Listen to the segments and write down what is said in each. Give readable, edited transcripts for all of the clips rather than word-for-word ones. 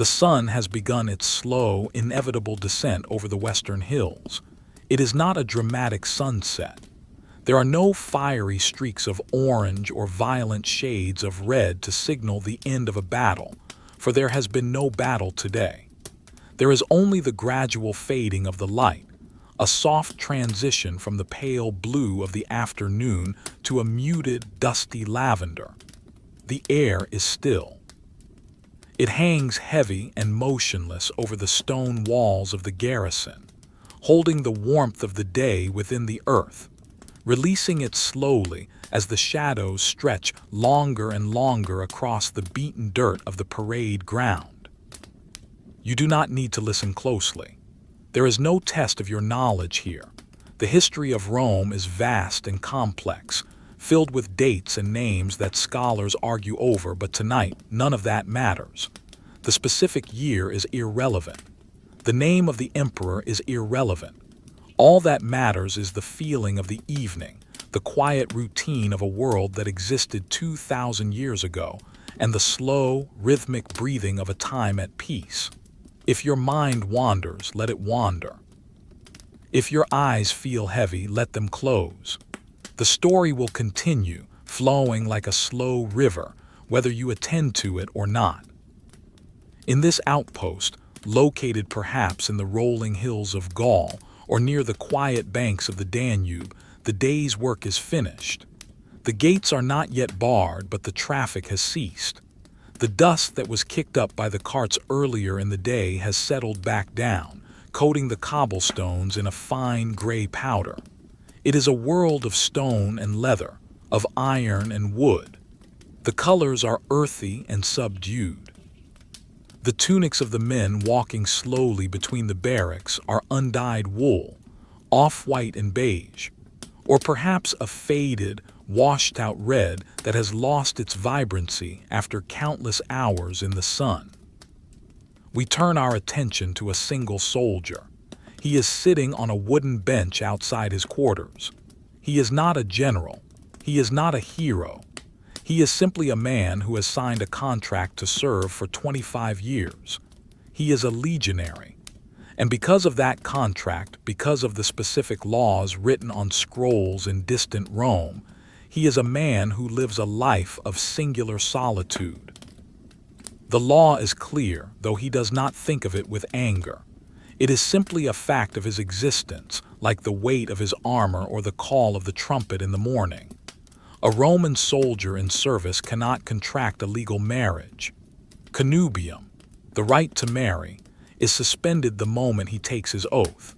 The sun has begun its slow, inevitable descent over the western hills. It is not a dramatic sunset. There are no fiery streaks of orange or violent shades of red to signal the end of a battle, for there has been no battle today. There is only the gradual fading of the light, a soft transition from the pale blue of the afternoon to a muted, dusty lavender. The air is still. It hangs heavy and motionless over the stone walls of the garrison, holding the warmth of the day within the earth, releasing it slowly as the shadows stretch longer and longer across the beaten dirt of the parade ground. You do not need to listen closely. There is no test of your knowledge here. The history of Rome is vast and complex, filled with dates and names that scholars argue over, but tonight, none of that matters. The specific year is irrelevant. The name of the emperor is irrelevant. All that matters is the feeling of the evening, the quiet routine of a world that existed 2,000 years ago, and the slow, rhythmic breathing of a time at peace. If your mind wanders, let it wander. If your eyes feel heavy, let them close. The story will continue, flowing like a slow river, whether you attend to it or not. In this outpost, located perhaps in the rolling hills of Gaul or near the quiet banks of the Danube, the day's work is finished. The gates are not yet barred, but the traffic has ceased. The dust that was kicked up by the carts earlier in the day has settled back down, coating the cobblestones in a fine gray powder. It is a world of stone and leather, of iron and wood. The colors are earthy and subdued. The tunics of the men walking slowly between the barracks are undyed wool, off-white and beige, or perhaps a faded, washed-out red that has lost its vibrancy after countless hours in the sun. We turn our attention to a single soldier. He is sitting on a wooden bench outside his quarters. He is not a general. He is not a hero. He is simply a man who has signed a contract to serve for 25 years. He is a legionary. And because of that contract, because of the specific laws written on scrolls in distant Rome, he is a man who lives a life of singular solitude. The law is clear, though he does not think of it with anger. It is simply a fact of his existence, like the weight of his armor or the call of the trumpet in the morning. A Roman soldier in service cannot contract a legal marriage. Conubium, the right to marry, is suspended the moment he takes his oath.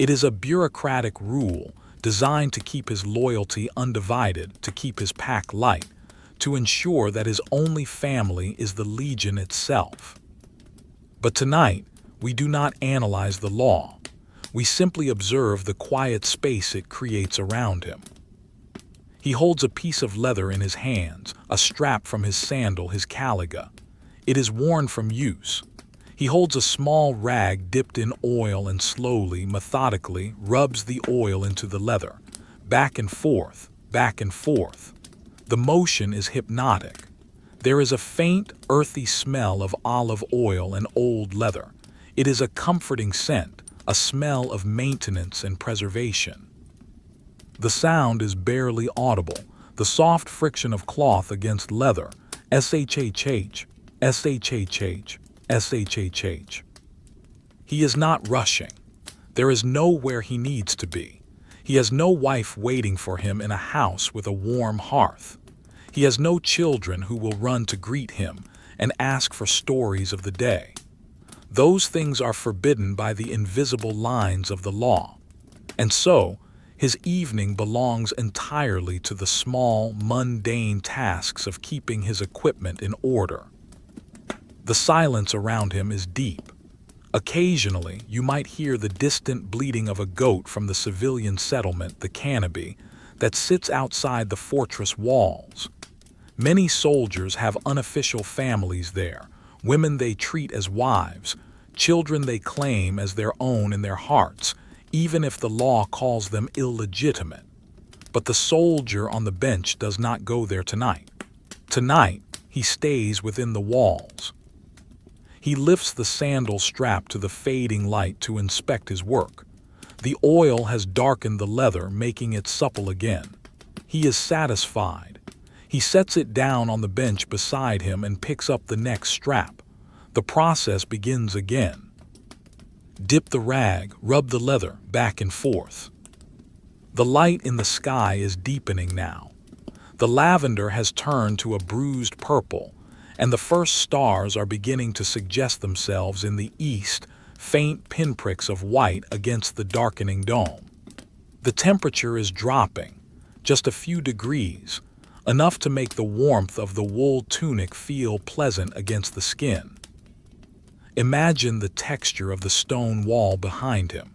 It is a bureaucratic rule designed to keep his loyalty undivided, to keep his pack light, to ensure that his only family is the legion itself. But tonight, we do not analyze the law. We simply observe the quiet space it creates around him. He holds a piece of leather in his hands, a strap from his sandal, his caliga. It is worn from use. He holds a small rag dipped in oil and slowly, methodically, rubs the oil into the leather. Back and forth, back and forth. The motion is hypnotic. There is a faint, earthy smell of olive oil and old leather. It is a comforting scent, a smell of maintenance and preservation. The sound is barely audible, the soft friction of cloth against leather, shhh, shhh, shhh. He is not rushing. There is nowhere he needs to be. He has no wife waiting for him in a house with a warm hearth. He has no children who will run to greet him and ask for stories of the day. Those things are forbidden by the invisible lines of the law. And so, his evening belongs entirely to the small, mundane tasks of keeping his equipment in order. The silence around him is deep. Occasionally, you might hear the distant bleating of a goat from the civilian settlement, the Conubium, that sits outside the fortress walls. Many soldiers have unofficial families there, women they treat as wives, children they claim as their own in their hearts, even if the law calls them illegitimate. But the soldier on the bench does not go there tonight. Tonight, he stays within the walls. He lifts the sandal strap to the fading light to inspect his work. The oil has darkened the leather, making it supple again. He is satisfied. He sets it down on the bench beside him and picks up the next strap. The process begins again. Dip the rag, rub the leather, back and forth. The light in the sky is deepening now. The lavender has turned to a bruised purple, and the first stars are beginning to suggest themselves in the east, faint pinpricks of white against the darkening dome. The temperature is dropping, just a few degrees, enough to make the warmth of the wool tunic feel pleasant against the skin. Imagine the texture of the stone wall behind him.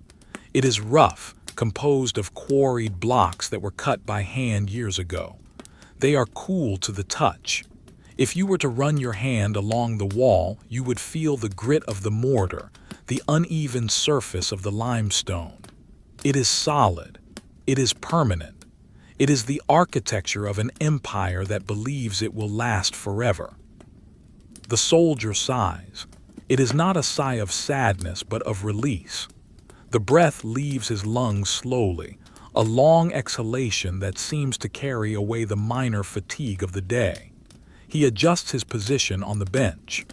It is rough, composed of quarried blocks that were cut by hand years ago. They are cool to the touch. If you were to run your hand along the wall, you would feel the grit of the mortar, the uneven surface of the limestone. It is solid. It is permanent. It is the architecture of an empire that believes it will last forever. The soldier sighs. It is not a sigh of sadness, but of release. The breath leaves his lungs slowly, a long exhalation that seems to carry away the minor fatigue of the day. He adjusts his position on the bench.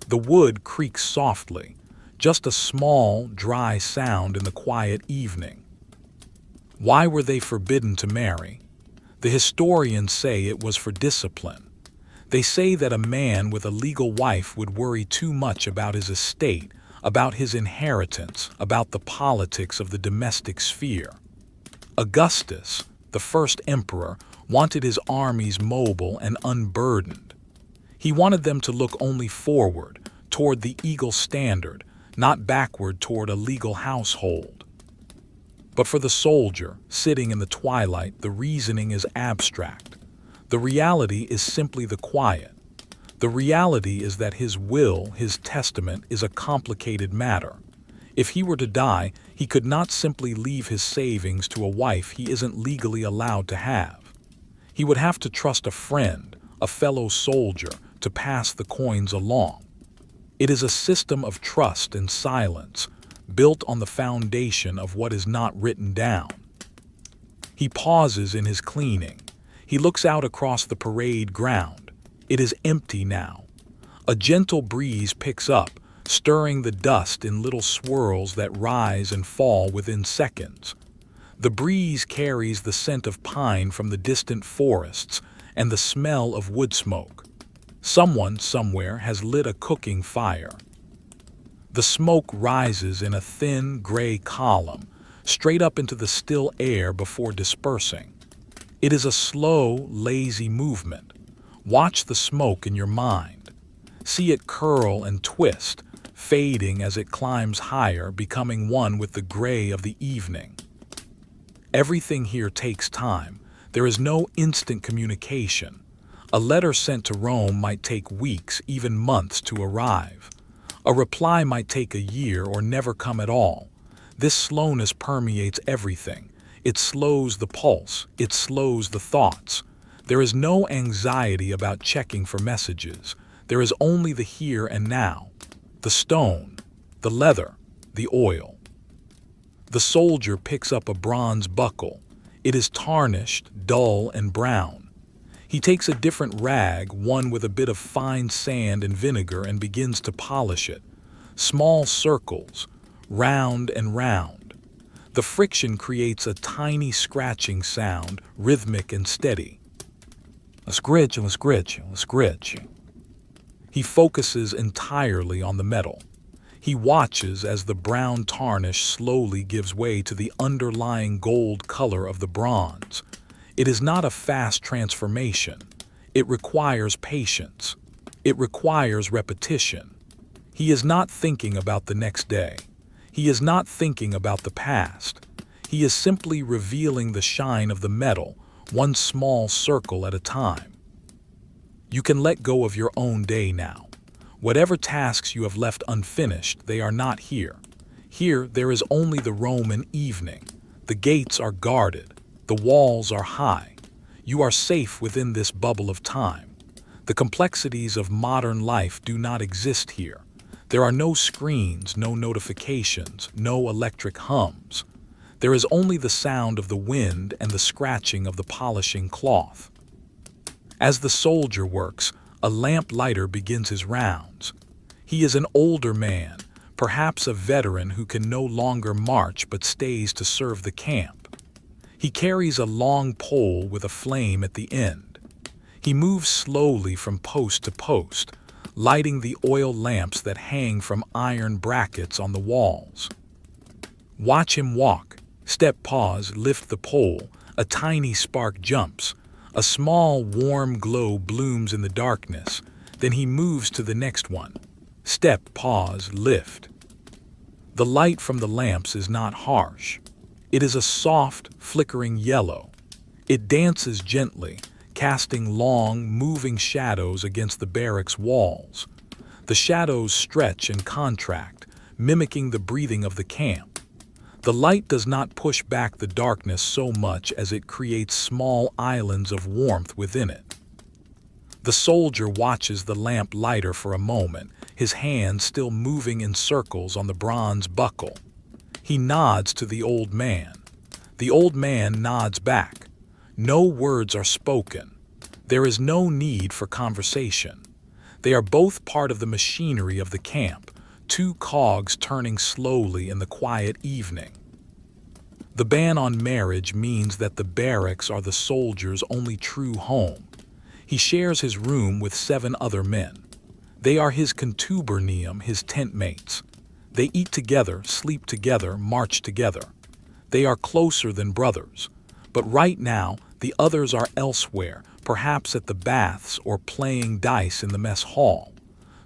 The wood creaks softly, just a small, dry sound in the quiet evening. Why were they forbidden to marry? The historians say it was for discipline. They say that a man with a legal wife would worry too much about his estate, about his inheritance, about the politics of the domestic sphere. Augustus, the first emperor, wanted his armies mobile and unburdened. He wanted them to look only forward, toward the eagle standard, not backward toward a legal household. But for the soldier, sitting in the twilight, the reasoning is abstract. The reality is simply the quiet. The reality is that his will, his testament, is a complicated matter. If he were to die, he could not simply leave his savings to a wife he isn't legally allowed to have. He would have to trust a friend, a fellow soldier, to pass the coins along. It is a system of trust and silence, built on the foundation of what is not written down. He pauses in his cleaning. He looks out across the parade ground. It is empty now. A gentle breeze picks up, stirring the dust in little swirls that rise and fall within seconds. The breeze carries the scent of pine from the distant forests and the smell of woodsmoke. Someone somewhere has lit a cooking fire. The smoke rises in a thin, gray column, straight up into the still air before dispersing. It is a slow, lazy movement. Watch the smoke in your mind. See it curl and twist, fading as it climbs higher, becoming one with the gray of the evening. Everything here takes time. There is no instant communication. A letter sent to Rome might take weeks, even months to arrive. A reply might take a year or never come at all. This slowness permeates everything. It slows the pulse. It slows the thoughts. There is no anxiety about checking for messages. There is only the here and now. The stone, the leather, the oil. The soldier picks up a bronze buckle. It is tarnished, dull, and brown. He takes a different rag, one with a bit of fine sand and vinegar, and begins to polish it. Small circles, round and round. The friction creates a tiny scratching sound, rhythmic and steady. A scritch, a scritch, a scritch. He focuses entirely on the metal. He watches as the brown tarnish slowly gives way to the underlying gold color of the bronze. It is not a fast transformation. It requires patience. It requires repetition. He is not thinking about the next day. He is not thinking about the past. He is simply revealing the shine of the metal, one small circle at a time. You can let go of your own day now. Whatever tasks you have left unfinished, they are not here. Here, there is only the Roman evening. The gates are guarded. The walls are high. You are safe within this bubble of time. The complexities of modern life do not exist here. There are no screens, no notifications, no electric hums. There is only the sound of the wind and the scratching of the polishing cloth. As the soldier works, a lamplighter begins his rounds. He is an older man, perhaps a veteran who can no longer march but stays to serve the camp. He carries a long pole with a flame at the end. He moves slowly from post to post, lighting the oil lamps that hang from iron brackets on the walls. Watch him walk. Step, pause, lift the pole. A tiny spark jumps. A small, warm glow blooms in the darkness. Then he moves to the next one. Step, pause, lift. The light from the lamps is not harsh. It is a soft, flickering yellow. It dances gently, casting long, moving shadows against the barracks walls. The shadows stretch and contract, mimicking the breathing of the camp. The light does not push back the darkness so much as it creates small islands of warmth within it. The soldier watches the lamp lighter for a moment, his hand still moving in circles on the bronze buckle. He nods to the old man. The old man nods back. No words are spoken. There is no need for conversation. They are both part of the machinery of the camp, two cogs turning slowly in the quiet evening. The ban on marriage means that the barracks are the soldier's only true home. He shares his room with 7 other men. They are his contubernium, his tent mates. They eat together, sleep together, march together. They are closer than brothers. But right now, the others are elsewhere, perhaps at the baths or playing dice in the mess hall.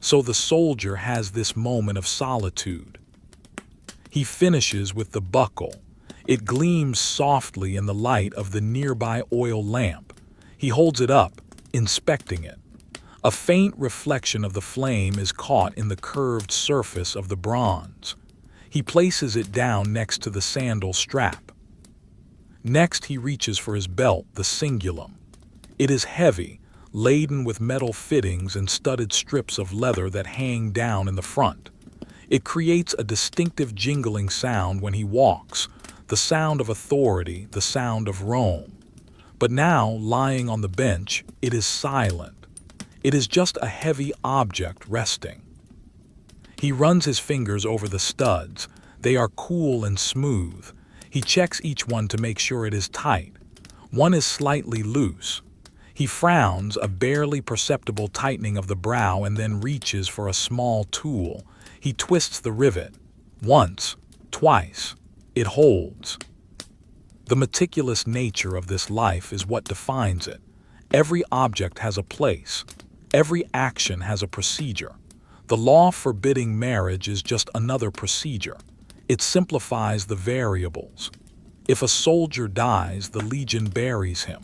So the soldier has this moment of solitude. He finishes with the buckle. It gleams softly in the light of the nearby oil lamp. He holds it up, inspecting it. A faint reflection of the flame is caught in the curved surface of the bronze. He places it down next to the sandal strap. Next he reaches for his belt, the cingulum. It is heavy, laden with metal fittings and studded strips of leather that hang down in the front. It creates a distinctive jingling sound when he walks, the sound of authority, the sound of Rome. But now, lying on the bench, it is silent. It is just a heavy object resting. He runs his fingers over the studs. They are cool and smooth. He checks each one to make sure it is tight. One is slightly loose. He frowns, a barely perceptible tightening of the brow, and then reaches for a small tool. He twists the rivet. Once, twice. It holds. The meticulous nature of this life is what defines it. Every object has a place. Every action has a procedure. The law forbidding marriage is just another procedure. It simplifies the variables. If a soldier dies, the legion buries him.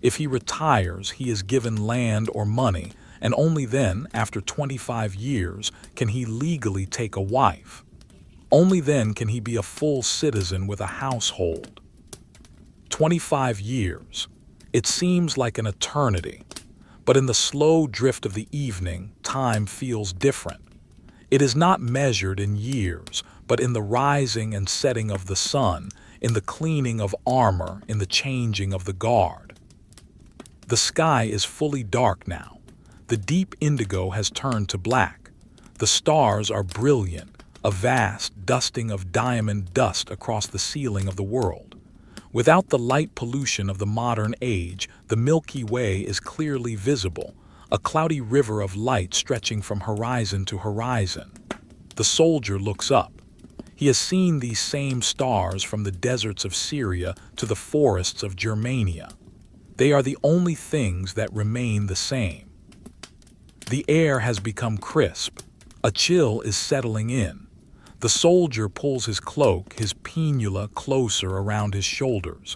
If he retires, he is given land or money, and only then, after 25 years, can he legally take a wife. Only then can he be a full citizen with a household. 25 years. It seems like an eternity. But in the slow drift of the evening, time feels different. It is not measured in years, but in the rising and setting of the sun, in the cleaning of armor, in the changing of the guard. The sky is fully dark now. The deep indigo has turned to black. The stars are brilliant, a vast dusting of diamond dust across the ceiling of the world. Without the light pollution of the modern age, the Milky Way is clearly visible, a cloudy river of light stretching from horizon to horizon. The soldier looks up. He has seen these same stars from the deserts of Syria to the forests of Germania. They are the only things that remain the same. The air has become crisp. A chill is settling in. The soldier pulls his cloak, his pinula closer around his shoulders.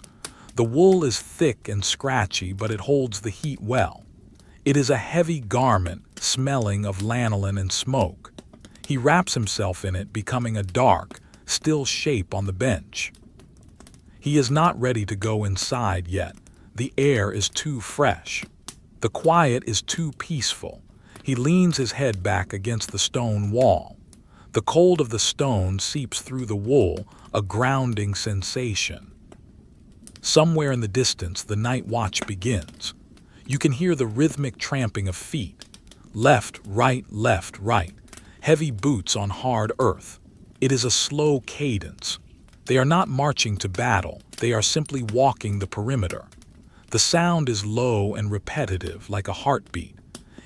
The wool is thick and scratchy, but it holds the heat well. It is a heavy garment, smelling of lanolin and smoke. He wraps himself in it, becoming a dark, still shape on the bench. He is not ready to go inside yet. The air is too fresh. The quiet is too peaceful. He leans his head back against the stone wall. The cold of the stone seeps through the wool, a grounding sensation. Somewhere in the distance, the night watch begins. You can hear the rhythmic tramping of feet. Left, right, heavy boots on hard earth. It is a slow cadence. They are not marching to battle, they are simply walking the perimeter. The sound is low and repetitive, like a heartbeat.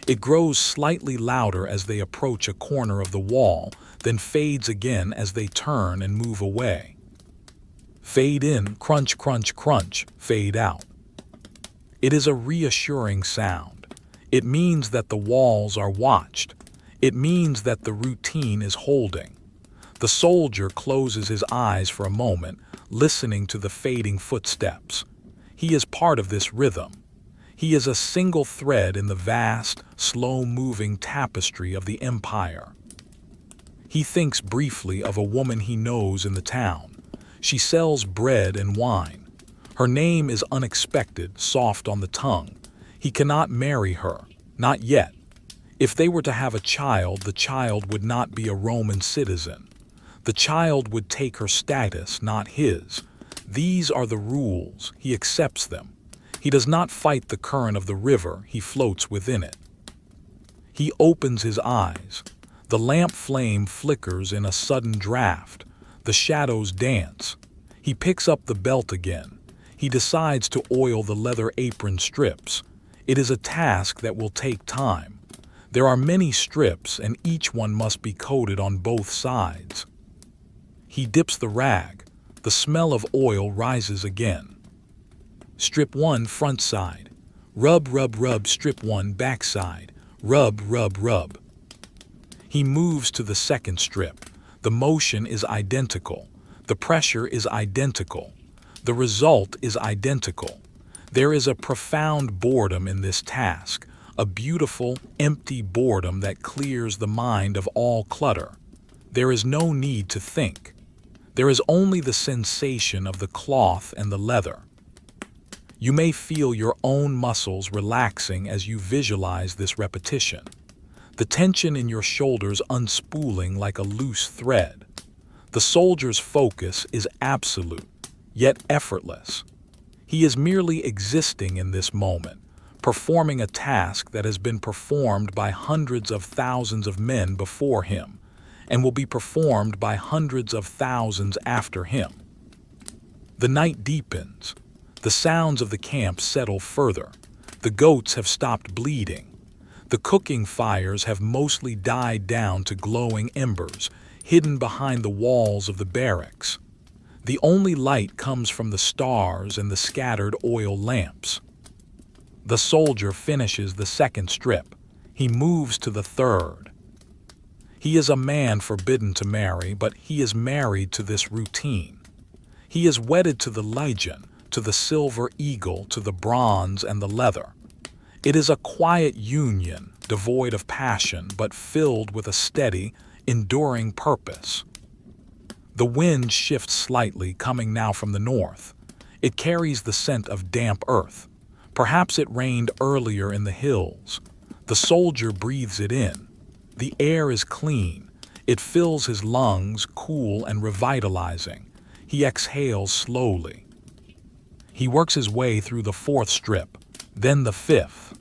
It grows slightly louder as they approach a corner of the wall, then fades again as they turn and move away. Fade in, crunch, crunch, crunch, fade out. It is a reassuring sound. It means that the walls are watched. It means that the routine is holding. The soldier closes his eyes for a moment, listening to the fading footsteps. He is part of this rhythm. He is a single thread in the vast, slow-moving tapestry of the empire. He thinks briefly of a woman he knows in the town. She sells bread and wine. Her name is unexpected, soft on the tongue. He cannot marry her, not yet. If they were to have a child, the child would not be a Roman citizen. The child would take her status, not his. These are the rules. He accepts them. He does not fight the current of the river, he floats within it. He opens his eyes. The lamp flame flickers in a sudden draft. The shadows dance. He picks up the belt again. He decides to oil the leather apron strips. It is a task that will take time. There are many strips, and each one must be coated on both sides. He dips the rag. The smell of oil rises again. Strip 1, front side. Rub, rub, rub. Strip 1, back side. Rub, rub, rub. He moves to the second strip. The motion is identical. The pressure is identical. The result is identical. There is a profound boredom in this task, a beautiful, empty boredom that clears the mind of all clutter. There is no need to think. There is only the sensation of the cloth and the leather. You may feel your own muscles relaxing as you visualize this repetition. The tension in your shoulders unspooling like a loose thread. The soldier's focus is absolute, yet effortless. He is merely existing in this moment, performing a task that has been performed by hundreds of thousands of men before him, and will be performed by hundreds of thousands after him. The night deepens. The sounds of the camp settle further. The goats have stopped bleeding. The cooking fires have mostly died down to glowing embers, hidden behind the walls of the barracks. The only light comes from the stars and the scattered oil lamps. The soldier finishes the second strip. He moves to the third. He is a man forbidden to marry, but he is married to this routine. He is wedded to the Legion, to the silver eagle, to the bronze and the leather. It is a quiet union, devoid of passion, but filled with a steady, enduring purpose. The wind shifts slightly, coming now from the north. It carries the scent of damp earth. Perhaps it rained earlier in the hills. The soldier breathes it in. The air is clean. It fills his lungs, cool and revitalizing. He exhales slowly. He works his way through the fourth strip, then the fifth.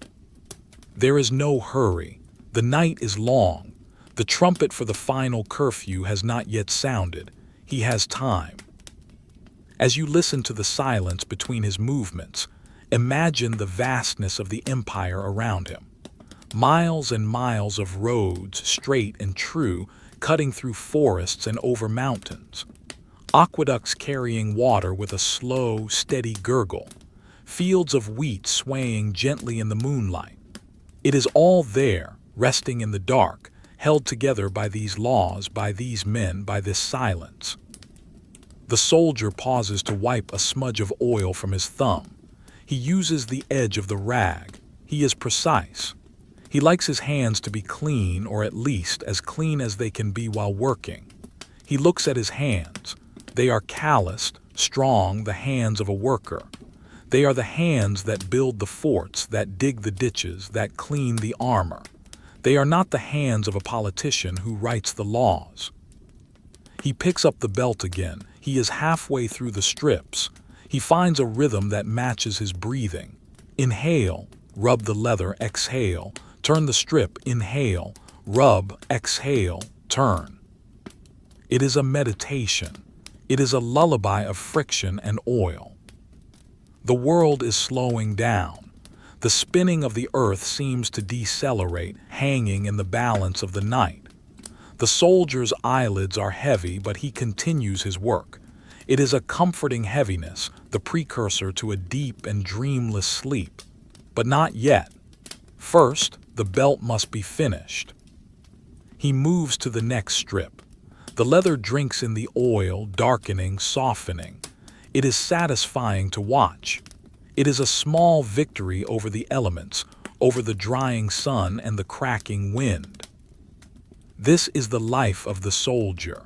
There is no hurry. The night is long. The trumpet for the final curfew has not yet sounded. He has time. As you listen to the silence between his movements, imagine the vastness of the empire around him. Miles and miles of roads, straight and true, cutting through forests and over mountains. Aqueducts carrying water with a slow, steady gurgle. Fields of wheat swaying gently in the moonlight. It is all there, resting in the dark, held together by these laws, by these men, by this silence. The soldier pauses to wipe a smudge of oil from his thumb. He uses the edge of the rag. He is precise. He likes his hands to be clean, or at least as clean as they can be while working. He looks at his hands. They are calloused, strong, the hands of a worker. They are the hands that build the forts, that dig the ditches, that clean the armor. They are not the hands of a politician who writes the laws. He picks up the belt again. He is halfway through the strips. He finds a rhythm that matches his breathing. Inhale, rub the leather, exhale, turn the strip, inhale, rub, exhale, turn. It is a meditation. It is a lullaby of friction and oil. The world is slowing down. The spinning of the earth seems to decelerate, hanging in the balance of the night. The soldier's eyelids are heavy, but he continues his work. It is a comforting heaviness, the precursor to a deep and dreamless sleep. But not yet. First, the belt must be finished. He moves to the next strip. The leather drinks in the oil, darkening, softening. It is satisfying to watch. It is a small victory over the elements, over the drying sun and the cracking wind. This is the life of the soldier.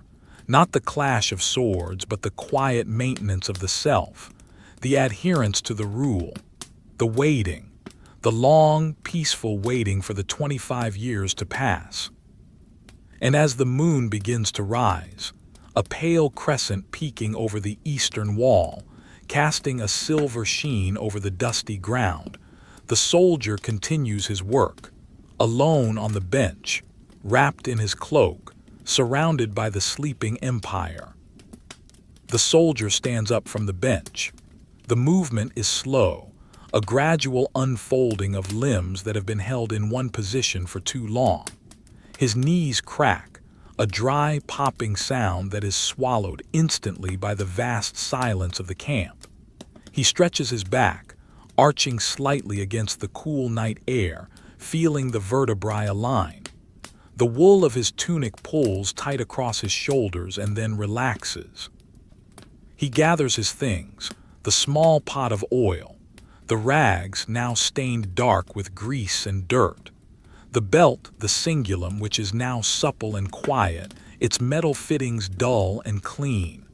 Not the clash of swords, but the quiet maintenance of the self, the adherence to the rule, the waiting, the long, peaceful waiting for the 25 years to pass. And as the moon begins to rise, a pale crescent peeking over the eastern wall, casting a silver sheen over the dusty ground, the soldier continues his work, alone on the bench, wrapped in his cloak, surrounded by the sleeping empire. The soldier stands up from the bench. The movement is slow, a gradual unfolding of limbs that have been held in one position for too long. His knees crack, a dry, popping sound that is swallowed instantly by the vast silence of the camp. He stretches his back, arching slightly against the cool night air, feeling the vertebrae align. The wool of his tunic pulls tight across his shoulders and then relaxes. He gathers his things, the small pot of oil, the rags now stained dark with grease and dirt, the belt, the cingulum, which is now supple and quiet, its metal fittings dull and clean.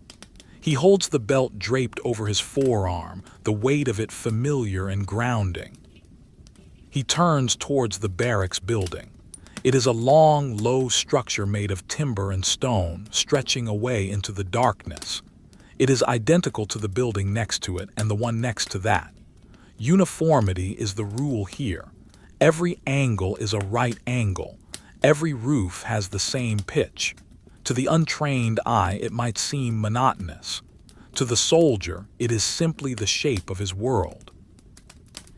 He holds the belt draped over his forearm, the weight of it familiar and grounding. He turns towards the barracks building. It is a long, low structure made of timber and stone, stretching away into the darkness. It is identical to the building next to it and the one next to that. Uniformity is the rule here. Every angle is a right angle. Every roof has the same pitch. To the untrained eye, it might seem monotonous. To the soldier, it is simply the shape of his world.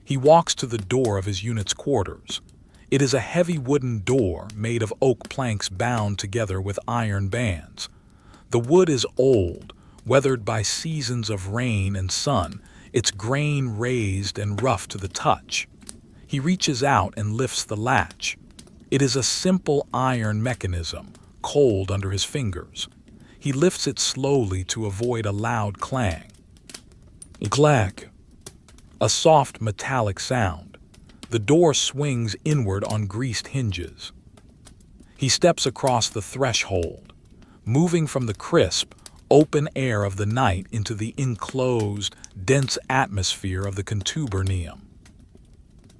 He walks to the door of his unit's quarters. It is a heavy wooden door made of oak planks bound together with iron bands. The wood is old, weathered by seasons of rain and sun, its grain raised and rough to the touch. He reaches out and lifts the latch. It is a simple iron mechanism, cold under his fingers. He lifts it slowly to avoid a loud clang. Clack! A soft metallic sound. The door swings inward on greased hinges. He steps across the threshold, moving from the crisp, open air of the night into the enclosed, dense atmosphere of the contubernium.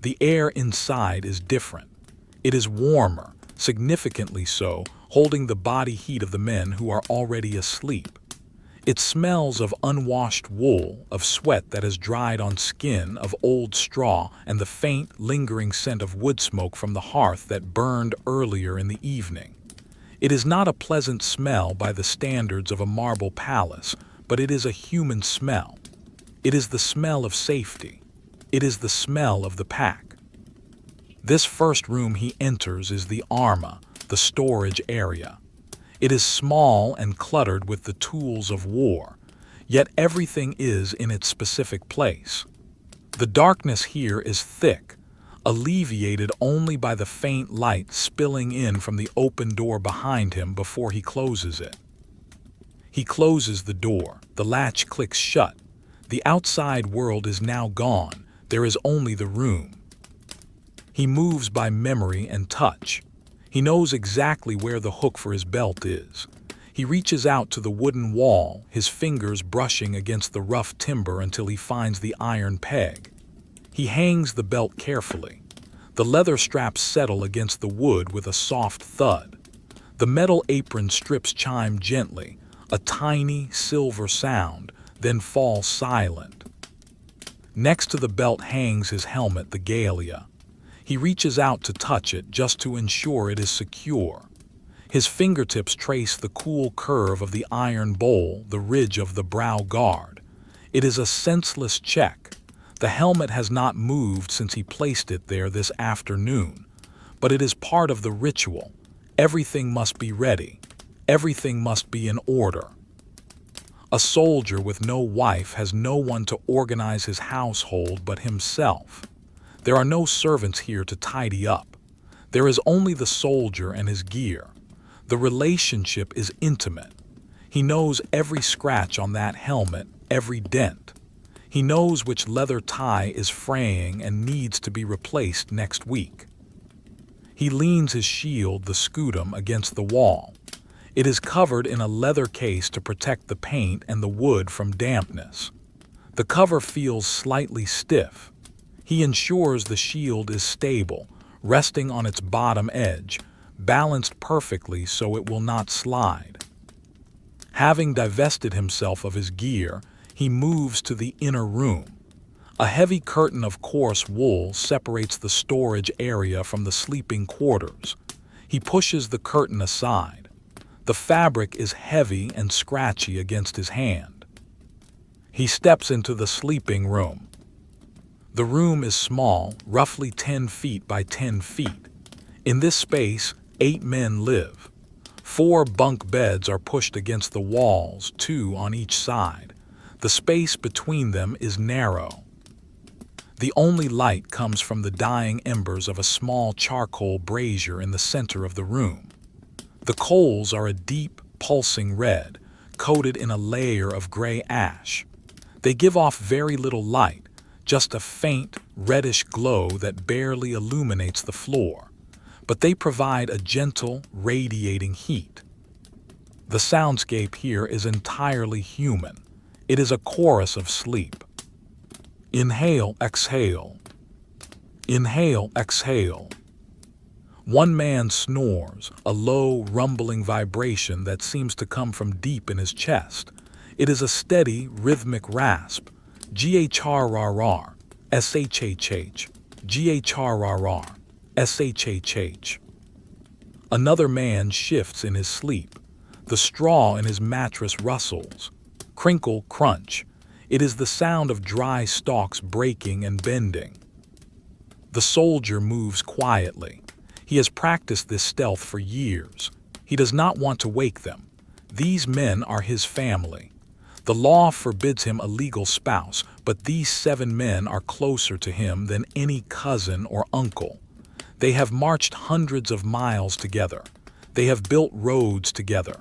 The air inside is different. It is warmer, significantly so, holding the body heat of the men who are already asleep. It smells of unwashed wool, of sweat that has dried on skin, of old straw, and the faint, lingering scent of woodsmoke from the hearth that burned earlier in the evening. It is not a pleasant smell by the standards of a marble palace, but it is a human smell. It is the smell of safety. It is the smell of the pack. This first room he enters is the arma, the storage area. It is small and cluttered with the tools of war, yet everything is in its specific place. The darkness here is thick, alleviated only by the faint light spilling in from the open door behind him before he closes it. He closes the door. The latch clicks shut. The outside world is now gone. There is only the room. He moves by memory and touch. He knows exactly where the hook for his belt is. He reaches out to the wooden wall, his fingers brushing against the rough timber until he finds the iron peg. He hangs the belt carefully. The leather straps settle against the wood with a soft thud. The metal apron strips chime gently, a tiny silver sound, then fall silent. Next to the belt hangs his helmet, the Gallia. He reaches out to touch it just to ensure it is secure. His fingertips trace the cool curve of the iron bowl, the ridge of the brow guard. It is a senseless check. The helmet has not moved since he placed it there this afternoon, but it is part of the ritual. Everything must be ready. Everything must be in order. A soldier with no wife has no one to organize his household but himself. There are no servants here to tidy up. There is only the soldier and his gear. The relationship is intimate. He knows every scratch on that helmet, every dent. He knows which leather tie is fraying and needs to be replaced next week. He leans his shield, the scutum, against the wall. It is covered in a leather case to protect the paint and the wood from dampness. The cover feels slightly stiff. He ensures the shield is stable, resting on its bottom edge, balanced perfectly so it will not slide. Having divested himself of his gear, he moves to the inner room. A heavy curtain of coarse wool separates the storage area from the sleeping quarters. He pushes the curtain aside. The fabric is heavy and scratchy against his hand. He steps into the sleeping room. The room is small, roughly 10 feet by 10 feet. In this space, 8 men live. 4 bunk beds are pushed against the walls, 2 on each side. The space between them is narrow. The only light comes from the dying embers of a small charcoal brazier in the center of the room. The coals are a deep, pulsing red, coated in a layer of gray ash. They give off very little light, just a faint, reddish glow that barely illuminates the floor, but they provide a gentle, radiating heat. The soundscape here is entirely human. It is a chorus of sleep. Inhale, exhale. Inhale, exhale. One man snores, a low, rumbling vibration that seems to come from deep in his chest. It is a steady, rhythmic rasp. Ghrrr, shhh, ghrrr, shhh. Another man shifts in his sleep. The straw in his mattress rustles. Crinkle, crunch. It is the sound of dry stalks breaking and bending. The soldier moves quietly. He has practiced this stealth for years. He does not want to wake them. These men are his family. The law forbids him a legal spouse, but these 7 men are closer to him than any cousin or uncle. They have marched hundreds of miles together. They have built roads together.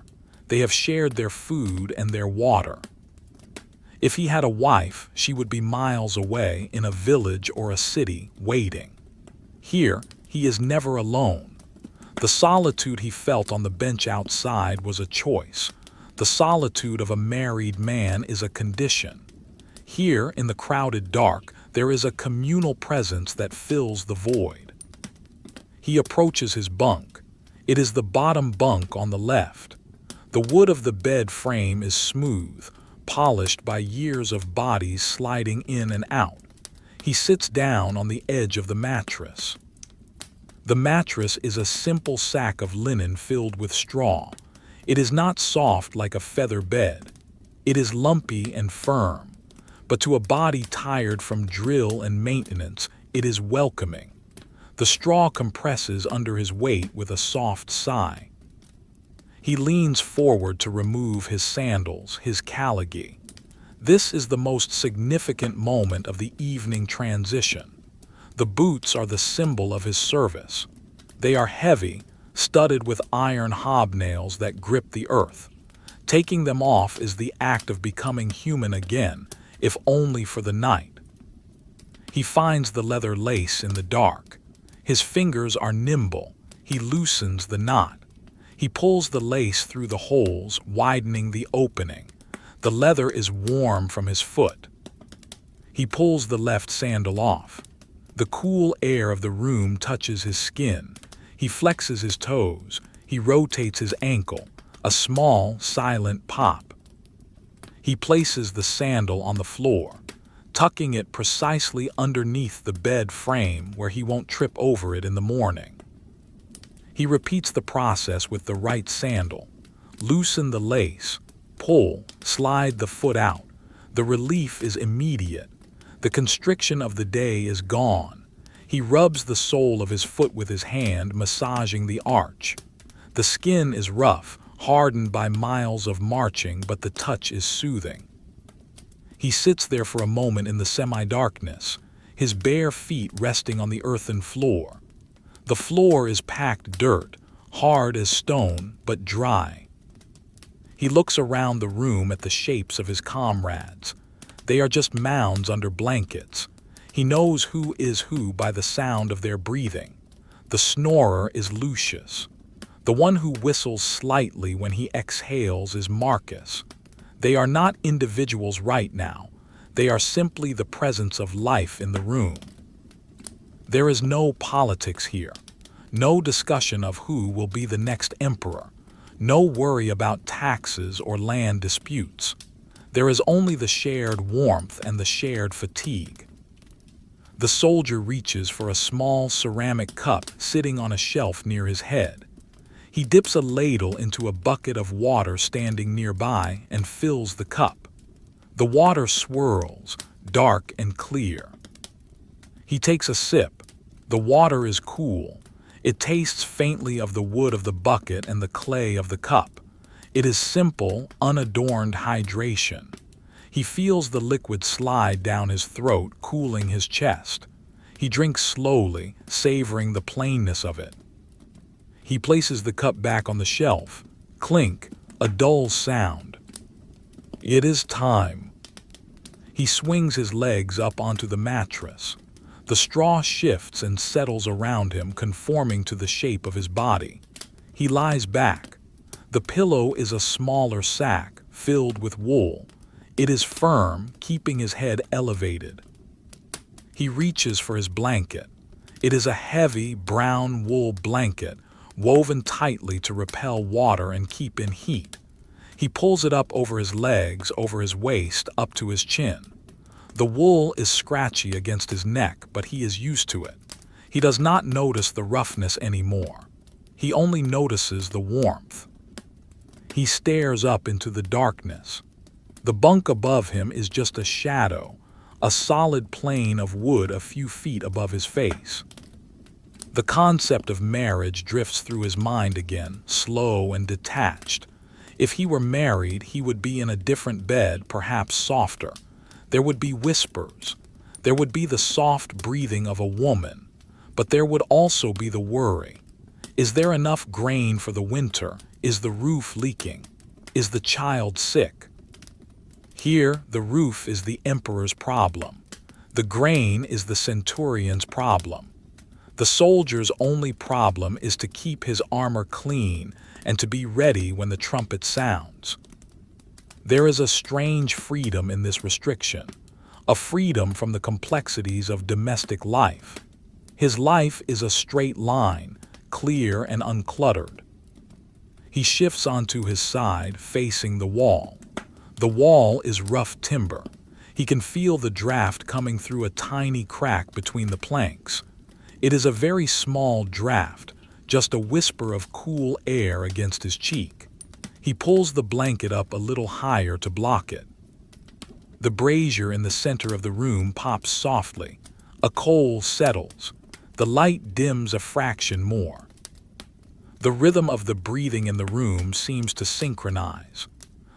They have shared their food and their water. If he had a wife, she would be miles away in a village or a city, waiting. Here, he is never alone. The solitude he felt on the bench outside was a choice. The solitude of a married man is a condition. Here, in the crowded dark, there is a communal presence that fills the void. He approaches his bunk. It is the bottom bunk on the left. The wood of the bed frame is smooth, polished by years of bodies sliding in and out. He sits down on the edge of the mattress. The mattress is a simple sack of linen filled with straw. It is not soft like a feather bed. It is lumpy and firm. But to a body tired from drill and maintenance, it is welcoming. The straw compresses under his weight with a soft sigh. He leans forward to remove his sandals, his caligy. This is the most significant moment of the evening transition. The boots are the symbol of his service. They are heavy, studded with iron hobnails that grip the earth. Taking them off is the act of becoming human again, if only for the night. He finds the leather lace in the dark. His fingers are nimble. He loosens the knot. He pulls the lace through the holes, widening the opening. The leather is warm from his foot. He pulls the left sandal off. The cool air of the room touches his skin. He flexes his toes. He rotates his ankle, a small, silent pop. He places the sandal on the floor, tucking it precisely underneath the bed frame where he won't trip over it in the morning. He repeats the process with the right sandal. Loosen the lace, pull, slide the foot out. The relief is immediate. The constriction of the day is gone. He rubs the sole of his foot with his hand, massaging the arch. The skin is rough, hardened by miles of marching, but the touch is soothing. He sits there for a moment in the semi-darkness, his bare feet resting on the earthen floor. The floor is packed dirt, hard as stone, but dry. He looks around the room at the shapes of his comrades. They are just mounds under blankets. He knows who is who by the sound of their breathing. The snorer is Lucius. The one who whistles slightly when he exhales is Marcus. They are not individuals right now. They are simply the presence of life in the room. There is no politics here. No discussion of who will be the next emperor. No worry about taxes or land disputes. There is only the shared warmth and the shared fatigue. The soldier reaches for a small ceramic cup sitting on a shelf near his head. He dips a ladle into a bucket of water standing nearby and fills the cup. The water swirls, dark and clear. He takes a sip. The water is cool. It tastes faintly of the wood of the bucket and the clay of the cup. It is simple, unadorned hydration. He feels the liquid slide down his throat, cooling his chest. He drinks slowly, savoring the plainness of it. He places the cup back on the shelf. Clink, a dull sound. It is time. He swings his legs up onto the mattress. The straw shifts and settles around him, conforming to the shape of his body. He lies back. The pillow is a smaller sack, filled with wool. It is firm, keeping his head elevated. He reaches for his blanket. It is a heavy, brown wool blanket, woven tightly to repel water and keep in heat. He pulls it up over his legs, over his waist, up to his chin. The wool is scratchy against his neck, but he is used to it. He does not notice the roughness anymore. He only notices the warmth. He stares up into the darkness. The bunk above him is just a shadow, a solid plane of wood a few feet above his face. The concept of marriage drifts through his mind again, slow and detached. If he were married, he would be in a different bed, perhaps softer. There would be whispers. There would be the soft breathing of a woman. But there would also be the worry. Is there enough grain for the winter? Is the roof leaking? Is the child sick? Here, the roof is the emperor's problem. The grain is the centurion's problem. The soldier's only problem is to keep his armor clean and to be ready when the trumpet sounds. There is a strange freedom in this restriction, a freedom from the complexities of domestic life. His life is a straight line, clear and uncluttered. He shifts onto his side, facing the wall. The wall is rough timber. He can feel the draft coming through a tiny crack between the planks. It is a very small draft, just a whisper of cool air against his cheek. He pulls the blanket up a little higher to block it. The brazier in the center of the room pops softly. A coal settles. The light dims a fraction more. The rhythm of the breathing in the room seems to synchronize.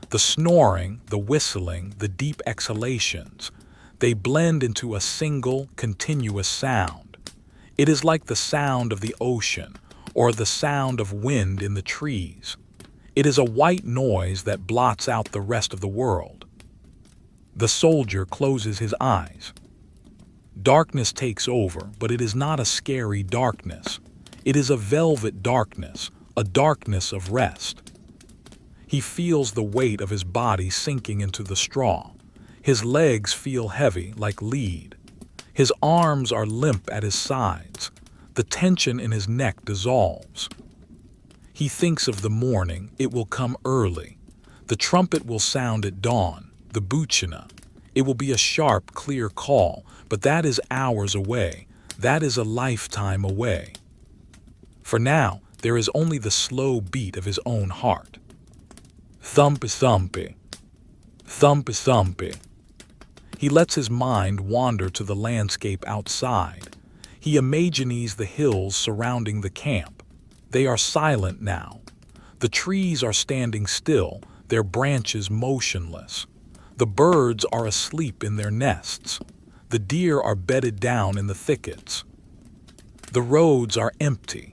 The snoring, the whistling, the deep exhalations, they blend into a single, continuous sound. It is like the sound of the ocean or the sound of wind in the trees. It is a white noise that blots out the rest of the world. The soldier closes his eyes. Darkness takes over, but it is not a scary darkness. It is a velvet darkness, a darkness of rest. He feels the weight of his body sinking into the straw. His legs feel heavy, like lead. His arms are limp at his sides. The tension in his neck dissolves. He thinks of the morning, it will come early. The trumpet will sound at dawn, the buchina. It will be a sharp, clear call, but that is hours away. That is a lifetime away. For now, there is only the slow beat of his own heart. Thump-thumpy, thump-thumpy. He lets his mind wander to the landscape outside. He imagines the hills surrounding the camp. They are silent now. The trees are standing still, their branches motionless. The birds are asleep in their nests. The deer are bedded down in the thickets. The roads are empty.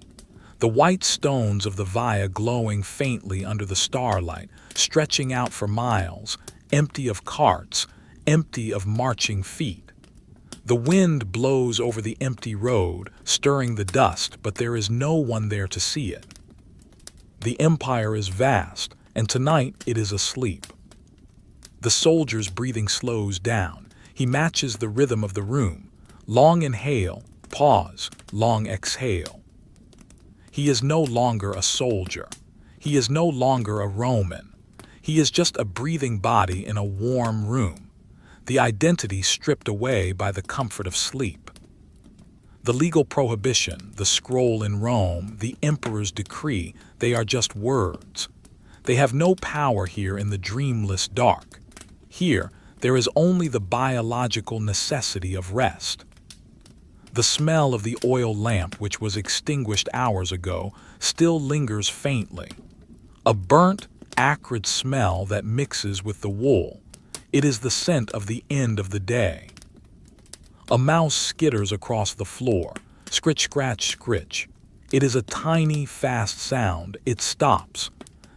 The white stones of the via glowing faintly under the starlight, stretching out for miles, empty of carts, empty of marching feet. The wind blows over the empty road, stirring the dust, but there is no one there to see it. The empire is vast, and tonight it is asleep. The soldier's breathing slows down. He matches the rhythm of the room. Long inhale, pause, long exhale. He is no longer a soldier. He is no longer a Roman. He is just a breathing body in a warm room. The identity stripped away by the comfort of sleep. The legal prohibition, the scroll in Rome, the emperor's decree, they are just words. They have no power here in the dreamless dark. Here, there is only the biological necessity of rest. The smell of the oil lamp, which was extinguished hours ago, still lingers faintly. A burnt, acrid smell that mixes with the wool. It is the scent of the end of the day. A mouse skitters across the floor. Scritch, scratch, scritch. It is a tiny, fast sound. It stops.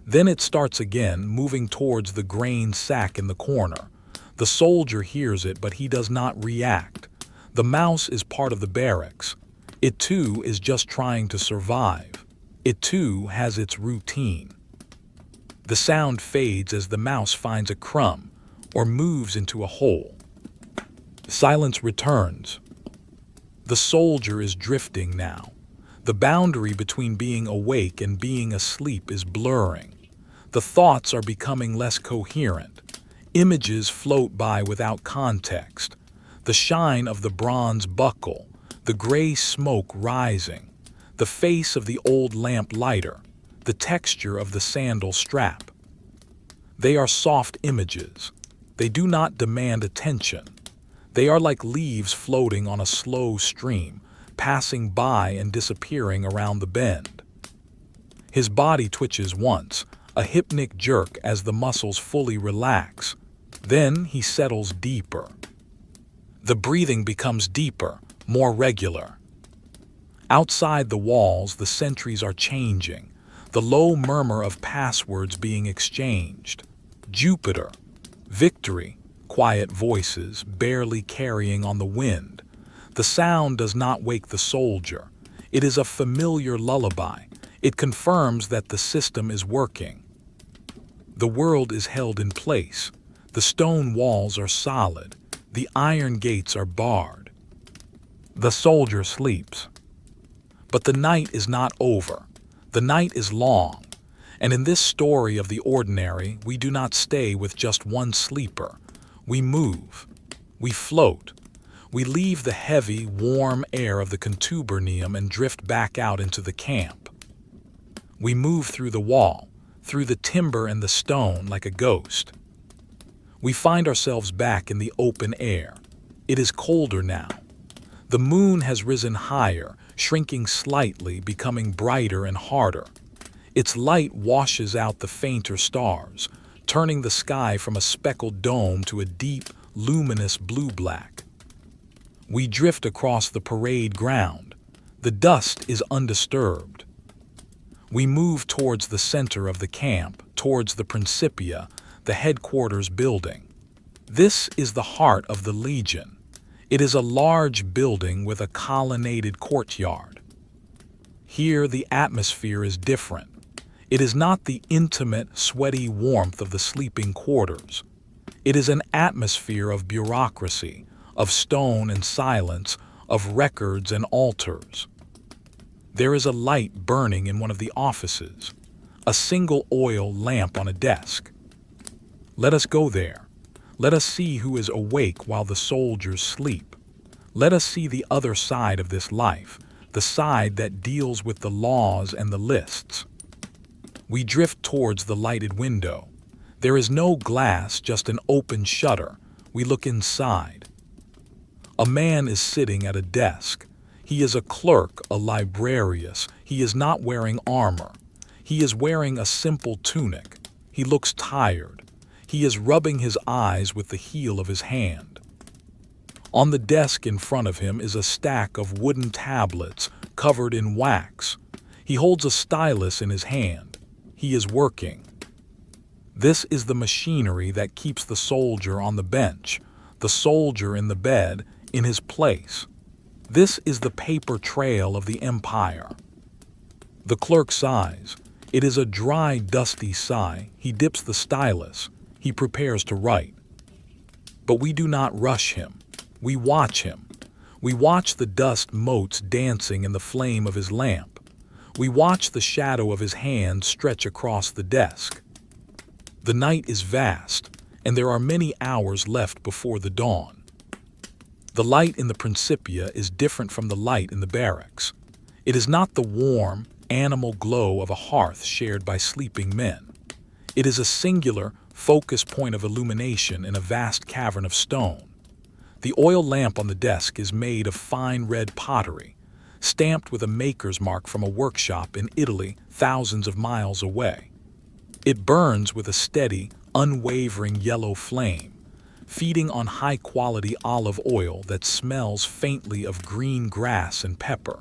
Then it starts again, moving towards the grain sack in the corner. The soldier hears it, but he does not react. The mouse is part of the barracks. It too is just trying to survive. It too has its routine. The sound fades as the mouse finds a crumb or moves into a hole. Silence returns. The soldier is drifting now. The boundary between being awake and being asleep is blurring. The thoughts are becoming less coherent. Images float by without context. The shine of the bronze buckle, the gray smoke rising, the face of the old lamp lighter, the texture of the sandal strap. They are soft images. They do not demand attention. They are like leaves floating on a slow stream, passing by and disappearing around the bend. His body twitches once, a hypnic jerk as the muscles fully relax. Then he settles deeper. The breathing becomes deeper, more regular. Outside the walls, the sentries are changing, the low murmur of passwords being exchanged. Jupiter, victory, quiet voices barely carrying on the wind. The sound does not wake the soldier. It is a familiar lullaby. It confirms that the system is working. The world is held in place. The stone walls are solid. The iron gates are barred. The soldier sleeps. But the night is not over. The night is long. And in this story of the ordinary, we do not stay with just one sleeper. We move. We float. We leave the heavy, warm air of the contubernium and drift back out into the camp. We move through the wall, through the timber and the stone like a ghost. We find ourselves back in the open air. It is colder now. The moon has risen higher, shrinking slightly, becoming brighter and harder. Its light washes out the fainter stars, turning the sky from a speckled dome to a deep, luminous blue-black. We drift across the parade ground. The dust is undisturbed. We move towards the center of the camp, towards the Principia, the headquarters building. This is the heart of the Legion. It is a large building with a colonnaded courtyard. Here the atmosphere is different. It is not the intimate, sweaty warmth of the sleeping quarters. It is an atmosphere of bureaucracy, of stone and silence, of records and altars. There is a light burning in one of the offices. a single oil lamp on a desk. Let us go there. Let us see who is awake while the soldiers sleep. Let us see the other side of this life, the side that deals with the laws and the lists. We drift towards the lighted window. There is no glass, just an open shutter. We look inside. A man is sitting at a desk. He is a clerk, a librarius. He is not wearing armor. He is wearing a simple tunic. He looks tired. He is rubbing his eyes with the heel of his hand. On the desk in front of him is a stack of wooden tablets covered in wax. He holds a stylus in his hand. He is working. This is the machinery that keeps the soldier on the bench, the soldier in the bed, in his place. This is the paper trail of the empire. The clerk sighs. It is a dry, dusty sigh. He dips the stylus. He prepares to write. But we do not rush him. We watch him. We watch the dust motes dancing in the flame of his lamp. We watch the shadow of his hand stretch across the desk. The night is vast, and there are many hours left before the dawn. The light in the Principia is different from the light in the barracks. It is not the warm, animal glow of a hearth shared by sleeping men. It is a singular, focus point of illumination in a vast cavern of stone. The oil lamp on the desk is made of fine red pottery, stamped with a maker's mark from a workshop in Italy thousands of miles away. It burns with a steady, unwavering yellow flame, feeding on high-quality olive oil that smells faintly of green grass and pepper.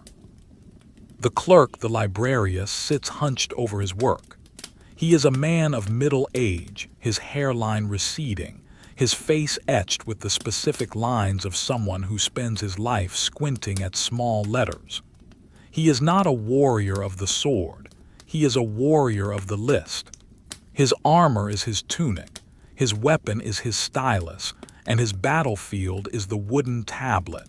The clerk, the librarius, sits hunched over his work. He is a man of middle age, his hairline receding, his face etched with the specific lines of someone who spends his life squinting at small letters. He is not a warrior of the sword. He is a warrior of the list. His armor is his tunic, his weapon is his stylus, and his battlefield is the wooden tablet.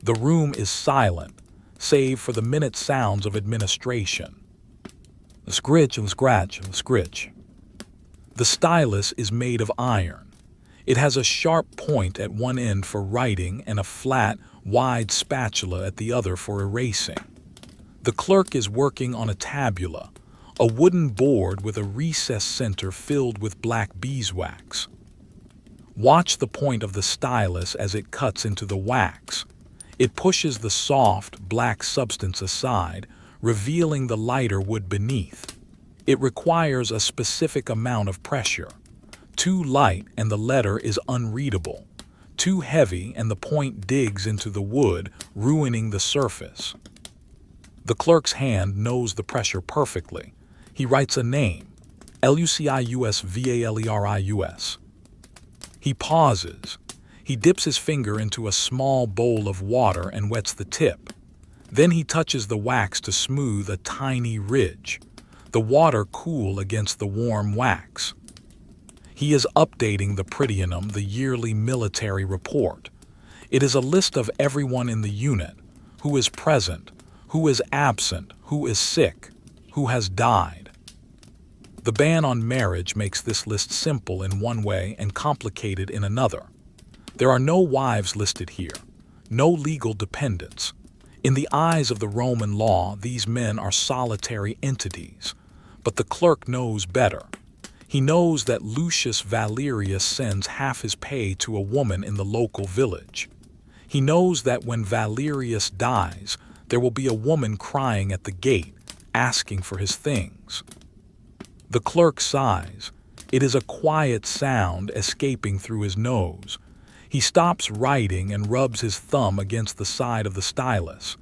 The room is silent, save for the minute sounds of administration. The scritch and scratch and scritch. The stylus is made of iron. It has a sharp point at one end for writing and a flat, wide spatula at the other for erasing. The clerk is working on a tabula, a wooden board with a recessed center filled with black beeswax. Watch the point of the stylus as it cuts into the wax. It pushes the soft, black substance aside, revealing the lighter wood beneath. It requires a specific amount of pressure. Too light and the letter is unreadable. Too heavy and the point digs into the wood, ruining the surface. The clerk's hand knows the pressure perfectly. He writes a name, Luciusvalerius. He pauses. He dips his finger into a small bowl of water and wets the tip. Then he touches the wax to smooth a tiny ridge, the water cool against the warm wax. He is updating the Pritianum, the yearly military report. It is a list of everyone in the unit, who is present, who is absent, who is sick, who has died. The ban on marriage makes this list simple in one way and complicated in another. There are no wives listed here, no legal dependents. In the eyes of the Roman law, these men are solitary entities. But the clerk knows better. He knows that Lucius Valerius sends half his pay to a woman in the local village. He knows that when Valerius dies, there will be a woman crying at the gate, asking for his things. The clerk sighs. It is a quiet sound escaping through his nose. He stops writing and rubs his thumb against the side of the stylus.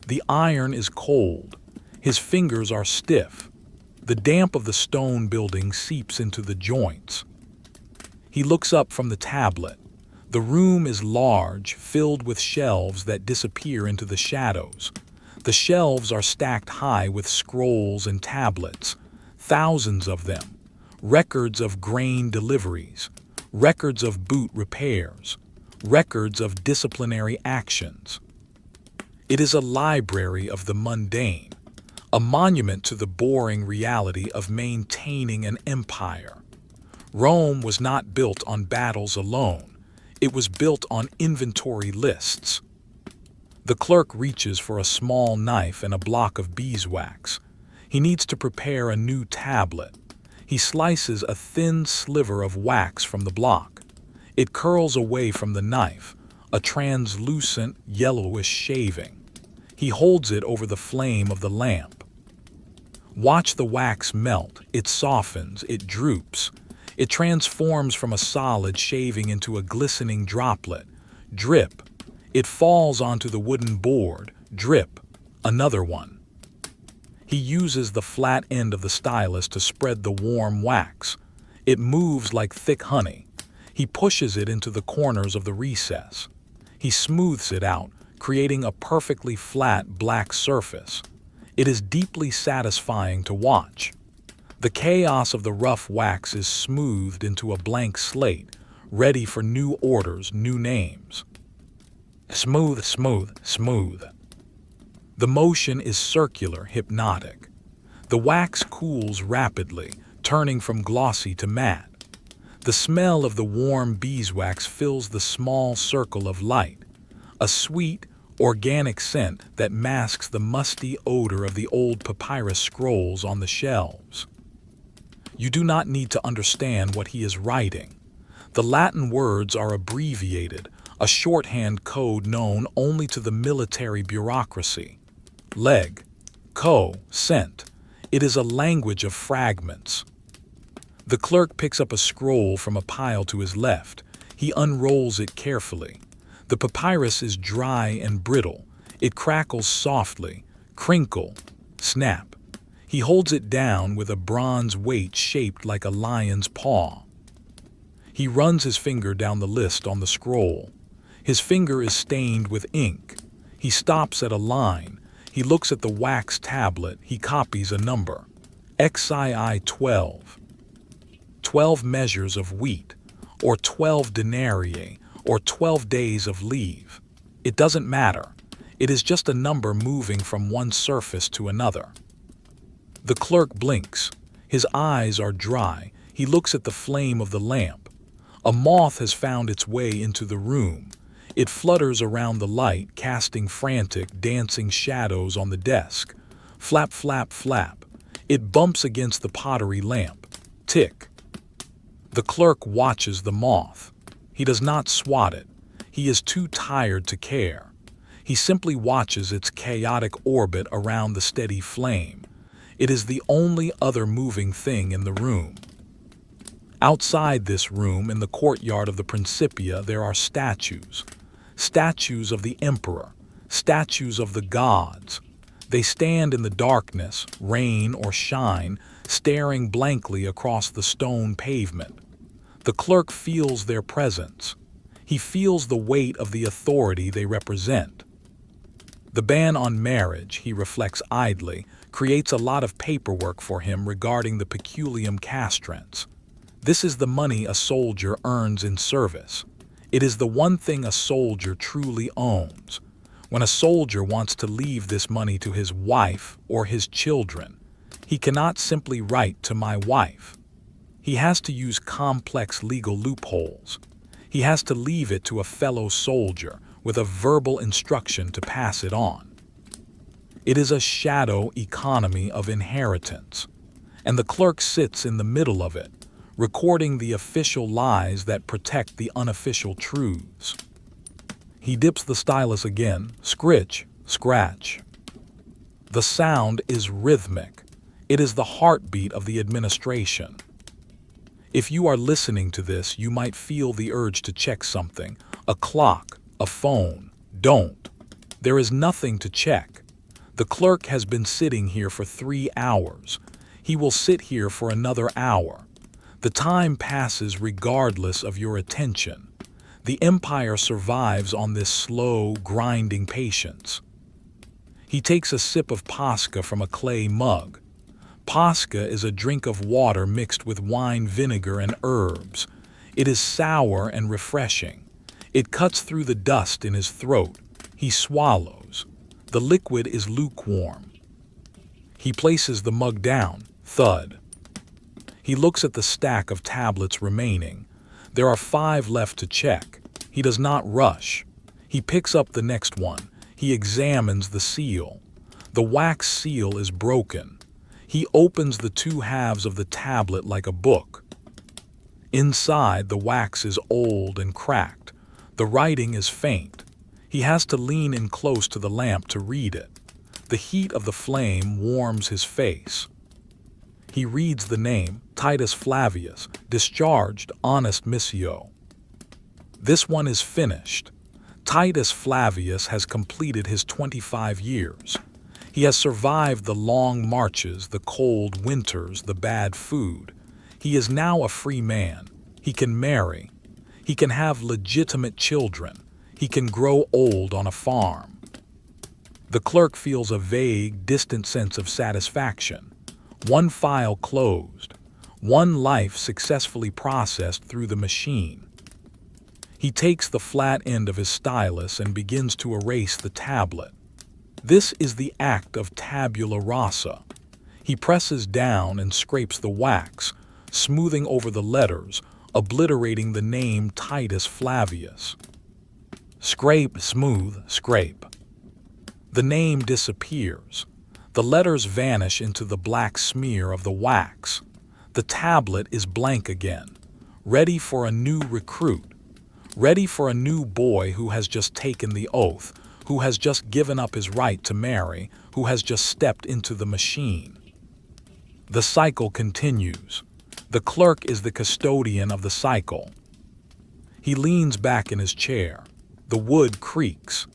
The iron is cold. His fingers are stiff. The damp of the stone building seeps into the joints. He looks up from the tablet. The room is large, filled with shelves that disappear into the shadows. The shelves are stacked high with scrolls and tablets, thousands of them, records of grain deliveries, records of boot repairs, records of disciplinary actions. It is a library of the mundane, a monument to the boring reality of maintaining an empire. Rome was not built on battles alone. It was built on inventory lists. The clerk reaches for a small knife and a block of beeswax. He needs to prepare a new tablet. He slices a thin sliver of wax from the block. It curls away from the knife, a translucent, yellowish shaving. He holds it over the flame of the lamp. Watch the wax melt. It softens, it droops. It transforms from a solid shaving into a glistening droplet. Drip. It falls onto the wooden board. Drip. Another one. He uses the flat end of the stylus to spread the warm wax. It moves like thick honey. He pushes it into the corners of the recess. He smooths it out, creating a perfectly flat black surface. It is deeply satisfying to watch. The chaos of the rough wax is smoothed into a blank slate, ready for new orders, new names. Smooth, smooth, smooth. The motion is circular, hypnotic. The wax cools rapidly, turning from glossy to matte. The smell of the warm beeswax fills the small circle of light, a sweet, organic scent that masks the musty odor of the old papyrus scrolls on the shelves. You do not need to understand what he is writing. The Latin words are abbreviated, a shorthand code known only to the military bureaucracy. Leg, co, cent. It is a language of fragments. The clerk picks up a scroll from a pile to his left. He unrolls it carefully. The papyrus is dry and brittle. It crackles softly, crinkle, snap. He holds it down with a bronze weight shaped like a lion's paw. He runs his finger down the list on the scroll. His finger is stained with ink. He stops at a line. He looks at the wax tablet. He copies a number. XII 12. 12 measures of wheat, or 12 denarii, or 12 days of leave. It doesn't matter. It is just a number moving from one surface to another. The clerk blinks. His eyes are dry. He looks at the flame of the lamp. A moth has found its way into the room. It flutters around the light, casting frantic, dancing shadows on the desk. Flap, flap, flap. It bumps against the pottery lamp. Tick. The clerk watches the moth. He does not swat it. He is too tired to care. He simply watches its chaotic orbit around the steady flame. It is the only other moving thing in the room. Outside this room, in the courtyard of the Principia, there are statues. Statues of the emperor, statues of the gods. They stand in the darkness, rain or shine, staring blankly across the stone pavement. The clerk feels their presence. He feels the weight of the authority they represent. The ban on marriage, he reflects idly, creates a lot of paperwork for him regarding the peculium castrense. This is the money a soldier earns in service. It is the one thing a soldier truly owns. When a soldier wants to leave this money to his wife or his children, he cannot simply write to my wife. He has to use complex legal loopholes. He has to leave it to a fellow soldier with a verbal instruction to pass it on. It is a shadow economy of inheritance, and the clerk sits in the middle of it, recording the official lies that protect the unofficial truths. He dips the stylus again, scritch, scratch. The sound is rhythmic. It is the heartbeat of the administration. If you are listening to this, you might feel the urge to check something, a clock, a phone. Don't. There is nothing to check. The clerk has been sitting here for 3 hours. He will sit here for another hour. The time passes regardless of your attention. The empire survives on this slow, grinding patience. He takes a sip of pasca from a clay mug. Pasca is a drink of water mixed with wine vinegar and herbs. It is sour and refreshing. It cuts through the dust in his throat. He swallows. The liquid is lukewarm. He places the mug down. Thud. He looks at the stack of tablets remaining. There are 5 left to check. He does not rush. He picks up the next one. He examines the seal. The wax seal is broken. He opens the 2 halves of the tablet like a book. Inside, the wax is old and cracked. The writing is faint. He has to lean in close to the lamp to read it. The heat of the flame warms his face. He reads the name, Titus Flavius, discharged, honest missio. This one is finished. Titus Flavius has completed his 25 years. He has survived the long marches, the cold winters, the bad food. He is now a free man. He can marry. He can have legitimate children. He can grow old on a farm. The clerk feels a vague, distant sense of satisfaction. One file closed. One life successfully processed through the machine. He takes the flat end of his stylus and begins to erase the tablet. This is the act of tabula rasa. He presses down and scrapes the wax, smoothing over the letters, obliterating the name Titus Flavius. Scrape, smooth, scrape. The name disappears. The letters vanish into the black smear of the wax. The tablet is blank again, ready for a new recruit, ready for a new boy who has just taken the oath, who has just given up his right to marry, who has just stepped into the machine. The cycle continues. The clerk is the custodian of the cycle. He leans back in his chair. The wood creaks.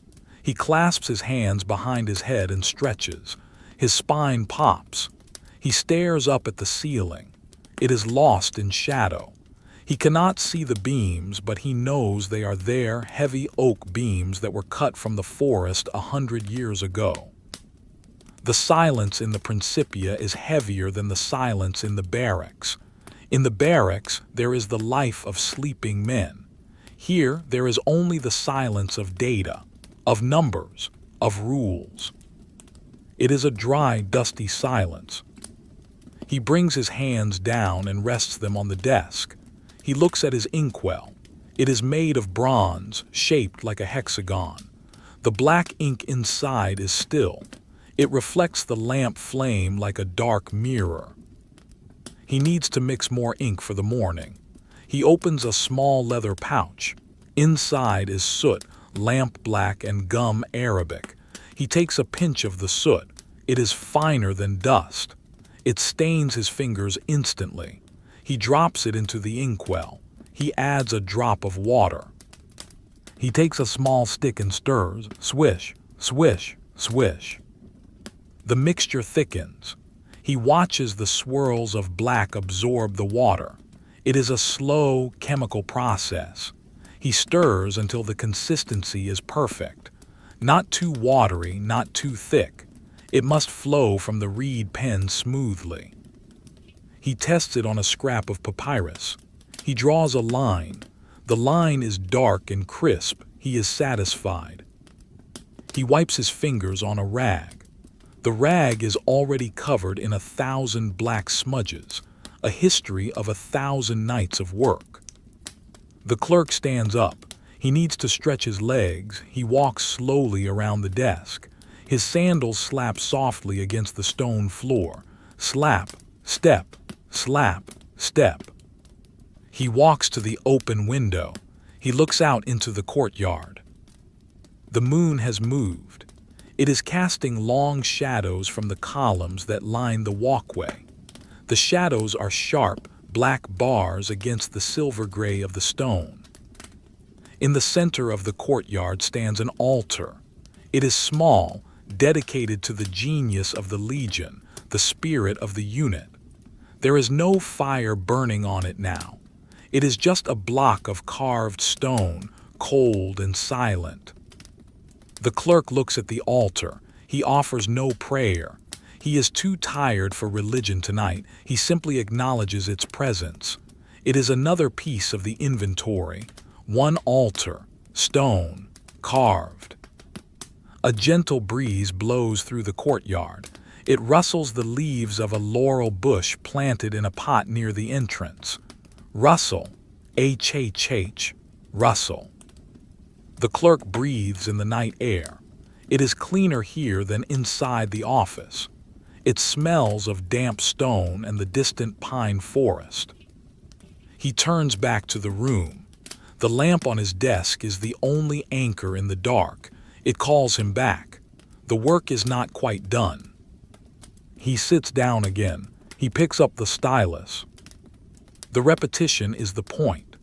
He clasps his hands behind his head and stretches. His spine pops. He stares up at the ceiling. It is lost in shadow. He cannot see the beams, but he knows they are there, heavy oak beams that were cut from the forest 100 years ago. The silence in the Principia is heavier than the silence in the barracks. In the barracks, there is the life of sleeping men. Here, there is only the silence of data, of numbers, of rules. It is a dry, dusty silence. He brings his hands down and rests them on the desk. He looks at his inkwell. It is made of bronze, shaped like a hexagon. The black ink inside is still. It reflects the lamp flame like a dark mirror. He needs to mix more ink for the morning. He opens a small leather pouch. Inside is soot, lamp black, and gum Arabic. He takes a pinch of the soot. It is finer than dust. It stains his fingers instantly. He drops it into the inkwell. He adds a drop of water. He takes a small stick and stirs. Swish, swish, swish. The mixture thickens. He watches the swirls of black absorb the water. It is a slow chemical process. He stirs until the consistency is perfect. Not too watery, not too thick. It must flow from the reed pen smoothly. He tests it on a scrap of papyrus. He draws a line. The line is dark and crisp. He is satisfied. He wipes his fingers on a rag. The rag is already covered in 1,000 black smudges, a history of 1,000 nights of work. The clerk stands up. He needs to stretch his legs. He walks slowly around the desk. His sandals slap softly against the stone floor. Slap, step, slap, step. He walks to the open window. He looks out into the courtyard. The moon has moved. It is casting long shadows from the columns that line the walkway. The shadows are sharp, black bars against the silver gray of the stone. In the center of the courtyard stands an altar. It is small, dedicated to the genius of the Legion, the spirit of the unit. There is no fire burning on it now. It is just a block of carved stone, cold and silent. The clerk looks at the altar. He offers no prayer. He is too tired for religion tonight. He simply acknowledges its presence. It is another piece of the inventory. One altar, stone, carved. A gentle breeze blows through the courtyard. It rustles the leaves of a laurel bush planted in a pot near the entrance. Rustle, H-H-H, rustle. The clerk breathes in the night air. It is cleaner here than inside the office. It smells of damp stone and the distant pine forest. He turns back to the room. The lamp on his desk is the only anchor in the dark. It calls him back. The work is not quite done. He sits down again. He picks up the stylus. The repetition is the point.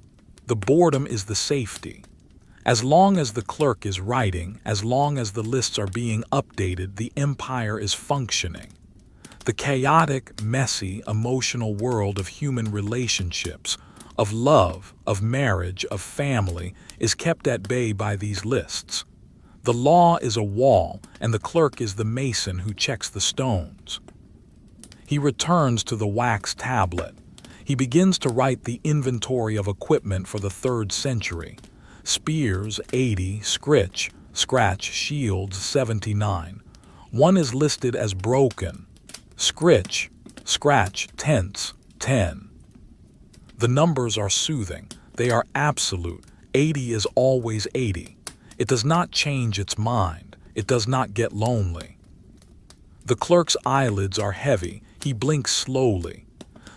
The boredom is the safety. As long as the clerk is writing, as long as the lists are being updated, the empire is functioning. The chaotic, messy, emotional world of human relationships, of love, of marriage, of family, is kept at bay by these lists. The law is a wall, and the clerk is the mason who checks the stones. He returns to the wax tablet. He begins to write the inventory of equipment for the 3rd century. Spears, 80, scratch, shields, 79. One is listed as broken. Scratch, tense, 10. The numbers are soothing. They are absolute. 80 is always 80. It does not change its mind. It does not get lonely. The clerk's eyelids are heavy. He blinks slowly.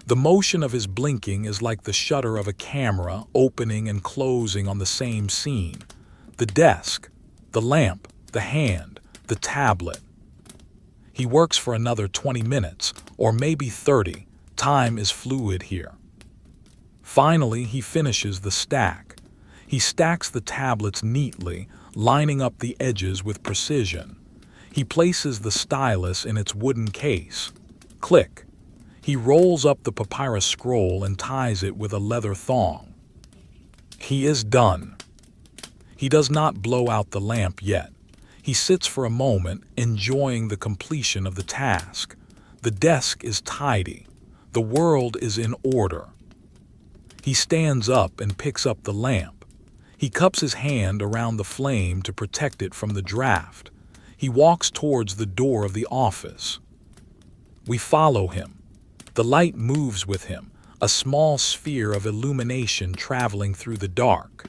The motion of his blinking is like the shutter of a camera opening and closing on the same scene. The desk, the lamp, the hand, the tablet. He works for another 20 minutes, or maybe 30. Time is fluid here. Finally, he finishes the stack. He stacks the tablets neatly, lining up the edges with precision. He places the stylus in its wooden case. Click. He rolls up the papyrus scroll and ties it with a leather thong. He is done. He does not blow out the lamp yet. He sits for a moment, enjoying the completion of the task. The desk is tidy. The world is in order. He stands up and picks up the lamp. He cups his hand around the flame to protect it from the draft. He walks towards the door of the office. We follow him. The light moves with him, a small sphere of illumination traveling through the dark.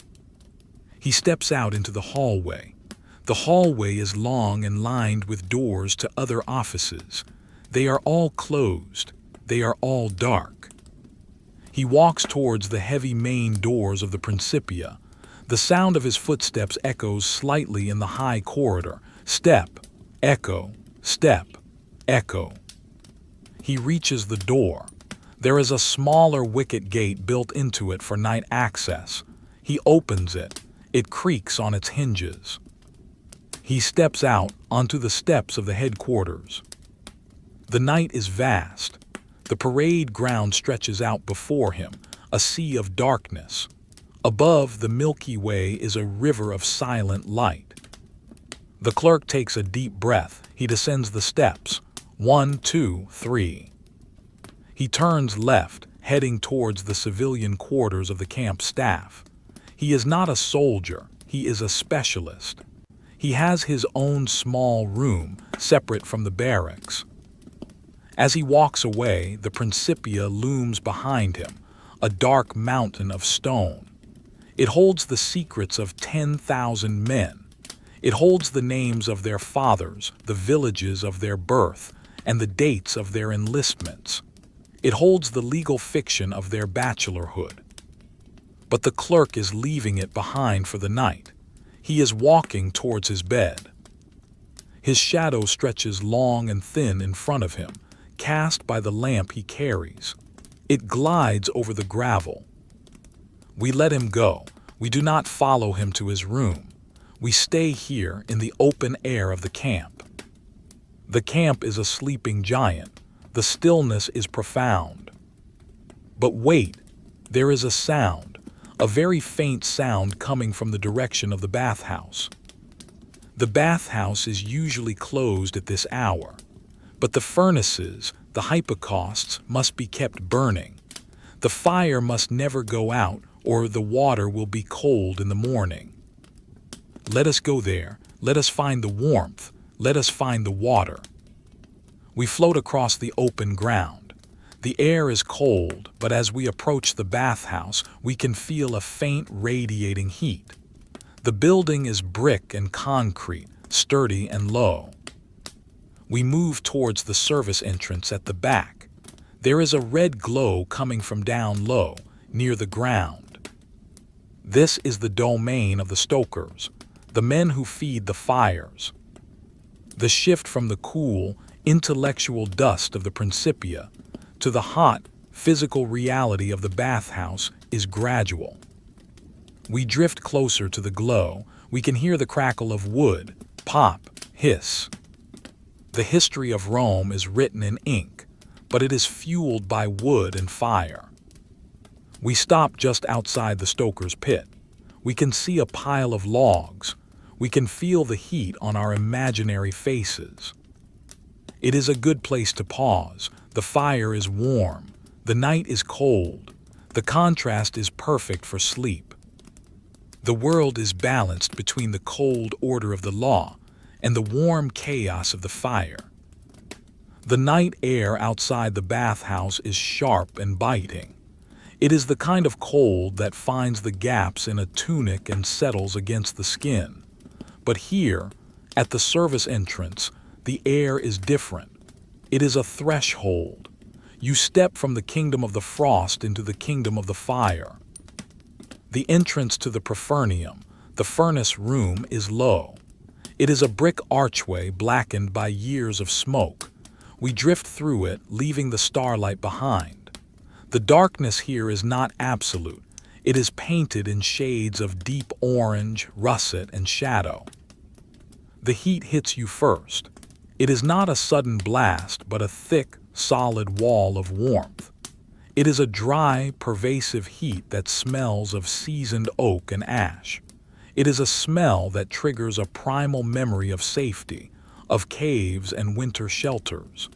He steps out into the hallway. The hallway is long and lined with doors to other offices. They are all closed. They are all dark. He walks towards the heavy main doors of the Principia. The sound of his footsteps echoes slightly in the high corridor. Step, echo, step, echo. He reaches the door. There is a smaller wicket gate built into it for night access. He opens it. It creaks on its hinges. He steps out onto the steps of the headquarters. The night is vast. The parade ground stretches out before him, a sea of darkness. Above, the Milky Way is a river of silent light. The clerk takes a deep breath. He descends the steps. 1, 2, 3. He turns left, heading towards the civilian quarters of the camp staff. He is not a soldier. He is a specialist. He has his own small room, separate from the barracks. As he walks away, the Principia looms behind him, a dark mountain of stone. It holds the secrets of 10,000 men. It holds the names of their fathers, the villages of their birth, and the dates of their enlistments. It holds the legal fiction of their bachelorhood. But the clerk is leaving it behind for the night. He is walking towards his bed. His shadow stretches long and thin in front of him, cast by the lamp he carries. It glides over the gravel. We let him go. We do not follow him to his room. We stay here in the open air of the camp. The camp is a sleeping giant. The stillness is profound. But wait, there is a sound, a very faint sound coming from the direction of the bathhouse. The bathhouse is usually closed at this hour, but the furnaces, the hypocausts, must be kept burning. The fire must never go out, or the water will be cold in the morning. Let us go there. Let us find the warmth. Let us find the water. We float across the open ground. The air is cold, but as we approach the bathhouse, we can feel a faint radiating heat. The building is brick and concrete, sturdy and low. We move towards the service entrance at the back. There is a red glow coming from down low, near the ground. This is the domain of the stokers, the men who feed the fires. The shift from the cool, intellectual dust of the Principia to the hot, physical reality of the bathhouse is gradual. We drift closer to the glow. We can hear the crackle of wood, pop, hiss. The history of Rome is written in ink, but it is fueled by wood and fire. We stop just outside the stoker's pit. We can see a pile of logs. We can feel the heat on our imaginary faces. It is a good place to pause. The fire is warm. The night is cold. The contrast is perfect for sleep. The world is balanced between the cold order of the law and the warm chaos of the fire. The night air outside the bathhouse is sharp and biting. It is the kind of cold that finds the gaps in a tunic and settles against the skin. But here, at the service entrance, the air is different. It is a threshold. You step from the kingdom of the frost into the kingdom of the fire. The entrance to the peculium, the furnace room, is low. It is a brick archway blackened by years of smoke. We drift through it, leaving the starlight behind. The darkness here is not absolute. It is painted in shades of deep orange, russet, and shadow. The heat hits you first. It is not a sudden blast, but a thick, solid wall of warmth. It is a dry, pervasive heat that smells of seasoned oak and ash. It is a smell that triggers a primal memory of safety, of caves and winter shelters.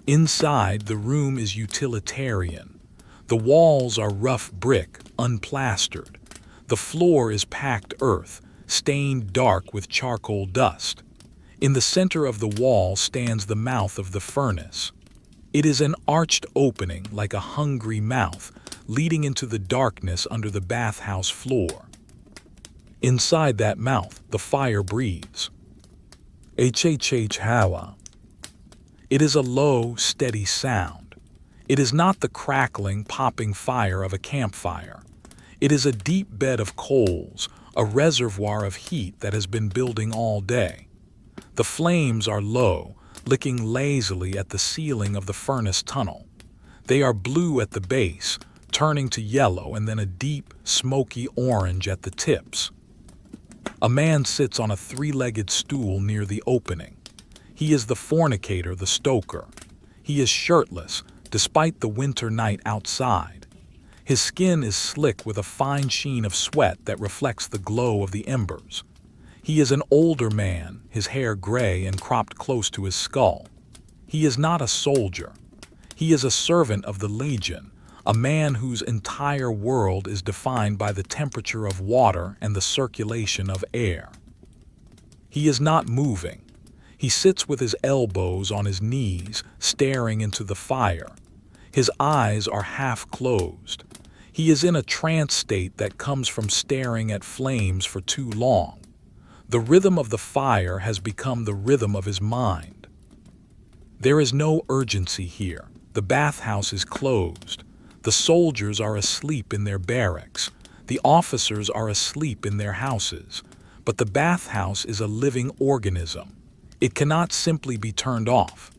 Inside, the room is utilitarian. The walls are rough brick, unplastered. The floor is packed earth, stained dark with charcoal dust. In the center of the wall stands the mouth of the furnace. It is an arched opening like a hungry mouth, leading into the darkness under the bathhouse floor. Inside that mouth, the fire breathes. Hawa. It is a low, steady sound. It is not the crackling, popping fire of a campfire. It is a deep bed of coals, a reservoir of heat that has been building all day. The flames are low, licking lazily at the ceiling of the furnace tunnel. They are blue at the base, turning to yellow and then a deep, smoky orange at the tips. A man sits on a three-legged stool near the opening. He is the fornicator, the stoker. He is shirtless, despite the winter night outside. His skin is slick with a fine sheen of sweat that reflects the glow of the embers. He is an older man, his hair gray and cropped close to his skull. He is not a soldier. He is a servant of the Legion, a man whose entire world is defined by the temperature of water and the circulation of air. He is not moving. He sits with his elbows on his knees, staring into the fire. His eyes are half closed. He is in a trance state that comes from staring at flames for too long. The rhythm of the fire has become the rhythm of his mind. There is no urgency here. The bathhouse is closed. The soldiers are asleep in their barracks. The officers are asleep in their houses. But the bathhouse is a living organism. It cannot simply be turned off.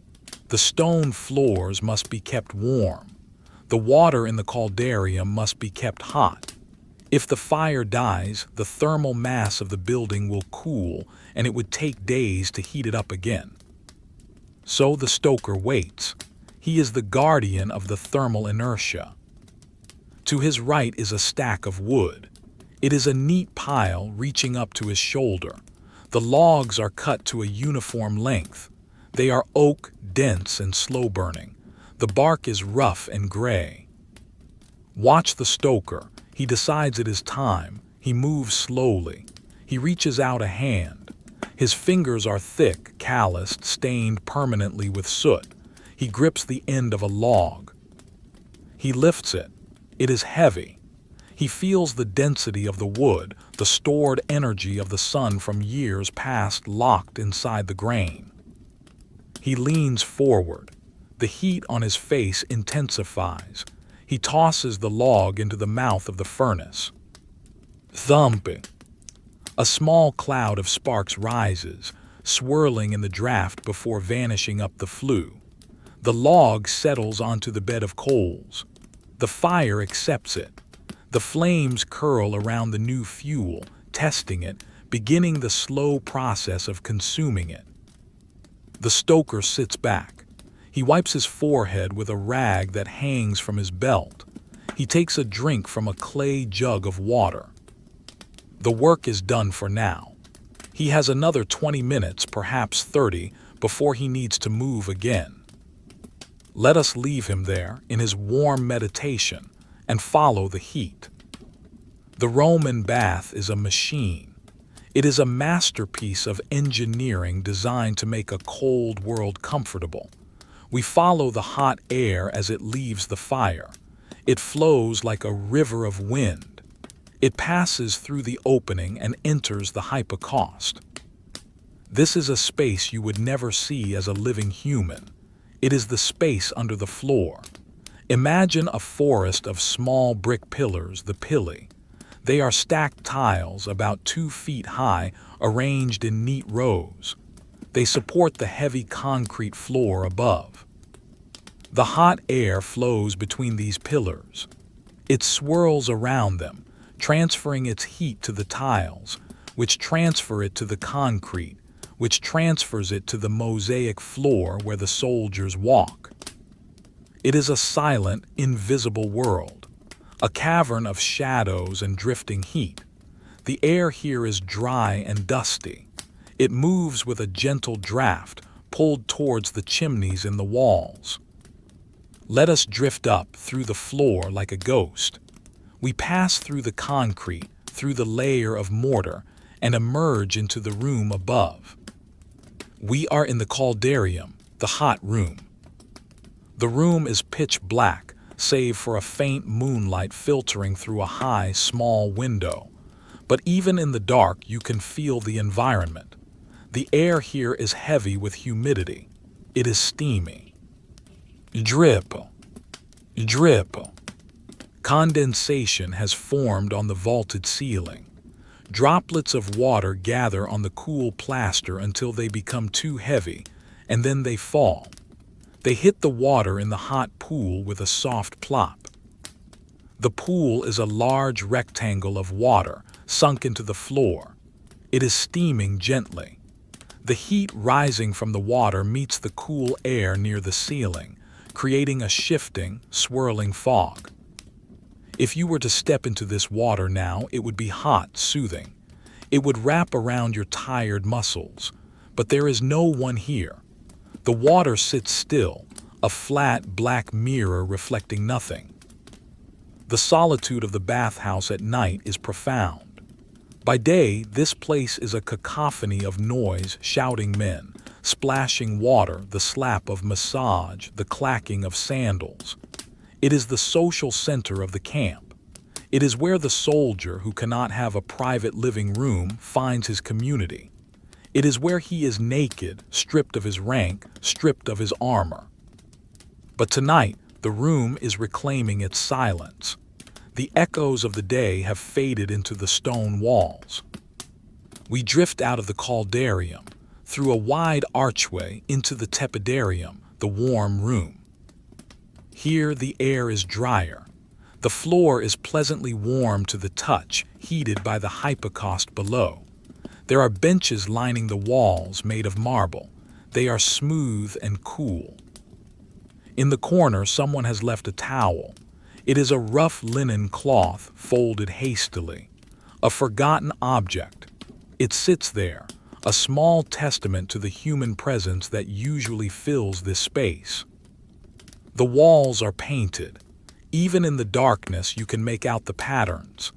The stone floors must be kept warm. The water in the caldarium must be kept hot. If the fire dies, the thermal mass of the building will cool, and it would take days to heat it up again. So the stoker waits. He is the guardian of the thermal inertia. To his right is a stack of wood. It is a neat pile reaching up to his shoulder. The logs are cut to a uniform length. They are oak, dense, and slow-burning. The bark is rough and gray. Watch the stoker. He decides it is time. He moves slowly. He reaches out a hand. His fingers are thick, calloused, stained permanently with soot. He grips the end of a log. He lifts it. It is heavy. He feels the density of the wood, the stored energy of the sun from years past locked inside the grain. He leans forward. The heat on his face intensifies. He tosses the log into the mouth of the furnace. Thumping. A small cloud of sparks rises, swirling in the draft before vanishing up the flue. The log settles onto the bed of coals. The fire accepts it. The flames curl around the new fuel, testing it, beginning the slow process of consuming it. The stoker sits back. He wipes his forehead with a rag that hangs from his belt. He takes a drink from a clay jug of water. The work is done for now. He has another 20 minutes, perhaps 30, before he needs to move again. Let us leave him there in his warm meditation and follow the heat. The Roman bath is a machine. It is a masterpiece of engineering designed to make a cold world comfortable. We follow the hot air as it leaves the fire. It flows like a river of wind. It passes through the opening and enters the hypocaust. This is a space you would never see as a living human. It is the space under the floor. Imagine a forest of small brick pillars, the pilli. They are stacked tiles about 2 feet high, arranged in neat rows. They support the heavy concrete floor above. The hot air flows between these pillars. It swirls around them, transferring its heat to the tiles, which transfer it to the concrete, which transfers it to the mosaic floor where the soldiers walk. It is a silent, invisible world, a cavern of shadows and drifting heat. The air here is dry and dusty. It moves with a gentle draft, pulled towards the chimneys in the walls. Let us drift up through the floor like a ghost. We pass through the concrete, through the layer of mortar, and emerge into the room above. We are in the caldarium, the hot room. The room is pitch black, save for a faint moonlight filtering through a high, small window. But even in the dark, you can feel the environment. The air here is heavy with humidity. It is steamy. Drip. Drip. Condensation has formed on the vaulted ceiling. Droplets of water gather on the cool plaster until they become too heavy, and then they fall. They hit the water in the hot pool with a soft plop. The pool is a large rectangle of water sunk into the floor. It is steaming gently. The heat rising from the water meets the cool air near the ceiling, creating a shifting, swirling fog. If you were to step into this water now, it would be hot, soothing. It would wrap around your tired muscles. But there is no one here. The water sits still, a flat black mirror reflecting nothing. The solitude of the bathhouse at night is profound. By day, this place is a cacophony of noise, shouting men, splashing water, the slap of massage, the clacking of sandals. It is the social center of the camp. It is where the soldier who cannot have a private living room finds his community. It is where he is naked, stripped of his rank, stripped of his armor. But tonight, the room is reclaiming its silence. The echoes of the day have faded into the stone walls. We drift out of the caldarium, through a wide archway into the tepidarium, the warm room. Here the air is drier. The floor is pleasantly warm to the touch, heated by the hypocaust below. There are benches lining the walls made of marble. They are smooth and cool. In the corner, someone has left a towel. It is a rough linen cloth folded hastily, a forgotten object. It sits there, a small testament to the human presence that usually fills this space. The walls are painted. Even in the darkness, you can make out the patterns.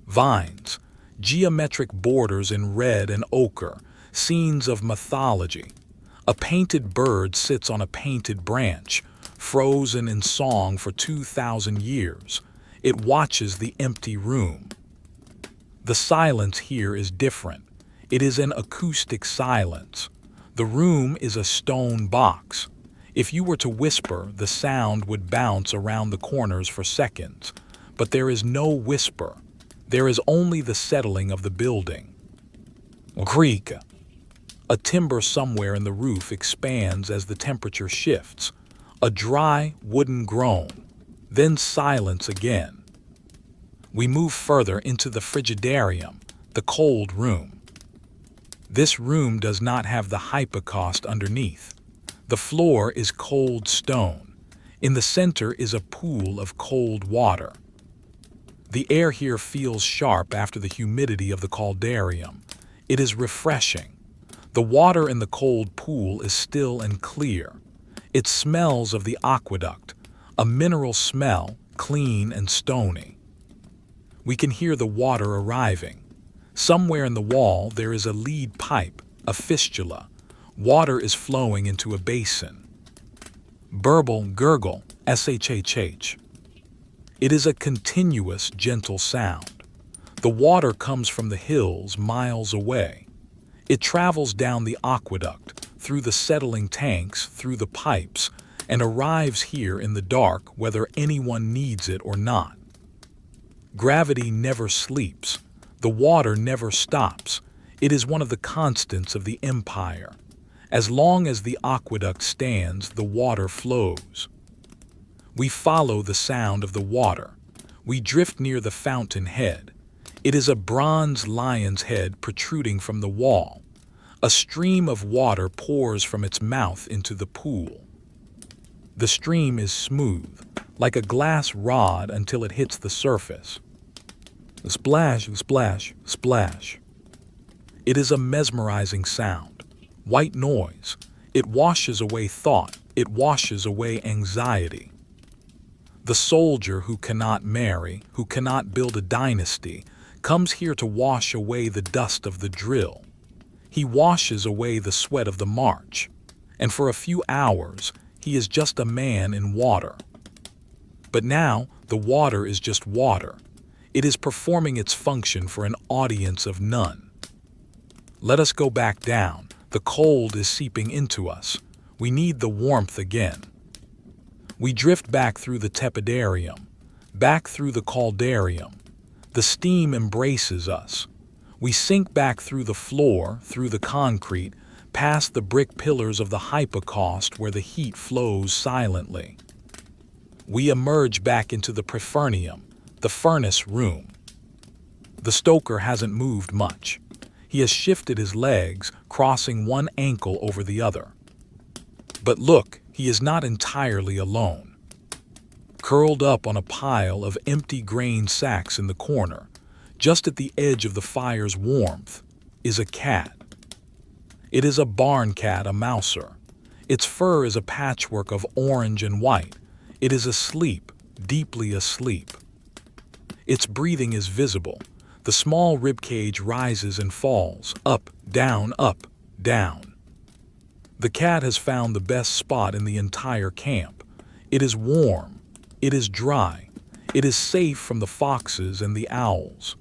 Vines, geometric borders in red and ochre, scenes of mythology. A painted bird sits on a painted branch, frozen in song for 2,000 years. It watches the empty room. The silence here is different. It is an acoustic silence. The room is a stone box. If you were to whisper, the sound would bounce around the corners for seconds. But there is no whisper. There is only the settling of the building. Creak. A timber somewhere in the roof expands as the temperature shifts. A dry, wooden groan. Then silence again. We move further into the frigidarium, the cold room. This room does not have the hypocaust underneath. The floor is cold stone. In the center is a pool of cold water. The air here feels sharp after the humidity of the caldarium. It is refreshing. The water in the cold pool is still and clear. It smells of the aqueduct, a mineral smell, clean and stony. We can hear the water arriving. Somewhere in the wall there is a lead pipe, a fistula. Water is flowing into a basin. Burble, gurgle, shhh. It is a continuous, gentle sound. The water comes from the hills miles away. It travels down the aqueduct, through the settling tanks, through the pipes, and arrives here in the dark whether anyone needs it or not. Gravity never sleeps. The water never stops. It is one of the constants of the empire. As long as the aqueduct stands, the water flows. We follow the sound of the water. We drift near the fountain head. It is a bronze lion's head protruding from the wall. A stream of water pours from its mouth into the pool. The stream is smooth, like a glass rod until it hits the surface. Splash, splash, splash. It is a mesmerizing sound. White noise. It washes away thought. It washes away anxiety. The soldier who cannot marry, who cannot build a dynasty, comes here to wash away the dust of the drill. He washes away the sweat of the march. And for a few hours, he is just a man in water. But now, the water is just water. It is performing its function for an audience of none. Let us go back down. The cold is seeping into us. We need the warmth again. We drift back through the tepidarium, back through the caldarium. The steam embraces us. We sink back through the floor, through the concrete, past the brick pillars of the hypocaust where the heat flows silently. We emerge back into the prefurnium, the furnace room. The stoker hasn't moved much. He has shifted his legs, crossing one ankle over the other. But look, he is not entirely alone. Curled up on a pile of empty grain sacks in the corner, just at the edge of the fire's warmth, is a cat. It is a barn cat, a mouser. Its fur is a patchwork of orange and white. It is asleep, deeply asleep. Its breathing is visible. The small ribcage rises and falls, up, down, up, down. The cat has found the best spot in the entire camp. It is warm. It is dry. It is safe from the foxes and the owls.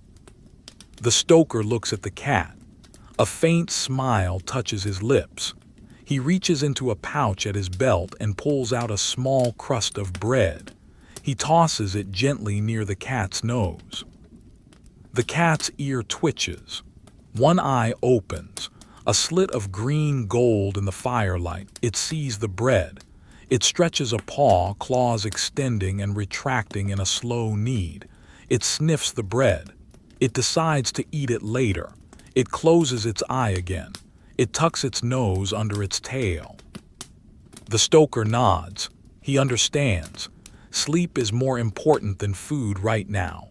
The stoker looks at the cat. A faint smile touches his lips. He reaches into a pouch at his belt and pulls out a small crust of bread. He tosses it gently near the cat's nose. The cat's ear twitches. One eye opens. A slit of green gold in the firelight. It sees the bread. It stretches a paw, claws extending and retracting in a slow knead. It sniffs the bread. It decides to eat it later. It closes its eye again. It tucks its nose under its tail. The stoker nods. He understands. Sleep is more important than food right now.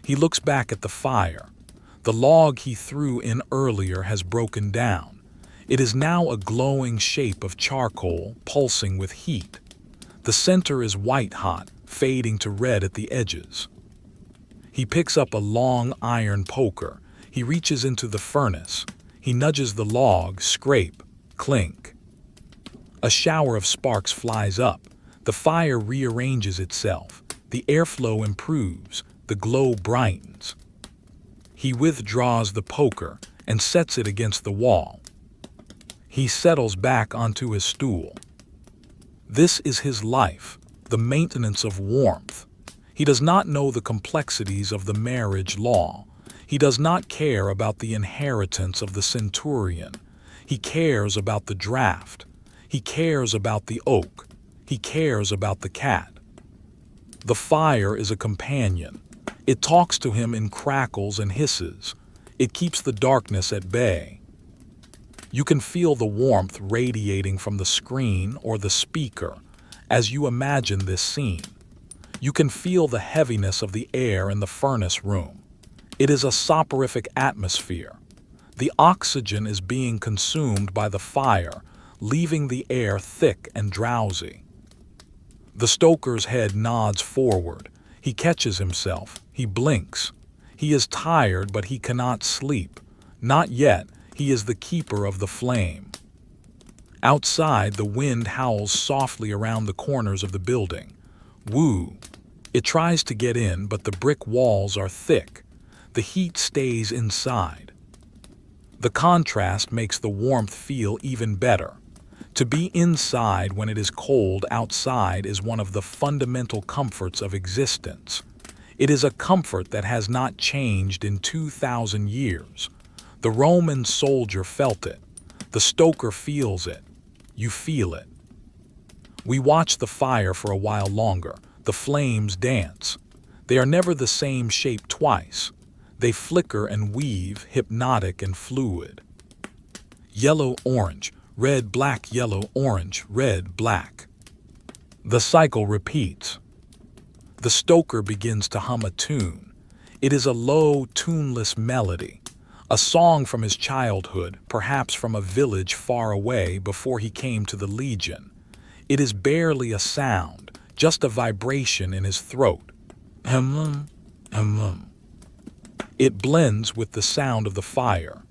He looks back at the fire. The log he threw in earlier has broken down. It is now a glowing shape of charcoal, pulsing with heat. The center is white-hot, fading to red at the edges. He picks up a long iron poker. He reaches into the furnace. He nudges the log, scrape, clink. A shower of sparks flies up. The fire rearranges itself. The airflow improves. The glow brightens. He withdraws the poker and sets it against the wall. He settles back onto his stool. This is his life, the maintenance of warmth. He does not know the complexities of the marriage law. He does not care about the inheritance of the centurion. He cares about the draft. He cares about the oak. He cares about the cat. The fire is a companion. It talks to him in crackles and hisses. It keeps the darkness at bay. You can feel the warmth radiating from the screen or the speaker as you imagine this scene. You can feel the heaviness of the air in the furnace room. It is a soporific atmosphere. The oxygen is being consumed by the fire, leaving the air thick and drowsy. The stoker's head nods forward. He catches himself. He blinks. He is tired, but he cannot sleep. Not yet. He is the keeper of the flame. Outside, the wind howls softly around the corners of the building. Woo! It tries to get in, but the brick walls are thick. The heat stays inside. The contrast makes the warmth feel even better. To be inside when it is cold outside is one of the fundamental comforts of existence. It is a comfort that has not changed in 2,000 years. The Roman soldier felt it. The stoker feels it. You feel it. We watch the fire for a while longer. The flames dance. They are never the same shape twice. They flicker and weave, hypnotic and fluid. Yellow, orange, red, black, yellow, orange, red, black. The cycle repeats. The stoker begins to hum a tune. It is a low, tuneless melody, a song from his childhood, perhaps from a village far away before he came to the Legion. It is barely a sound, just a vibration in his throat. Hum, hum, hum. It blends with the sound of the fire.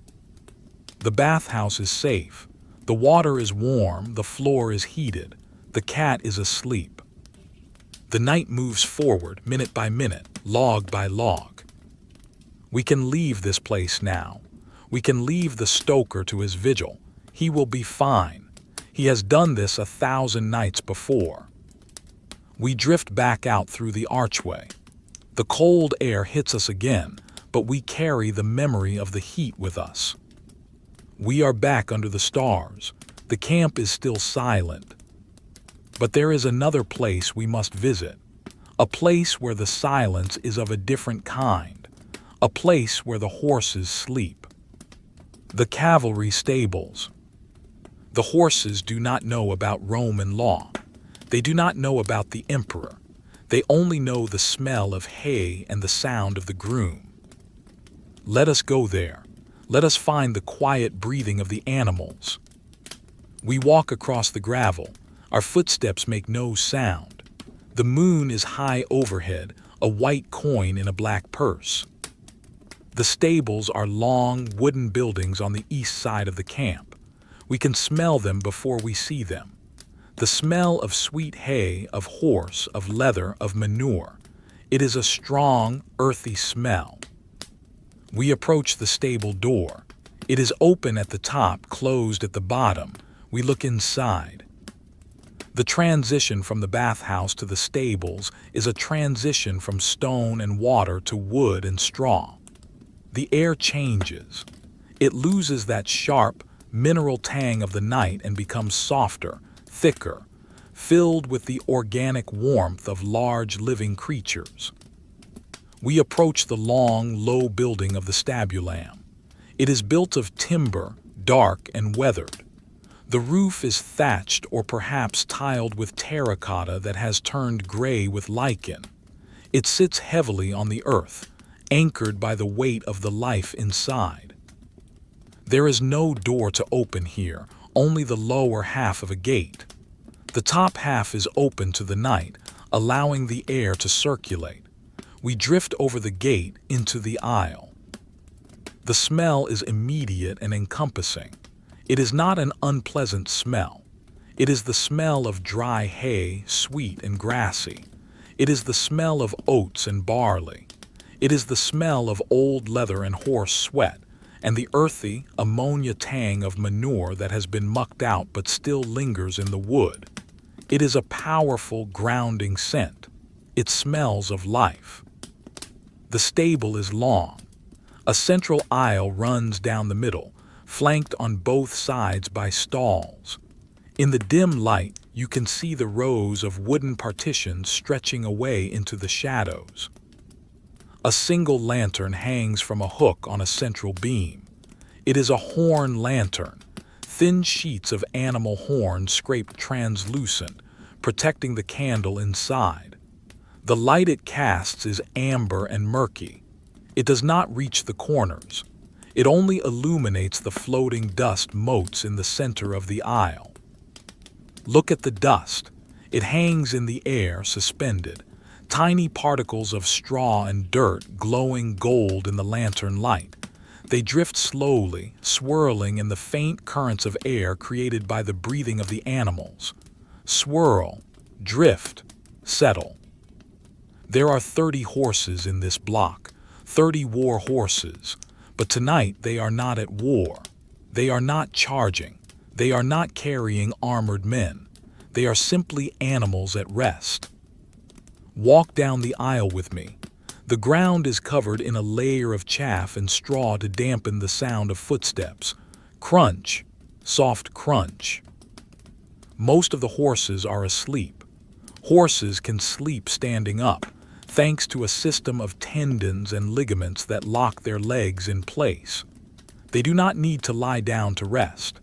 The bathhouse is safe. The water is warm, the floor is heated, the cat is asleep. The night moves forward, minute by minute, log by log. We can leave this place now. We can leave the stoker to his vigil. He will be fine. He has done this 1,000 nights before. We drift back out through the archway. The cold air hits us again, but we carry the memory of the heat with us. We are back under the stars. The camp is still silent. But there is another place we must visit. A place where the silence is of a different kind. A place where the horses sleep. The cavalry stables. The horses do not know about Roman law. They do not know about the emperor. They only know the smell of hay and the sound of the groom. Let us go there. Let us find the quiet breathing of the animals. We walk across the gravel. Our footsteps make no sound. The moon is high overhead, a white coin in a black purse. The stables are long, wooden buildings on the east side of the camp. We can smell them before we see them. The smell of sweet hay, of horse, of leather, of manure. It is a strong, earthy smell. We approach the stable door. It is open at the top, closed at the bottom. We look inside. The transition from the bathhouse to the stables is a transition from stone and water to wood and straw. The air changes. It loses that sharp, mineral tang of the night and becomes softer, thicker, filled with the organic warmth of large living creatures. We approach the long, low building of the stabulum. It is built of timber, dark and weathered. The roof is thatched or perhaps tiled with terracotta that has turned gray with lichen. It sits heavily on the earth, anchored by the weight of the life inside. There is no door to open here, only the lower half of a gate. The top half is open to the night, allowing the air to circulate. We drift over the gate into the aisle. The smell is immediate and encompassing. It is not an unpleasant smell. It is the smell of dry hay, sweet and grassy. It is the smell of oats and barley. It is the smell of old leather and horse sweat, and the earthy, ammonia tang of manure that has been mucked out but still lingers in the wood. It is a powerful, grounding scent. It smells of life. The stable is long. A central aisle runs down the middle, flanked on both sides by stalls. In the dim light, you can see the rows of wooden partitions stretching away into the shadows. A single lantern hangs from a hook on a central beam. It is a horn lantern. Thin sheets of animal horn scrape translucent, protecting the candle inside. The light it casts is amber and murky. It does not reach the corners. It only illuminates the floating dust motes in the center of the aisle. Look at the dust. It hangs in the air, suspended. Tiny particles of straw and dirt glowing gold in the lantern light. They drift slowly, swirling in the faint currents of air created by the breathing of the animals. Swirl, drift, settle. There are 30 horses in this block, 30 war horses, but tonight they are not at war. They are not charging. They are not carrying armored men. They are simply animals at rest. Walk down the aisle with me. The ground is covered in a layer of chaff and straw to dampen the sound of footsteps. Crunch, soft crunch. Most of the horses are asleep. Horses can sleep standing up, thanks to a system of tendons and ligaments that lock their legs in place. They do not need to lie down to rest.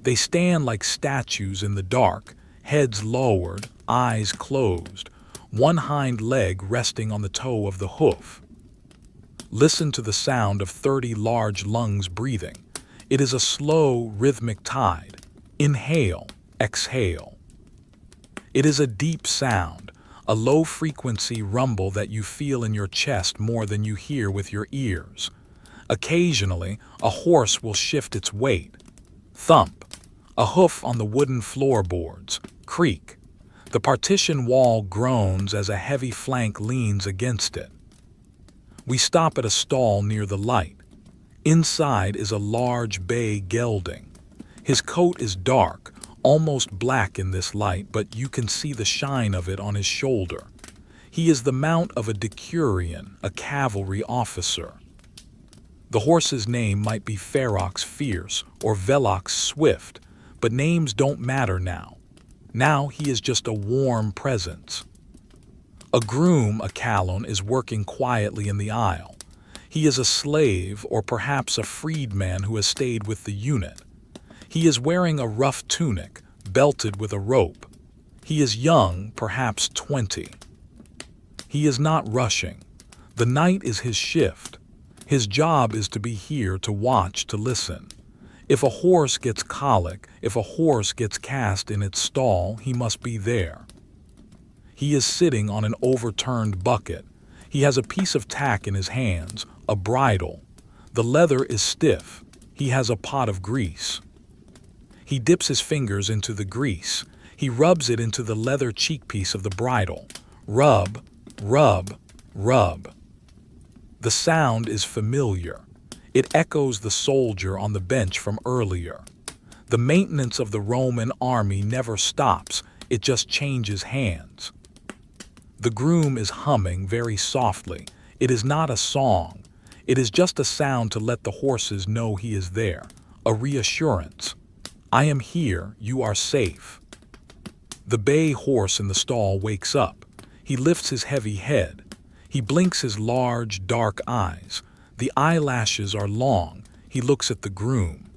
They stand like statues in the dark, heads lowered, eyes closed, one hind leg resting on the toe of the hoof. Listen to the sound of 30 large lungs breathing. It is a slow, rhythmic tide. Inhale, exhale. It is a deep sound, a low-frequency rumble that you feel in your chest more than you hear with your ears. Occasionally, a horse will shift its weight. Thump. A hoof on the wooden floorboards. Creak. The partition wall groans as a heavy flank leans against it. We stop at a stall near the light. Inside is a large bay gelding. His coat is dark, almost black in this light, but you can see the shine of it on his shoulder. He is the mount of a decurion, a cavalry officer. The horse's name might be Ferox Fierce or Velox Swift, but names don't matter now. Now he is just a warm presence. A groom, a Calon, is working quietly in the aisle. He is a slave or perhaps a freedman who has stayed with the unit. He is wearing a rough tunic, belted with a rope. He is young, perhaps 20. He is not rushing. The night is his shift. His job is to be here to watch, to listen. If a horse gets colic, if a horse gets cast in its stall, he must be there. He is sitting on an overturned bucket. He has a piece of tack in his hands, a bridle. The leather is stiff. He has a pot of grease. He dips his fingers into the grease. He rubs it into the leather cheekpiece of the bridle. Rub, rub, rub. The sound is familiar. It echoes the soldier on the bench from earlier. The maintenance of the Roman army never stops, it just changes hands. The groom is humming very softly. It is not a song. It is just a sound to let the horses know he is there, a reassurance. I am here, you are safe. The bay horse in the stall wakes up. He lifts his heavy head. He blinks his large, dark eyes. The eyelashes are long. He looks at the groom.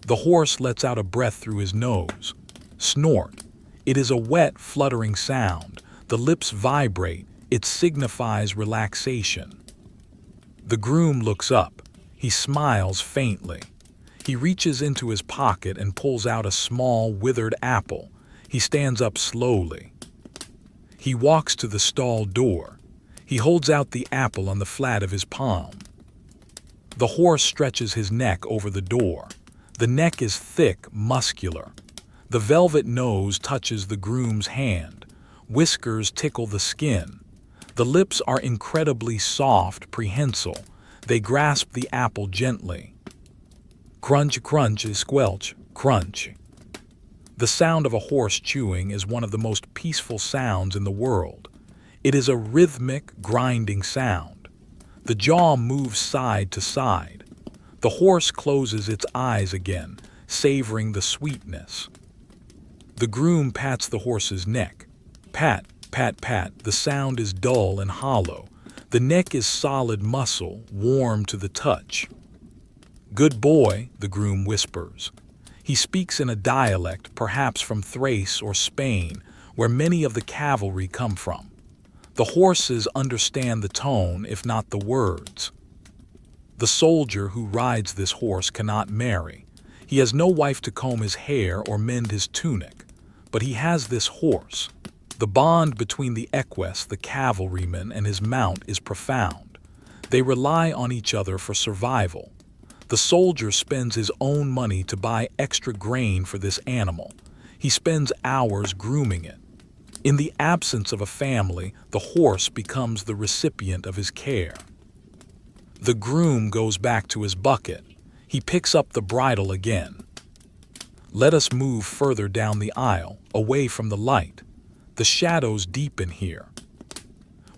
The horse lets out a breath through his nose. Snort. It is a wet, fluttering sound. The lips vibrate. It signifies relaxation. The groom looks up. He smiles faintly. He reaches into his pocket and pulls out a small, withered apple. He stands up slowly. He walks to the stall door. He holds out the apple on the flat of his palm. The horse stretches his neck over the door. The neck is thick, muscular. The velvet nose touches the groom's hand. Whiskers tickle the skin. The lips are incredibly soft, prehensile. They grasp the apple gently. Crunch, crunch, squelch, crunch. The sound of a horse chewing is one of the most peaceful sounds in the world. It is a rhythmic, grinding sound. The jaw moves side to side. The horse closes its eyes again, savoring the sweetness. The groom pats the horse's neck. Pat, pat, pat. The sound is dull and hollow. The neck is solid muscle, warm to the touch. "Good boy," the groom whispers. He speaks in a dialect, perhaps from Thrace or Spain, where many of the cavalry come from. The horses understand the tone, if not the words. The soldier who rides this horse cannot marry. He has no wife to comb his hair or mend his tunic. But he has this horse. The bond between the equess, the cavalryman, and his mount is profound. They rely on each other for survival. The soldier spends his own money to buy extra grain for this animal. He spends hours grooming it. In the absence of a family, the horse becomes the recipient of his care. The groom goes back to his bucket. He picks up the bridle again. Let us move further down the aisle, away from the light. The shadows deepen here.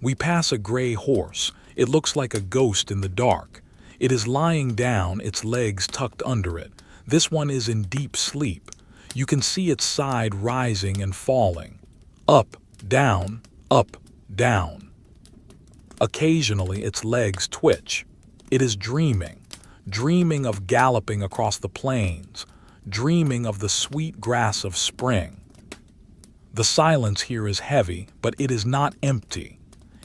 We pass a gray horse. It looks like a ghost in the dark. It is lying down, its legs tucked under it. This one is in deep sleep. You can see its side rising and falling. Up, down, up, down. Occasionally its legs twitch. It is dreaming of galloping across the plains, dreaming of the sweet grass of spring. The silence here is heavy, but it is not empty.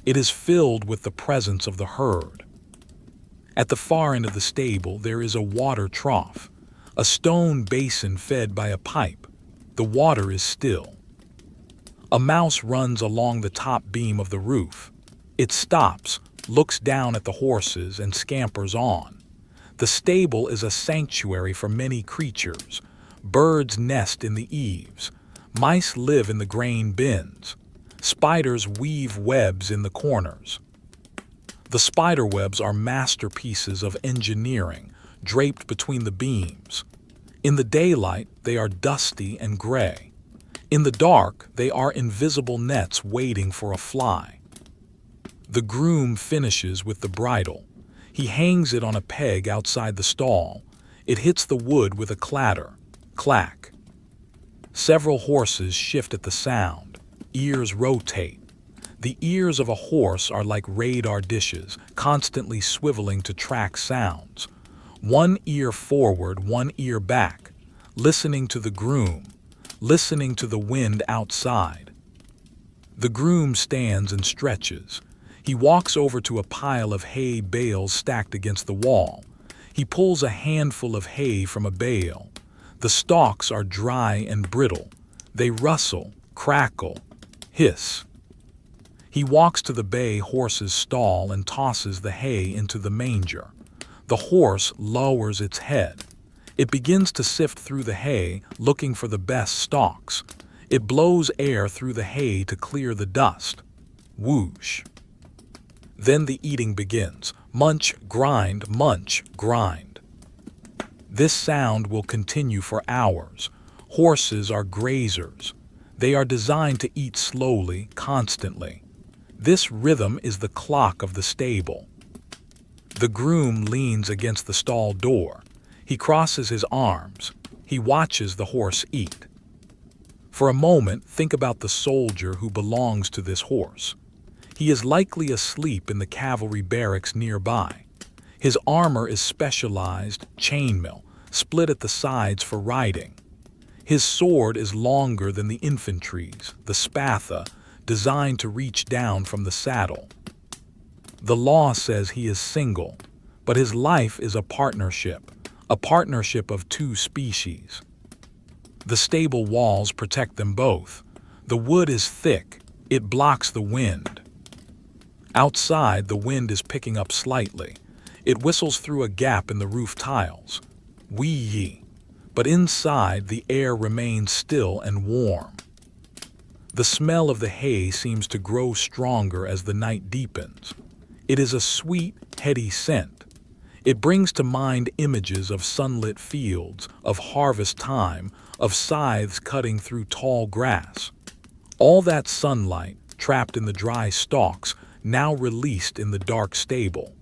It is filled with the presence of the herd. At the far end of the stable there is a water trough, a stone basin fed by a pipe. The water is still. A mouse runs along the top beam of the roof. It stops, looks down at the horses, and scampers on. The stable is a sanctuary for many creatures. Birds nest in the eaves. Mice live in the grain bins. Spiders weave webs in the corners. The spider webs are masterpieces of engineering, draped between the beams. In the daylight, they are dusty and gray. In the dark, they are invisible nets waiting for a fly. The groom finishes with the bridle. He hangs it on a peg outside the stall. It hits the wood with a clatter. Clack. Several horses shift at the sound. Ears rotate. The ears of a horse are like radar dishes, constantly swiveling to track sounds. One ear forward, one ear back, listening to the groom, listening to the wind outside. The groom stands and stretches. He walks over to a pile of hay bales stacked against the wall. He pulls a handful of hay from a bale. The stalks are dry and brittle. They rustle, crackle, hiss. He walks to the bay horse's stall and tosses the hay into the manger. The horse lowers its head. It begins to sift through the hay, looking for the best stalks. It blows air through the hay to clear the dust. Whoosh. Then the eating begins. Munch, grind, munch, grind. This sound will continue for hours. Horses are grazers. They are designed to eat slowly, constantly. This rhythm is the clock of the stable. The groom leans against the stall door. He crosses his arms. He watches the horse eat. For a moment, think about the soldier who belongs to this horse. He is likely asleep in the cavalry barracks nearby. His armor is specialized, chainmail, split at the sides for riding. His sword is longer than the infantry's, the spatha, designed to reach down from the saddle. The law says he is single, but his life is a partnership of two species. The stable walls protect them both. The wood is thick. It blocks the wind. Outside, the wind is picking up slightly. It whistles through a gap in the roof tiles. Wee-yee. But inside, the air remains still and warm. The smell of the hay seems to grow stronger as the night deepens. It is a sweet, heady scent. It brings to mind images of sunlit fields, of harvest time, of scythes cutting through tall grass. All that sunlight, trapped in the dry stalks, now released in the dark stable.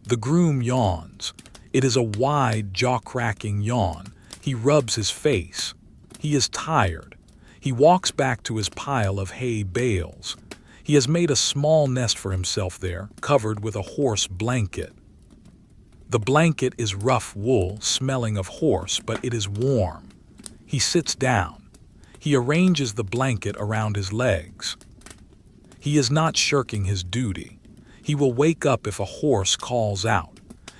The groom yawns. It is a wide, jaw-cracking yawn. He rubs his face. He is tired. He walks back to his pile of hay bales. He has made a small nest for himself there, covered with a horse blanket. The blanket is rough wool, smelling of horse, but it is warm. He sits down. He arranges the blanket around his legs. He is not shirking his duty. He will wake up if a horse calls out.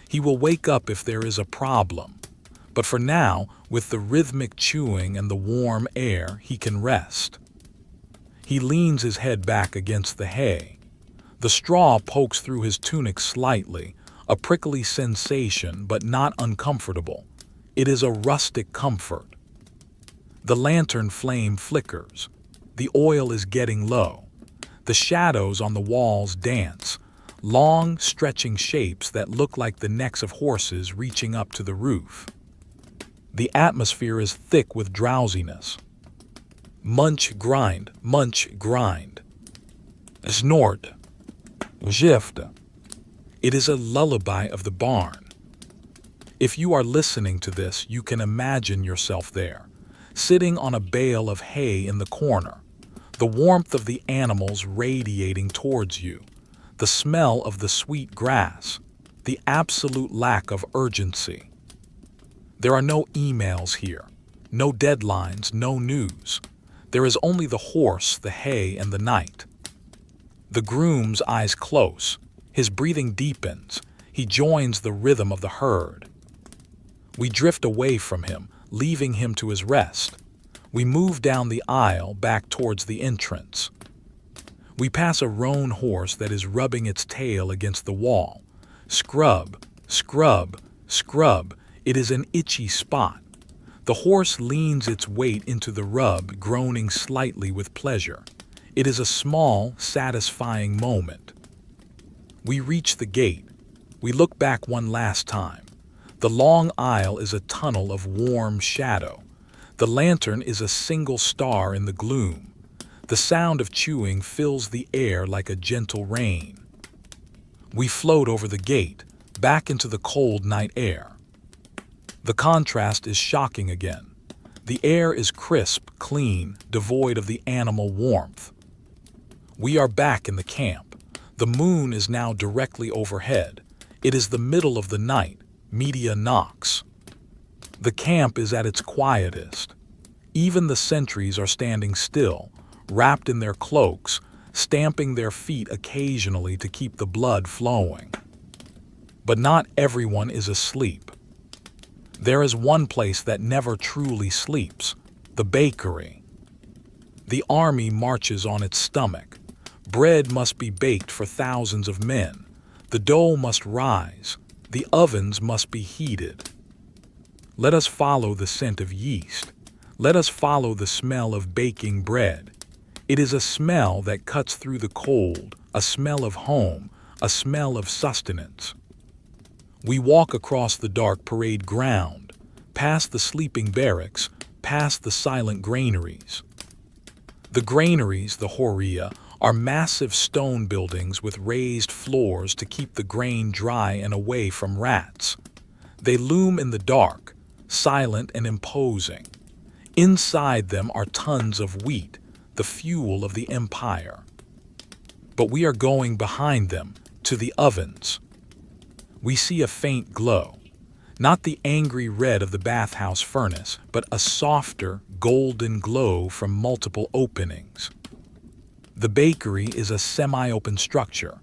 He will wake up if there is a problem. But for now, with the rhythmic chewing and the warm air, he can rest. He leans his head back against the hay. The straw pokes through his tunic slightly, a prickly sensation, but not uncomfortable. It is a rustic comfort. The lantern flame flickers. The oil is getting low. The shadows on the walls dance, long, stretching shapes that look like the necks of horses reaching up to the roof. The atmosphere is thick with drowsiness. Munch, grind, munch, grind. Snort. Shift. It is a lullaby of the barn. If you are listening to this, you can imagine yourself there, sitting on a bale of hay in the corner, the warmth of the animals radiating towards you, the smell of the sweet grass, the absolute lack of urgency. There are no emails here, no deadlines, no news. There is only the horse, the hay, and the night. The groom's eyes close. His breathing deepens. He joins the rhythm of the herd. We drift away from him, leaving him to his rest. We move down the aisle back towards the entrance. We pass a roan horse that is rubbing its tail against the wall. Scrub, scrub, scrub. It is an itchy spot. The horse leans its weight into the rub, groaning slightly with pleasure. It is a small, satisfying moment. We reach the gate. We look back one last time. The long aisle is a tunnel of warm shadow. The lantern is a single star in the gloom. The sound of chewing fills the air like a gentle rain. We float over the gate, back into the cold night air. The contrast is shocking again. The air is crisp, clean, devoid of the animal warmth. We are back in the camp. The moon is now directly overhead. It is the middle of the night. Media knocks. The camp is at its quietest. Even the sentries are standing still, wrapped in their cloaks, stamping their feet occasionally to keep the blood flowing. But not everyone is asleep. There is one place that never truly sleeps, the bakery. The army marches on its stomach. Bread must be baked for thousands of men. The dough must rise. The ovens must be heated. Let us follow the scent of yeast. Let us follow the smell of baking bread. It is a smell that cuts through the cold, a smell of home, a smell of sustenance. We walk across the dark parade ground, past the sleeping barracks, past the silent granaries. The granaries, the horia, are massive stone buildings with raised floors to keep the grain dry and away from rats. They loom in the dark, silent and imposing. Inside them are tons of wheat, the fuel of the empire. But we are going behind them, to the ovens. We see a faint glow, not the angry red of the bathhouse furnace, but a softer, golden glow from multiple openings. The bakery is a semi-open structure,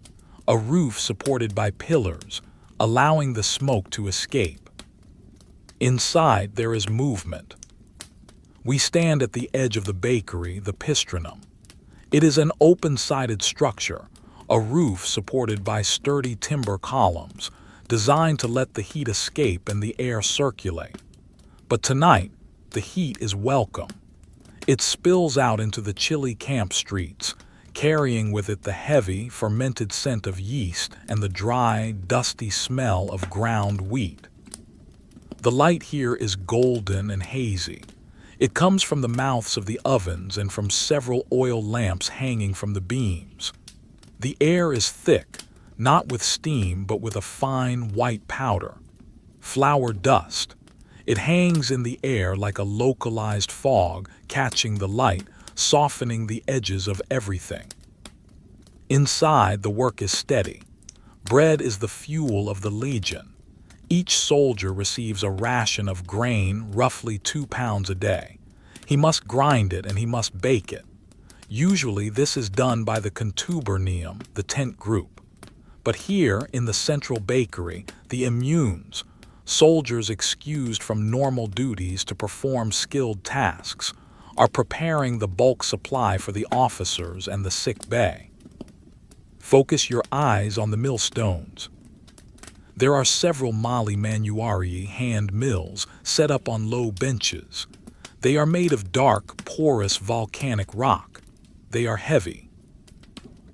a roof supported by pillars, allowing the smoke to escape. Inside there is movement. We stand at the edge of the bakery, the pistrinum. It is an open-sided structure, a roof supported by sturdy timber columns, designed to let the heat escape and the air circulate. But tonight, the heat is welcome. It spills out into the chilly camp streets, carrying with it the heavy, fermented scent of yeast and the dry, dusty smell of ground wheat. The light here is golden and hazy. It comes from the mouths of the ovens and from several oil lamps hanging from the beams. The air is thick, not with steam but with a fine white powder, flour dust. It hangs in the air like a localized fog, catching the light, softening the edges of everything. Inside, the work is steady. Bread is the fuel of the Legion. Each soldier receives a ration of grain, roughly 2 pounds a day. He must grind it and he must bake it. Usually this is done by the contubernium, the tent group. But here, in the central bakery, the immunes, soldiers excused from normal duties to perform skilled tasks, are preparing the bulk supply for the officers and the sick bay. Focus your eyes on the millstones. There are several mali manuarii hand mills set up on low benches. They are made of dark, porous volcanic rock. They are heavy.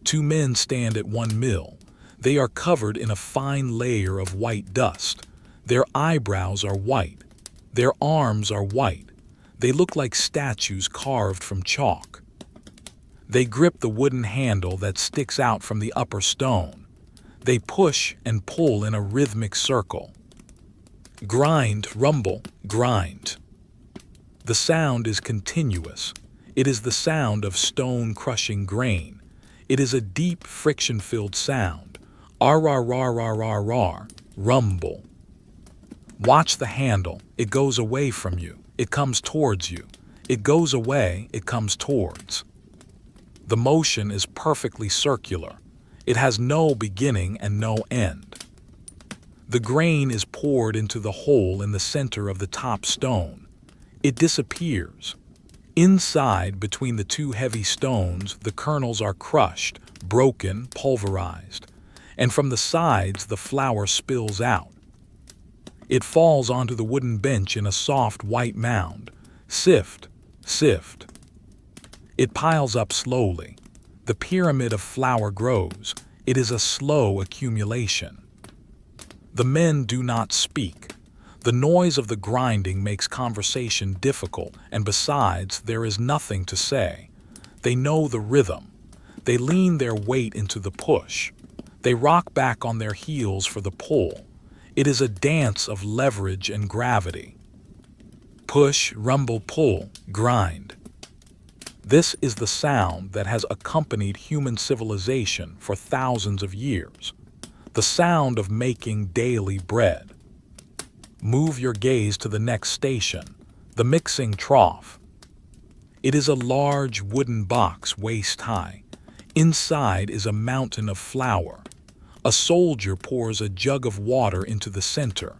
2 men stand at one mill. They are covered in a fine layer of white dust. Their eyebrows are white. Their arms are white. They look like statues carved from chalk. They grip the wooden handle that sticks out from the upper stone. They push and pull in a rhythmic circle. Grind, rumble, grind. The sound is continuous. It is the sound of stone crushing grain. It is a deep, friction-filled sound. R-R-R-R-R-R, rumble. Watch the handle. It goes away from you. It comes towards you. It goes away. It comes towards. The motion is perfectly circular. It has no beginning and no end. The grain is poured into the hole in the center of the top stone. It disappears. Inside, between the 2 heavy stones, the kernels are crushed, broken, pulverized, and from the sides the flour spills out. It falls onto the wooden bench in a soft white mound. Sift, sift. It piles up slowly. The pyramid of flour grows. It is a slow accumulation. The men do not speak. The noise of the grinding makes conversation difficult, and besides, there is nothing to say. They know the rhythm. They lean their weight into the push. They rock back on their heels for the pull. It is a dance of leverage and gravity. Push, rumble, pull, grind. This is the sound that has accompanied human civilization for thousands of years. The sound of making daily bread. Move your gaze to the next station, the mixing trough. It is a large wooden box waist high. Inside is a mountain of flour. A soldier pours a jug of water into the center.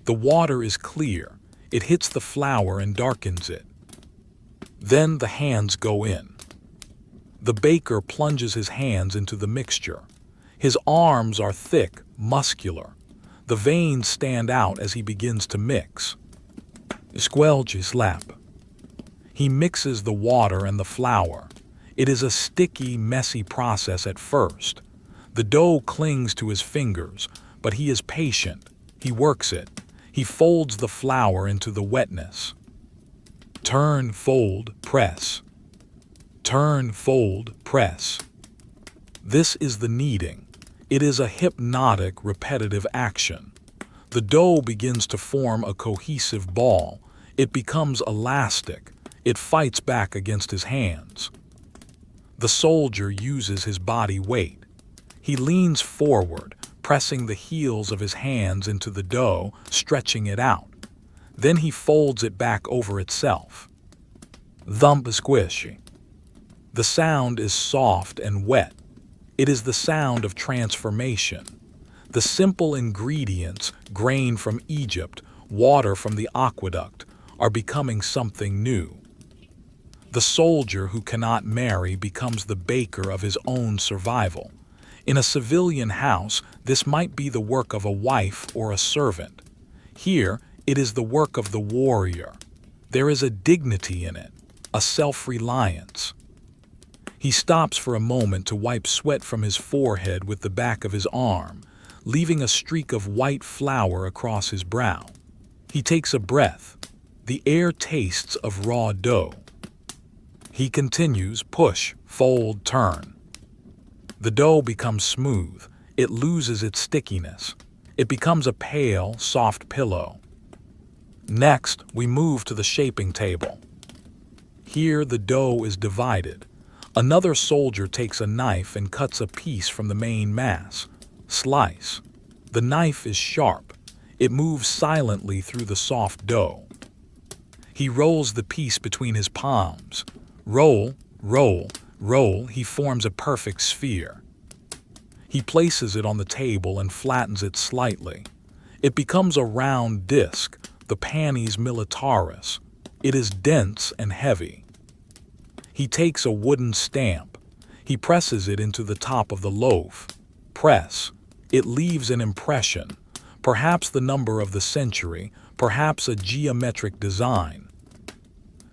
The water is clear. It hits the flour and darkens it. Then the hands go in. The baker plunges his hands into the mixture. His arms are thick, muscular. The veins stand out as he begins to mix. Squelch slap. He mixes the water and the flour. It is a sticky, messy process at first. The dough clings to his fingers, but he is patient. He works it. He folds the flour into the wetness. Turn, fold, press. Turn, fold, press. This is the kneading. It is a hypnotic, repetitive action. The dough begins to form a cohesive ball. It becomes elastic. It fights back against his hands. The soldier uses his body weight. He leans forward, pressing the heels of his hands into the dough, stretching it out. Then he folds it back over itself. Thump squishy. The sound is soft and wet. It is the sound of transformation. The simple ingredients, grain from Egypt, water from the aqueduct, are becoming something new. The soldier who cannot marry becomes the baker of his own survival. In a civilian house, this might be the work of a wife or a servant. Here, it is the work of the warrior. There is a dignity in it, a self-reliance. He stops for a moment to wipe sweat from his forehead with the back of his arm, leaving a streak of white flour across his brow. He takes a breath. The air tastes of raw dough. He continues, push, fold, turn. The dough becomes smooth. It loses its stickiness. It becomes a pale, soft pillow. Next, we move to the shaping table. Here, the dough is divided. Another soldier takes a knife and cuts a piece from the main mass. Slice. The knife is sharp. It moves silently through the soft dough. He rolls the piece between his palms. Roll, roll, roll, he forms a perfect sphere. He places it on the table and flattens it slightly. It becomes a round disc, the panis militaris. It is dense and heavy. He takes a wooden stamp. He presses it into the top of the loaf. Press. It leaves an impression, perhaps the number of the century, perhaps a geometric design.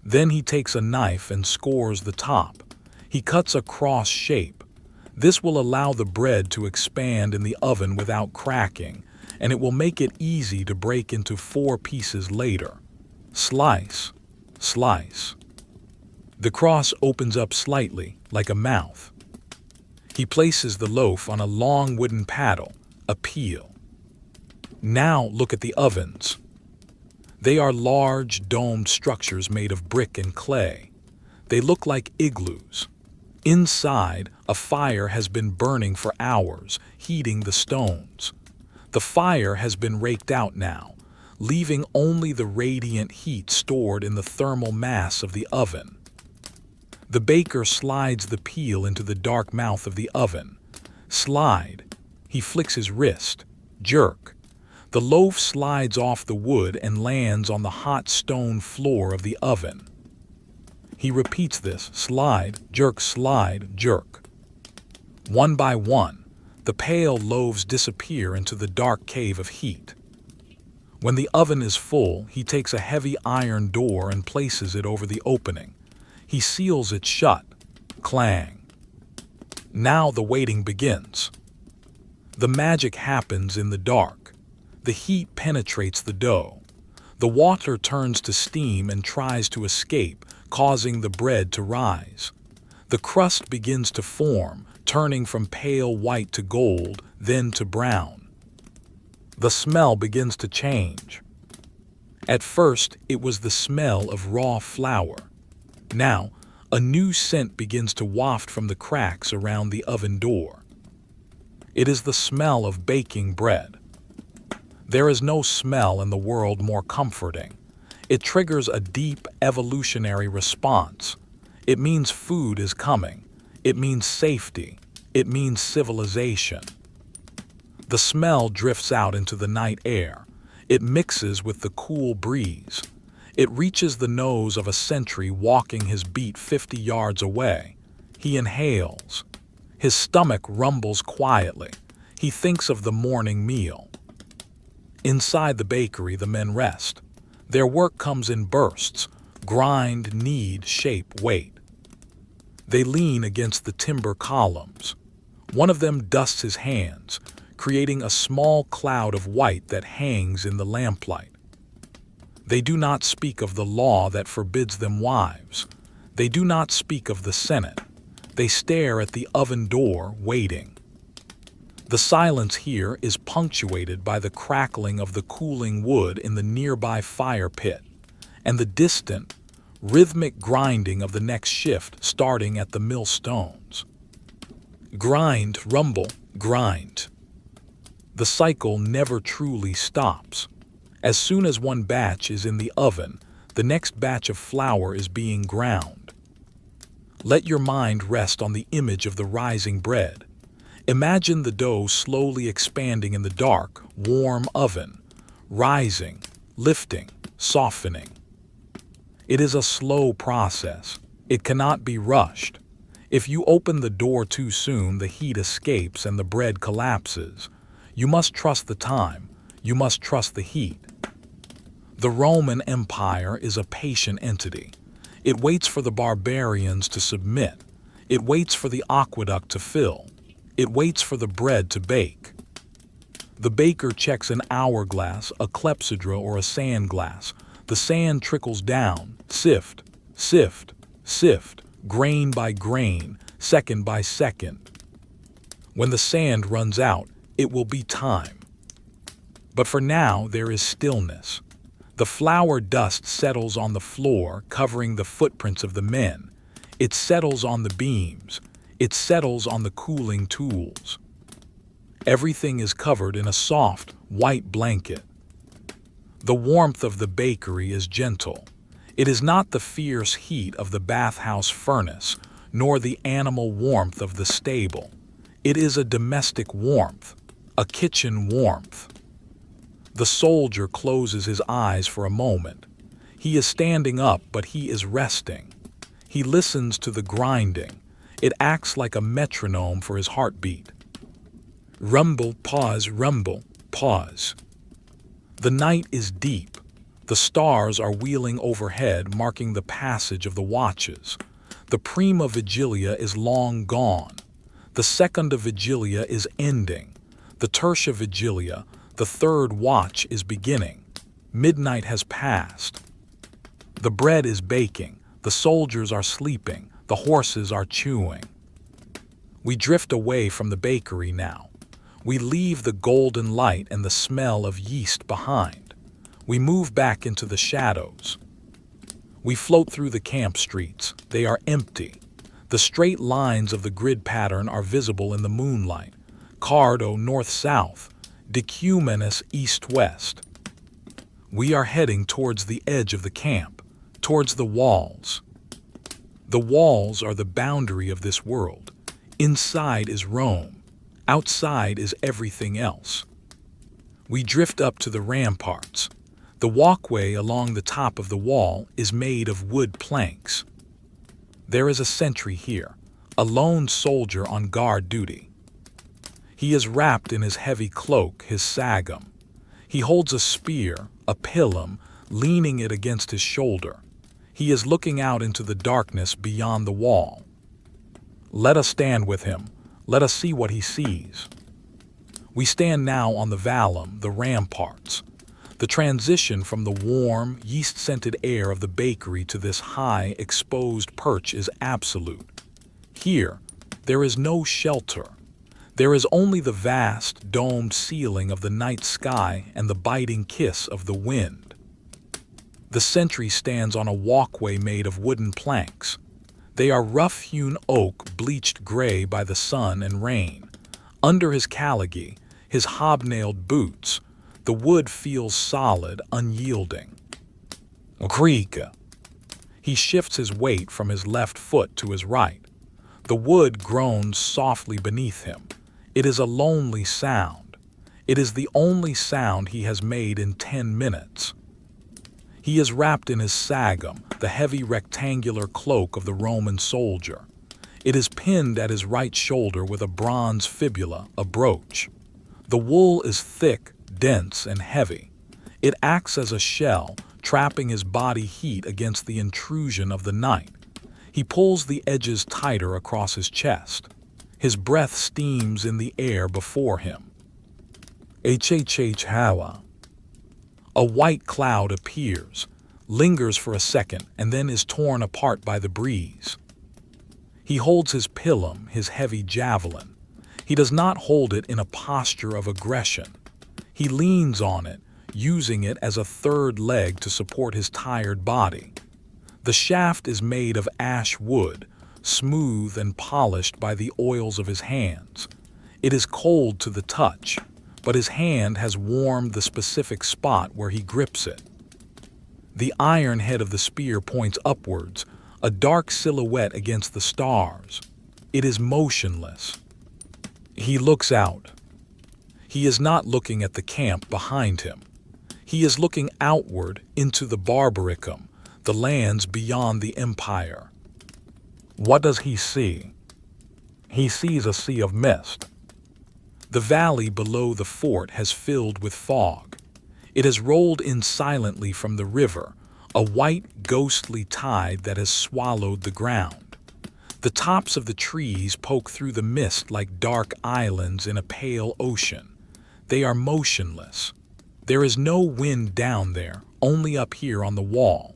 Then he takes a knife and scores the top. He cuts a cross shape. This will allow the bread to expand in the oven without cracking, and it will make it easy to break into 4 pieces later. Slice, slice. The cross opens up slightly, like a mouth. He places the loaf on a long wooden paddle, a peel. Now look at the ovens. They are large, domed structures made of brick and clay. They look like igloos. Inside, a fire has been burning for hours, heating the stones. The fire has been raked out now, leaving only the radiant heat stored in the thermal mass of the oven. The baker slides the peel into the dark mouth of the oven. Slide. He flicks his wrist. Jerk. The loaf slides off the wood and lands on the hot stone floor of the oven. He repeats this, slide, jerk. One by one, the pale loaves disappear into the dark cave of heat. When the oven is full, he takes a heavy iron door and places it over the opening. He seals it shut. Clang. Now the waiting begins. The magic happens in the dark. The heat penetrates the dough. The water turns to steam and tries to escape, causing the bread to rise. The crust begins to form, turning from pale white to gold, then to brown. The smell begins to change. At first, it was the smell of raw flour. Now, a new scent begins to waft from the cracks around the oven door. It is the smell of baking bread. There is no smell in the world more comforting. It triggers a deep evolutionary response. It means food is coming. It means safety. It means civilization. The smell drifts out into the night air. It mixes with the cool breeze. It reaches the nose of a sentry walking his beat 50 yards away. He inhales. His stomach rumbles quietly. He thinks of the morning meal. Inside the bakery, the men rest. Their work comes in bursts: grind, knead, shape, wait. They lean against the timber columns. One of them dusts his hands, creating a small cloud of white that hangs in the lamplight. They do not speak of the law that forbids them wives. They do not speak of the Senate. They stare at the oven door, waiting. The silence here is punctuated by the crackling of the cooling wood in the nearby fire pit, and the distant, rhythmic grinding of the next shift starting at the millstones. Grind, rumble, grind. The cycle never truly stops. As soon as one batch is in the oven, the next batch of flour is being ground. Let your mind rest on the image of the rising bread. Imagine the dough slowly expanding in the dark, warm oven, rising, lifting, softening. It is a slow process. It cannot be rushed. If you open the door too soon, the heat escapes and the bread collapses. You must trust the time. You must trust the heat. The Roman Empire is a patient entity. It waits for the barbarians to submit. It waits for the aqueduct to fill. It waits for the bread to bake. The baker checks an hourglass, a clepsydra, or a sand glass. The sand trickles down, sift, sift, sift, grain by grain, second by second. When the sand runs out, it will be time. But for now, there is stillness. The flour dust settles on the floor, covering the footprints of the men. It settles on the beams. It settles on the cooling tools. Everything is covered in a soft, white blanket. The warmth of the bakery is gentle. It is not the fierce heat of the bathhouse furnace, nor the animal warmth of the stable. It is a domestic warmth, a kitchen warmth. The soldier closes his eyes for a moment. He is standing up, but he is resting. He listens to the grinding. It acts like a metronome for his heartbeat. Rumble, pause, rumble, pause. The night is deep. The stars are wheeling overhead, marking the passage of the watches. The prima vigilia is long gone. The secunda vigilia is ending. The tertia vigilia, the third watch, is beginning. Midnight has passed. The bread is baking. The soldiers are sleeping. The horses are chewing. We drift away from the bakery now. We leave the golden light and the smell of yeast behind. We move back into the shadows. We float through the camp streets. They are empty. The straight lines of the grid pattern are visible in the moonlight. Cardo north-south, decumanus east-west. We are heading towards the edge of the camp, towards the walls. The walls are the boundary of this world. Inside is Rome. Outside is everything else. We drift up to the ramparts. The walkway along the top of the wall is made of wood planks. There is a sentry here, a lone soldier on guard duty. He is wrapped in his heavy cloak, his sagum. He holds a spear, a pilum, leaning it against his shoulder. He is looking out into the darkness beyond the wall. Let us stand with him. Let us see what he sees. We stand now on the vallum, the ramparts. The transition from the warm, yeast-scented air of the bakery to this high, exposed perch is absolute. Here, there is no shelter. There is only the vast, domed ceiling of the night sky and the biting kiss of the wind. The sentry stands on a walkway made of wooden planks. They are rough-hewn oak, bleached gray by the sun and rain. Under his caligy, his hobnailed boots, the wood feels solid, unyielding. Creak. He shifts his weight from his left foot to his right. The wood groans softly beneath him. It is a lonely sound. It is the only sound he has made in 10 minutes. He is wrapped in his sagum, the heavy rectangular cloak of the Roman soldier. It is pinned at his right shoulder with a bronze fibula, a brooch. The wool is thick, dense, and heavy. It acts as a shell, trapping his body heat against the intrusion of the night. He pulls the edges tighter across his chest. His breath steams in the air before him. Hawa. A white cloud appears, lingers for a second, and then is torn apart by the breeze. He holds his pilum, his heavy javelin. He does not hold it in a posture of aggression. He leans on it, using it as a third leg to support his tired body. The shaft is made of ash wood, smooth and polished by the oils of his hands. It is cold to the touch, but his hand has warmed the specific spot where he grips it. The iron head of the spear points upwards, a dark silhouette against the stars. It is motionless. He looks out. He is not looking at the camp behind him. He is looking outward into the barbaricum, the lands beyond the empire. What does he see? He sees a sea of mist. The valley below the fort has filled with fog. It has rolled in silently from the river, a white, ghostly tide that has swallowed the ground. The tops of the trees poke through the mist like dark islands in a pale ocean. They are motionless. There is no wind down there, only up here on the wall.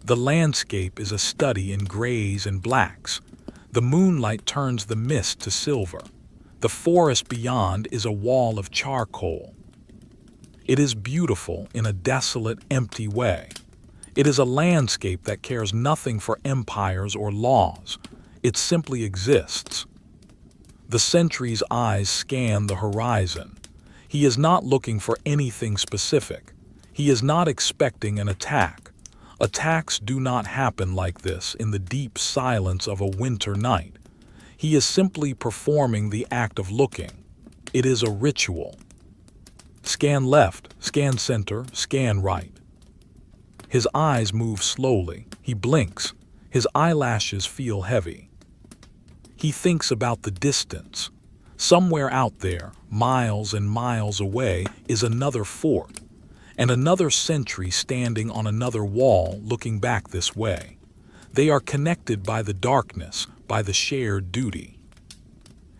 The landscape is a study in grays and blacks. The moonlight turns the mist to silver. The forest beyond is a wall of charcoal. It is beautiful in a desolate, empty way. It is a landscape that cares nothing for empires or laws. It simply exists. The sentry's eyes scan the horizon. He is not looking for anything specific. He is not expecting an attack. Attacks do not happen like this in the deep silence of a winter night. He is simply performing the act of looking. It is a ritual. Scan left, scan center, scan right. His eyes move slowly. He blinks. His eyelashes feel heavy. He thinks about the distance. Somewhere out there, miles and miles away, is another fort, and another sentry standing on another wall looking back this way. They are connected by the darkness, by the shared duty.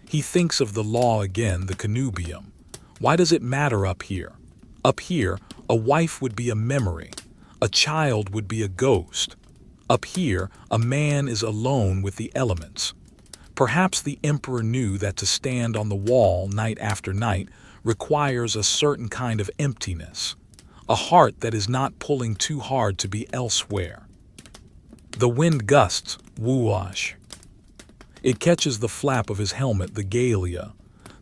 He thinks of the law again, the Conubium. Why does it matter up here? Up here, a wife would be a memory. A child would be a ghost. Up here, a man is alone with the elements. Perhaps the emperor knew that to stand on the wall night after night requires a certain kind of emptiness, a heart that is not pulling too hard to be elsewhere. The wind gusts, whoosh. It catches the flap of his helmet, the galea.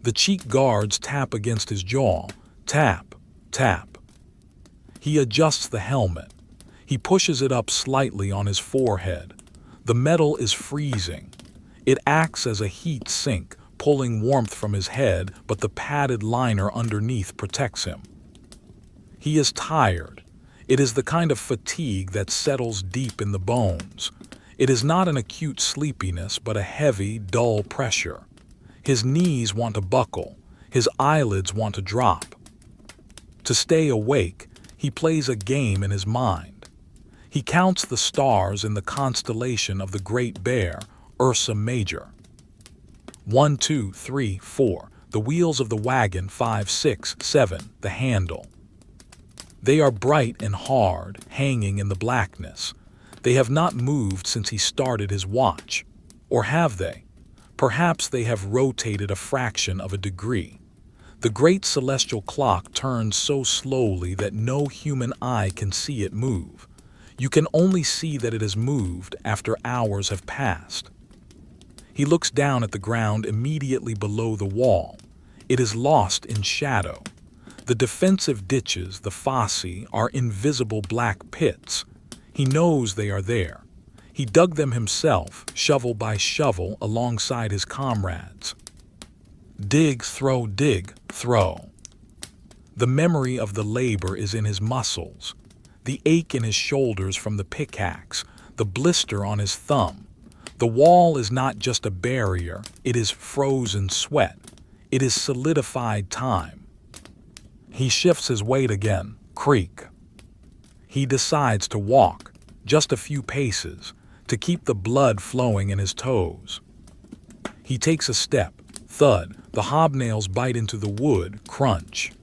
The cheek guards tap against his jaw. Tap, tap. He adjusts the helmet. He pushes it up slightly on his forehead. The metal is freezing. It acts as a heat sink, pulling warmth from his head, but the padded liner underneath protects him. He is tired. It is the kind of fatigue that settles deep in the bones. It is not an acute sleepiness, but a heavy, dull pressure. His knees want to buckle. His eyelids want to drop. To stay awake, he plays a game in his mind. He counts the stars in the constellation of the Great Bear, Ursa Major. 1, 2, 3, 4. The wheels of the wagon, 5, 6, 7. The handle. They are bright and hard, hanging in the blackness. They have not moved since he started his watch. Or have they? Perhaps they have rotated a fraction of a degree. The great celestial clock turns so slowly that no human eye can see it move. You can only see that it has moved after hours have passed. He looks down at the ground immediately below the wall. It is lost in shadow. The defensive ditches, the fosse, are invisible black pits. He knows they are there. He dug them himself, shovel by shovel, alongside his comrades. Dig, throw, throw. The memory of the labor is in his muscles, the ache in his shoulders from the pickaxe, the blister on his thumb. The wall is not just a barrier, it is frozen sweat. It is solidified time. He shifts his weight again, creak. He decides to walk, just a few paces, to keep the blood flowing in his toes. He takes a step, thud, the hobnails bite into the wood, crunch.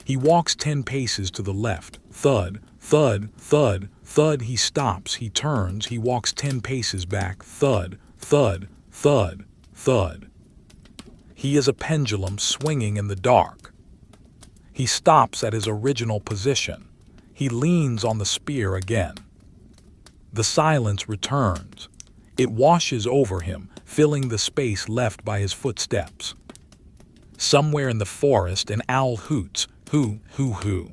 He walks 10 paces to the left, thud, thud, thud, thud. He stops, he turns, he walks 10 paces back, thud, thud, thud, thud. He is a pendulum swinging in the dark. He stops at his original position. He leans on the spear again. The silence returns. It washes over him, filling the space left by his footsteps. Somewhere in the forest, an owl hoots, hoo, hoo, hoo.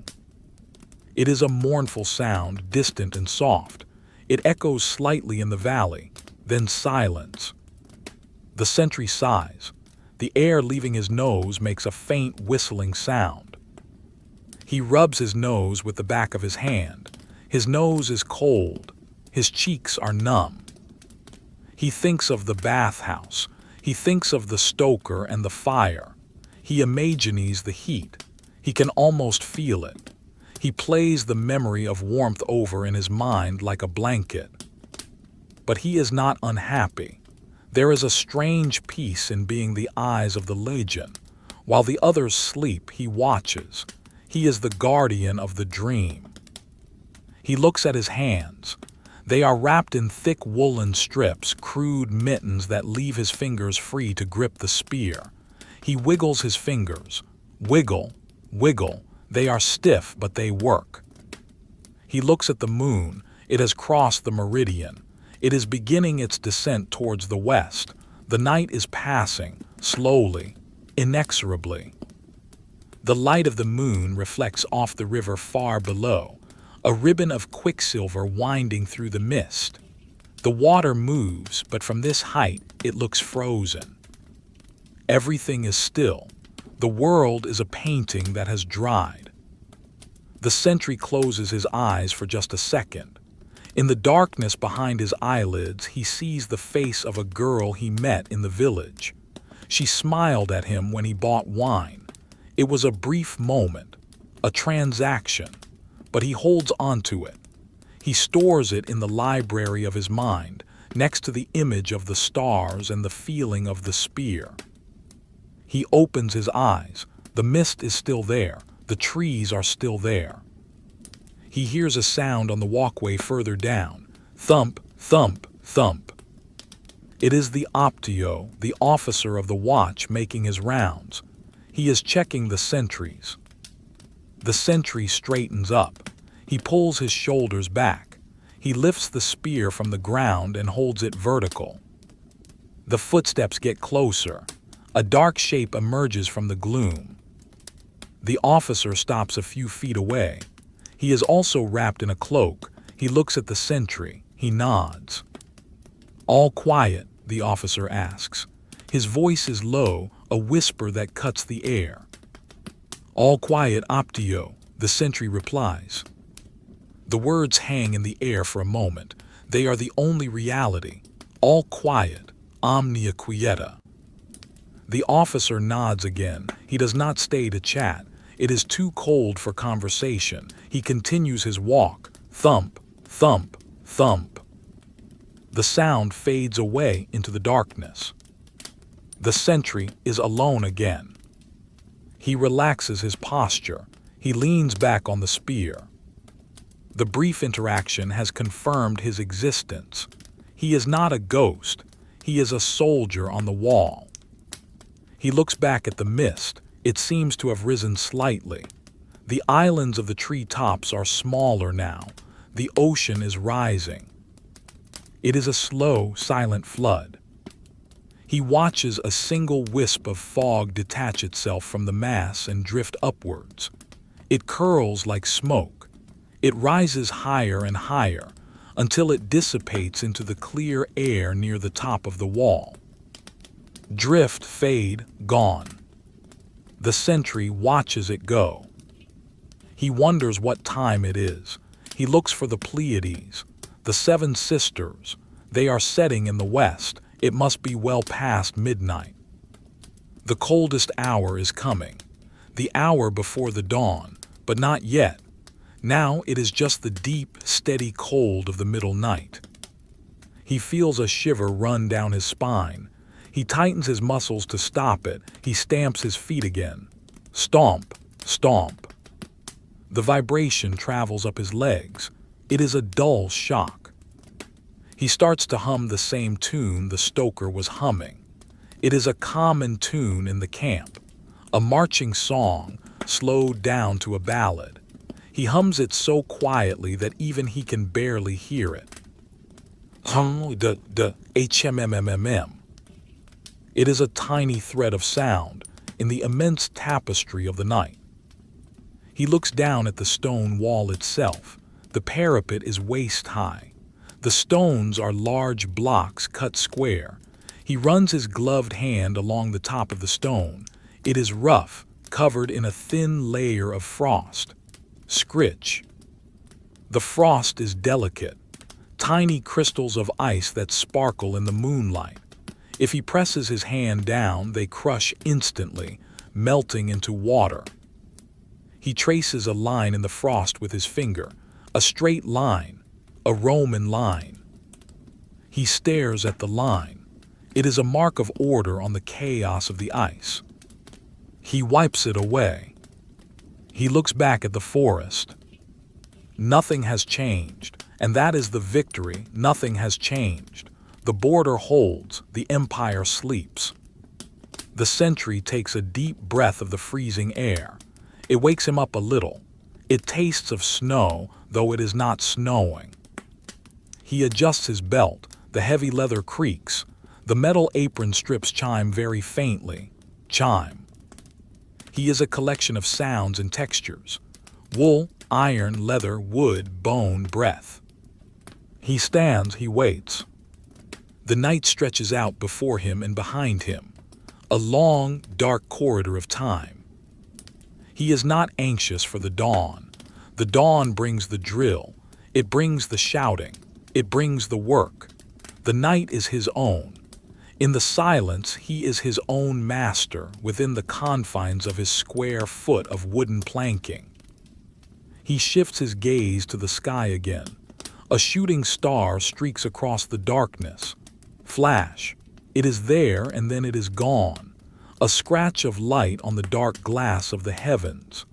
It is a mournful sound, distant and soft. It echoes slightly in the valley, then silence. The sentry sighs. The air leaving his nose makes a faint whistling sound. He rubs his nose with the back of his hand. His nose is cold. His cheeks are numb. He thinks of the bathhouse. He thinks of the stoker and the fire. He imagines the heat. He can almost feel it. He plays the memory of warmth over in his mind like a blanket. But he is not unhappy. There is a strange peace in being the eyes of the Legion. While the others sleep, he watches. He is the guardian of the dream. He looks at his hands. They are wrapped in thick woolen strips, crude mittens that leave his fingers free to grip the spear. He wiggles his fingers. Wiggle, wiggle. They are stiff, but they work. He looks at the moon. It has crossed the meridian. It is beginning its descent towards the west. The night is passing, slowly, inexorably. The light of the moon reflects off the river far below, a ribbon of quicksilver winding through the mist. The water moves, but from this height it looks frozen. Everything is still. The world is a painting that has dried. The sentry closes his eyes for just a second. In the darkness behind his eyelids, he sees the face of a girl he met in the village. She smiled at him when he bought wine. It was a brief moment, a transaction, but he holds onto it. He stores it in the library of his mind, next to the image of the stars and the feeling of the spear. He opens his eyes. The mist is still there. The trees are still there. He hears a sound on the walkway further down. Thump, thump, thump. It is the optio, the officer of the watch, making his rounds. He is checking the sentries. The sentry straightens up. He pulls his shoulders back. He lifts the spear from the ground and holds it vertical. The footsteps get closer. A dark shape emerges from the gloom. The officer stops a few feet away. He is also wrapped in a cloak. He looks at the sentry. He nods. "All quiet?" the officer asks. His voice is low, a whisper that cuts the air. "All quiet, optio," the sentry replies. The words hang in the air for a moment. They are the only reality. All quiet, omnia quieta. The officer nods again. He does not stay to chat. It is too cold for conversation. He continues his walk. Thump, thump, thump. The sound fades away into the darkness. The sentry is alone again. He relaxes his posture. He leans back on the spear. The brief interaction has confirmed his existence. He is not a ghost. He is a soldier on the wall. He looks back at the mist. It seems to have risen slightly. The islands of the treetops are smaller now. The ocean is rising. It is a slow, silent flood. He watches a single wisp of fog detach itself from the mass and drift upwards. It curls like smoke. It rises higher and higher until it dissipates into the clear air near the top of the wall. Drift, fade, gone. The sentry watches it go. He wonders what time it is. He looks for the Pleiades, the seven sisters. They are setting in the west. It must be well past midnight. The coldest hour is coming. The hour before the dawn, but not yet. Now it is just the deep, steady cold of the middle night. He feels a shiver run down his spine. He tightens his muscles to stop it. He stamps his feet again. Stomp, stomp. The vibration travels up his legs. It is a dull shock. He starts to hum the same tune the stoker was humming. It is a common tune in the camp, a marching song slowed down to a ballad. He hums it so quietly that even he can barely hear it. Hum de hmmm. It is a tiny thread of sound in the immense tapestry of the night. He looks down at the stone wall itself. The parapet is waist high. The stones are large blocks cut square. He runs his gloved hand along the top of the stone. It is rough, covered in a thin layer of frost. Scritch. The frost is delicate. tiny crystals of ice that sparkle in the moonlight. If he presses his hand down, they crush instantly, melting into water. He traces a line in the frost with his finger, a straight line, a Roman line. He stares at the line. It is a mark of order on the chaos of the ice. He wipes it away. He looks back at the forest. Nothing has changed, and that is the victory. Nothing has changed. The border holds, the empire sleeps. The sentry takes a deep breath of the freezing air. It wakes him up a little. It tastes of snow, though it is not snowing. He adjusts his belt. The heavy leather creaks. The metal apron strips chime very faintly. Chime. He is a collection of sounds and textures. Wool, iron, leather, wood, bone, breath. He stands, he waits. The night stretches out before him and behind him, a long, dark corridor of time. He is not anxious for the dawn. The dawn brings the drill. It brings the shouting. It brings the work. The night is his own. In the silence, he is his own master within the confines of his square foot of wooden planking. He shifts his gaze to the sky again. A shooting star streaks across the darkness. Flash. It is there and then it is gone. A scratch of light on the dark glass of the heavens.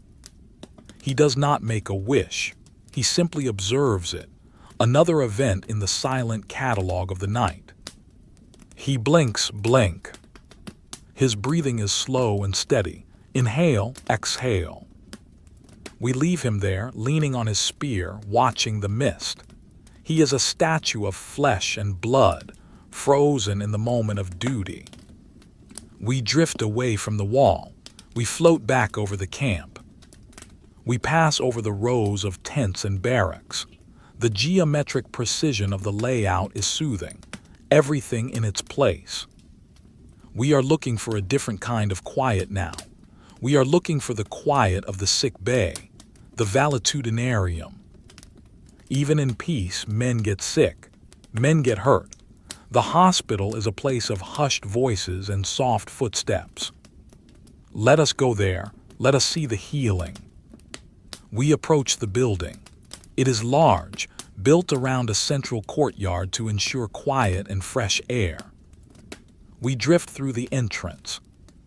He does not make a wish. He simply observes it. Another event in the silent catalog of the night. He blinks, blink. His breathing is slow and steady. Inhale, exhale. We leave him there, leaning on his spear, watching the mist. He is a statue of flesh and blood, frozen in the moment of duty. We drift away from the wall. We float back over the camp. We pass over the rows of tents and barracks. The geometric precision of the layout is soothing. Everything in its place. We are looking for a different kind of quiet now. We are looking for the quiet of the sick bay, the valetudinarium. Even in peace, men get sick. Men get hurt. The hospital is a place of hushed voices and soft footsteps. Let us go there. Let us see the healing. We approach the building. It is large, built around a central courtyard to ensure quiet and fresh air. We drift through the entrance.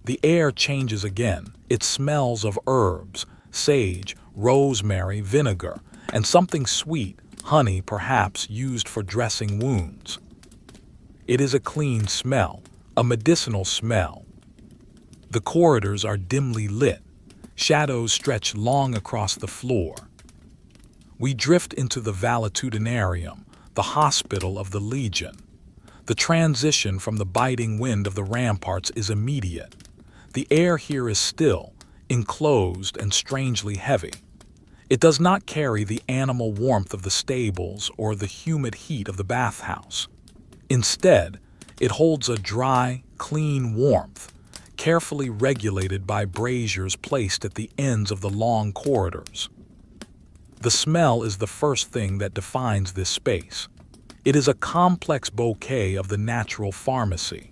The air changes again. It smells of herbs, sage, rosemary, vinegar, and something sweet, honey perhaps used for dressing wounds. It is a clean smell, a medicinal smell. The corridors are dimly lit. Shadows stretch long across the floor. We drift into the valetudinarium, the hospital of the Legion. The transition from the biting wind of the ramparts is immediate. The air here is still, enclosed and strangely heavy. It does not carry the animal warmth of the stables or the humid heat of the bathhouse. Instead, it holds a dry, clean warmth, carefully regulated by braziers placed at the ends of the long corridors. The smell is the first thing that defines this space. It is a complex bouquet of the natural pharmacy.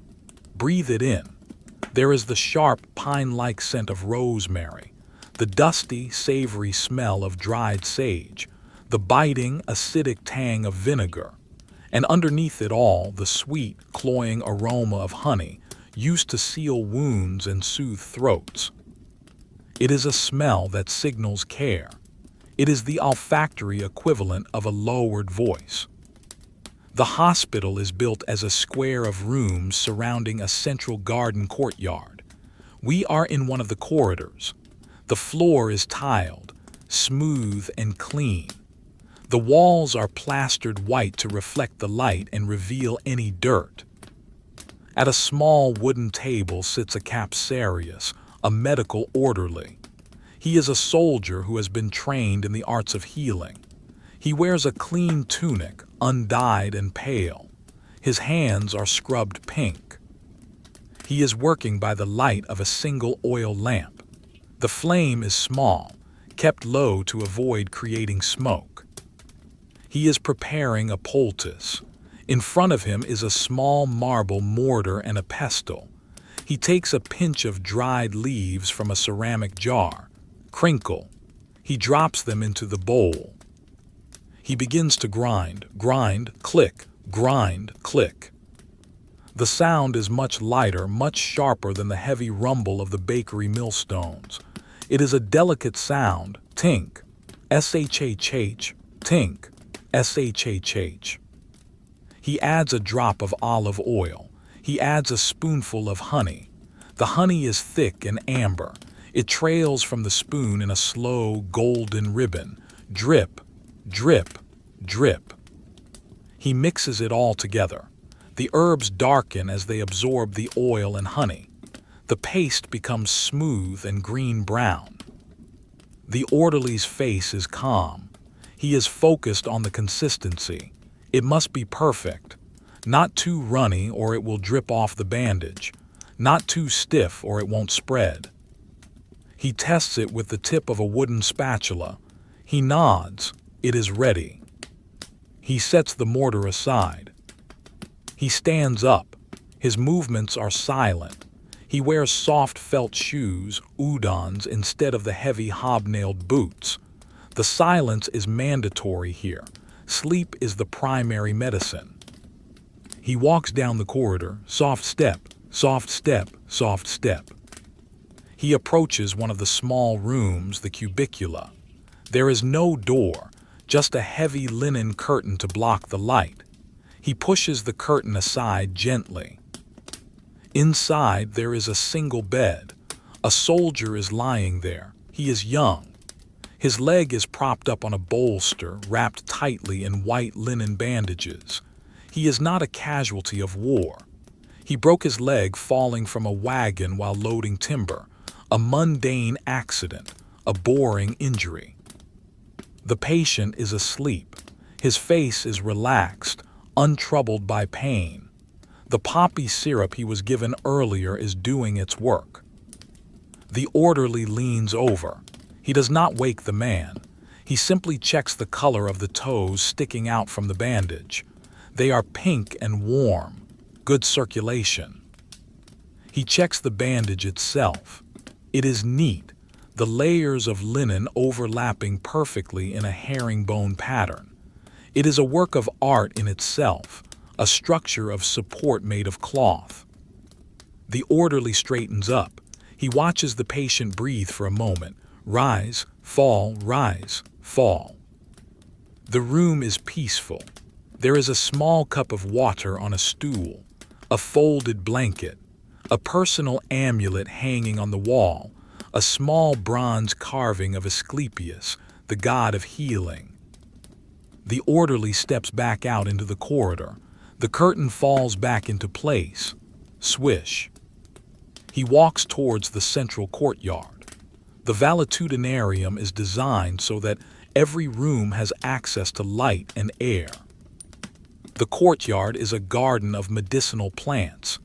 Breathe it in. There is the sharp, pine-like scent of rosemary, the dusty, savory smell of dried sage, the biting, acidic tang of vinegar, and underneath it all, the sweet, cloying aroma of honey, used to seal wounds and soothe throats. It is a smell that signals care. It is the olfactory equivalent of a lowered voice. The hospital is built as a square of rooms surrounding a central garden courtyard. We are in one of the corridors. The floor is tiled, smooth and clean. The walls are plastered white to reflect the light and reveal any dirt. At a small wooden table sits a capsarius, a medical orderly. He is a soldier who has been trained in the arts of healing. He wears a clean tunic, undyed and pale. His hands are scrubbed pink. He is working by the light of a single oil lamp. The flame is small, kept low to avoid creating smoke. He is preparing a poultice. In front of him is a small marble mortar and a pestle. He takes a pinch of dried leaves from a ceramic jar. Crinkle. He drops them into the bowl. He begins to grind, click, grind, click. The sound is much lighter, much sharper than the heavy rumble of the bakery millstones. It is a delicate sound, tink, shhh, tink, shhh. He adds a drop of olive oil. He adds a spoonful of honey. The honey is thick and amber. It trails from the spoon in a slow, golden ribbon. Drip, drip, drip. He mixes it all together. The herbs darken as they absorb the oil and honey. The paste becomes smooth and green-brown. The orderly's face is calm. He is focused on the consistency. It must be perfect. Not too runny or it will drip off the bandage. Not too stiff or it won't spread. He tests it with the tip of a wooden spatula. He nods. It is ready. He sets the mortar aside. He stands up. His movements are silent. He wears soft felt shoes, udons, instead of the heavy hobnailed boots. The silence is mandatory here. Sleep is the primary medicine. He walks down the corridor, soft step, soft step, soft step. He approaches one of the small rooms, the cubicula. There is no door, just a heavy linen curtain to block the light. He pushes the curtain aside gently. Inside there is a single bed. A soldier is lying there. He is young. His leg is propped up on a bolster, wrapped tightly in white linen bandages. He is not a casualty of war. He broke his leg falling from a wagon while loading timber. A mundane accident, a boring injury. The patient is asleep. His face is relaxed, untroubled by pain. The poppy syrup he was given earlier is doing its work. The orderly leans over. He does not wake the man. He simply checks the color of the toes sticking out from the bandage. They are pink and warm, good circulation. He checks the bandage itself. It is neat, the layers of linen overlapping perfectly in a herringbone pattern. It is a work of art in itself, a structure of support made of cloth. The orderly straightens up. He watches the patient breathe for a moment. Rise, fall, rise, fall. The room is peaceful. There is a small cup of water on a stool, a folded blanket, a personal amulet hanging on the wall, a small bronze carving of Asclepius, the god of healing. The orderly steps back out into the corridor. The curtain falls back into place. Swish. He walks towards the central courtyard. The valetudinarium is designed so that every room has access to light and air. The courtyard is a garden of medicinal plants.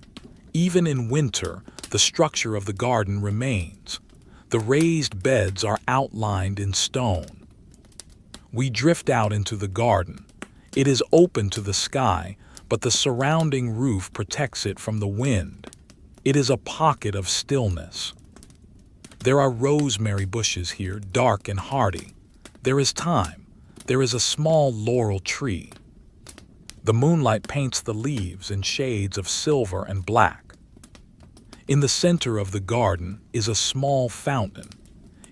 Even in winter, the structure of the garden remains. The raised beds are outlined in stone. We drift out into the garden. It is open to the sky, but the surrounding roof protects it from the wind. It is a pocket of stillness. There are rosemary bushes here, dark and hardy. There is time. There is a small laurel tree. The moonlight paints the leaves in shades of silver and black. In the center of the garden is a small fountain.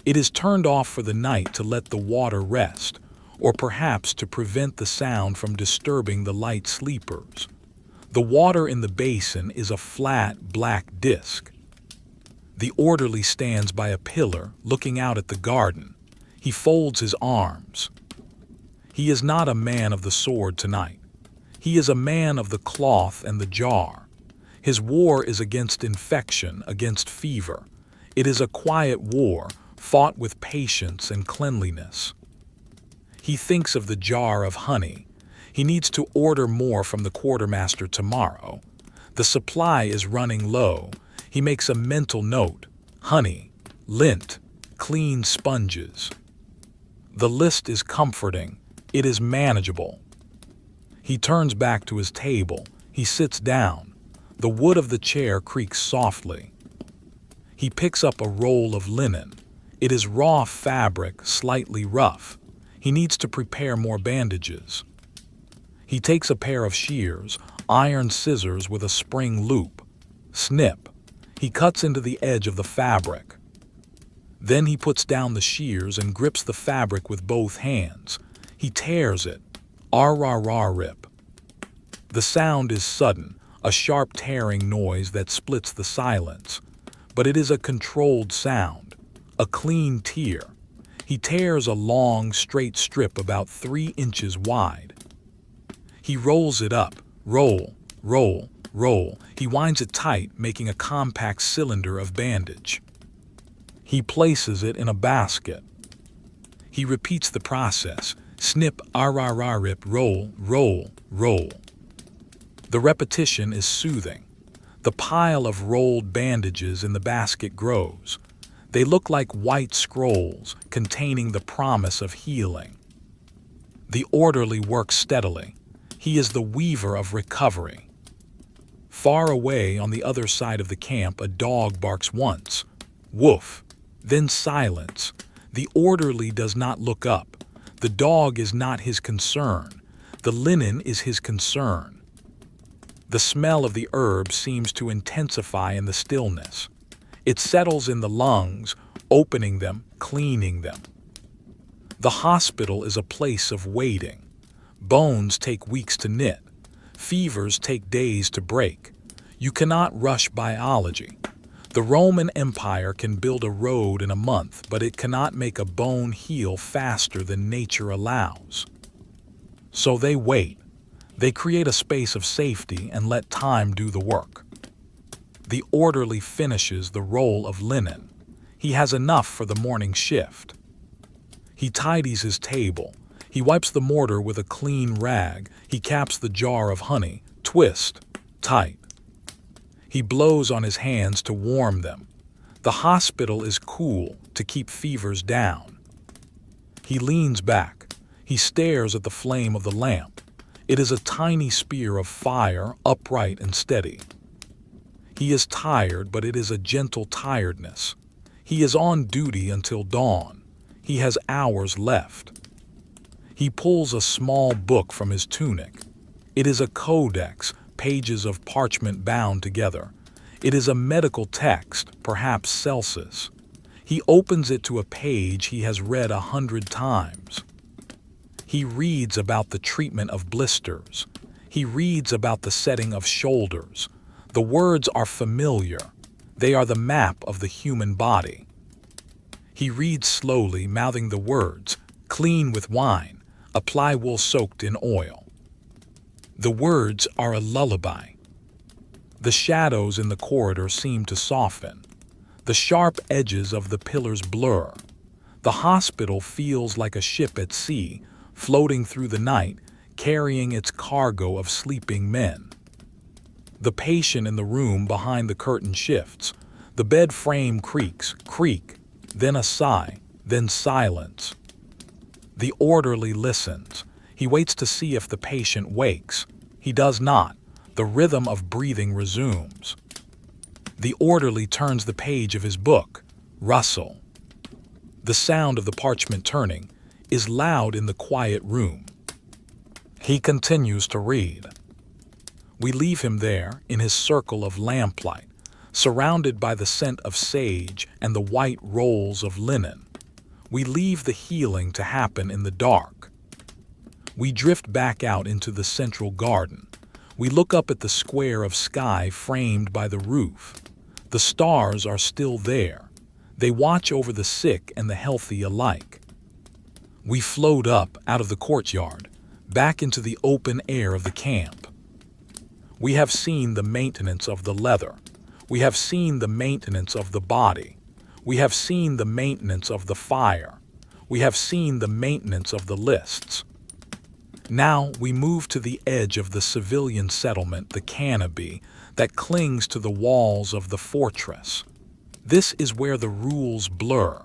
It is turned off for the night to let the water rest, or perhaps to prevent the sound from disturbing the light sleepers. The water in the basin is a flat, black disc. The orderly stands by a pillar, looking out at the garden. He folds his arms. He is not a man of the sword tonight. He is a man of the cloth and the jar. His war is against infection, against fever. It is a quiet war, fought with patience and cleanliness. He thinks of the jar of honey. He needs to order more from the quartermaster tomorrow. The supply is running low. He makes a mental note: honey, lint, clean sponges. The list is comforting. It is manageable. He turns back to his table. He sits down. The wood of the chair creaks softly. He picks up a roll of linen. It is raw fabric, slightly rough. He needs to prepare more bandages. He takes a pair of shears, iron scissors with a spring loop. Snip. He cuts into the edge of the fabric. Then he puts down the shears and grips the fabric with both hands. He tears it. Rip. The sound is sudden, a sharp tearing noise that splits the silence. But it is a controlled sound, a clean tear. He tears a long, straight strip about 3 inches wide. He rolls it up. Roll, roll, roll. He winds it tight, making a compact cylinder of bandage. He places it in a basket. He repeats the process. Snip, rip, roll, roll, roll. The repetition is soothing. The pile of rolled bandages in the basket grows. They look like white scrolls containing the promise of healing. The orderly works steadily. He is the weaver of recovery. Far away on the other side of the camp, a dog barks once. Woof. Then silence. The orderly does not look up. The dog is not his concern. The linen is his concern. The smell of the herbs seems to intensify in the stillness. It settles in the lungs, opening them, cleaning them. The hospital is a place of waiting. Bones take weeks to knit. Fevers take days to break. You cannot rush biology. The Roman Empire can build a road in a month, but it cannot make a bone heal faster than nature allows. So they wait. They create a space of safety and let time do the work. The orderly finishes the roll of linen. He has enough for the morning shift. He tidies his table. He wipes the mortar with a clean rag. He caps the jar of honey. Twist. Tight. He blows on his hands to warm them. The hospital is cool to keep fevers down. He leans back. He stares at the flame of the lamp. It is a tiny spear of fire, upright and steady. He is tired, but it is a gentle tiredness. He is on duty until dawn. He has hours left. He pulls a small book from his tunic. It is a codex, pages of parchment bound together. It is a medical text, perhaps Celsus. He opens it to a page he has read 100 times. He reads about the treatment of blisters. He reads about the setting of shoulders. The words are familiar. They are the map of the human body. He reads slowly, mouthing the words, clean with wine, apply wool soaked in oil. The words are a lullaby. The shadows in the corridor seem to soften. The sharp edges of the pillars blur. The hospital feels like a ship at sea, floating through the night, carrying its cargo of sleeping men. The patient in the room behind the curtain shifts. The bed frame creaks, creak, then a sigh, then silence. The orderly listens. He waits to see if the patient wakes. He does not. The rhythm of breathing resumes. The orderly turns the page of his book. Rustle. The sound of the parchment turning is loud in the quiet room. He continues to read. We leave him there in his circle of lamplight, surrounded by the scent of sage and the white rolls of linen. We leave the healing to happen in the dark. We drift back out into the central garden. We look up at the square of sky framed by the roof. The stars are still there. They watch over the sick and the healthy alike. We float up out of the courtyard, back into the open air of the camp. We have seen the maintenance of the leather. We have seen the maintenance of the body. We have seen the maintenance of the fire. We have seen the maintenance of the lists. Now we move to the edge of the civilian settlement, the canopy that clings to the walls of the fortress. This is where the rules blur.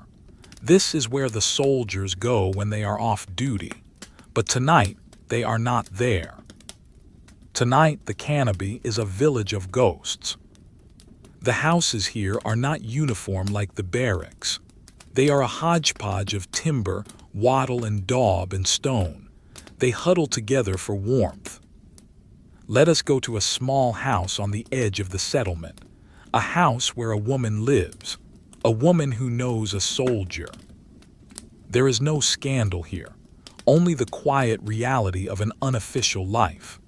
This is where the soldiers go when they are off duty. But tonight, they are not there. Tonight, the canopy is a village of ghosts. The houses here are not uniform like the barracks. They are a hodgepodge of timber, wattle and daub and stone. They huddle together for warmth. Let us go to a small house on the edge of the settlement, a house where a woman lives, a woman who knows a soldier. There is no scandal here, only the quiet reality of an unofficial life.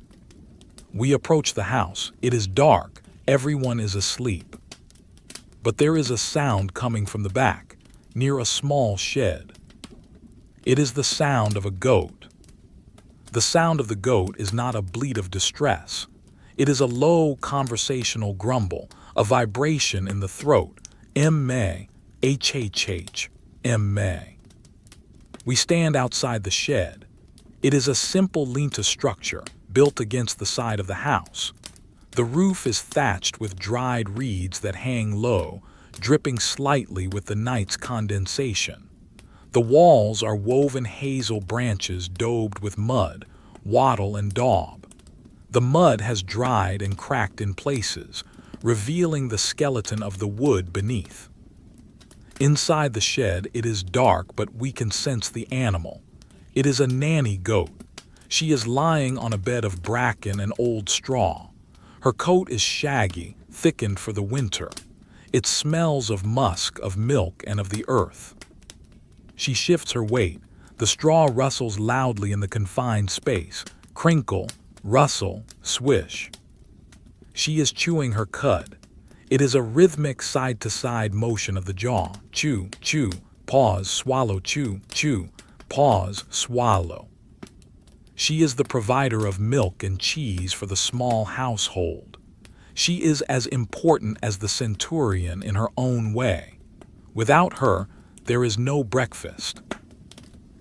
We approach the house. It is dark. Everyone is asleep. But there is a sound coming from the back, near a small shed. It is the sound of a goat. The sound of the goat is not a bleat of distress. It is a low conversational grumble, a vibration in the throat. M-may, H-H-H, M-may. We stand outside the shed. It is a simple lean-to structure built against the side of the house. The roof is thatched with dried reeds that hang low, dripping slightly with the night's condensation. The walls are woven hazel branches daubed with mud, wattle and daub. The mud has dried and cracked in places, revealing the skeleton of the wood beneath. Inside the shed, it is dark, but we can sense the animal. It is a nanny goat. She is lying on a bed of bracken and old straw. Her coat is shaggy, thickened for the winter. It smells of musk, of milk, and of the earth. She shifts her weight. The straw rustles loudly in the confined space. Crinkle, rustle, swish. She is chewing her cud. It is a rhythmic side-to-side motion of the jaw. Chew, chew, pause, swallow, chew, chew, pause, swallow. She is the provider of milk and cheese for the small household. She is as important as the centurion in her own way. Without her, there is no breakfast.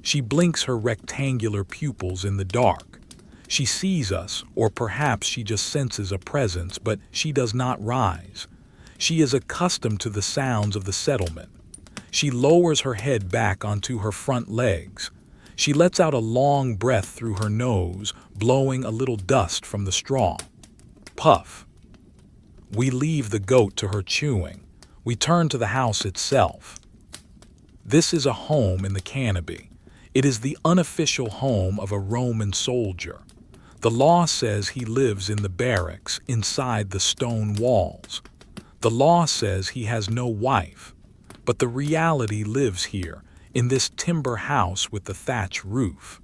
She blinks her rectangular pupils in the dark. She sees us, or perhaps she just senses a presence, but she does not rise. She is accustomed to the sounds of the settlement. She lowers her head back onto her front legs. She lets out a long breath through her nose, blowing a little dust from the straw. Puff. We leave the goat to her chewing. We turn to the house itself. This is a home in the canopy. It is the unofficial home of a Roman soldier. The law says he lives in the barracks, inside the stone walls. The law says he has no wife, but the reality lives here, in this timber house with the thatch roof.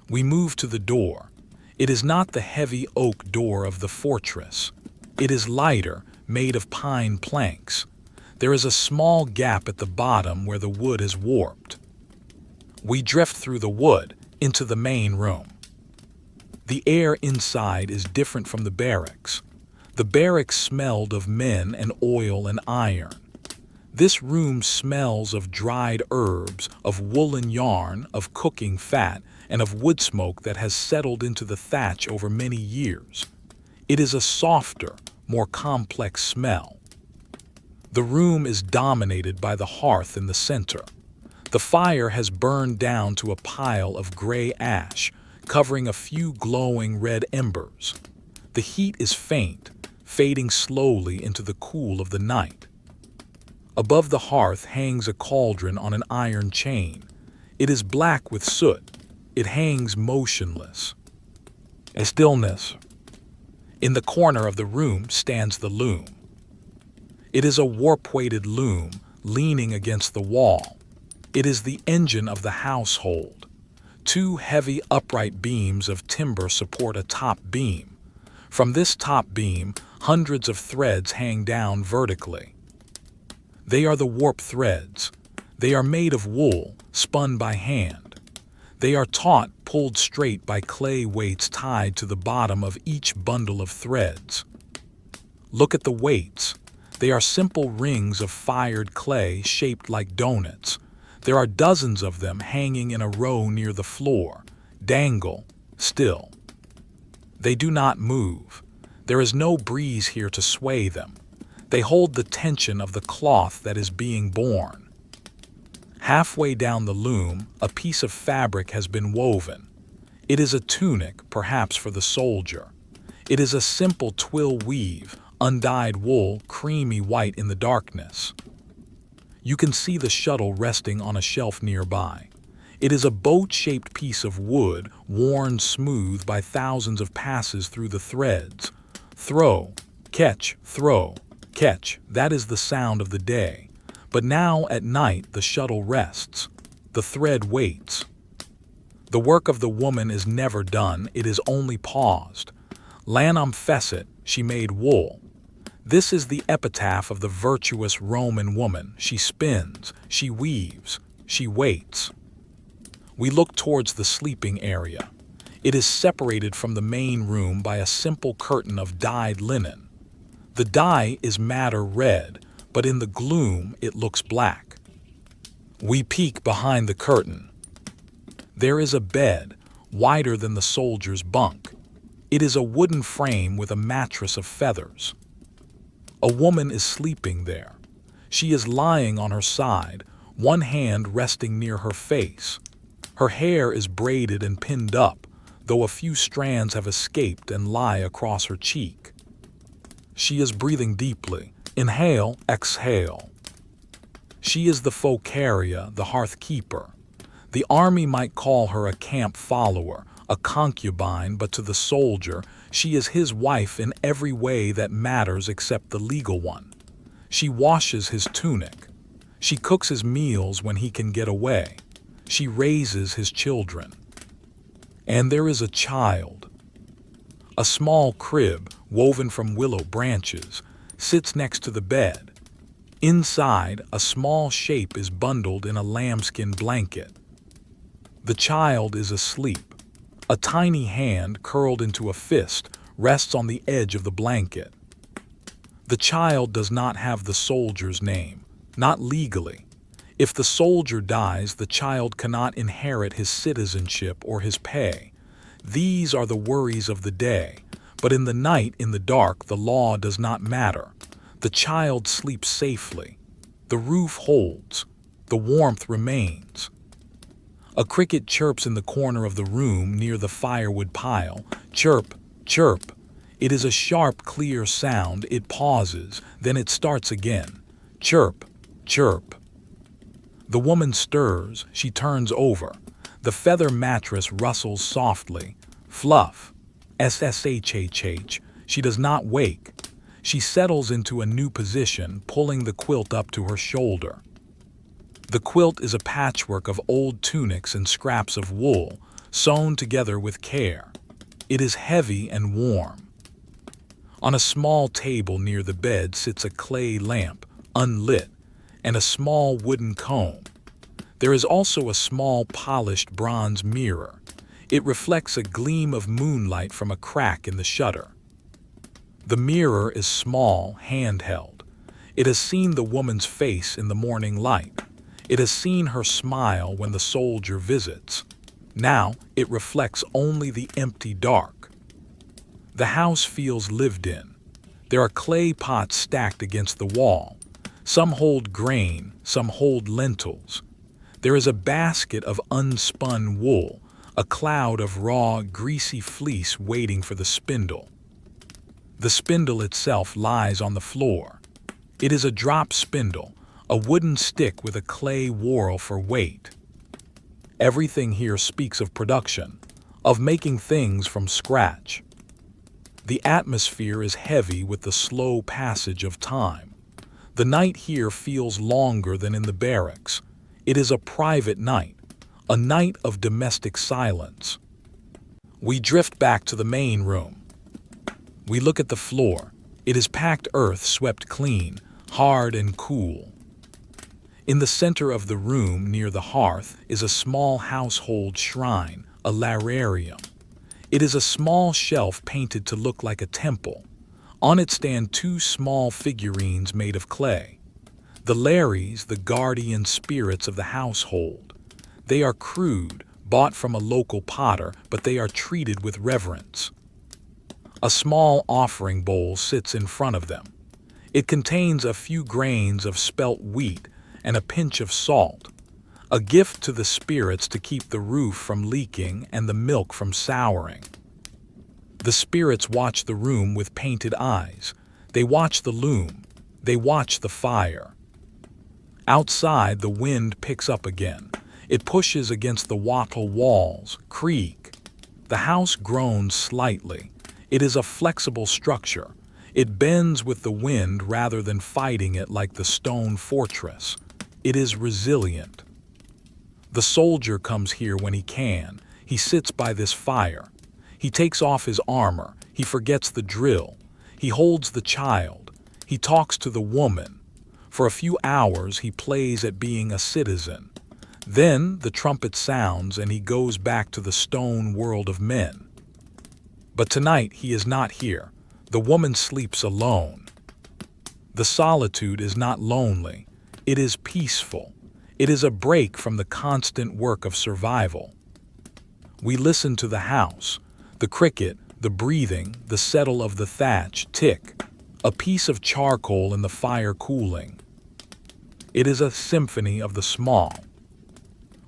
We move to the door. It is not the heavy oak door of the fortress. It is lighter, made of pine planks. There is a small gap at the bottom where the wood is warped. We drift through the wood into the main room. The air inside is different from the barracks. The barracks smelled of men and oil and iron. This room smells of dried herbs, of woolen yarn, of cooking fat, and of wood smoke that has settled into the thatch over many years. It is a softer, more complex smell. The room is dominated by the hearth in the center. The fire has burned down to a pile of gray ash, covering a few glowing red embers. The heat is faint, fading slowly into the cool of the night. Above the hearth hangs a cauldron on an iron chain. It is black with soot. It hangs motionless. A stillness. In the corner of the room stands the loom. It is a warp-weighted loom, leaning against the wall. It is the engine of the household. Two heavy upright beams of timber support a top beam. From this top beam, hundreds of threads hang down vertically. They are the warp threads. They are made of wool, spun by hand. They are taut, pulled straight by clay weights tied to the bottom of each bundle of threads. Look at the weights. They are simple rings of fired clay shaped like donuts. There are dozens of them hanging in a row near the floor, dangle, still. They do not move. There is no breeze here to sway them. They hold the tension of the cloth that is being born. Halfway down the loom, a piece of fabric has been woven. It is a tunic, perhaps for the soldier. It is a simple twill weave, undyed wool, creamy white in the darkness. You can see the shuttle resting on a shelf nearby. It is a boat-shaped piece of wood, worn smooth by thousands of passes through the threads. Throw, catch, that is the sound of the day. But now at night the shuttle rests. The thread waits. The work of the woman is never done, it is only paused. Lanum fecit, she made wool. This is the epitaph of the virtuous Roman woman. She spins, she weaves, she waits. We look towards the sleeping area. It is separated from the main room by a simple curtain of dyed linen. The dye is madder red, but in the gloom it looks black. We peek behind the curtain. There is a bed, wider than the soldier's bunk. It is a wooden frame with a mattress of feathers. A woman is sleeping there. She is lying on her side, one hand resting near her face. Her hair is braided and pinned up, though a few strands have escaped and lie across her cheek. She is breathing deeply. Inhale, exhale. She is the focaria, the hearth keeper. The army might call her a camp follower, a concubine, but to the soldier, she is his wife in every way that matters except the legal one. She washes his tunic. She cooks his meals when he can get away. She raises his children. And there is a child. A small crib, woven from willow branches, sits next to the bed. Inside, a small shape is bundled in a lambskin blanket. The child is asleep. A tiny hand, curled into a fist, rests on the edge of the blanket. The child does not have the soldier's name, not legally. If the soldier dies, the child cannot inherit his citizenship or his pay. These are the worries of the day, but in the night, in the dark, the law does not matter. The child sleeps safely. The roof holds. The warmth remains. A cricket chirps in the corner of the room near the firewood pile. Chirp, chirp. It is a sharp, clear sound. It pauses, then it starts again. Chirp, chirp. The woman stirs. She turns over. The feather mattress rustles softly. Fluff. SSHHH. She does not wake. She settles into a new position, pulling the quilt up to her shoulder. The quilt is a patchwork of old tunics and scraps of wool, sewn together with care. It is heavy and warm. On a small table near the bed sits a clay lamp, unlit, and a small wooden comb. There is also a small polished bronze mirror. It reflects a gleam of moonlight from a crack in the shutter. The mirror is small, handheld. It has seen the woman's face in the morning light. It has seen her smile when the soldier visits. Now it reflects only the empty dark. The house feels lived in. There are clay pots stacked against the wall. Some hold grain, some hold lentils. There is a basket of unspun wool, a cloud of raw, greasy fleece waiting for the spindle. The spindle itself lies on the floor. It is a drop spindle, a wooden stick with a clay whorl for weight. Everything here speaks of production, of making things from scratch. The atmosphere is heavy with the slow passage of time. The night here feels longer than in the barracks. It is a private night, a night of domestic silence. We drift back to the main room. We look at the floor. It is packed earth swept clean, hard and cool. In the center of the room, near the hearth, is a small household shrine, a lararium. It is a small shelf painted to look like a temple. On it stand two small figurines made of clay. The Lares, the guardian spirits of the household. They are crude, bought from a local potter, but they are treated with reverence. A small offering bowl sits in front of them. It contains a few grains of spelt wheat and a pinch of salt. a gift to the spirits to keep the roof from leaking and the milk from souring. The spirits watch the room with painted eyes. They watch the loom. They watch the fire. Outside, the wind picks up again. It pushes against the wattle walls, creak. The house groans slightly. It is a flexible structure. It bends with the wind rather than fighting it like the stone fortress. It is resilient. The soldier comes here when he can. He sits by this fire. He takes off his armor. He forgets the drill. He holds the child. He talks to the woman. For a few hours he plays at being a citizen. Then the trumpet sounds and he goes back to the stone world of men. But tonight he is not here. The woman sleeps alone. The solitude is not lonely. It is peaceful. It is a break from the constant work of survival. We listen to the house, the cricket, the breathing, the settle of the thatch tick, a piece of charcoal in the fire cooling. It is a symphony of the small.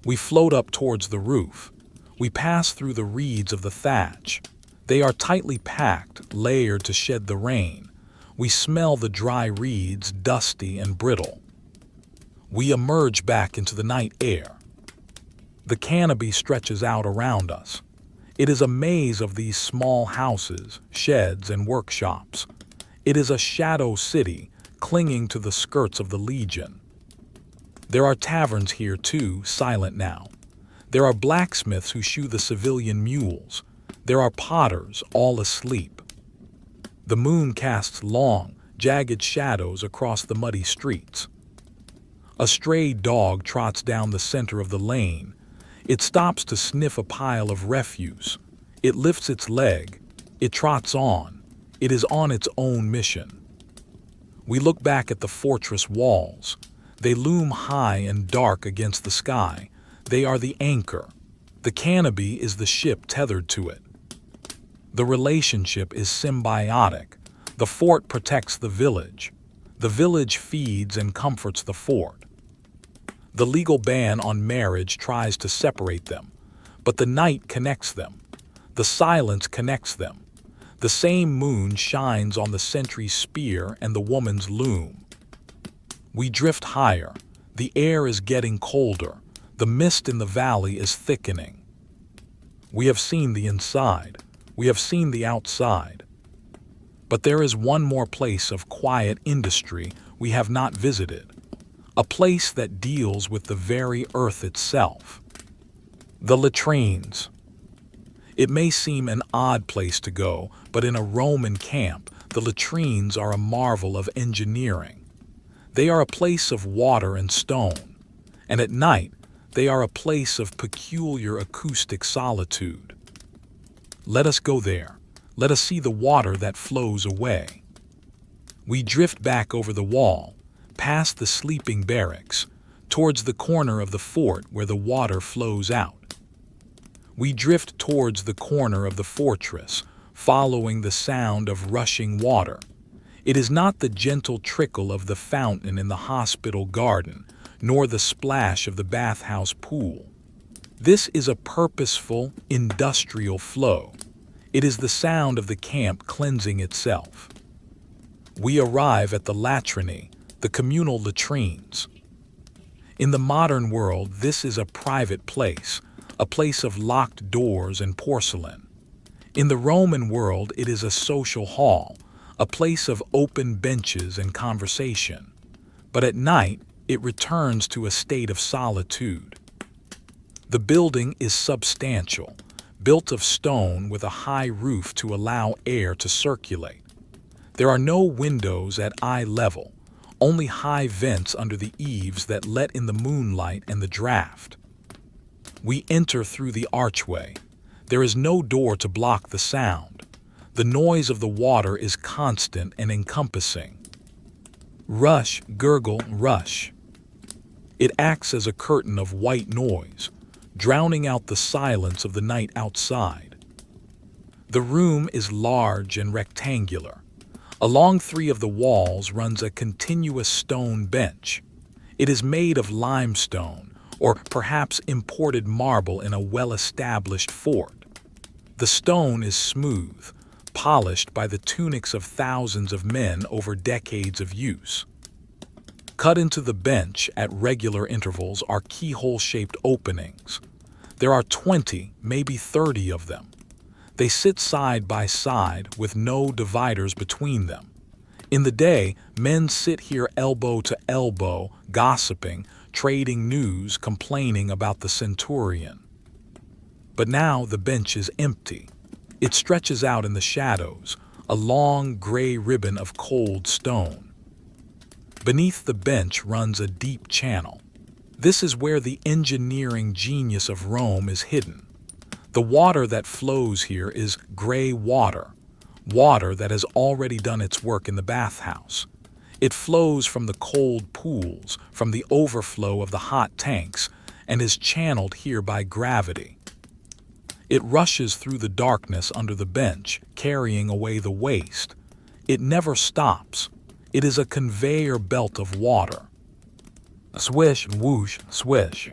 We float up towards the roof. We pass through the reeds of the thatch. They are tightly packed, layered to shed the rain. We smell the dry reeds, dusty and brittle. We emerge back into the night air. The canopy stretches out around us. It is a maze of these small houses, sheds, and workshops. It is a shadow city clinging to the skirts of the Legion. There are taverns here too, silent now. There are blacksmiths who shoe the civilian mules. There are potters, all asleep. The moon casts long, jagged shadows across the muddy streets. A stray dog trots down the center of the lane. It stops to sniff a pile of refuse. It lifts its leg. It trots on. It is on its own mission. We look back at the fortress walls. They loom high and dark against the sky. They are the anchor. The canopy is the ship tethered to it. The relationship is symbiotic. The fort protects the village. The village feeds and comforts the fort. The legal ban on marriage tries to separate them, but the night connects them. The silence connects them. The same moon shines on the sentry's spear and the woman's loom. We drift higher. The air is getting colder. The mist in the valley is thickening. We have seen the inside. We have seen the outside. But there is one more place of quiet industry we have not visited. A place that deals with the very earth itself. The latrines. It may seem an odd place to go, but in a Roman camp, the latrines are a marvel of engineering. They are a place of water and stone, and at night, they are a place of peculiar acoustic solitude. Let us go there. Let us see the water that flows away. We drift back over the wall, past the sleeping barracks, towards the corner of the fort where the water flows out. We drift towards the corner of the fortress, following the sound of rushing water. It is not the gentle trickle of the fountain in the hospital garden, nor the splash of the bathhouse pool. This is a purposeful, industrial flow. It is the sound of the camp cleansing itself. We arrive at the latrine, the communal latrines. In the modern world, this is a private place, a place of locked doors and porcelain. In the Roman world, it is a social hall, a place of open benches and conversation. But at night, it returns to a state of solitude. The building is substantial, built of stone with a high roof to allow air to circulate. There are no windows at eye level, only high vents under the eaves that let in the moonlight and the draft. We enter through the archway. There is no door to block the sound. The noise of the water is constant and encompassing. Rush, gurgle, rush. It acts as a curtain of white noise, drowning out the silence of the night outside. The room is large and rectangular. Along three of the walls runs a continuous stone bench. It is made of limestone, or perhaps imported marble in a well-established fort. The stone is smooth, polished by the tunics of thousands of men over decades of use. Cut into the bench at regular intervals are keyhole-shaped openings. There are 20, maybe 30 of them. They sit side by side with no dividers between them. In the day, men sit here elbow to elbow, gossiping, trading news, complaining about the centurion. But now the bench is empty. It stretches out in the shadows, a long gray ribbon of cold stone. Beneath the bench runs a deep channel. This is where the engineering genius of Rome is hidden. The water that flows here is gray water, water that has already done its work in the bathhouse. It flows from the cold pools, from the overflow of the hot tanks, and is channeled here by gravity. It rushes through the darkness under the bench, carrying away the waste. It never stops. It is a conveyor belt of water. Swish, whoosh, swish.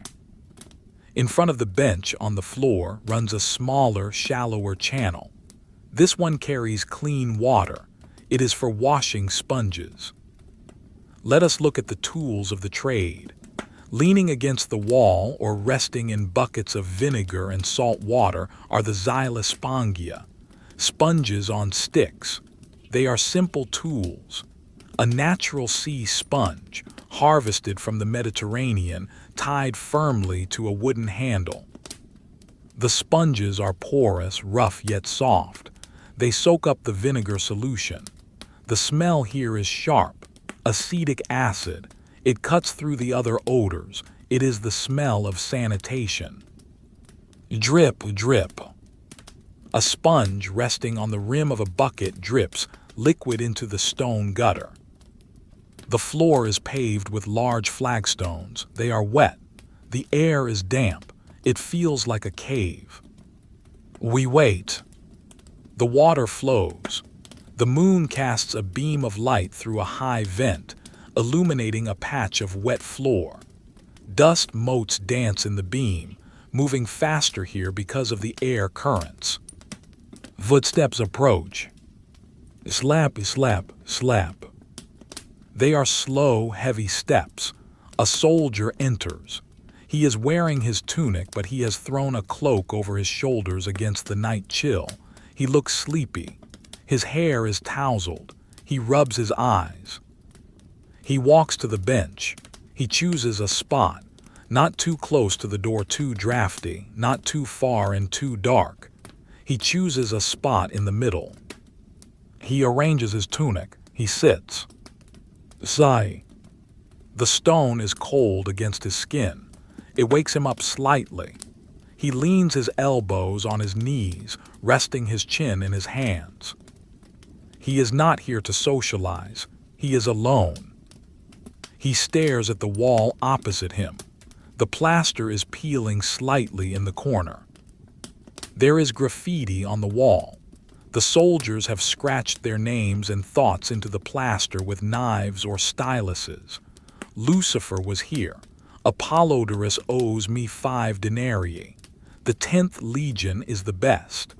In front of the bench on the floor runs a smaller, shallower channel. This one carries clean water. It is for washing sponges. Let us look at the tools of the trade. Leaning against the wall or resting in buckets of vinegar and salt water are the xylospongia, sponges on sticks. They are simple tools. A natural sea sponge, harvested from the Mediterranean, tied firmly to a wooden handle. The sponges are porous, rough yet soft. They soak up the vinegar solution. The smell here is sharp, acetic acid. It cuts through the other odors. It is the smell of sanitation. Drip, drip. A sponge resting on the rim of a bucket drips liquid into the stone gutter. The floor is paved with large flagstones. They are wet. The air is damp. It feels like a cave. We wait. The water flows. The moon casts a beam of light through a high vent, illuminating a patch of wet floor. Dust motes dance in the beam, moving faster here because of the air currents. Footsteps approach. Slap, slap, slap. They are slow, heavy steps. A soldier enters. He is wearing his tunic, but he has thrown a cloak over his shoulders against the night chill. He looks sleepy. His hair is tousled. He rubs his eyes. He walks to the bench. He chooses a spot, not too close to the door, too drafty, not too far and too dark. He chooses a spot in the middle. He arranges his tunic. He sits. Sigh. The stone is cold against his skin. It wakes him up slightly. He leans his elbows on his knees, resting his chin in his hands. He is not here to socialize. He is alone. He stares at the wall opposite him. The plaster is peeling slightly in the corner. There is graffiti on the wall. The soldiers have scratched their names and thoughts into the plaster with knives or styluses. Lucifer was here. Apollodorus owes me 5 denarii. The 10th Legion is the best.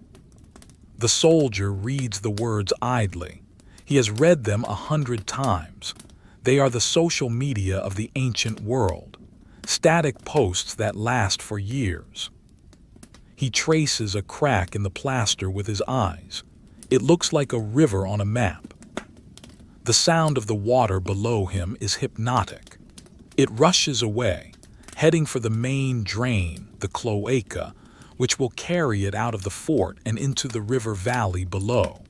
The soldier reads the words idly. He has read them 100 times. They are the social media of the ancient world, static posts that last for years. He traces a crack in the plaster with his eyes. It looks like a river on a map. The sound of the water below him is hypnotic. It rushes away, heading for the main drain, the cloaca, which will carry it out of the fort and into the river valley below.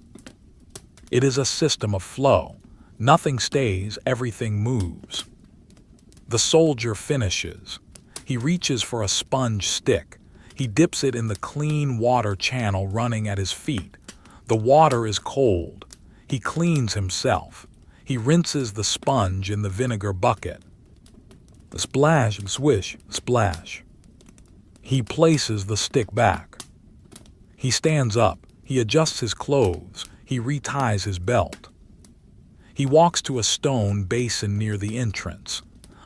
It is a system of flow. Nothing stays, everything moves. The soldier finishes. He reaches for a sponge stick. He dips it in the clean water channel running at his feet. The water is cold. He cleans himself. He rinses the sponge in the vinegar bucket. Splash, swish, splash. He places the stick back. He stands up. He adjusts his clothes. He reties his belt. He walks to a stone basin near the entrance.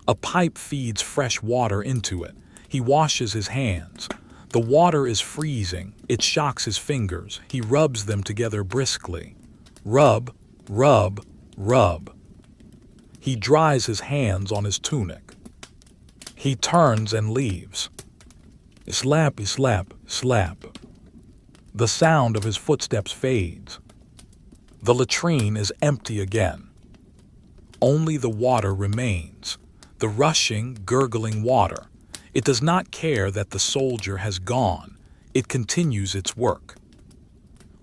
A pipe feeds fresh water into it. He washes his hands. The water is freezing. It shocks his fingers. He rubs them together briskly. Rub, rub, rub. He dries his hands on his tunic. He turns and leaves. Slap, slap, slap. The sound of his footsteps fades. The latrine is empty again. Only the water remains. The rushing, gurgling water. It does not care that the soldier has gone. It continues its work.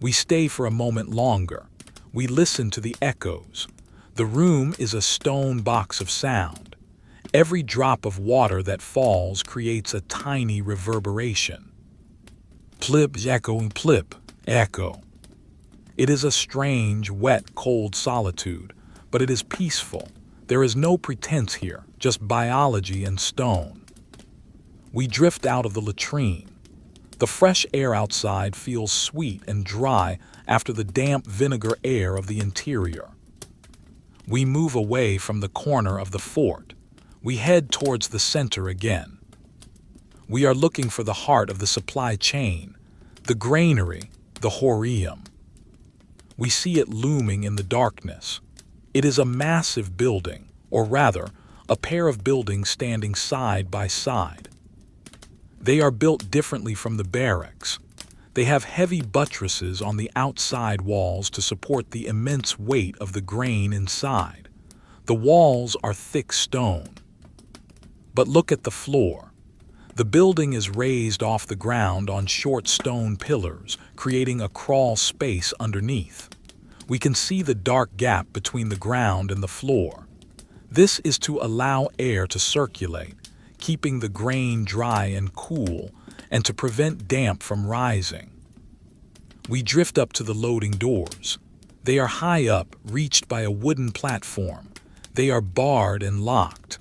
We stay for a moment longer. We listen to the echoes. The room is a stone box of sound. Every drop of water that falls creates a tiny reverberation. Plip, echoing, plip, echo. It is a strange, wet, cold solitude, but it is peaceful. There is no pretense here, just biology and stone. We drift out of the latrine. The fresh air outside feels sweet and dry after the damp vinegar air of the interior. We move away from the corner of the fort. We head towards the center again. We are looking for the heart of the supply chain, the granary, the horium. We see it looming in the darkness. It is a massive building, or rather, a pair of buildings standing side by side. They are built differently from the barracks. They have heavy buttresses on the outside walls to support the immense weight of the grain inside. The walls are thick stone. But look at the floor. The building is raised off the ground on short stone pillars, creating a crawl space underneath. We can see the dark gap between the ground and the floor. This is to allow air to circulate, keeping the grain dry and cool, and to prevent damp from rising. We drift up to the loading doors. They are high up, reached by a wooden platform. They are barred and locked.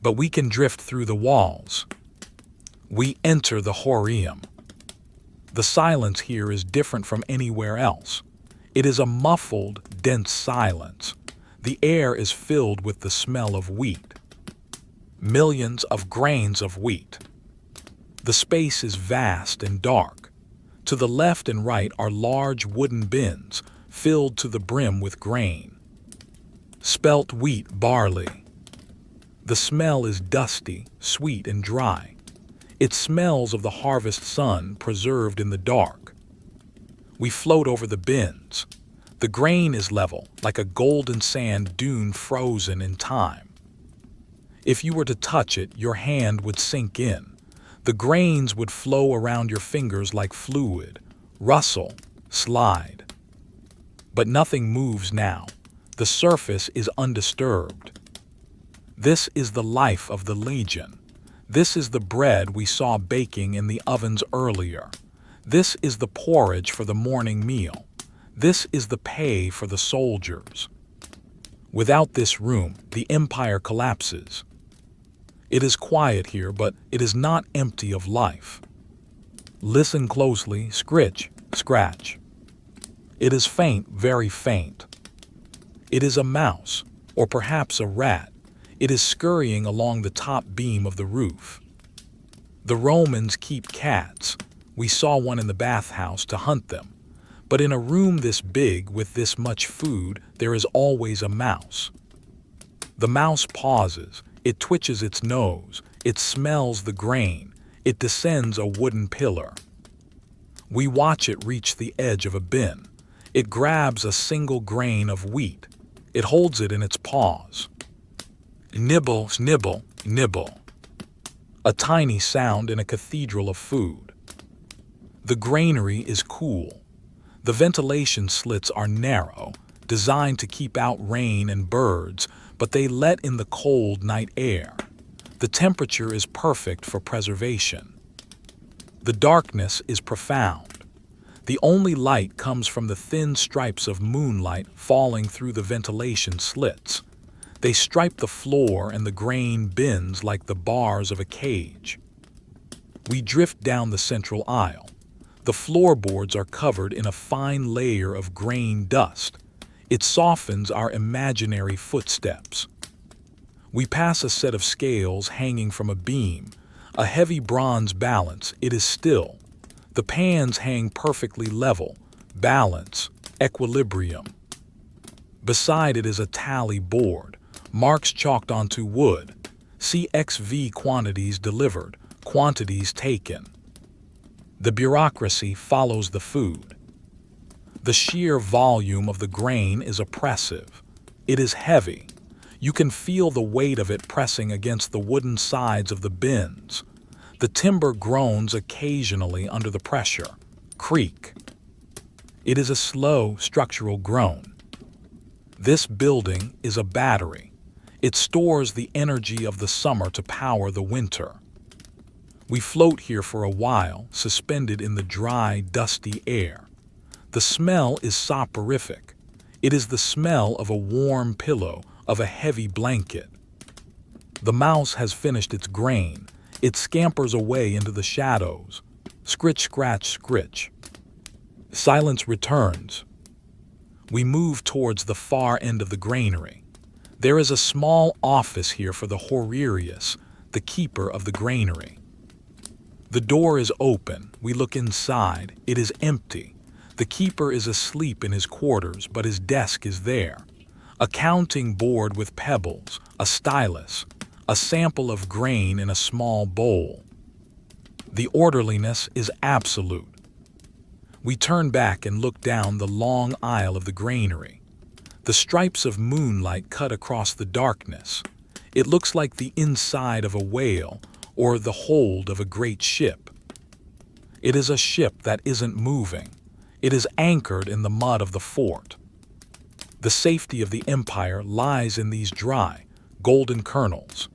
But we can drift through the walls. We enter the horium. The silence here is different from anywhere else. It is a muffled, dense silence. The air is filled with the smell of wheat. Millions of grains of wheat. The space is vast and dark. To the left and right are large wooden bins filled to the brim with grain. Spelt wheat, barley. The smell is dusty, sweet, and dry. It smells of the harvest sun preserved in the dark. We float over the bins. The grain is level, like a golden sand dune frozen in time. If you were to touch it, your hand would sink in. The grains would flow around your fingers like fluid, rustle, slide. But nothing moves now. The surface is undisturbed. This is the life of the Legion. This is the bread we saw baking in the ovens earlier. This is the porridge for the morning meal. This is the pay for the soldiers. Without this room, the empire collapses. It is quiet here, but it is not empty of life. Listen closely, scritch, scratch. It is faint, very faint. It is a mouse, or perhaps a rat. It is scurrying along the top beam of the roof. The Romans keep cats. We saw one in the bathhouse to hunt them. But in a room this big with this much food, there is always a mouse. The mouse pauses. It twitches its nose. It smells the grain. It descends a wooden pillar. We watch it reach the edge of a bin. It grabs a single grain of wheat. It holds it in its paws. Nibble, nibble, nibble. A tiny sound in a cathedral of food. The granary is cool. The ventilation slits are narrow, designed to keep out rain and birds, but they let in the cold night air. The temperature is perfect for preservation. The darkness is profound. The only light comes from the thin stripes of moonlight falling through the ventilation slits. They stripe the floor and the grain bins like the bars of a cage. We drift down the central aisle. The floorboards are covered in a fine layer of grain dust. It softens our imaginary footsteps. We pass a set of scales hanging from a beam, a heavy bronze balance. It is still. The pans hang perfectly level, balance, equilibrium. Beside it is a tally board, marks chalked onto wood. CXV quantities delivered, quantities taken. The bureaucracy follows the food. The sheer volume of the grain is oppressive. It is heavy. You can feel the weight of it pressing against the wooden sides of the bins. The timber groans occasionally under the pressure. Creak. It is a slow structural groan. This building is a battery. It stores the energy of the summer to power the winter. We float here for a while, suspended in the dry, dusty air. The smell is soporific. It is the smell of a warm pillow, of a heavy blanket. The mouse has finished its grain. It scampers away into the shadows. Scritch, scratch, scritch. Silence returns. We move towards the far end of the granary. There is a small office here for the horarius, the keeper of the granary. The door is open. We look inside. It is empty. The keeper is asleep in his quarters, but his desk is there. A counting board with pebbles, a stylus, a sample of grain in a small bowl. The orderliness is absolute. We turn back and look down the long aisle of the granary. The stripes of moonlight cut across the darkness. It looks like the inside of a whale or the hold of a great ship. It is a ship that isn't moving. It is anchored in the mud of the fort. The safety of the empire lies in these dry, golden kernels.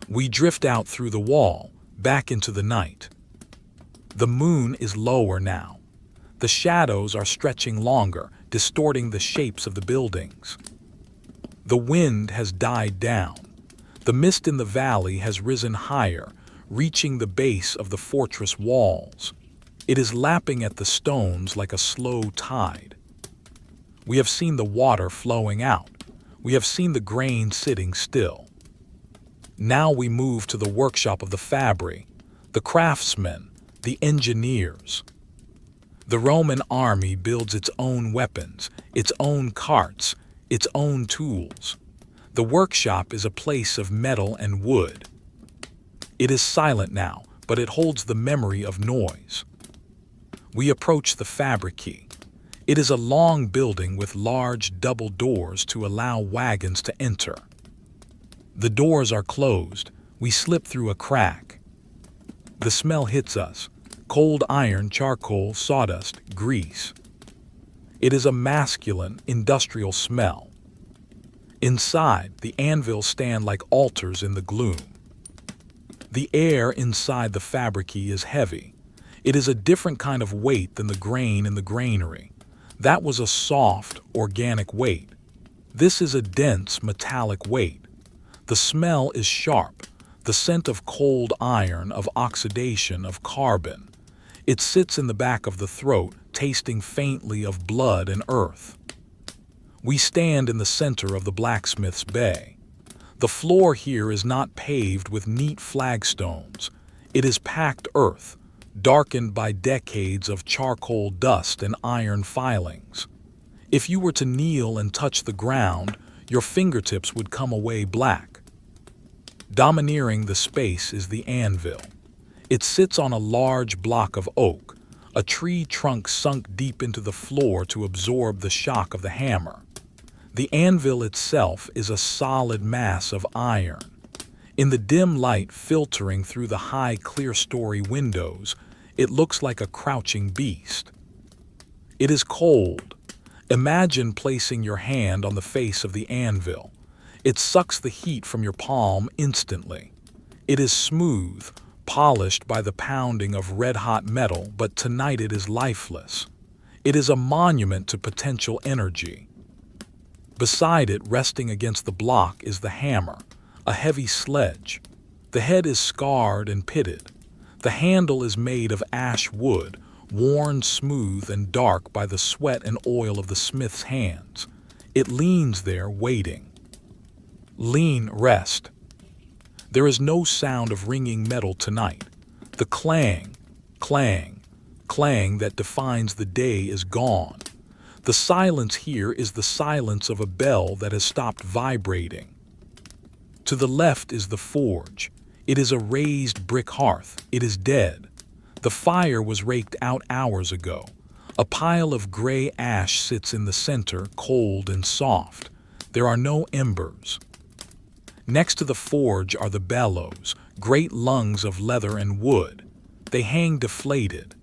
We drift out through the wall, back into the night. The moon is lower now. The shadows are stretching longer, distorting the shapes of the buildings. The wind has died down. The mist in the valley has risen higher, reaching the base of the fortress walls. It is lapping at the stones like a slow tide. We have seen the water flowing out. We have seen the grain sitting still. Now we move to the workshop of the fabbri, the craftsmen, the engineers. The Roman army builds its own weapons, its own carts, its own tools. The workshop is a place of metal and wood. It is silent now, but it holds the memory of noise. We approach the fabrici. It is a long building with large double doors to allow wagons to enter. The doors are closed. We slip through a crack. The smell hits us. Cold iron, charcoal, sawdust, grease. It is a masculine, industrial smell. Inside, the anvils stand like altars in the gloom. The air inside the fabrici is heavy. It is a different kind of weight than the grain in the granary. That was a soft, organic weight. This is a dense, metallic weight. The smell is sharp, the scent of cold iron, of oxidation, of carbon. It sits in the back of the throat, tasting faintly of blood and earth. We stand in the center of the blacksmith's bay. The floor here is not paved with neat flagstones. It is packed earth, darkened by decades of charcoal dust and iron filings. If you were to kneel and touch the ground, your fingertips would come away black. Domineering the space is the anvil. It sits on a large block of oak, a tree trunk sunk deep into the floor to absorb the shock of the hammer. The anvil itself is a solid mass of iron. In the dim light filtering through the high clear-story windows, it looks like a crouching beast. It is cold. Imagine placing your hand on the face of the anvil. It sucks the heat from your palm instantly. It is smooth, polished by the pounding of red-hot metal, but tonight it is lifeless. It is a monument to potential energy. Beside it, resting against the block, is the hammer, a heavy sledge. The head is scarred and pitted. The handle is made of ash wood, worn smooth and dark by the sweat and oil of the smith's hands. It leans there, waiting. Lean rest. There is no sound of ringing metal tonight. The clang, clang, clang that defines the day is gone. The silence here is the silence of a bell that has stopped vibrating. To the left is the forge. It is a raised brick hearth. It is dead. The fire was raked out hours ago. A pile of gray ash sits in the center, cold and soft. There are no embers. Next to the forge are the bellows, great lungs of leather and wood. They hang deflated.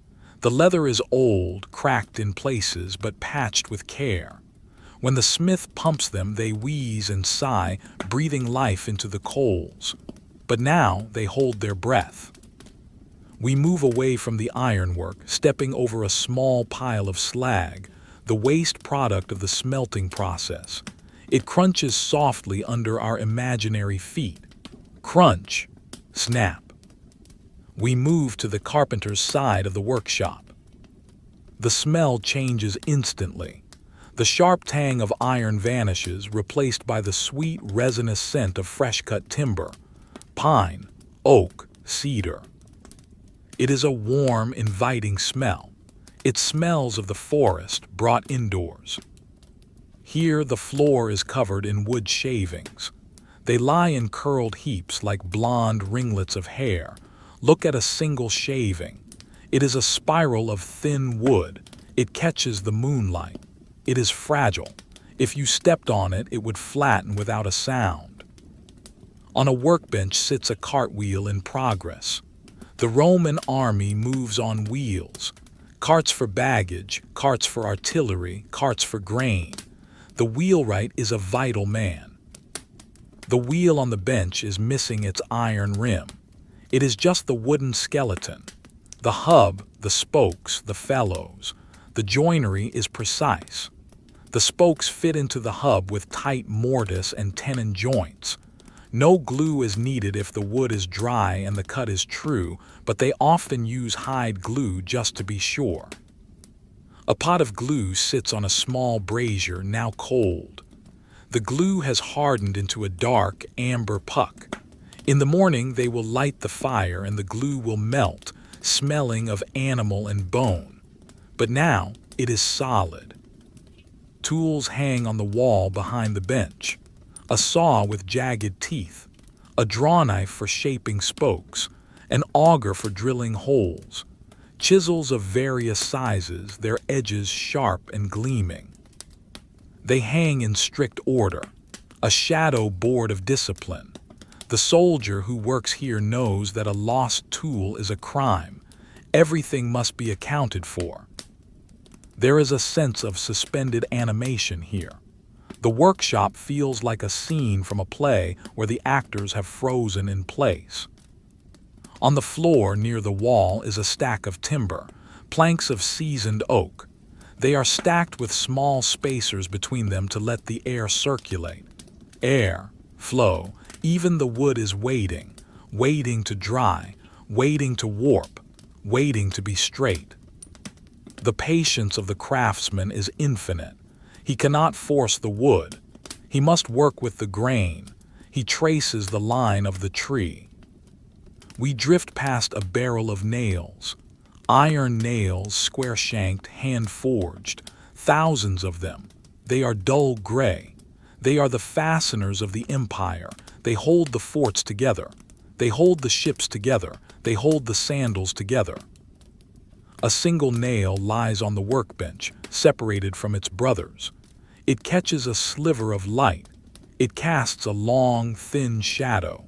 The leather is old, cracked in places, but patched with care. When the smith pumps them, they wheeze and sigh, breathing life into the coals. But now they hold their breath. We move away from the ironwork, stepping over a small pile of slag, the waste product of the smelting process. It crunches softly under our imaginary feet. Crunch, snap. We move to the carpenter's side of the workshop. The smell changes instantly. The sharp tang of iron vanishes, replaced by the sweet, resinous scent of fresh-cut timber, pine, oak, cedar. It is a warm, inviting smell. It smells of the forest brought indoors. Here the floor is covered in wood shavings. They lie in curled heaps like blonde ringlets of hair. Look at a single shaving. It is a spiral of thin wood. It catches the moonlight. It is fragile. If you stepped on it, it would flatten without a sound. On a workbench sits a cartwheel in progress. The Roman army moves on wheels. Carts for baggage, carts for artillery, carts for grain. The wheelwright is a vital man. The wheel on the bench is missing its iron rim. It is just the wooden skeleton. The hub, the spokes, the felloes. The joinery is precise. The spokes fit into the hub with tight mortise and tenon joints. No glue is needed if the wood is dry and the cut is true, but they often use hide glue just to be sure. A pot of glue sits on a small brazier, now cold. The glue has hardened into a dark, amber puck. In the morning they will light the fire and the glue will melt, smelling of animal and bone. But now it is solid. Tools hang on the wall behind the bench. A saw with jagged teeth, a drawknife for shaping spokes, an auger for drilling holes. Chisels of various sizes, their edges sharp and gleaming. They hang in strict order, a shadow board of discipline. The soldier who works here knows that a lost tool is a crime. Everything must be accounted for. There is a sense of suspended animation here. The workshop feels like a scene from a play where the actors have frozen in place. On the floor near the wall is a stack of timber, planks of seasoned oak. They are stacked with small spacers between them to let the air circulate. Air, flow, even the wood is waiting, waiting to dry, waiting to warp, waiting to be straight. The patience of the craftsman is infinite. He cannot force the wood. He must work with the grain. He traces the line of the tree. We drift past a barrel of nails. Iron nails, square-shanked, hand-forged. Thousands of them. They are dull gray. They are the fasteners of the empire. They hold the forts together. They hold the ships together. They hold the sandals together. A single nail lies on the workbench, separated from its brothers. It catches a sliver of light. It casts a long, thin shadow.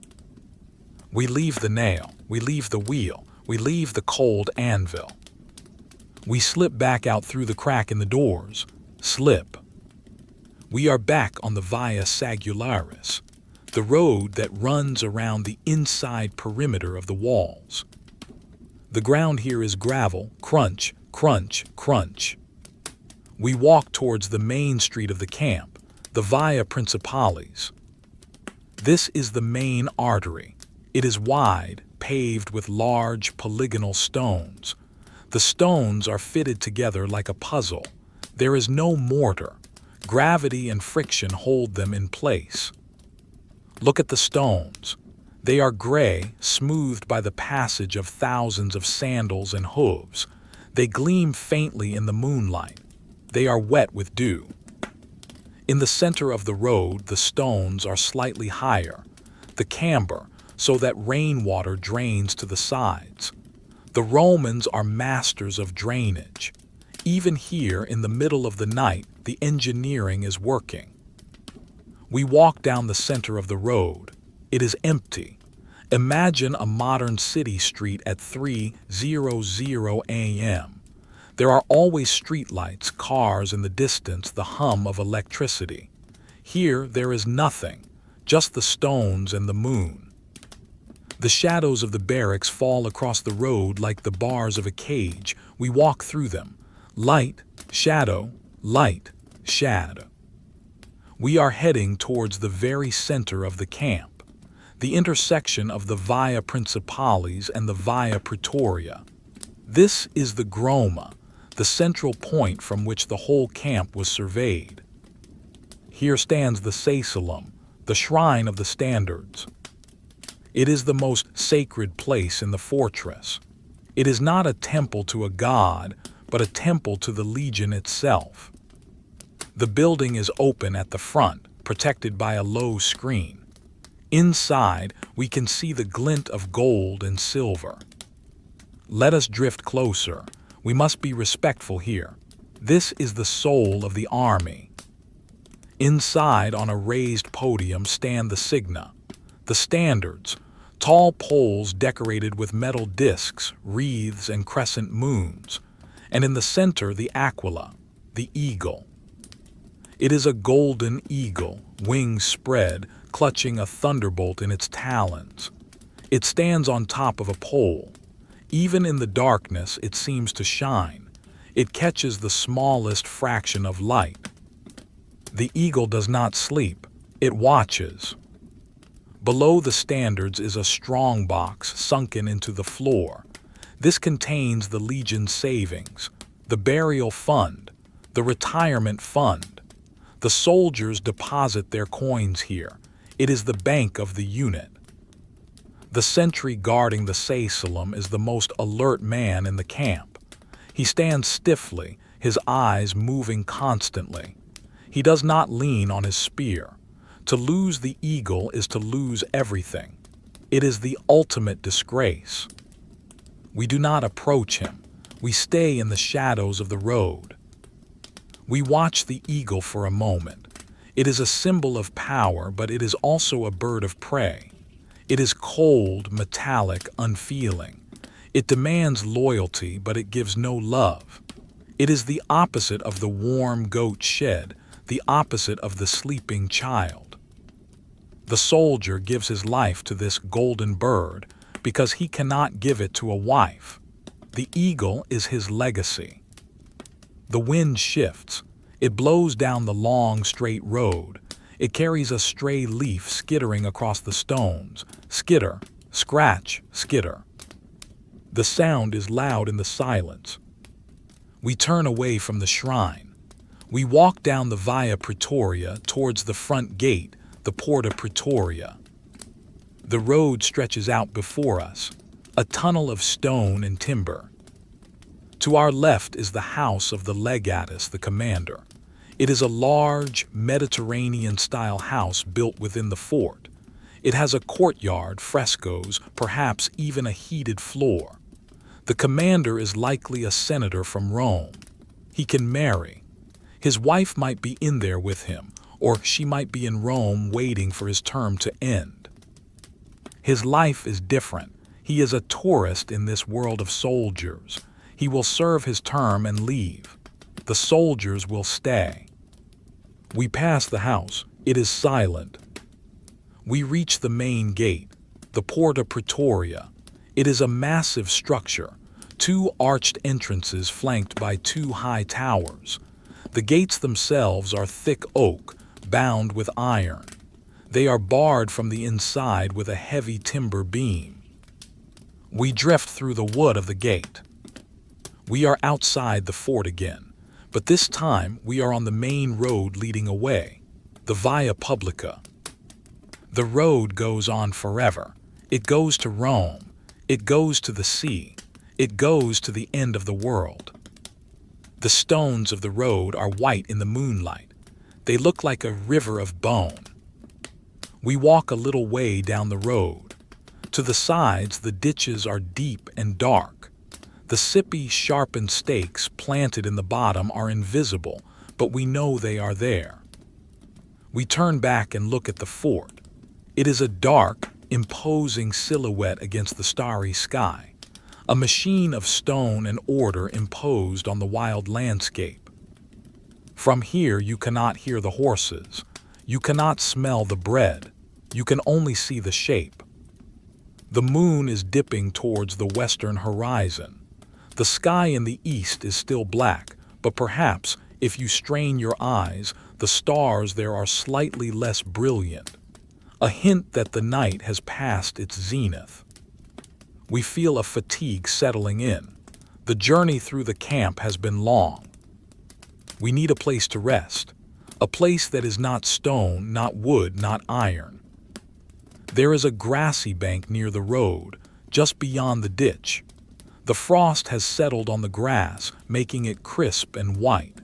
We leave the nail, we leave the wheel, we leave the cold anvil. We slip back out through the crack in the doors. Slip. We are back on the Via Sagularis, the road that runs around the inside perimeter of the walls. The ground here is gravel, crunch, crunch, crunch. We walk towards the main street of the camp, the Via Principalis. This is the main artery. It is wide, paved with large polygonal stones. The stones are fitted together like a puzzle. There is no mortar. Gravity and friction hold them in place. Look at the stones. They are gray, smoothed by the passage of thousands of sandals and hooves. They gleam faintly in the moonlight. They are wet with dew. In the center of the road, the stones are slightly higher, the camber, so that rainwater drains to the sides. The Romans are masters of drainage. Even here, in the middle of the night, the engineering is working. We walk down the center of the road. It is empty. Imagine a modern city street at 3:00 a.m. There are always streetlights, cars in the distance, the hum of electricity. Here there is nothing, just the stones and the moon. The shadows of the barracks fall across the road like the bars of a cage. We walk through them. Light, shadow, light, shadow. We are heading towards the very center of the camp, the intersection of the Via Principalis and the Via Praetoria. This is the Groma, the central point from which the whole camp was surveyed. Here stands the Sacellum, the shrine of the standards. It is the most sacred place in the fortress. It is not a temple to a god, but a temple to the legion itself. The building is open at the front, protected by a low screen. Inside, we can see the glint of gold and silver. Let us drift closer. We must be respectful here. This is the soul of the army. Inside, on a raised podium, stand the signa, the standards, tall poles decorated with metal discs, wreaths, and crescent moons, and in the center the aquila, the eagle. It is a golden eagle, wings spread, clutching a thunderbolt in its talons. It stands on top of a pole. Even in the darkness, it seems to shine. It catches the smallest fraction of light. The eagle does not sleep. It watches. Below the standards is a strong box sunken into the floor. This contains the legion's savings, the burial fund, the retirement fund. The soldiers deposit their coins here. It is the bank of the unit. The sentry guarding the Sacellum is the most alert man in the camp. He stands stiffly, his eyes moving constantly. He does not lean on his spear. To lose the eagle is to lose everything. It is the ultimate disgrace. We do not approach him. We stay in the shadows of the road. We watch the eagle for a moment. It is a symbol of power, but it is also a bird of prey. It is cold, metallic, unfeeling. It demands loyalty, but it gives no love. It is the opposite of the warm goat shed, the opposite of the sleeping child. The soldier gives his life to this golden bird because he cannot give it to a wife. The eagle is his legacy. The wind shifts. It blows down the long, straight road. It carries a stray leaf skittering across the stones. Skitter, scratch, skitter. The sound is loud in the silence. We turn away from the shrine. We walk down the Via Praetoria towards the front gate, the Porta Praetoria. The road stretches out before us, a tunnel of stone and timber. To our left is the house of the legatus, the commander. It is a large, Mediterranean-style house built within the fort. It has a courtyard, frescoes, perhaps even a heated floor. The commander is likely a senator from Rome. He can marry. His wife might be in there with him, or she might be in Rome waiting for his term to end. His life is different. He is a tourist in this world of soldiers. He will serve his term and leave. The soldiers will stay. We pass the house. It is silent. We reach the main gate, the Porta Praetoria. It is a massive structure, 2 arched entrances flanked by 2 high towers. The gates themselves are thick oak, bound with iron. They are barred from the inside with a heavy timber beam. We drift through the wood of the gate. We are outside the fort again, but this time we are on the main road leading away, the Via Publica. The road goes on forever. It goes to Rome. It goes to the sea. It goes to the end of the world. The stones of the road are white in the moonlight. They look like a river of bone. We walk a little way down the road. To the sides, the ditches are deep and dark. The sippy, sharpened stakes planted in the bottom are invisible, but we know they are there. We turn back and look at the fort. It is a dark, imposing silhouette against the starry sky, a machine of stone and order imposed on the wild landscape. From here you cannot hear the horses, you cannot smell the bread, you can only see the shape. The moon is dipping towards the western horizon. The sky in the east is still black, but perhaps, if you strain your eyes, the stars there are slightly less brilliant, a hint that the night has passed its zenith. We feel a fatigue settling in. The journey through the camp has been long. We need a place to rest, a place that is not stone, not wood, not iron. There is a grassy bank near the road, just beyond the ditch. The frost has settled on the grass, making it crisp and white.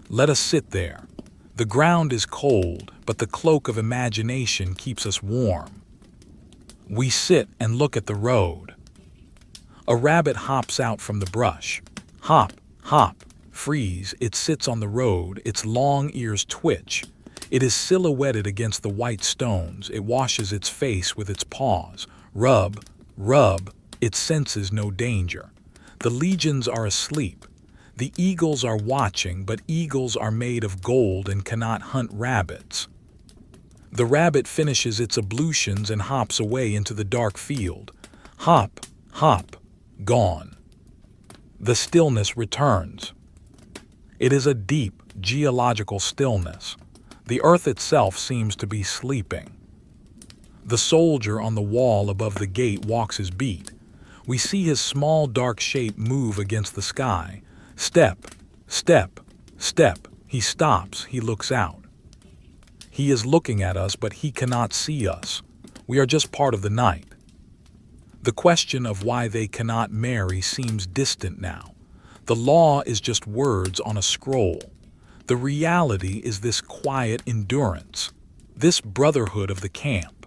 Let us sit there. The ground is cold, but the cloak of imagination keeps us warm. We sit and look at the road. A rabbit hops out from the brush. Hop, hop, freeze. It sits on the road, its long ears twitch. It is silhouetted against the white stones. It washes its face with its paws. Rub, rub. It senses no danger. The legions are asleep. The eagles are watching, but eagles are made of gold and cannot hunt rabbits. The rabbit finishes its ablutions and hops away into the dark field. Hop, hop, gone. The stillness returns. It is a deep, geological stillness. The earth itself seems to be sleeping. The soldier on the wall above the gate walks his beat. We see his small dark shape move against the sky. Step, step, step. He stops, he looks out. He is looking at us, but he cannot see us. We are just part of the night. The question of why they cannot marry seems distant now. The law is just words on a scroll. The reality is this quiet endurance, this brotherhood of the camp.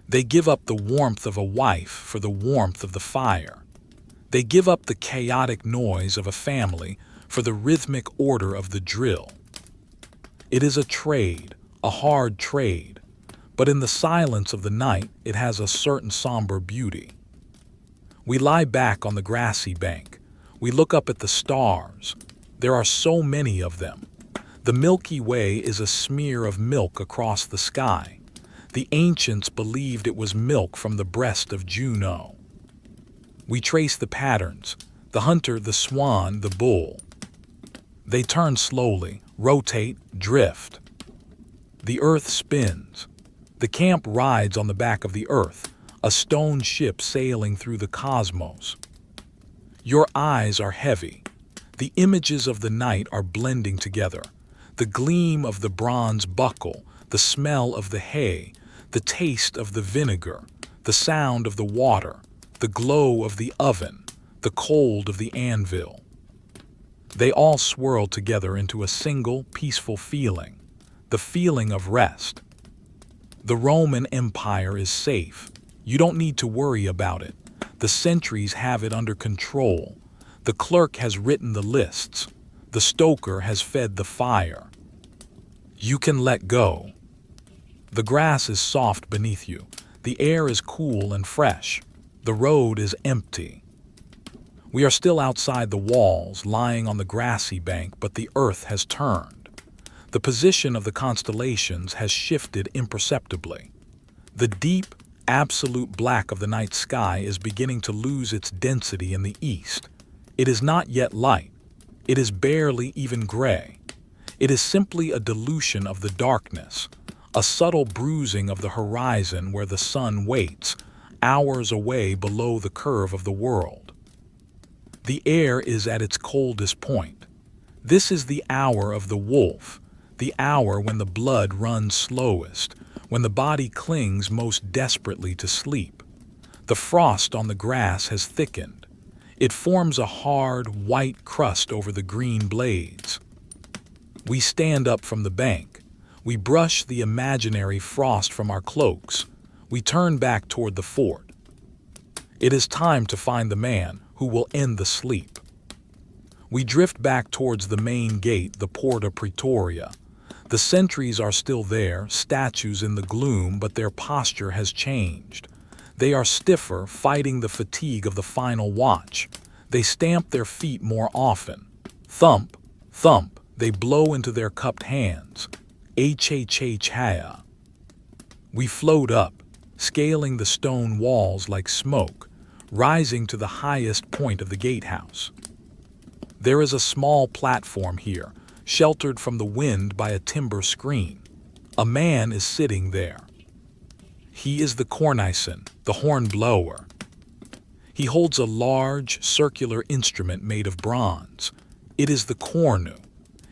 They give up the warmth of a wife for the warmth of the fire. They give up the chaotic noise of a family for the rhythmic order of the drill. It is a trade, a hard trade, but in the silence of the night it has a certain somber beauty. We lie back on the grassy bank. We look up at the stars. There are so many of them. The Milky Way is a smear of milk across the sky. The ancients believed it was milk from the breast of Juno. We trace the patterns, the hunter, the swan, the bull. They turn slowly, rotate, drift. The earth spins. The camp rides on the back of the earth, a stone ship sailing through the cosmos. Your eyes are heavy. The images of the night are blending together. The gleam of the bronze buckle, the smell of the hay, the taste of the vinegar, the sound of the water, the glow of the oven, the cold of the anvil. They all swirl together into a single, peaceful feeling, the feeling of rest. The Roman Empire is safe. You don't need to worry about it. The sentries have it under control. The clerk has written the lists. The stoker has fed the fire. You can let go. The grass is soft beneath you. The air is cool and fresh. The road is empty. We are still outside the walls, lying on the grassy bank, but the earth has turned. The position of the constellations has shifted imperceptibly. The deep, absolute black of the night sky is beginning to lose its density in the east. It is not yet light. It is barely even gray. It is simply a dilution of the darkness, a subtle bruising of the horizon where the sun waits, hours away below the curve of the world. The air is at its coldest point. This is the hour of the wolf, the hour when the blood runs slowest, when the body clings most desperately to sleep. The frost on the grass has thickened. It forms a hard, white crust over the green blades. We stand up from the bank. We brush the imaginary frost from our cloaks. We turn back toward the fort. It is time to find the man who will end the sleep. We drift back towards the main gate, the Porta Praetoria. The sentries are still there, statues in the gloom, but their posture has changed. They are stiffer, fighting the fatigue of the final watch. They stamp their feet more often. Thump, thump, they blow into their cupped hands. H-H-H-ha. We float up, scaling the stone walls like smoke, rising to the highest point of the gatehouse. There is a small platform here, sheltered from the wind by a timber screen. A man is sitting there. He is the cornicen, the hornblower. He holds a large, circular instrument made of bronze. It is the cornu.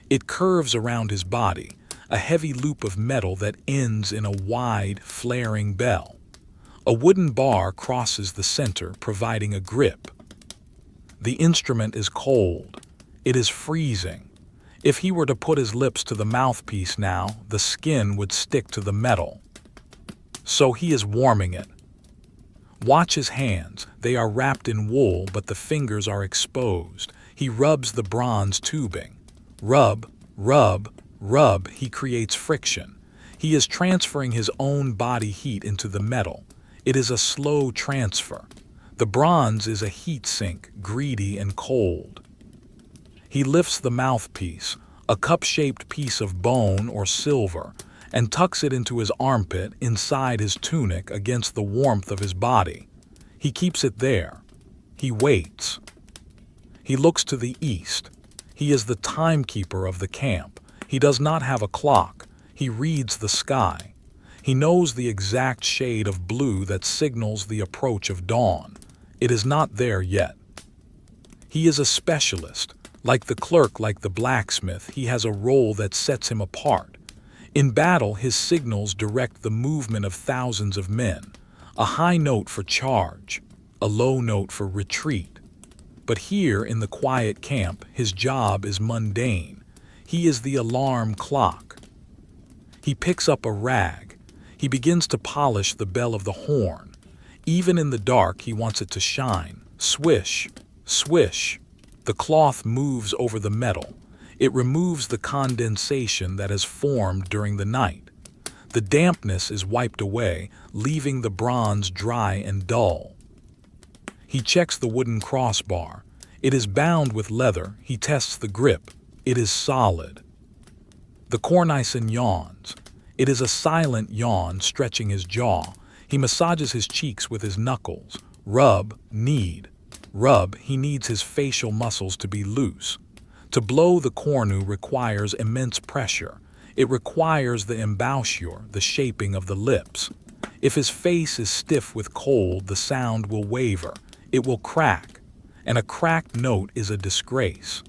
It curves around his body, a heavy loop of metal that ends in a wide, flaring bell. A wooden bar crosses the center, providing a grip. The instrument is cold. It is freezing. If he were to put his lips to the mouthpiece now, the skin would stick to the metal. So he is warming it. Watch his hands. They are wrapped in wool, but the fingers are exposed. He rubs the bronze tubing. Rub, rub, rub. He creates friction. He is transferring his own body heat into the metal. It is a slow transfer. The bronze is a heat sink, greedy and cold. He lifts the mouthpiece, a cup-shaped piece of bone or silver, and tucks it into his armpit inside his tunic against the warmth of his body. He keeps it there. He waits. He looks to the east. He is the timekeeper of the camp. He does not have a clock. He reads the sky. He knows the exact shade of blue that signals the approach of dawn. It is not there yet. He is a specialist. Like the clerk, like the blacksmith, he has a role that sets him apart. In battle, his signals direct the movement of thousands of men. A high note for charge, a low note for retreat. But here in the quiet camp, his job is mundane. He is the alarm clock. He picks up a rag. He begins to polish the bell of the horn. Even in the dark, he wants it to shine. Swish, swish. The cloth moves over the metal. It removes the condensation that has formed during the night. The dampness is wiped away, leaving the bronze dry and dull. He checks the wooden crossbar. It is bound with leather. He tests the grip. It is solid. The cornicen yawns. It is a silent yawn, stretching his jaw. He massages his cheeks with his knuckles. Rub, knead. Rub, he needs his facial muscles to be loose. To blow the cornu requires immense pressure. It requires the embouchure, the shaping of the lips. If his face is stiff with cold, the sound will waver. It will crack, and a cracked note is a disgrace.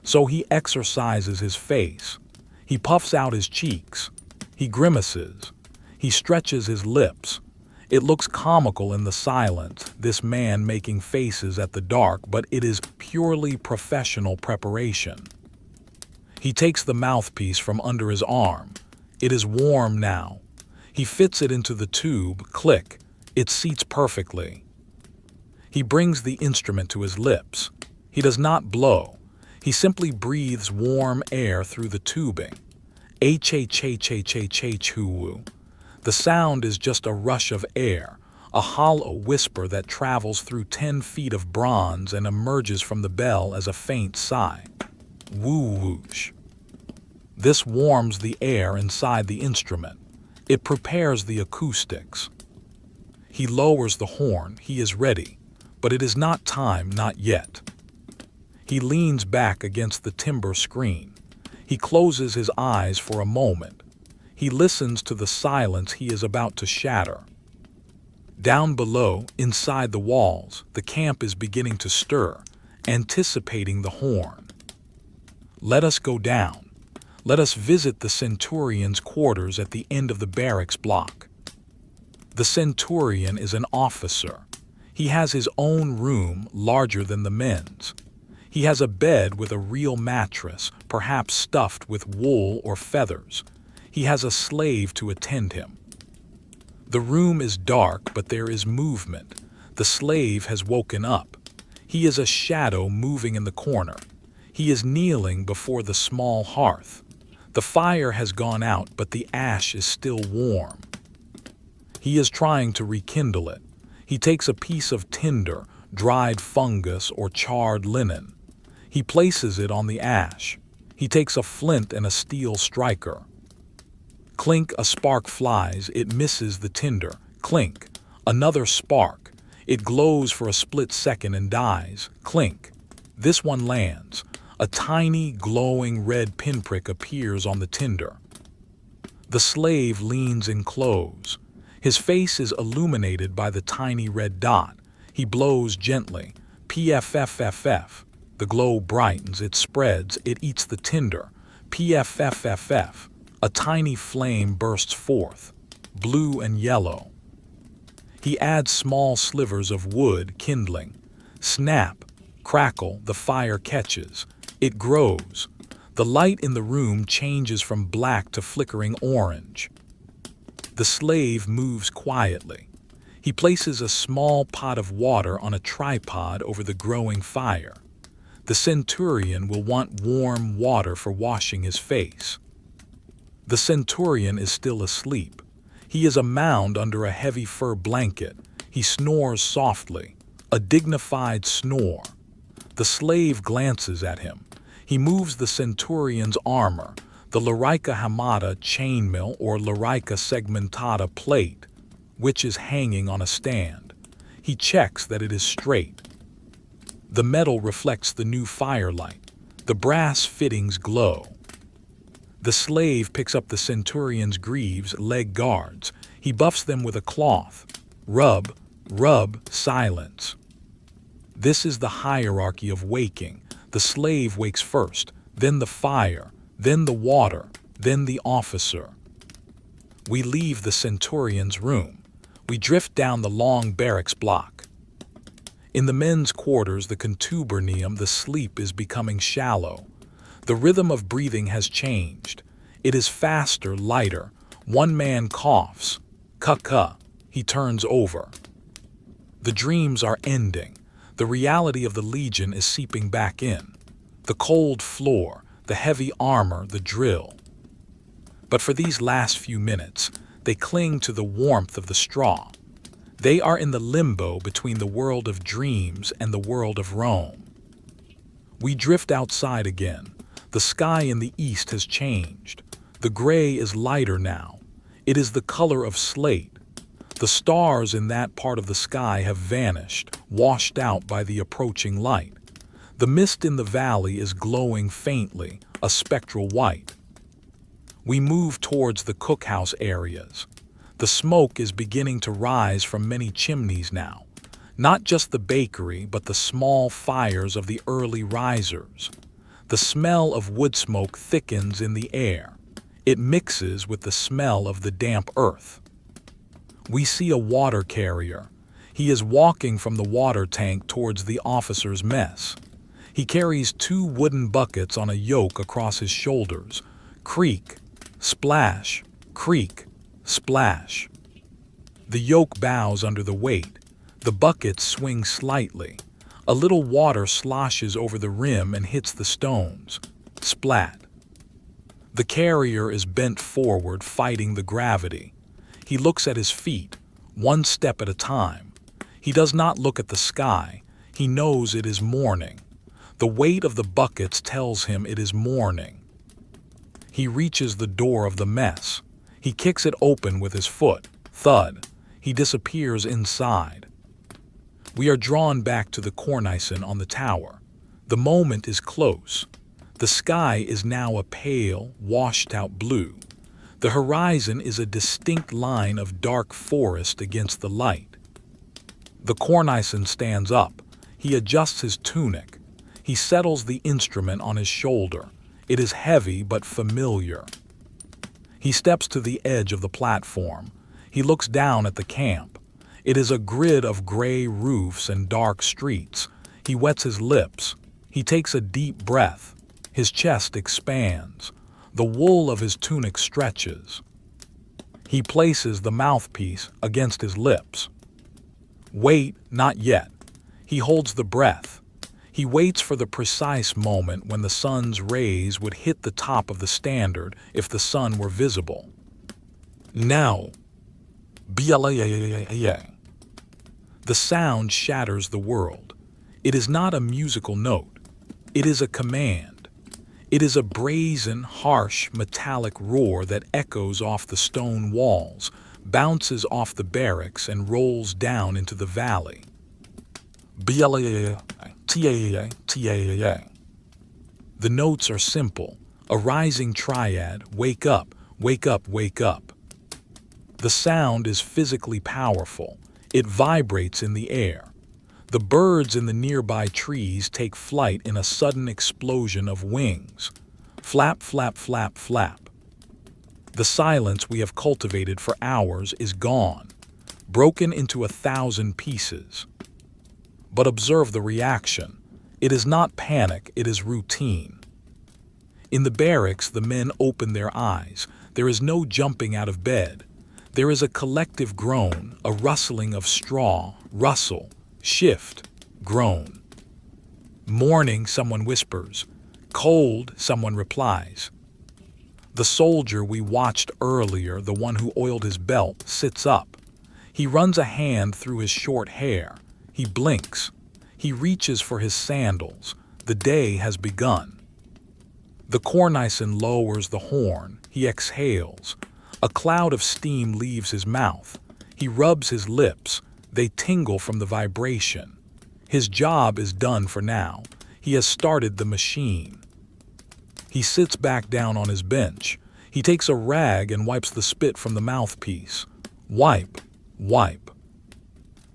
So he exercises his face. He puffs out his cheeks. He grimaces. He stretches his lips. It looks comical in the silence, this man making faces at the dark, but it is purely professional preparation. He takes the mouthpiece from under his arm. It is warm now. He fits it into the tube. Click. It seats perfectly. He brings the instrument to his lips. He does not blow. He simply breathes warm air through the tubing. H-H-H-H-H-H-hoo-woo. The sound is just a rush of air, a hollow whisper that travels through 10 feet of bronze and emerges from the bell as a faint sigh. Woo-whoosh. This warms the air inside the instrument. It prepares the acoustics. He lowers the horn. He is ready. But it is not time, not yet. He leans back against the timber screen. He closes his eyes for a moment. He listens to the silence he is about to shatter. Down below, inside the walls, the camp is beginning to stir, anticipating the horn. Let us go down. Let us visit the centurion's quarters at the end of the barracks block. The centurion is an officer. He has his own room larger than the men's. He has a bed with a real mattress, perhaps stuffed with wool or feathers. He has a slave to attend him. The room is dark, but there is movement. The slave has woken up. He is a shadow moving in the corner. He is kneeling before the small hearth. The fire has gone out, but the ash is still warm. He is trying to rekindle it. He takes a piece of tinder, dried fungus, or charred linen. He places it on the ash. He takes a flint and a steel striker. Clink, a spark flies. It misses the tinder. Clink, another spark. It glows for a split second and dies. Clink. This one lands. A tiny, glowing red pinprick appears on the tinder. The slave leans in close. His face is illuminated by the tiny red dot. He blows gently. Pfffff. The glow brightens, it spreads, it eats the tinder. Pfffff. A tiny flame bursts forth, blue and yellow. He adds small slivers of wood, kindling. Snap, crackle, the fire catches. It grows. The light in the room changes from black to flickering orange. The slave moves quietly. He places a small pot of water on a tripod over the growing fire. The centurion will want warm water for washing his face. The centurion is still asleep. He is a mound under a heavy fur blanket. He snores softly, a dignified snore. The slave glances at him. He moves the centurion's armor, the larica hamata chainmail or larica segmentata plate, which is hanging on a stand. He checks that it is straight. The metal reflects the new firelight. The brass fittings glow. The slave picks up the centurion's greaves, leg guards. He buffs them with a cloth. Rub, rub, silence. This is the hierarchy of waking. The slave wakes first, then the fire, then the water, then the officer. We leave the centurion's room. We drift down the long barracks block. In the men's quarters, the contubernium, the sleep is becoming shallow. The rhythm of breathing has changed. It is faster, lighter. One man coughs. Cuh-cuh. He turns over. The dreams are ending. The reality of the Legion is seeping back in. The cold floor, the heavy armor, the drill. But for these last few minutes, they cling to the warmth of the straw. They are in the limbo between the world of dreams and the world of Rome. We drift outside again. The sky in the east has changed. The gray is lighter now. It is the color of slate. The stars in that part of the sky have vanished, washed out by the approaching light. The mist in the valley is glowing faintly, a spectral white. We move towards the cookhouse areas. The smoke is beginning to rise from many chimneys now. Not just the bakery, but the small fires of the early risers. The smell of woodsmoke thickens in the air. It mixes with the smell of the damp earth. We see a water carrier. He is walking from the water tank towards the officer's mess. He carries 2 wooden buckets on a yoke across his shoulders. Creak, splash, creak, splash. The yoke bows under the weight. The buckets swing slightly. A little water sloshes over the rim and hits the stones. Splat. The carrier is bent forward, fighting the gravity. He looks at his feet, one step at a time. He does not look at the sky. He knows it is morning. The weight of the buckets tells him it is morning. He reaches the door of the mess. He kicks it open with his foot. Thud. He disappears inside. We are drawn back to the cornicen on the tower. The moment is close. The sky is now a pale, washed-out blue. The horizon is a distinct line of dark forest against the light. The cornicen stands up. He adjusts his tunic. He settles the instrument on his shoulder. It is heavy but familiar. He steps to the edge of the platform. He looks down at the camp. It is a grid of gray roofs and dark streets. He wets his lips. He takes a deep breath. His chest expands. The wool of his tunic stretches. He places the mouthpiece against his lips. Wait, not yet. He holds the breath. He waits for the precise moment when the sun's rays would hit the top of the standard if the sun were visible. Now. The sound shatters the world. It is not a musical note. It is a command. It is a brazen, harsh, metallic roar that echoes off the stone walls, bounces off the barracks, and rolls down into the valley. The notes are simple. A rising triad, wake up, wake up, wake up. The sound is physically powerful. It vibrates in the air. The birds in the nearby trees take flight in a sudden explosion of wings. Flap, flap, flap, flap. The silence we have cultivated for hours is gone, broken into 1,000 pieces. But observe the reaction. It is not panic, it is routine. In the barracks, the men open their eyes. There is no jumping out of bed. There is a collective groan, a rustling of straw, rustle, shift, groan. Morning, someone whispers. Cold, someone replies. The soldier we watched earlier, the one who oiled his belt, sits up. He runs a hand through his short hair. He blinks. He reaches for his sandals. The day has begun. The cornicen lowers the horn. He exhales. A cloud of steam leaves his mouth. He rubs his lips. They tingle from the vibration. His job is done for now. He has started the machine. He sits back down on his bench. He takes a rag and wipes the spit from the mouthpiece. Wipe, wipe.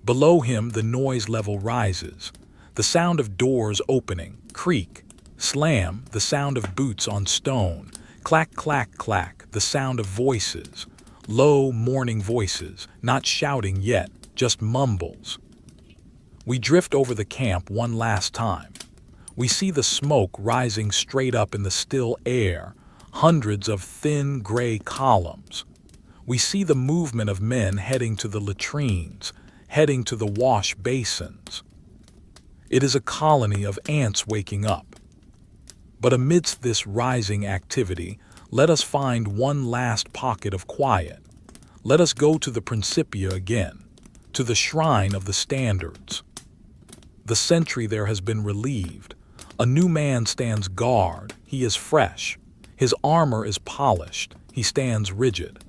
Below him, the noise level rises. The sound of doors opening, creak, slam, the sound of boots on stone, clack, clack, clack, the sound of voices, low, mourning voices, not shouting yet, just mumbles. We drift over the camp one last time. We see the smoke rising straight up in the still air, hundreds of thin gray columns. We see the movement of men heading to the latrines, heading to the wash basins. It is a colony of ants waking up. But amidst this rising activity, let us find one last pocket of quiet. Let us go to the Principia again, to the shrine of the standards. The sentry there has been relieved. A new man stands guard. He is fresh. His armor is polished. He stands rigid.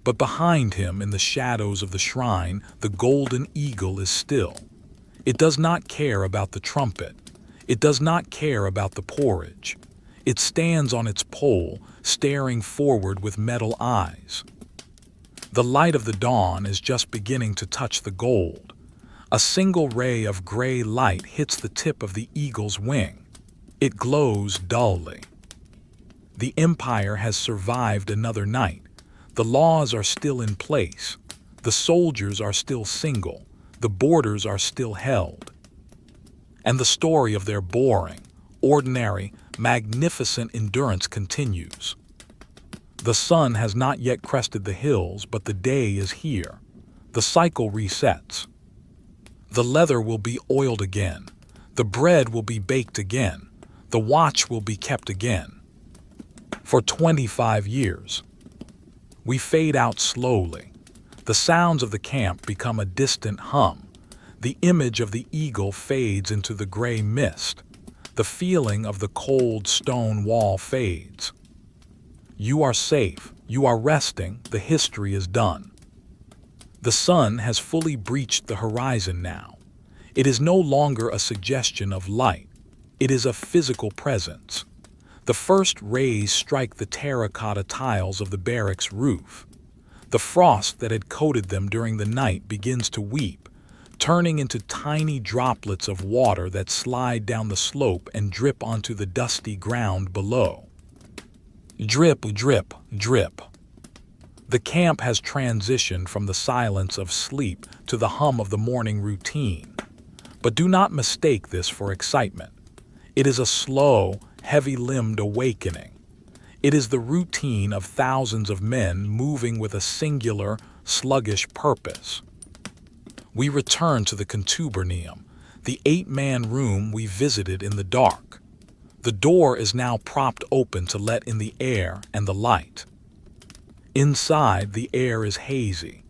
But behind him, in the shadows of the shrine, the golden eagle is still. It does not care about the trumpet. It does not care about the porridge. It stands on its pole, staring forward with metal eyes. The light of the dawn is just beginning to touch the gold. A single ray of gray light hits the tip of the eagle's wing. It glows dully. The empire has survived another night. The laws are still in place. The soldiers are still single. The borders are still held. And the story of their boring, ordinary, magnificent endurance continues. The sun has not yet crested the hills, but the day is here. The cycle resets. The leather will be oiled again. The bread will be baked again. The watch will be kept again. For 25 years. We fade out slowly. The sounds of the camp become a distant hum. The image of the eagle fades into the gray mist. The feeling of the cold stone wall fades. You are safe. You are resting. The history is done. The sun has fully breached the horizon now. It is no longer a suggestion of light. It is a physical presence. The first rays strike the terracotta tiles of the barracks roof. The frost that had coated them during the night begins to weep. turning into tiny droplets of water that slide down the slope and drip onto the dusty ground below. Drip, drip, drip. The camp has transitioned from the silence of sleep to the hum of the morning routine. But do not mistake this for excitement. It is a slow, heavy-limbed awakening. It is the routine of thousands of men moving with a singular, sluggish purpose. We return to the contubernium, the 8-man room we visited in the dark. The door is now propped open to let in the air and the light. Inside, the air is hazy.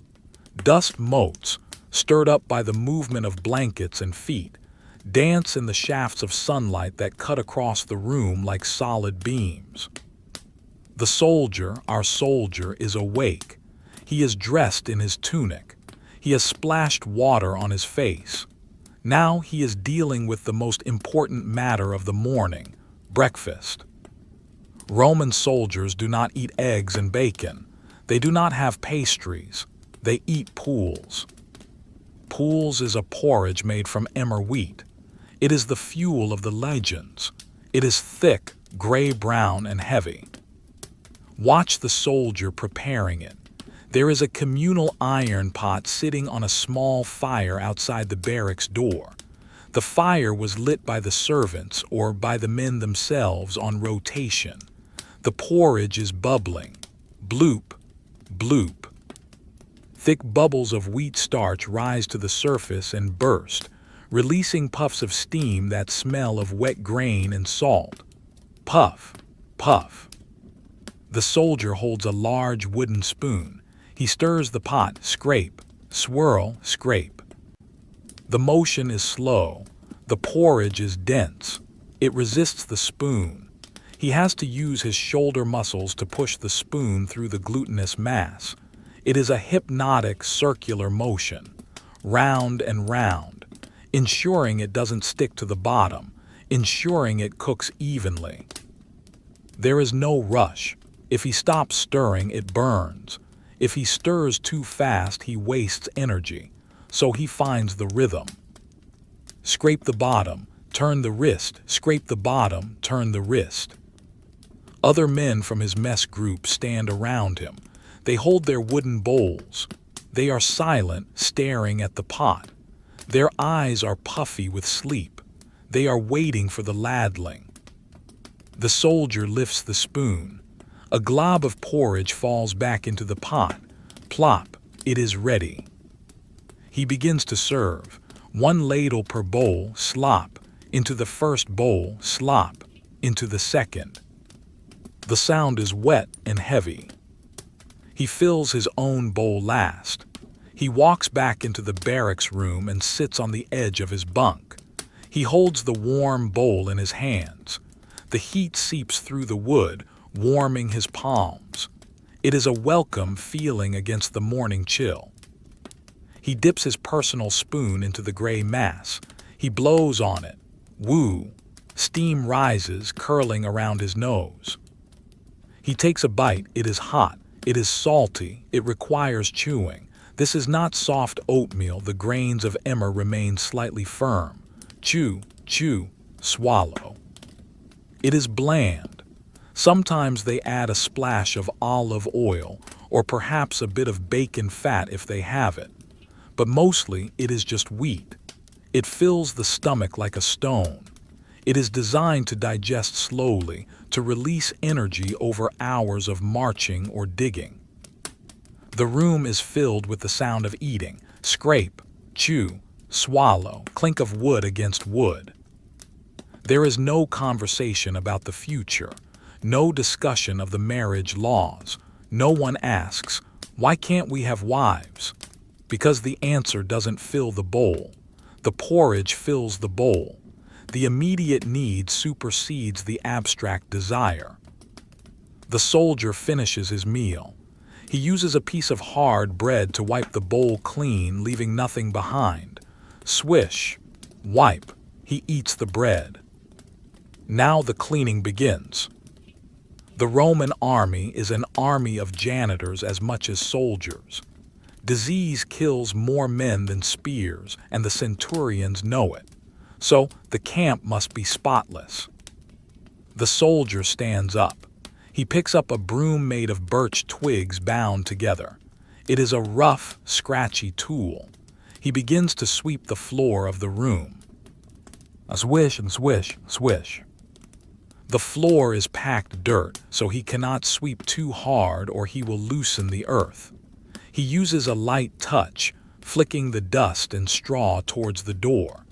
Dust motes, stirred up by the movement of blankets and feet, dance in the shafts of sunlight that cut across the room like solid beams. The soldier, our soldier, is awake. He is dressed in his tunic. He has splashed water on his face. Now he is dealing with the most important matter of the morning, breakfast. Roman soldiers do not eat eggs and bacon. They do not have pastries. They eat pools. Pools is a porridge made from emmer wheat. It is the fuel of the legions. It is thick, gray-brown, and heavy. Watch the soldier preparing it. There is a communal iron pot sitting on a small fire outside the barracks door. The fire was lit by the servants or by the men themselves on rotation. The porridge is bubbling. Bloop, bloop. Thick bubbles of wheat starch rise to the surface and burst, releasing puffs of steam that smell of wet grain and salt. Puff, puff. The soldier holds a large wooden spoon. He stirs the pot, scrape, swirl, scrape. The motion is slow. The porridge is dense. It resists the spoon. He has to use his shoulder muscles to push the spoon through the glutinous mass. It is a hypnotic circular motion, round and round, ensuring it doesn't stick to the bottom, ensuring it cooks evenly. There is no rush. If he stops stirring, it burns. If he stirs too fast, he wastes energy, so he finds the rhythm. Scrape the bottom, turn the wrist, scrape the bottom, turn the wrist. Other men from his mess group stand around him. They hold their wooden bowls. They are silent, staring at the pot. Their eyes are puffy with sleep. They are waiting for the ladling. The soldier lifts the spoon. A glob of porridge falls back into the pot. Plop, it is ready. He begins to serve. 1 ladle per bowl, slop, into the first bowl, slop, into the second. The sound is wet and heavy. He fills his own bowl last. He walks back into the barracks room and sits on the edge of his bunk. He holds the warm bowl in his hands. The heat seeps through the wood, warming his palms. It is a welcome feeling against the morning chill. He dips his personal spoon into the gray mass. He blows on it. Woo! Steam rises, curling around his nose. He takes a bite. It is hot. It is salty. It requires chewing. This is not soft oatmeal. The grains of emmer remain slightly firm. Chew, chew, swallow. It is bland. Sometimes they add a splash of olive oil or perhaps a bit of bacon fat if they have it. But mostly it is just wheat. It fills the stomach like a stone. It is designed to digest slowly, to release energy over hours of marching or digging. The room is filled with the sound of eating, scrape, chew, swallow, clink of wood against wood. There is no conversation about the future. No discussion of the marriage laws. No one asks, why can't we have wives? Because the answer doesn't fill the bowl. The porridge fills the bowl. The immediate need supersedes the abstract desire. The soldier finishes his meal. He uses a piece of hard bread to wipe the bowl clean, leaving nothing behind. Swish, wipe, he eats the bread. Now the cleaning begins. The Roman army is an army of janitors as much as soldiers. Disease kills more men than spears, and the centurions know it. So the camp must be spotless. The soldier stands up. He picks up a broom made of birch twigs bound together. It is a rough, scratchy tool. He begins to sweep the floor of the room. A swish and swish, swish. The floor is packed dirt, so he cannot sweep too hard or he will loosen the earth. He uses a light touch, flicking the dust and straw towards the door.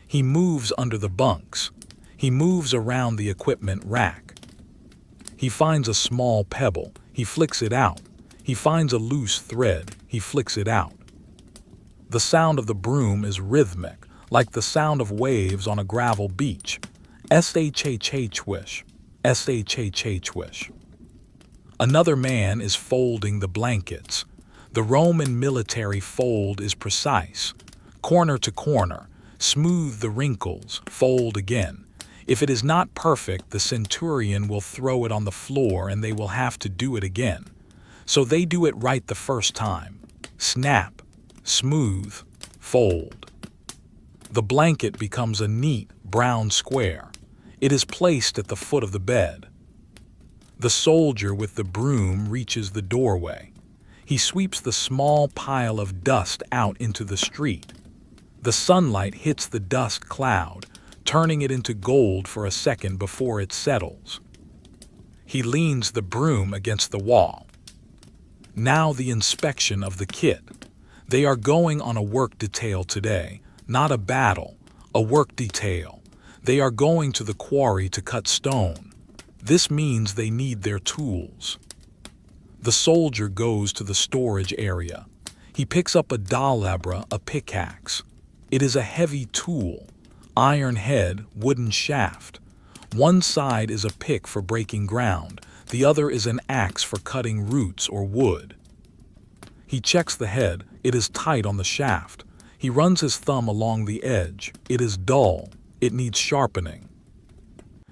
He moves under the bunks. He moves around the equipment rack. He finds a small pebble. He flicks it out. He finds a loose thread. He flicks it out. The sound of the broom is rhythmic, like the sound of waves on a gravel beach. S-H-H-H-wish. S-H-H-H-wish. Another man is folding the blankets. The Roman military fold is precise. Corner to corner. Smooth the wrinkles. Fold again. If it is not perfect, the centurion will throw it on the floor and they will have to do it again. So they do it right the first time. Snap. Smooth. Fold. The blanket becomes a neat, brown square. It is placed at the foot of the bed. The soldier with the broom reaches the doorway. He sweeps the small pile of dust out into the street. The sunlight hits the dust cloud, turning it into gold for a second before it settles. He leans the broom against the wall. Now the inspection of the kit. They are going on a work detail today, not a battle, a work detail. They are going to the quarry to cut stone. This means they need their tools. The soldier goes to the storage area. He picks up a dalabra, a pickaxe. It is a heavy tool. Iron head, wooden shaft. One side is a pick for breaking ground. The other is an axe for cutting roots or wood. He checks the head. It is tight on the shaft. He runs his thumb along the edge. It is dull. It needs sharpening.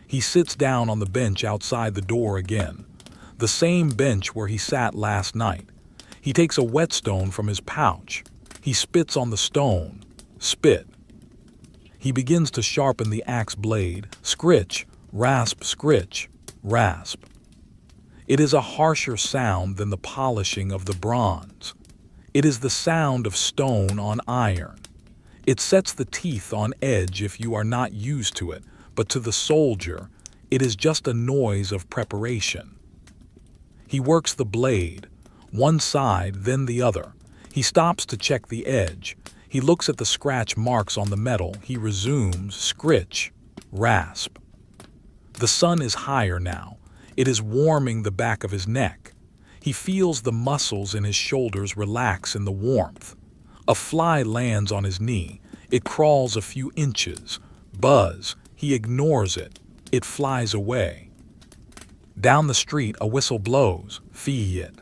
He sits down on the bench outside the door again. The same bench where he sat last night. He takes a whetstone from his pouch. He spits on the stone. Spit. He begins to sharpen the axe blade. Scritch, rasp, scritch, rasp. It is a harsher sound than the polishing of the bronze. It is the sound of stone on iron. It sets the teeth on edge if you are not used to it, but to the soldier, it is just a noise of preparation. He works the blade, one side, then the other. He stops to check the edge. He looks at the scratch marks on the metal. He resumes, scritch, rasp. The sun is higher now. It is warming the back of his neck. He feels the muscles in his shoulders relax in the warmth. A fly lands on his knee. It crawls a few inches. Buzz. He ignores it. It flies away. Down the street, a whistle blows. Fee it.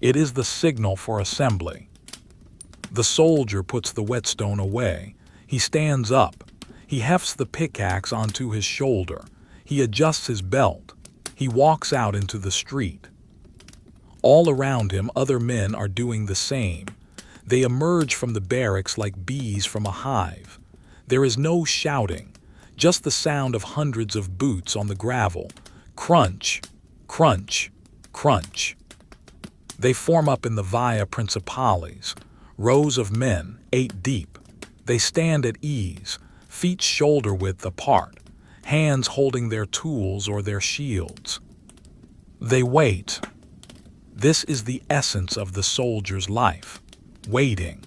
It is the signal for assembly. The soldier puts the whetstone away. He stands up. He hefts the pickaxe onto his shoulder. He adjusts his belt. He walks out into the street. All around him, other men are doing the same. They emerge from the barracks like bees from a hive. There is no shouting, just the sound of hundreds of boots on the gravel. Crunch, crunch, crunch. They form up in the Via Principales, rows of men, 8 deep. They stand at ease, feet shoulder-width apart, hands holding their tools or their shields. They wait. This is the essence of the soldier's life. Waiting.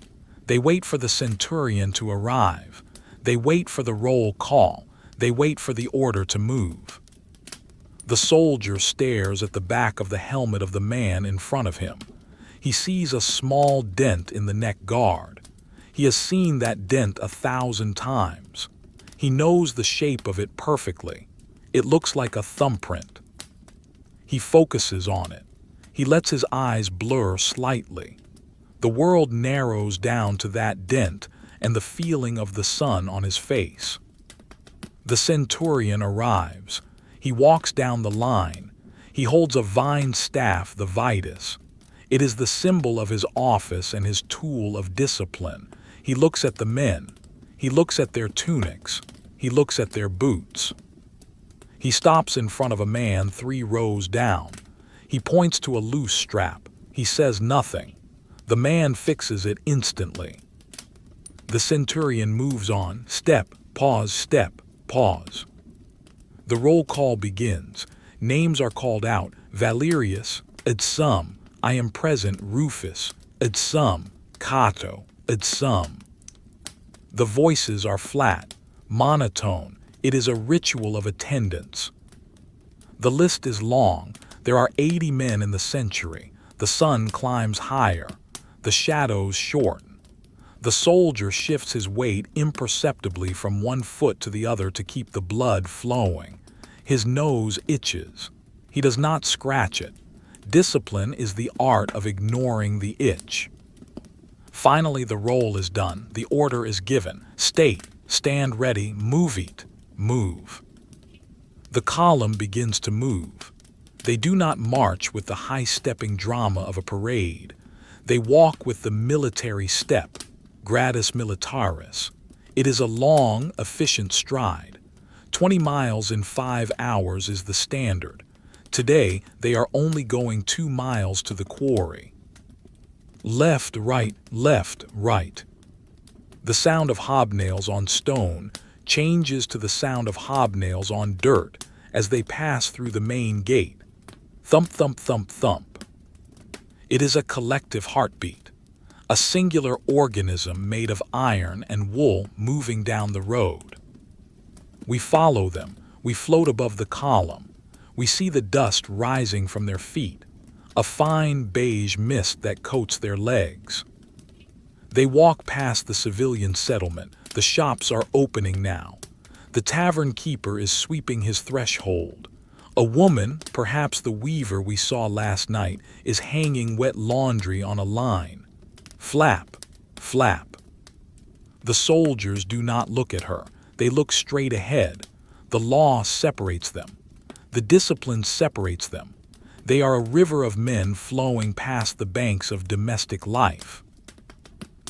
They wait for the centurion to arrive. They wait for the roll call. They wait for the order to move. The soldier stares at the back of the helmet of the man in front of him. He sees a small dent in the neck guard. He has seen that dent 1,000 times. He knows the shape of it perfectly. It looks like a thumbprint. He focuses on it. He lets his eyes blur slightly. The world narrows down to that dent and the feeling of the sun on his face. The centurion arrives. He walks down the line. He holds a vine staff, the vitus. It is the symbol of his office and his tool of discipline. He looks at the men. He looks at their tunics. He looks at their boots. He stops in front of a man 3 rows down. He points to a loose strap. He says nothing. The man fixes it instantly. The centurion moves on. Step, pause, pause. The roll call begins. Names are called out. Valerius, ad sum. I am present. Rufus, ad sum. Cato, ad sum. The voices are flat, monotone. It is a ritual of attendance. The list is long. There are 80 men in the century. The sun climbs higher. The shadows shorten. The soldier shifts his weight imperceptibly from one foot to the other to keep the blood flowing. His nose itches. He does not scratch it. Discipline is the art of ignoring the itch. Finally, the roll is done. The order is given. State, stand ready, move it, move. The column begins to move. They do not march with the high-stepping drama of a parade. They walk with the military step, gradus militaris. It is a long, efficient stride. 20 miles in 5 hours is the standard. Today, they are only going 2 miles to the quarry. Left, right, left, right. The sound of hobnails on stone changes to the sound of hobnails on dirt as they pass through the main gate. Thump, thump, thump, thump. It is a collective heartbeat, a singular organism made of iron and wool moving down the road. We follow them. We float above the column. We see the dust rising from their feet, a fine beige mist that coats their legs. They walk past the civilian settlement. The shops are opening now. The tavern keeper is sweeping his threshold. A woman, perhaps the weaver we saw last night, is hanging wet laundry on a line. Flap, flap. The soldiers do not look at her. They look straight ahead. The law separates them. The discipline separates them. They are a river of men flowing past the banks of domestic life.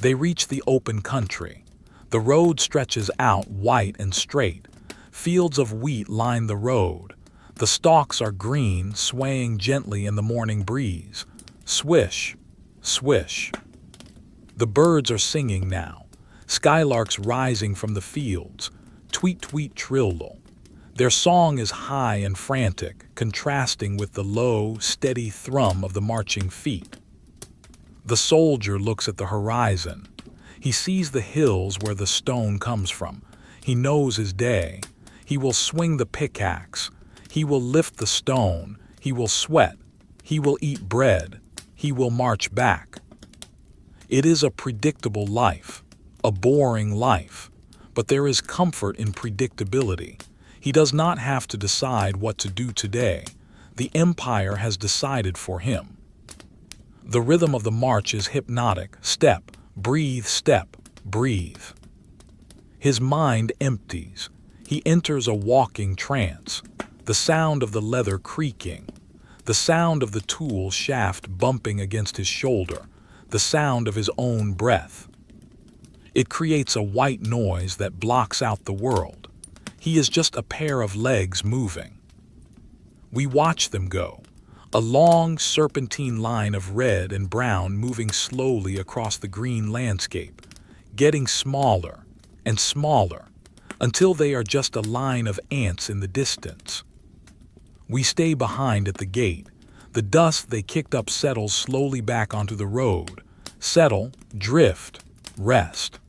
They reach the open country. The road stretches out white and straight. Fields of wheat line the road. The stalks are green, swaying gently in the morning breeze. Swish, swish. The birds are singing now. Skylarks rising from the fields. Tweet, tweet, trill. Their song is high and frantic, contrasting with the low, steady thrum of the marching feet. The soldier looks at the horizon. He sees the hills where the stone comes from. He knows his day. He will swing the pickaxe. He will lift the stone. He will sweat. He will eat bread. He will march back. It is a predictable life, a boring life, but there is comfort in predictability. He does not have to decide what to do today. The empire has decided for him. The rhythm of the march is hypnotic. Step, breathe, breathe. His mind empties. He enters a walking trance. The sound of the leather creaking. The sound of the tool shaft bumping against his shoulder. The sound of his own breath. It creates a white noise that blocks out the world. He is just a pair of legs moving. We watch them go, a long serpentine line of red and brown moving slowly across the green landscape, getting smaller and smaller until they are just a line of ants in the distance. We stay behind at the gate. The dust they kicked up settles slowly back onto the road. Settle, drift, rest.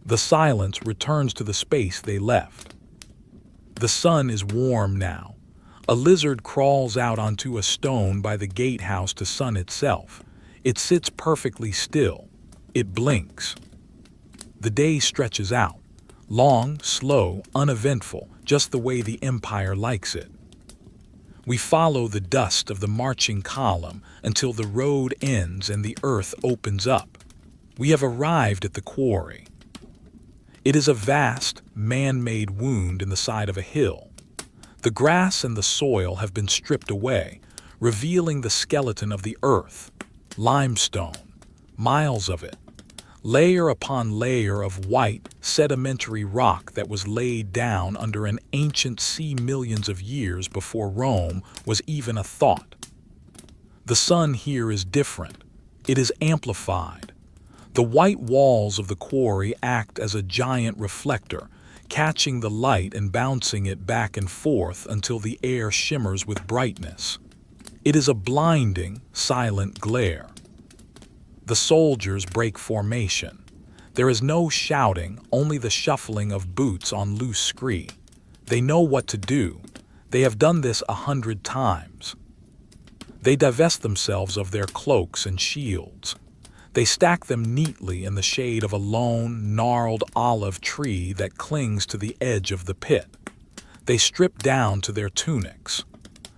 The silence returns to the space they left. The sun is warm now. A lizard crawls out onto a stone by the gatehouse to sun itself. It sits perfectly still. It blinks. The day stretches out. Long, slow, uneventful, just the way the empire likes it. We follow the dust of the marching column until the road ends and the earth opens up. We have arrived at the quarry. It is a vast, man-made wound in the side of a hill. The grass and the soil have been stripped away, revealing the skeleton of the earth. limestone, miles of it, layer upon layer of white, sedimentary rock that was laid down under an ancient sea millions of years before Rome was even a thought. The sun here is different. It is amplified. The white walls of the quarry act as a giant reflector, catching the light and bouncing it back and forth until the air shimmers with brightness. It is a blinding, silent glare. The soldiers break formation. There is no shouting, only the shuffling of boots on loose scree. They know what to do. They have done this 100 times. They divest themselves of their cloaks and shields. They stack them neatly in the shade of a lone, gnarled olive tree that clings to the edge of the pit. They strip down to their tunics.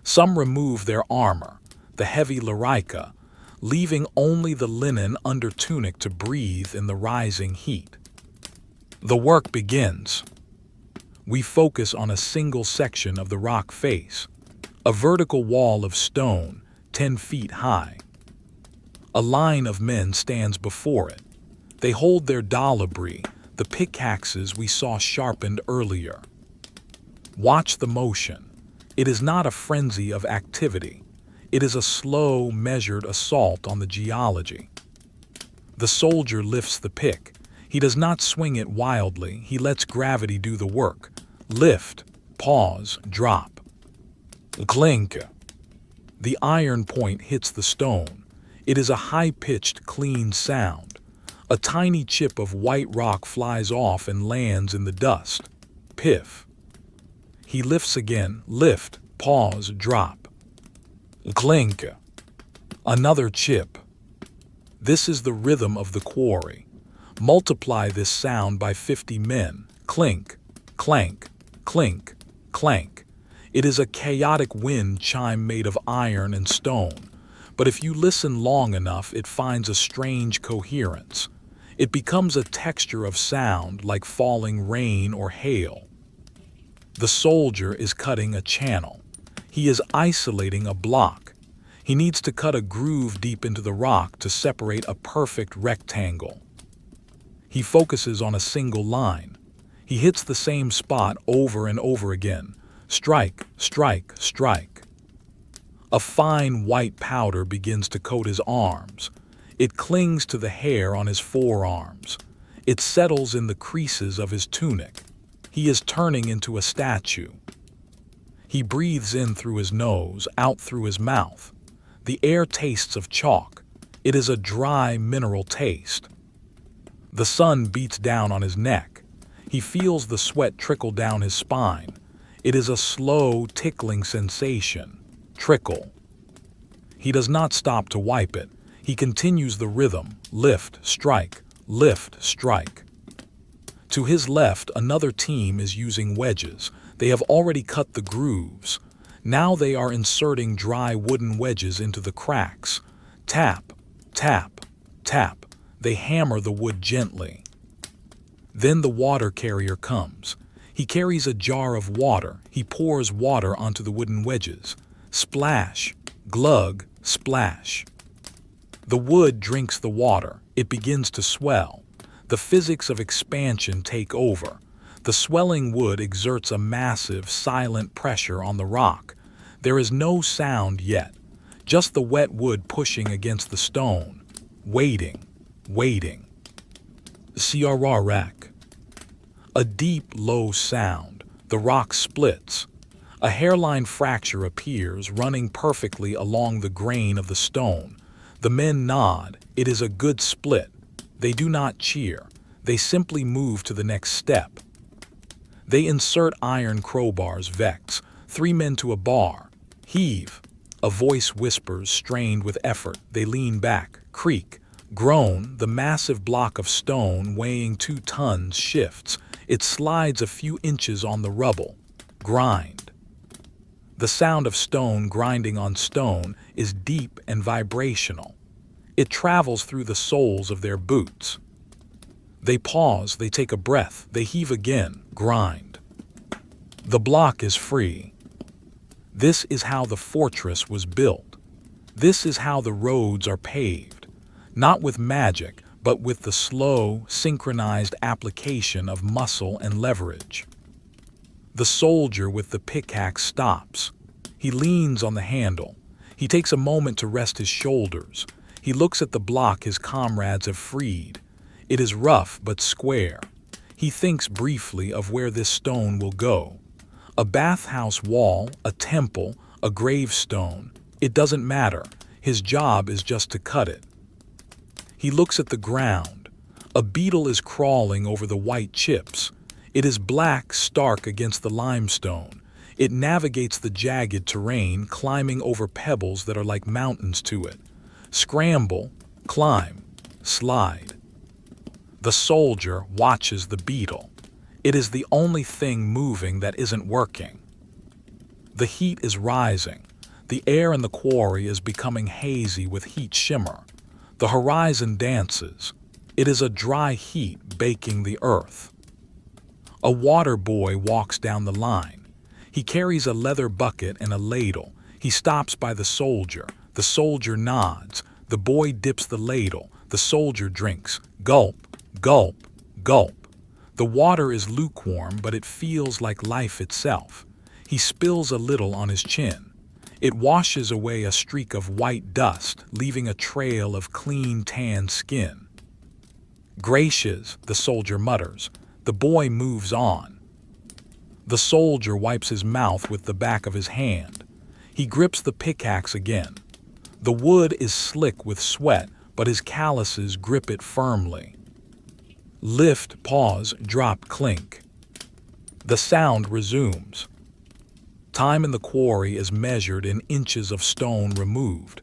Some remove their armor, the heavy larica, leaving only the linen under tunic to breathe in the rising heat. The work begins. We focus on a single section of the rock face, a vertical wall of stone 10 feet high. A line of men stands before it. They hold their dalibri, the pickaxes we saw sharpened earlier. Watch the motion. It is not a frenzy of activity. It is a slow, measured assault on the geology. The soldier lifts the pick. He does not swing it wildly. He lets gravity do the work. Lift, pause, drop. Clink. The iron point hits the stone. It is a high-pitched, clean sound. A tiny chip of white rock flies off and lands in the dust. Piff. He lifts again. Lift, pause, drop. Clink. Another chip. This is the rhythm of the quarry. Multiply this sound by 50 men. Clink, clank, clink, clank. It is a chaotic wind chime made of iron and stone. But if you listen long enough, it finds a strange coherence. It becomes a texture of sound like falling rain or hail. The soldier is cutting a channel. He is isolating a block. He needs to cut a groove deep into the rock to separate a perfect rectangle. He focuses on a single line. He hits the same spot over and over again. Strike, strike, strike. A fine white powder begins to coat his arms. It clings to the hair on his forearms. It settles in the creases of his tunic. He is turning into a statue. He breathes in through his nose, out through his mouth. The air tastes of chalk. It is a dry, mineral taste. The sun beats down on his neck. He feels the sweat trickle down his spine. It is a slow, tickling sensation. Trickle. He does not stop to wipe it. He continues the rhythm. Lift, strike, lift, strike. To his left, another team is using wedges. They have already cut the grooves. Now they are inserting dry wooden wedges into the cracks. Tap, tap, tap. They hammer the wood gently. Then the water carrier comes. He carries a jar of water. He pours water onto the wooden wedges. Splash, glug, splash. The wood drinks the water. It begins to swell. The physics of expansion take over. The swelling wood exerts a massive, silent pressure on the rock. There is no sound yet, just the wet wood pushing against the stone. Waiting, waiting. Crrrrack. A deep, low sound. The rock splits. A hairline fracture appears, running perfectly along the grain of the stone. The men nod. It is a good split. They do not cheer. They simply move to the next step. They insert iron crowbars, vex. 3 men to a bar. Heave. A voice whispers, strained with effort. They lean back. Creak. Groan. The massive block of stone weighing 2 tons shifts. It slides a few inches on the rubble. Grind. The sound of stone grinding on stone is deep and vibrational. It travels through the soles of their boots. They pause, they take a breath, they heave again, grind. The block is free. This is how the fortress was built. This is how the roads are paved, not with magic, but with the slow, synchronized application of muscle and leverage. The soldier with the pickaxe stops. He leans on the handle. He takes a moment to rest his shoulders. He looks at the block his comrades have freed. It is rough but square. He thinks briefly of where this stone will go. A bathhouse wall, a temple, a gravestone. It doesn't matter. His job is just to cut it. He looks at the ground. A beetle is crawling over the white chips. It is black, stark against the limestone. It navigates the jagged terrain, climbing over pebbles that are like mountains to it. Scramble, climb, slide. The soldier watches the beetle. It is the only thing moving that isn't working. The heat is rising. The air in the quarry is becoming hazy with heat shimmer. The horizon dances. It is a dry heat baking the earth. A water boy walks down the line. He carries a leather bucket and a ladle. He stops by the soldier. The soldier nods. The boy dips the ladle. The soldier drinks. Gulp, gulp, gulp. The water is lukewarm, but it feels like life itself. He spills a little on his chin. It washes away a streak of white dust, leaving a trail of clean tan skin. Gracious, the soldier mutters. The boy moves on. The soldier wipes his mouth with the back of his hand. He grips the pickaxe again. The wood is slick with sweat, but his calluses grip it firmly. Lift, pause, drop, clink. The sound resumes. Time in the quarry is measured in inches of stone removed.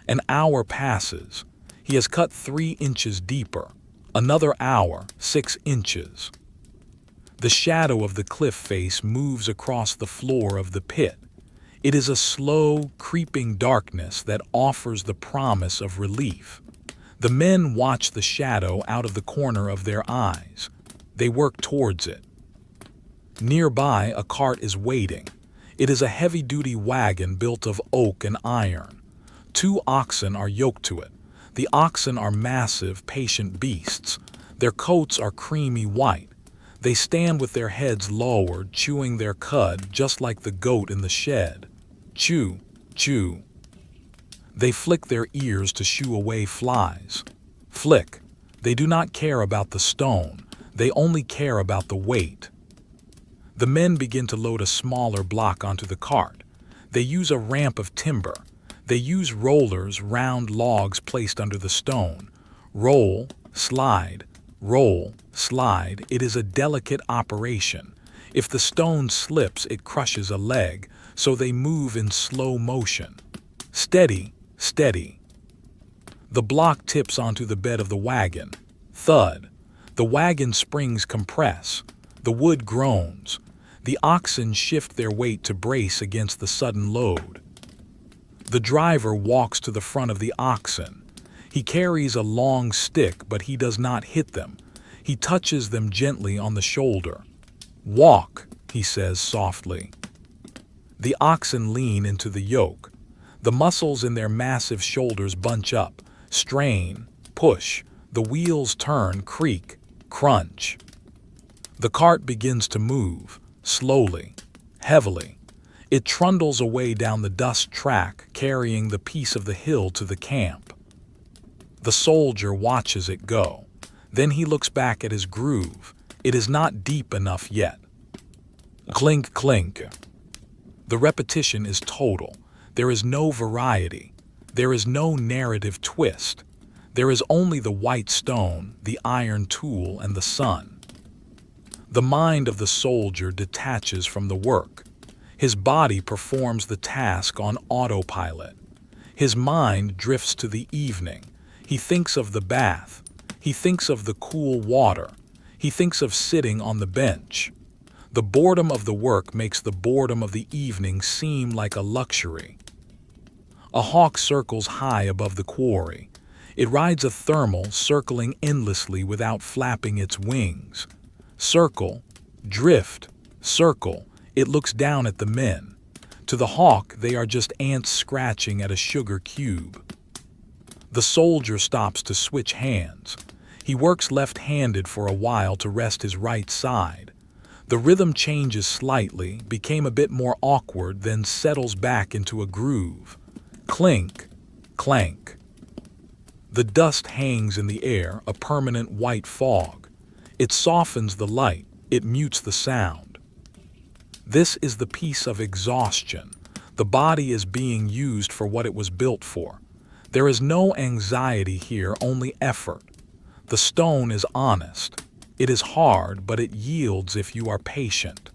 An hour passes. He has cut 3 inches deeper. Another hour, 6 inches. The shadow of the cliff face moves across the floor of the pit. It is a slow, creeping darkness that offers the promise of relief. The men watch the shadow out of the corner of their eyes. They work towards it. Nearby, a cart is waiting. It is a heavy-duty wagon built of oak and iron. 2 oxen are yoked to it. The oxen are massive, patient beasts. Their coats are creamy white. They stand with their heads lowered, chewing their cud just like the goat in the shed. Chew, chew. They flick their ears to shoo away flies. Flick. They do not care about the stone. They only care about the weight. The men begin to load a smaller block onto the cart. They use a ramp of timber. They use rollers, round logs placed under the stone. Roll, slide, roll, slide. It is a delicate operation. If the stone slips, it crushes a leg, so they move in slow motion. Steady, steady. The block tips onto the bed of the wagon. Thud. The wagon springs compress. The wood groans. The oxen shift their weight to brace against the sudden load. The driver walks to the front of the oxen. He carries a long stick, but he does not hit them. He touches them gently on the shoulder. Walk, he says softly. The oxen lean into the yoke. The muscles in their massive shoulders bunch up, strain, push. The wheels turn, creak, crunch. The cart begins to move, slowly, heavily. It trundles away down the dust track, carrying the piece of the hill to the camp. The soldier watches it go. Then he looks back at his groove. It is not deep enough yet. Clink, clink. The repetition is total. There is no variety. There is no narrative twist. There is only the white stone, the iron tool, and the sun. The mind of the soldier detaches from the work. His body performs the task on autopilot. His mind drifts to the evening. He thinks of the bath. He thinks of the cool water. He thinks of sitting on the bench. The boredom of the work makes the boredom of the evening seem like a luxury. A hawk circles high above the quarry. It rides a thermal, circling endlessly without flapping its wings. Circle, drift, circle. It looks down at the men. To the hawk, they are just ants scratching at a sugar cube. The soldier stops to switch hands. He works left-handed for a while to rest his right side. The rhythm changes slightly, became a bit more awkward, then settles back into a groove. Clink, clank. The dust hangs in the air, a permanent white fog. It softens the light, it mutes the sound. This is the piece of exhaustion. The body is being used for what it was built for. There is no anxiety here, only effort. The stone is honest. It is hard, but it yields if you are patient.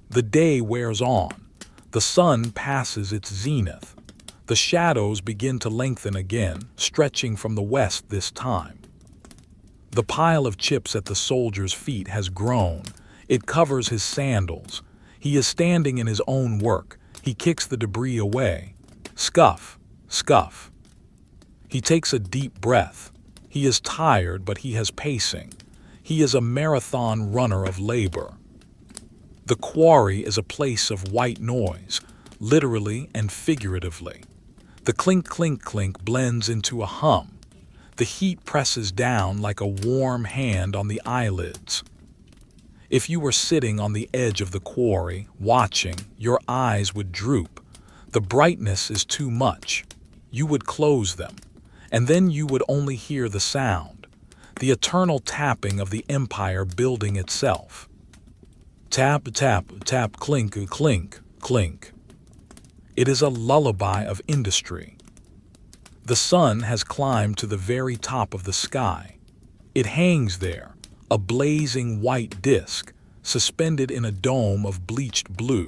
The day wears on. The sun passes its zenith. The shadows begin to lengthen again, stretching from the west this time. The pile of chips at the soldier's feet has grown. It covers his sandals. He is standing in his own work. He kicks the debris away. Scuff, scuff. He takes a deep breath. He is tired, but he has pacing. He is a marathon runner of labor. The quarry is a place of white noise, literally and figuratively. The clink, clink, clink blends into a hum. The heat presses down like a warm hand on the eyelids. If you were sitting on the edge of the quarry, watching, your eyes would droop. The brightness is too much. You would close them, and then you would only hear the sound, the eternal tapping of the empire building itself. Tap, tap, tap, clink, clink, clink. It is a lullaby of industry. The sun has climbed to the very top of the sky. It hangs there, a blazing white disk, suspended in a dome of bleached blue.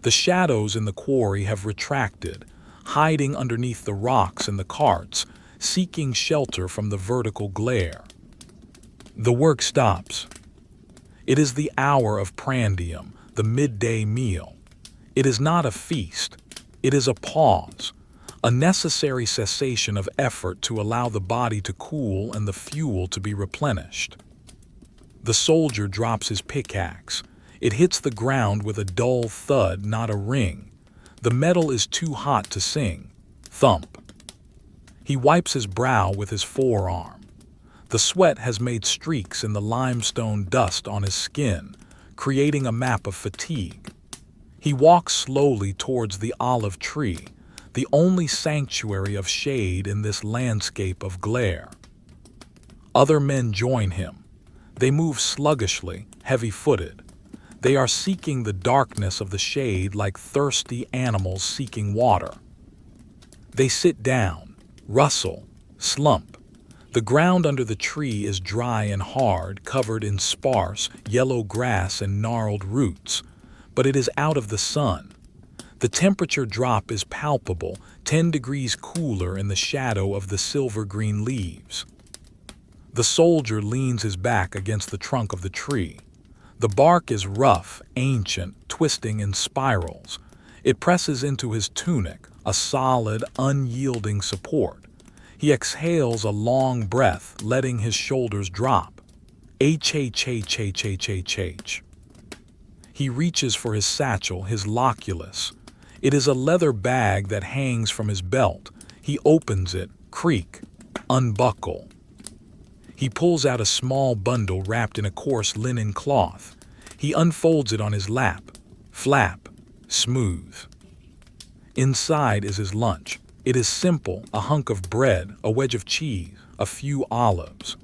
The shadows in the quarry have retracted, hiding underneath the rocks and the carts, seeking shelter from the vertical glare. The work stops. It is the hour of prandium, the midday meal. It is not a feast. It is a pause, a necessary cessation of effort to allow the body to cool and the fuel to be replenished. The soldier drops his pickaxe. It hits the ground with a dull thud, not a ring. The metal is too hot to sing. Thump. He wipes his brow with his forearm. The sweat has made streaks in the limestone dust on his skin, creating a map of fatigue. He walks slowly towards the olive tree, the only sanctuary of shade in this landscape of glare. Other men join him. They move sluggishly, heavy-footed. They are seeking the darkness of the shade like thirsty animals seeking water. They sit down, rustle, slump. The ground under the tree is dry and hard, covered in sparse, yellow grass and gnarled roots, but it is out of the sun. The temperature drop is palpable, 10 degrees cooler in the shadow of the silver-green leaves. The soldier leans his back against the trunk of the tree. The bark is rough, ancient, twisting in spirals. It presses into his tunic, a solid, unyielding support. He exhales a long breath, letting his shoulders drop. H. He reaches for his satchel, his loculus. It is a leather bag that hangs from his belt. He opens it, creak, unbuckle. He pulls out a small bundle wrapped in a coarse linen cloth. He unfolds it on his lap, flap, smooth. Inside is his lunch. It is simple, a hunk of bread, a wedge of cheese, a few olives.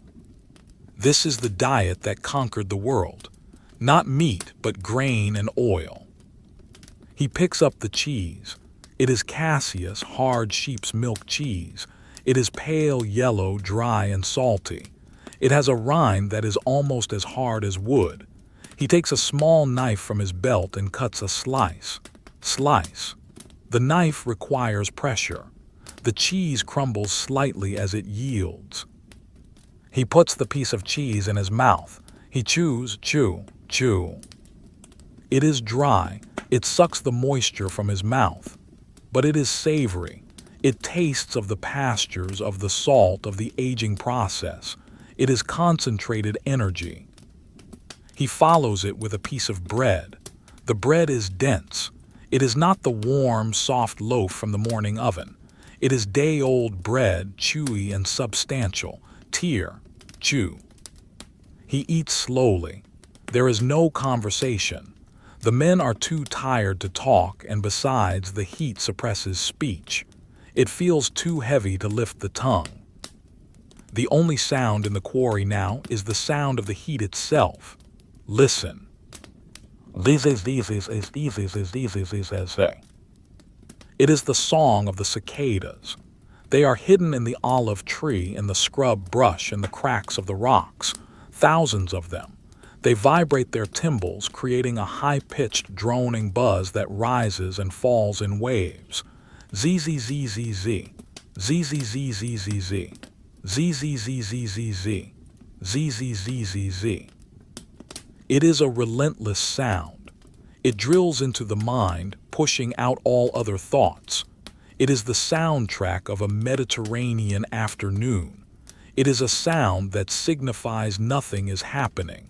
This is the diet that conquered the world. Not meat, but grain and oil. He picks up the cheese. It is Cassius, hard sheep's milk cheese. It is pale yellow, dry and salty. It has a rind that is almost as hard as wood. He takes a small knife from his belt and cuts a slice. Slice. The knife requires pressure. The cheese crumbles slightly as it yields. He puts the piece of cheese in his mouth. He chews, chew. It is dry. It sucks the moisture from his mouth. But it is savory. It tastes of the pastures, of the salt, of the aging process. It is concentrated energy. He follows it with a piece of bread. The bread is dense. It is not the warm, soft loaf from the morning oven. It is day-old bread, chewy and substantial. Tear, chew. He eats slowly. There is no conversation. The men are too tired to talk, and besides, the heat suppresses speech. It feels too heavy to lift the tongue. The only sound in the quarry now is the sound of the heat itself. Listen. It is the song of the cicadas. They are hidden in the olive tree, in the scrub brush, in the cracks of the rocks. Thousands of them. They vibrate their timbals, creating a high-pitched, droning buzz that rises and falls in waves. Z-z-z-z-z, z-z-z-z-z-z, z-z-z-z-z-z, z-z-z-z-z. It is a relentless sound. It drills into the mind, pushing out all other thoughts. It is the soundtrack of a Mediterranean afternoon. It is a sound that signifies nothing is happening.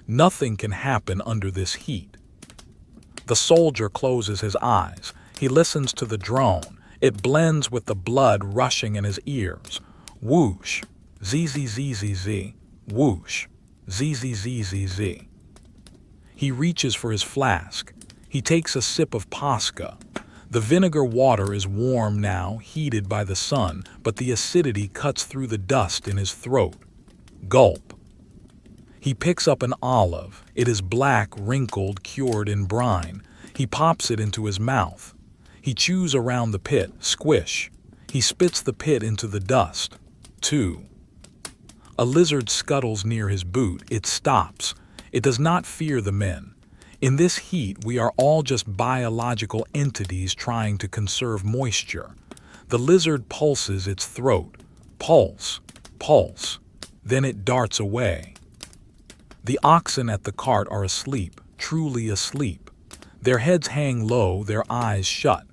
Nothing can happen under this heat. The soldier closes his eyes. He listens to the drone. It blends with the blood rushing in his ears. Whoosh, z-z-z-z-z, whoosh, z-z-z-z-z. He reaches for his flask. He takes a sip of pasca. The vinegar water is warm now, heated by the sun, but the acidity cuts through the dust in his throat. Gulp. He picks up an olive. It is black, wrinkled, cured in brine. He pops it into his mouth. He chews around the pit, squish. He spits the pit into the dust. 2. A lizard scuttles near his boot. It stops. It does not fear the men. In this heat, we are all just biological entities trying to conserve moisture. The lizard pulses its throat. Pulse, pulse. Then it darts away. The oxen at the cart are asleep, truly asleep. Their heads hang low, their eyes shut.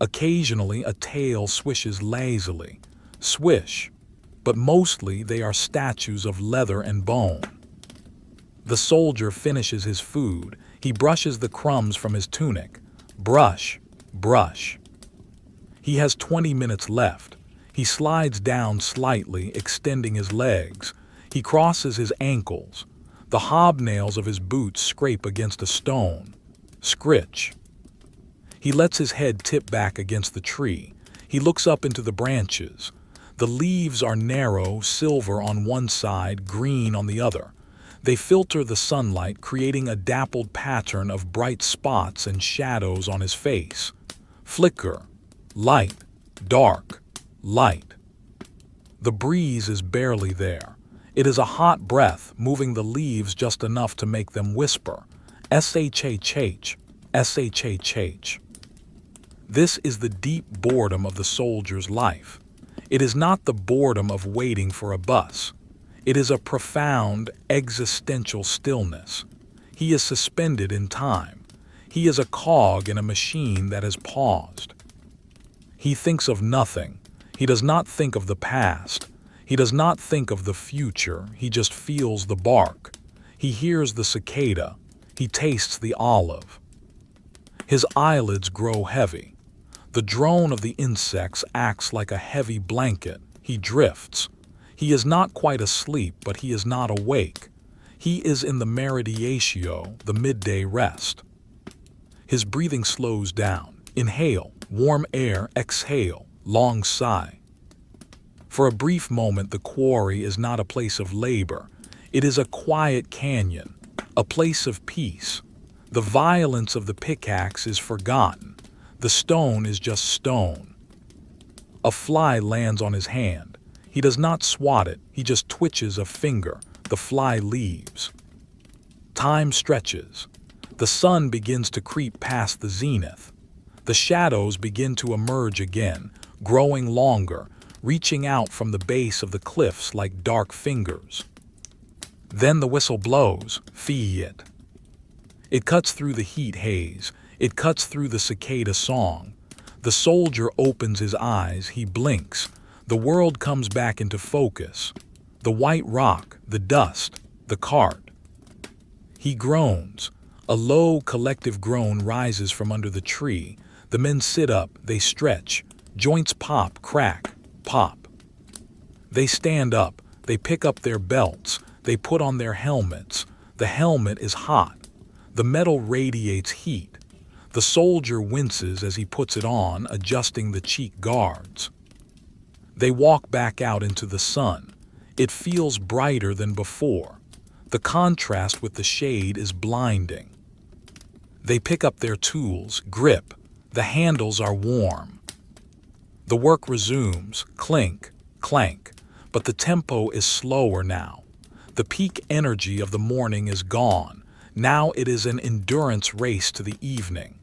Occasionally, a tail swishes lazily. Swish. But mostly, they are statues of leather and bone. The soldier finishes his food. He brushes the crumbs from his tunic. Brush, brush. He has 20 minutes left. He slides down slightly, extending his legs. He crosses his ankles. The hobnails of his boots scrape against a stone. Scritch. He lets his head tip back against the tree. He looks up into the branches. The leaves are narrow, silver on one side, green on the other. They filter the sunlight, creating a dappled pattern of bright spots and shadows on his face. Flicker. Light. Dark. Light. The breeze is barely there. It is a hot breath, moving the leaves just enough to make them whisper. S-H-H-H. S-H-H-H. This is the deep boredom of the soldier's life. It is not the boredom of waiting for a bus. It is a profound, existential stillness. He is suspended in time. He is a cog in a machine that has paused. He thinks of nothing. He does not think of the past. He does not think of the future. He just feels the bark. He hears the cicada. He tastes the olive. His eyelids grow heavy. The drone of the insects acts like a heavy blanket. He drifts. He is not quite asleep, but he is not awake. He is in the meridiatio, the midday rest. His breathing slows down. Inhale, warm air, exhale, long sigh. For a brief moment, the quarry is not a place of labor. It is a quiet canyon, a place of peace. The violence of the pickaxe is forgotten. The stone is just stone. A fly lands on his hand. He does not swat it. He just twitches a finger. The fly leaves. Time stretches. The sun begins to creep past the zenith. The shadows begin to emerge again, growing longer, reaching out from the base of the cliffs like dark fingers. Then the whistle blows. Fiat. It cuts through the heat haze. It cuts through the cicada song. The soldier opens his eyes. He blinks. The world comes back into focus. The white rock, the dust, the cart. He groans. A low, collective groan rises from under the tree. The men sit up, they stretch. Joints pop, crack, pop. They stand up, they pick up their belts, they put on their helmets. The helmet is hot. The metal radiates heat. The soldier winces as he puts it on, adjusting the cheek guards. They walk back out into the sun. It feels brighter than before. The contrast with the shade is blinding. They pick up their tools, grip. The handles are warm. The work resumes, clink, clank, but the tempo is slower now. The peak energy of the morning is gone. Now it is an endurance race to the evening.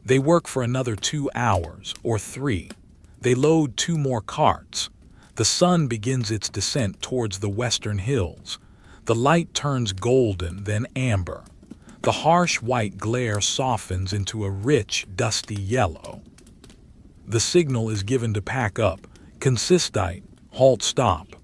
They work for another 2 hours, or 3. They load 2 more carts. The sun begins its descent towards the western hills. The light turns golden, then amber. The harsh white glare softens into a rich, dusty yellow. The signal is given to pack up. Consistite, halt, stop.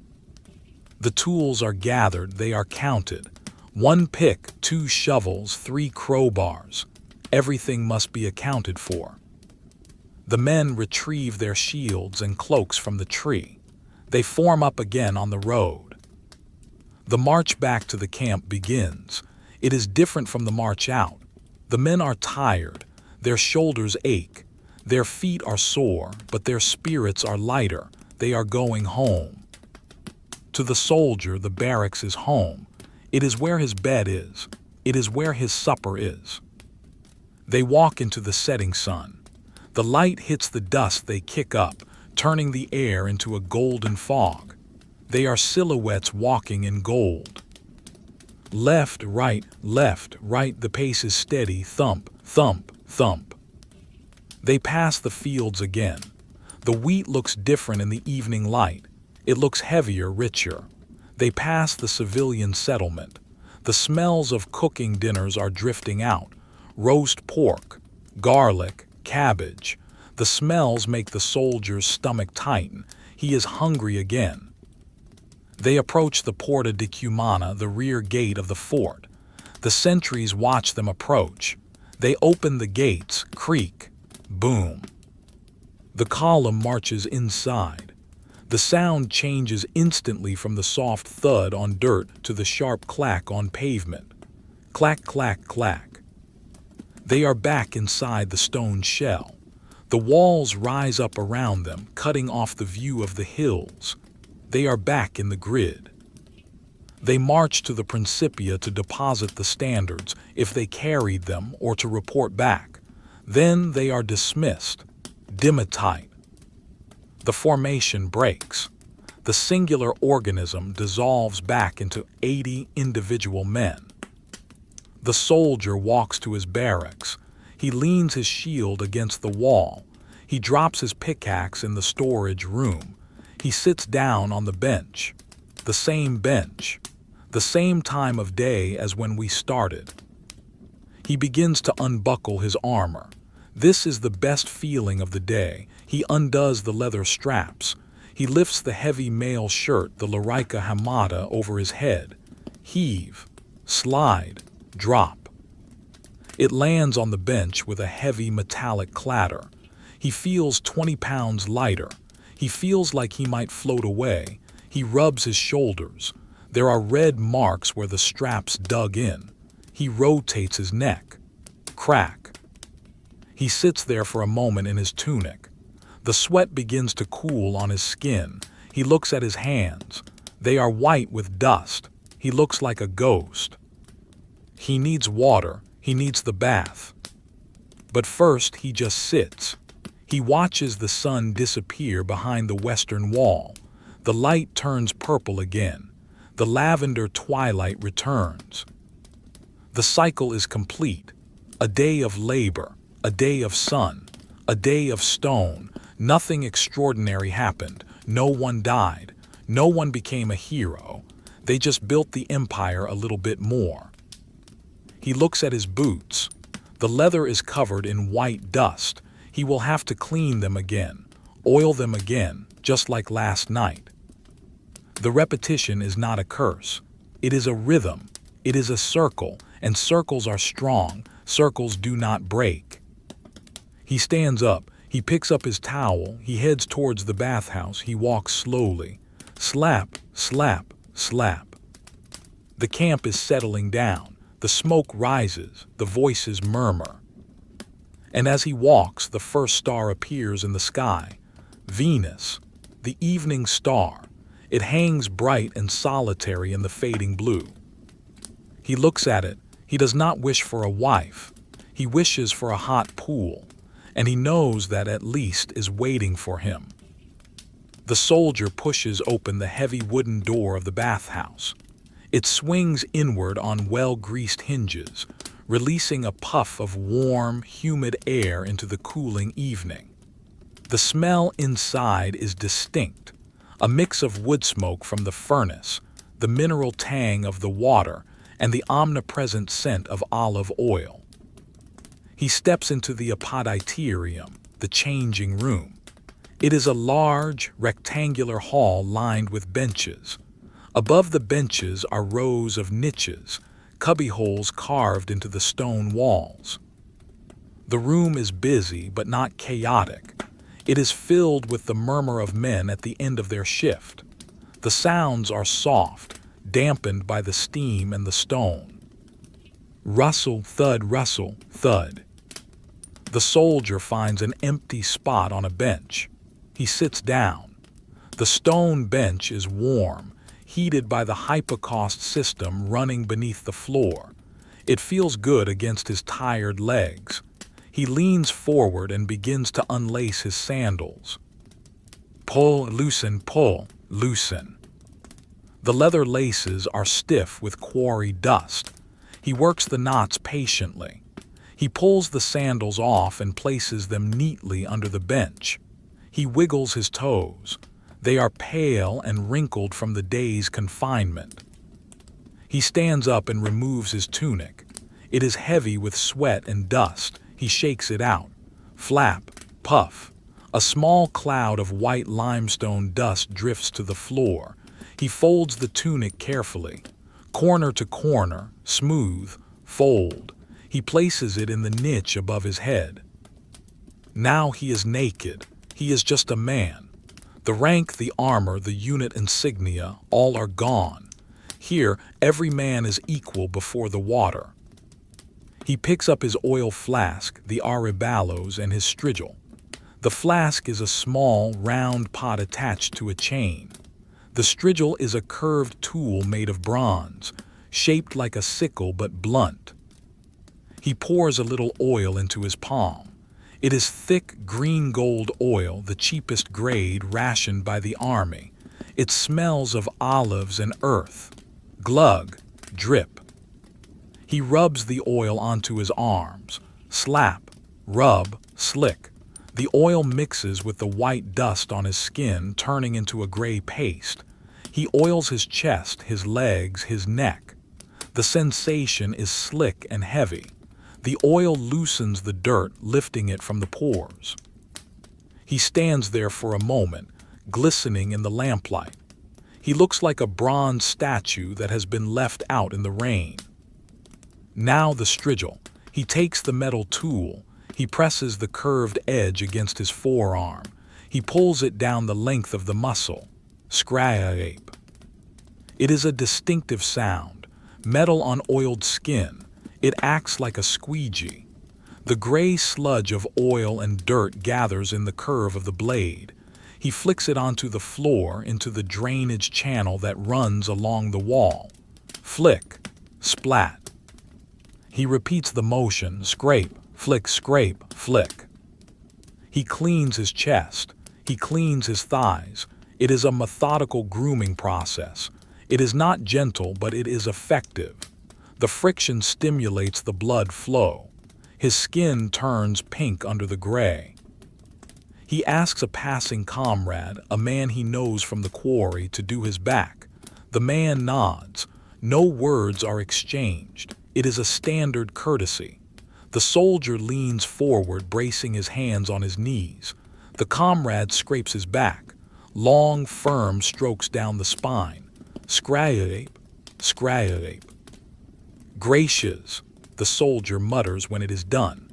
The tools are gathered, they are counted. 1 pick, 2 shovels, 3 crowbars. Everything must be accounted for. The men retrieve their shields and cloaks from the tree. They form up again on the road. The march back to the camp begins. It is different from the march out. The men are tired. Their shoulders ache. Their feet are sore, but their spirits are lighter. They are going home. To the soldier, the barracks is home. It is where his bed is. It is where his supper is. They walk into the setting sun. The light hits the dust they kick up, turning the air into a golden fog. They are silhouettes walking in gold. Left, right, the pace is steady, thump, thump, thump. They pass the fields again. The wheat looks different in the evening light. It looks heavier, richer. They pass the civilian settlement. The smells of cooking dinners are drifting out. Roast pork, garlic, cabbage. The smells make the soldier's stomach tighten. He is hungry again. They approach the Porta di Cumana, the rear gate of the fort. The sentries watch them approach. They open the gates, creak, boom. The column marches inside. The sound changes instantly from the soft thud on dirt to the sharp clack on pavement. Clack, clack, clack. They are back inside the stone shell. The walls rise up around them, cutting off the view of the hills. They are back in the grid. They march to the Principia to deposit the standards, if they carried them, or to report back. Then they are dismissed. Dimatite. The formation breaks. The singular organism dissolves back into 80 individual men. The soldier walks to his barracks. He leans his shield against the wall. He drops his pickaxe in the storage room. He sits down on the bench. The same bench. The same time of day as when we started. He begins to unbuckle his armor. This is the best feeling of the day. He undoes the leather straps. He lifts the heavy mail shirt, the larica hamada, over his head. Heave. Slide. Drop. It lands on the bench with a heavy metallic clatter. He feels 20 pounds lighter. He feels like he might float away. He rubs his shoulders. There are red marks where the straps dug in. He rotates his neck. Crack. He sits there for a moment in his tunic. The sweat begins to cool on his skin. He looks at his hands. They are white with dust. He looks like a ghost. He needs water. He needs the bath. But first he just sits. He watches the sun disappear behind the western wall. The light turns purple again. The lavender twilight returns. The cycle is complete. A day of labor, a day of sun, a day of stone. Nothing extraordinary happened. No one died. No one became a hero. They just built the empire a little bit more. He looks at his boots. The leather is covered in white dust. He will have to clean them again, oil them again, just like last night. The repetition is not a curse. It is a rhythm. It is a circle, and circles are strong. Circles do not break. He stands up. He picks up his towel. He heads towards the bathhouse. He walks slowly. Slap, slap, slap. The camp is settling down. The smoke rises. The voices murmur. And as he walks, the first star appears in the sky. Venus, the evening star. It hangs bright and solitary in the fading blue. He looks at it. He does not wish for a wife. He wishes for a hot pool, and he knows that at least is waiting for him. The soldier pushes open the heavy wooden door of the bathhouse. It swings inward on well-greased hinges, releasing a puff of warm, humid air into the cooling evening. The smell inside is distinct, a mix of woodsmoke from the furnace, the mineral tang of the water, and the omnipresent scent of olive oil. He steps into the apoditerium, the changing room. It is a large, rectangular hall lined with benches. Above the benches are rows of niches, cubbyholes carved into the stone walls. The room is busy but not chaotic. It is filled with the murmur of men at the end of their shift. The sounds are soft, dampened by the steam and the stone. Rustle, thud, rustle, thud. The soldier finds an empty spot on a bench. He sits down. The stone bench is warm, heated by the hypocaust system running beneath the floor. It feels good against his tired legs. He leans forward and begins to unlace his sandals. Pull, loosen, pull, loosen. The leather laces are stiff with quarry dust. He works the knots patiently. He pulls the sandals off and places them neatly under the bench. He wiggles his toes. They are pale and wrinkled from the day's confinement. He stands up and removes his tunic. It is heavy with sweat and dust. He shakes it out. Flap, puff. A small cloud of white limestone dust drifts to the floor. He folds the tunic carefully. Corner to corner, smooth, fold. He places it in the niche above his head. Now he is naked. He is just a man. The rank, the armor, the unit insignia, all are gone. Here, every man is equal before the water. He picks up his oil flask, the arballos, and his strigil. The flask is a small, round pot attached to a chain. The strigil is a curved tool made of bronze, shaped like a sickle but blunt. He pours a little oil into his palm. It is thick green-gold oil, the cheapest grade rationed by the army. It smells of olives and earth. Glug, drip. He rubs the oil onto his arms. Slap, rub, slick. The oil mixes with the white dust on his skin, turning into a gray paste. He oils his chest, his legs, his neck. The sensation is slick and heavy. The oil loosens the dirt, lifting it from the pores. He stands there for a moment, glistening in the lamplight. He looks like a bronze statue that has been left out in the rain. Now the strigil. He takes the metal tool. He presses the curved edge against his forearm. He pulls it down the length of the muscle. Scrape. It is a distinctive sound. Metal on oiled skin. It acts like a squeegee. The gray sludge of oil and dirt gathers in the curve of the blade. He flicks it onto the floor into the drainage channel that runs along the wall. Flick, splat. He repeats the motion, scrape, flick, scrape, flick. He cleans his chest. He cleans his thighs. It is a methodical grooming process. It is not gentle, but it is effective. The friction stimulates the blood flow. His skin turns pink under the gray. He asks a passing comrade, a man he knows from the quarry, to do his back. The man nods. No words are exchanged. It is a standard courtesy. The soldier leans forward, bracing his hands on his knees. The comrade scrapes his back. Long, firm strokes down the spine. Scrape, scrape. "Gracious," the soldier mutters when it is done.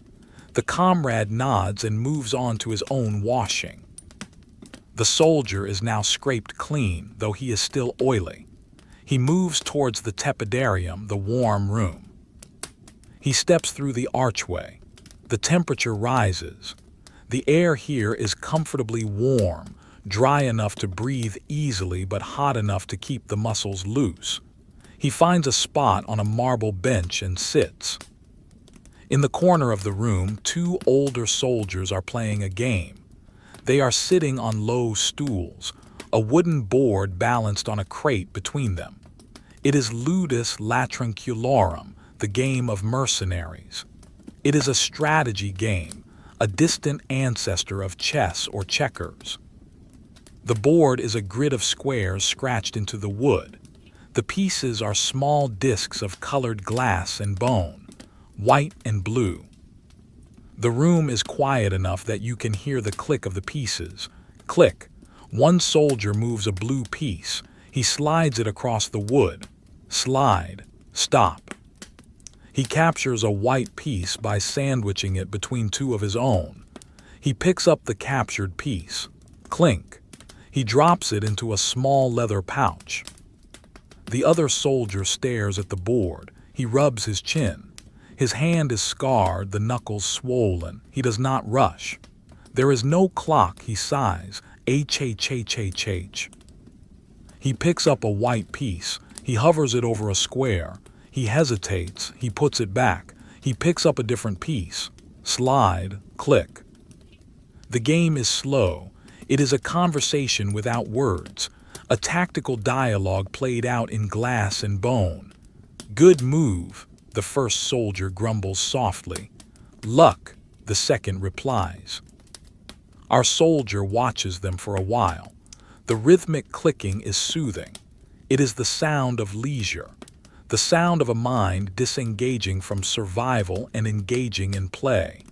The comrade nods and moves on to his own washing. The soldier is now scraped clean, though he is still oily. He moves towards the tepidarium, the warm room. He steps through the archway. The temperature rises. The air here is comfortably warm, dry enough to breathe easily but hot enough to keep the muscles loose. He finds a spot on a marble bench and sits. In the corner of the room, two older soldiers are playing a game. They are sitting on low stools, a wooden board balanced on a crate between them. It is ludus latrincularum, the game of mercenaries. It is a strategy game, a distant ancestor of chess or checkers. The board is a grid of squares scratched into the wood. The pieces are small discs of colored glass and bone, white and blue. The room is quiet enough that you can hear the click of the pieces. Click. One soldier moves a blue piece. He slides it across the wood. Slide. Stop. He captures a white piece by sandwiching it between two of his own. He picks up the captured piece. Clink. He drops it into a small leather pouch. The other soldier stares at the board. He rubs his chin. His hand is scarred, the knuckles swollen. He does not rush. There is no clock, he sighs. H. He picks up a white piece. He hovers it over a square. He hesitates. He puts it back. He picks up a different piece. Slide. Click. The game is slow. It is a conversation without words, a tactical dialogue played out in glass and bone. Good move, the first soldier grumbles softly. Luck, the second replies. Our soldier watches them for a while. The rhythmic clicking is soothing. It is the sound of leisure, the sound of a mind disengaging from survival and engaging in play.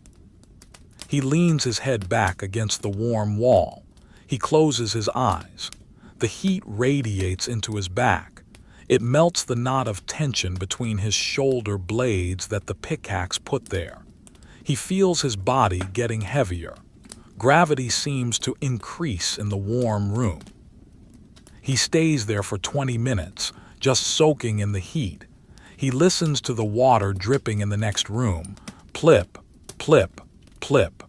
He leans his head back against the warm wall. He closes his eyes. The heat radiates into his back. It melts the knot of tension between his shoulder blades that the pickaxe put there. He feels his body getting heavier. Gravity seems to increase in the warm room. He stays there for 20 minutes, just soaking in the heat. He listens to the water dripping in the next room. Plip, plip, plip.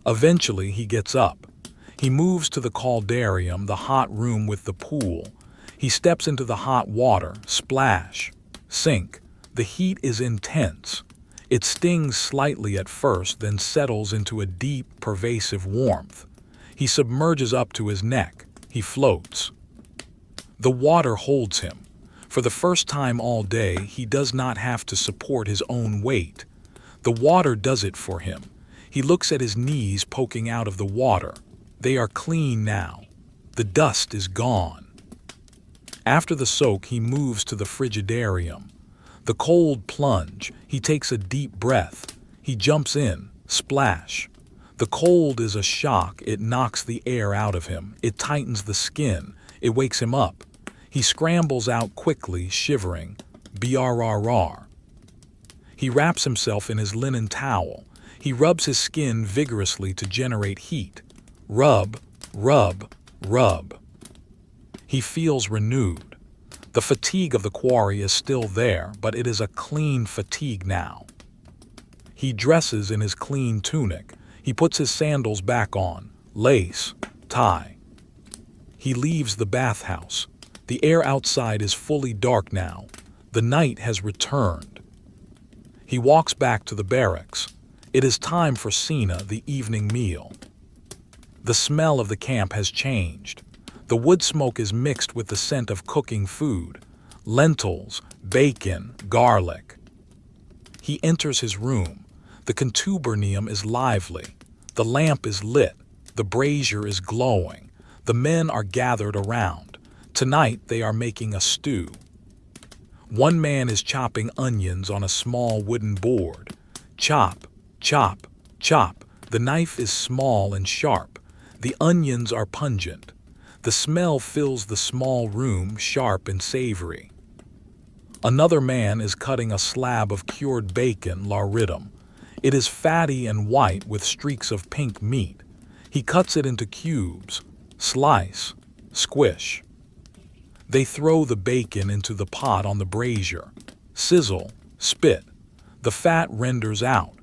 Eventually he gets up. He moves to the caldarium, the hot room with the pool. He steps into the hot water, splash, sink. The heat is intense. It stings slightly at first, then settles into a deep, pervasive warmth. He submerges up to his neck. He floats. The water holds him. For the first time all day, he does not have to support his own weight. The water does it for him. He looks at his knees poking out of the water. They are clean now. The dust is gone. After the soak, he moves to the frigidarium. The cold plunge. He takes a deep breath. He jumps in. Splash. The cold is a shock. It knocks the air out of him. It tightens the skin. It wakes him up. He scrambles out quickly, shivering. Brrr. He wraps himself in his linen towel. He rubs his skin vigorously to generate heat. Rub, rub, rub. He feels renewed. The fatigue of the quarry is still there, but it is a clean fatigue now. He dresses in his clean tunic. He puts his sandals back on, lace, tie. He leaves the bathhouse. The air outside is fully dark now. The night has returned. He walks back to the barracks. It is time for Cena, the evening meal. The smell of the camp has changed. The wood smoke is mixed with the scent of cooking food, lentils, bacon, garlic. He enters his room. The contubernium is lively. The lamp is lit. The brazier is glowing. The men are gathered around. Tonight they are making a stew. One man is chopping onions on a small wooden board. Chop, chop, chop. The knife is small and sharp. The onions are pungent. The smell fills the small room, sharp and savory. Another man is cutting a slab of cured bacon lauritum. It is fatty and white with streaks of pink meat. He cuts it into cubes. Slice. Squish. They throw the bacon into the pot on the brazier. Sizzle. Spit. The fat renders out.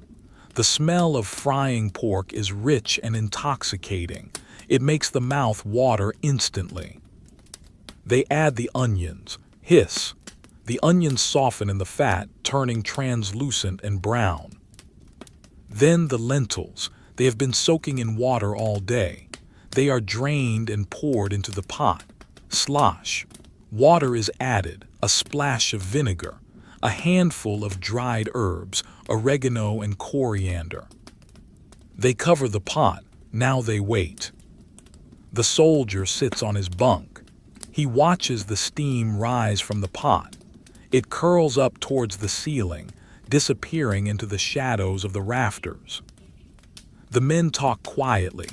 The smell of frying pork is rich and intoxicating. It makes the mouth water instantly. They add the onions. Hiss. The onions soften in the fat, turning translucent and brown. Then the lentils. They have been soaking in water all day. They are drained and poured into the pot. Slosh. Water is added, a splash of vinegar, a handful of dried herbs, oregano and coriander. They cover the pot. Now they wait. The soldier sits on his bunk. He watches the steam rise from the pot. It curls up towards the ceiling, disappearing into the shadows of the rafters. The men talk quietly.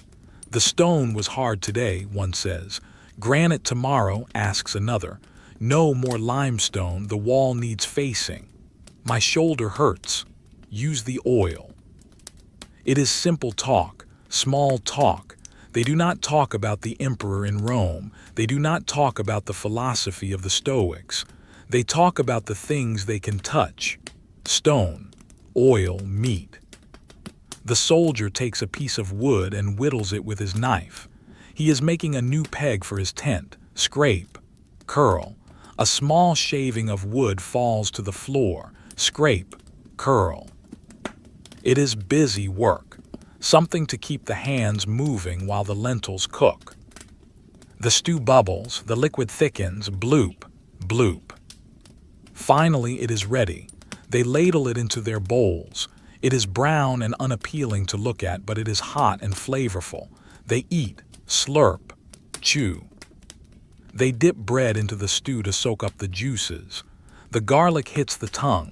The stone was hard today, one says. Granite tomorrow, asks another. No more limestone, the wall needs facing. My shoulder hurts. Use the oil. It is simple talk, small talk. They do not talk about the emperor in Rome. They do not talk about the philosophy of the Stoics. They talk about the things they can touch. Stone, oil, meat. The soldier takes a piece of wood and whittles it with his knife. He is making a new peg for his tent. Scrape. Curl. A small shaving of wood falls to the floor. Scrape. Curl. It is busy work. Something to keep the hands moving while the lentils cook. The stew bubbles, the liquid thickens, bloop, bloop. Finally it is ready. They ladle it into their bowls. It is brown and unappealing to look at, but it is hot and flavorful. They eat, slurp, chew. They dip bread into the stew to soak up the juices. The garlic hits the tongue,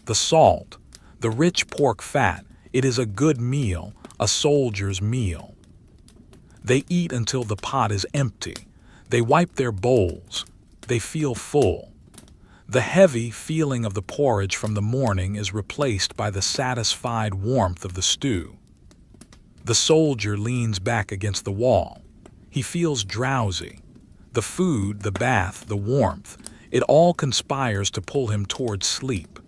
the salt, the rich pork fat. It is a good meal, a soldier's meal. They eat until the pot is empty. They wipe their bowls. They feel full. The heavy feeling of the porridge from the morning is replaced by the satisfied warmth of the stew. The soldier leans back against the wall. He feels drowsy. The food, the bath, the warmth, it all conspires to pull him towards sleep.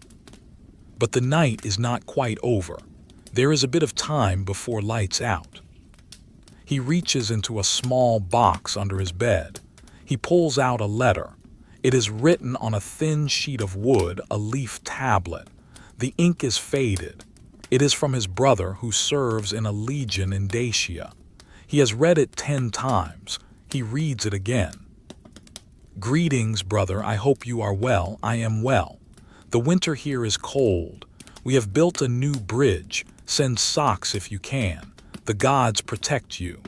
But the night is not quite over. There is a bit of time before lights out. He reaches into a small box under his bed. He pulls out a letter. It is written on a thin sheet of wood, a leaf tablet. The ink is faded. It is from his brother who serves in a legion in Dacia. He has read it 10 times. He reads it again. Greetings, brother. I hope you are well. I am well. The winter here is cold. We have built a new bridge. Send socks if you can. The gods protect you.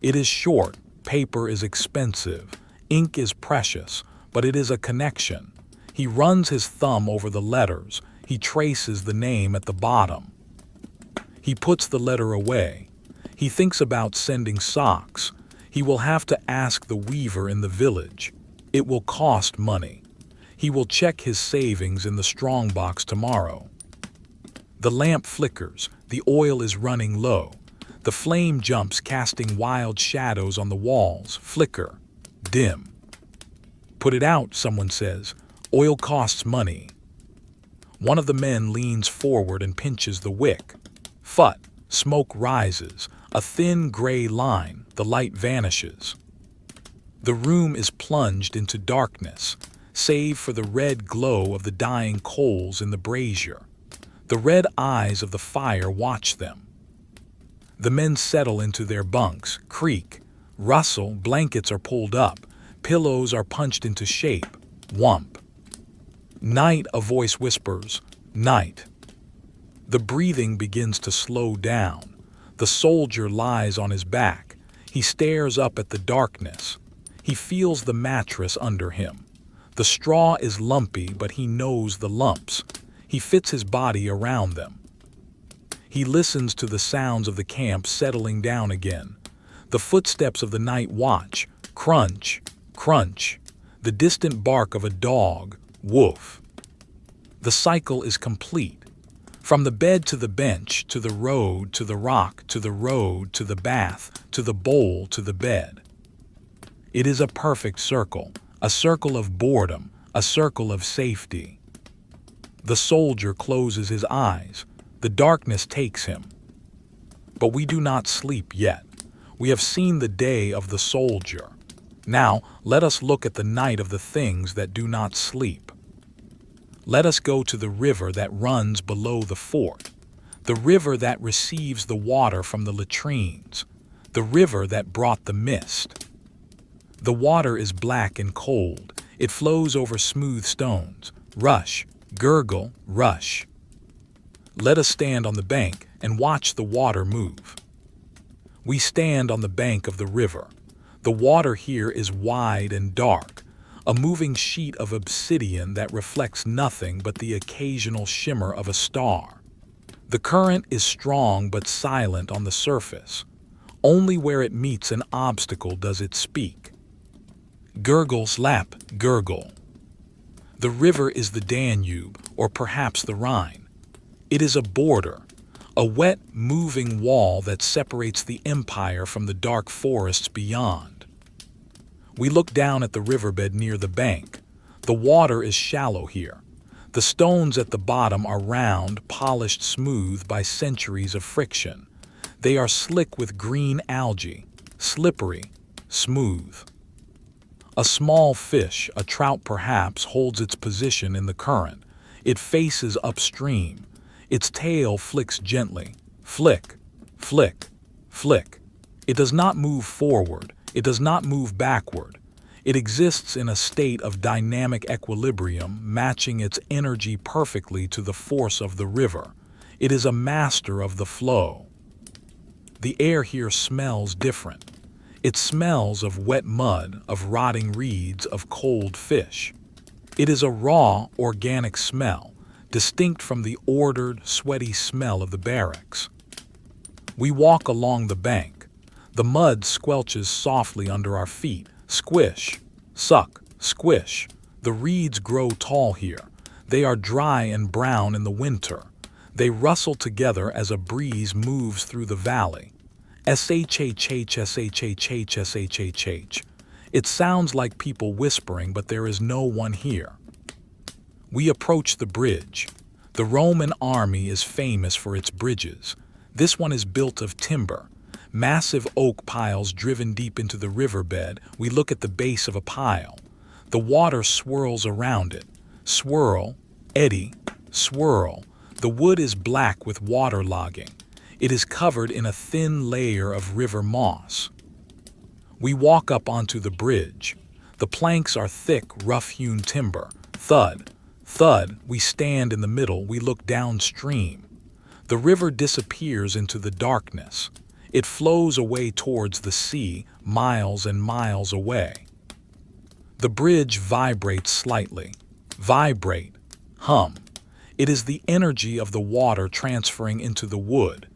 It is short. Paper is expensive. Ink is precious, but it is a connection. He runs his thumb over the letters. He traces the name at the bottom. He puts the letter away. He thinks about sending socks. He will have to ask the weaver in the village. It will cost money. He will check his savings in the strongbox tomorrow. The lamp flickers. The oil is running low. The flame jumps, casting wild shadows on the walls. Flicker. Dim. Put it out, someone says. Oil costs money. One of the men leans forward and pinches the wick. Phut. Smoke rises. A thin gray line. The light vanishes. The room is plunged into darkness, save for the red glow of the dying coals in the brazier. The red eyes of the fire watch them. The men settle into their bunks, creak, rustle, blankets are pulled up, pillows are punched into shape, whump. Night, a voice whispers, night. The breathing begins to slow down. The soldier lies on his back. He stares up at the darkness. He feels the mattress under him. The straw is lumpy, but he knows the lumps. He fits his body around them. He listens to the sounds of the camp settling down again. The footsteps of the night watch, crunch, crunch. The distant bark of a dog, Woof. The cycle is complete. From the bed to the bench, to the road, to the rock, to the road, to the bath, to the bowl, to the bed. It is a perfect circle, a circle of boredom, a circle of safety. The soldier closes his eyes. The darkness takes him. But we do not sleep yet. We have seen the day of the soldier. Now, let us look at the night of the things that do not sleep. Let us go to the river that runs below the fort, the river that receives the water from the latrines, the river that brought the mist. The water is black and cold. It flows over smooth stones. Rush, gurgle, rush. Let us stand on the bank and watch the water move. We stand on the bank of the river. The water here is wide and dark, a moving sheet of obsidian that reflects nothing but the occasional shimmer of a star. The current is strong but silent on the surface. Only where it meets an obstacle does it speak. Gurgle, slap, gurgle. The river is the Danube, or perhaps the Rhine. It is a border, a wet, moving wall that separates the empire from the dark forests beyond. We look down at the riverbed near the bank. The water is shallow here. The stones at the bottom are round, polished smooth by centuries of friction. They are slick with green algae, slippery, smooth. A small fish, a trout perhaps, holds its position in the current. It faces upstream. Its tail flicks gently. Flick, flick, flick. It does not move forward. It does not move backward. It exists in a state of dynamic equilibrium, matching its energy perfectly to the force of the river. It is a master of the flow. The air here smells different. It smells of wet mud, of rotting reeds, of cold fish. It is a raw, organic smell, distinct from the ordered, sweaty smell of the barracks. We walk along the bank. The mud squelches softly under our feet. Squish, suck, squish. The reeds grow tall here. They are dry and brown in the winter. They rustle together as a breeze moves through the valley. S-H-H-H, S-H-H-H, S-H-H-H. It sounds like people whispering, but there is no one here. We approach the bridge. The Roman army is famous for its bridges. This one is built of timber. Massive oak piles driven deep into the riverbed. We look at the base of a pile. The water swirls around it. Swirl, eddy, swirl. The wood is black with waterlogging. It is covered in a thin layer of river moss. We walk up onto the bridge. The planks are thick, rough-hewn timber. Thud, thud. We stand in the middle. We look downstream. The river disappears into the darkness. It flows away towards the sea, miles and miles away. The bridge vibrates slightly. Vibrate, hum. It is the energy of the water transferring into the wood.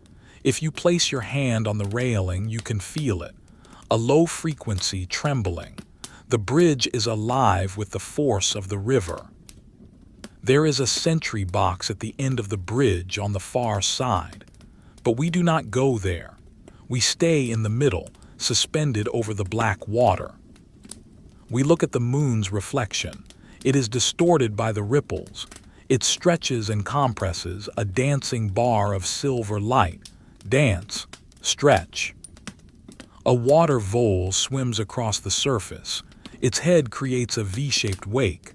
If you place your hand on the railing, you can feel it. A low frequency trembling. The bridge is alive with the force of the river. There is a sentry box at the end of the bridge on the far side. But we do not go there. We stay in the middle, suspended over the black water. We look at the moon's reflection. It is distorted by the ripples. It stretches and compresses, a dancing bar of silver light. Dance, stretch. A water vole swims across the surface. Its head creates a V-shaped wake.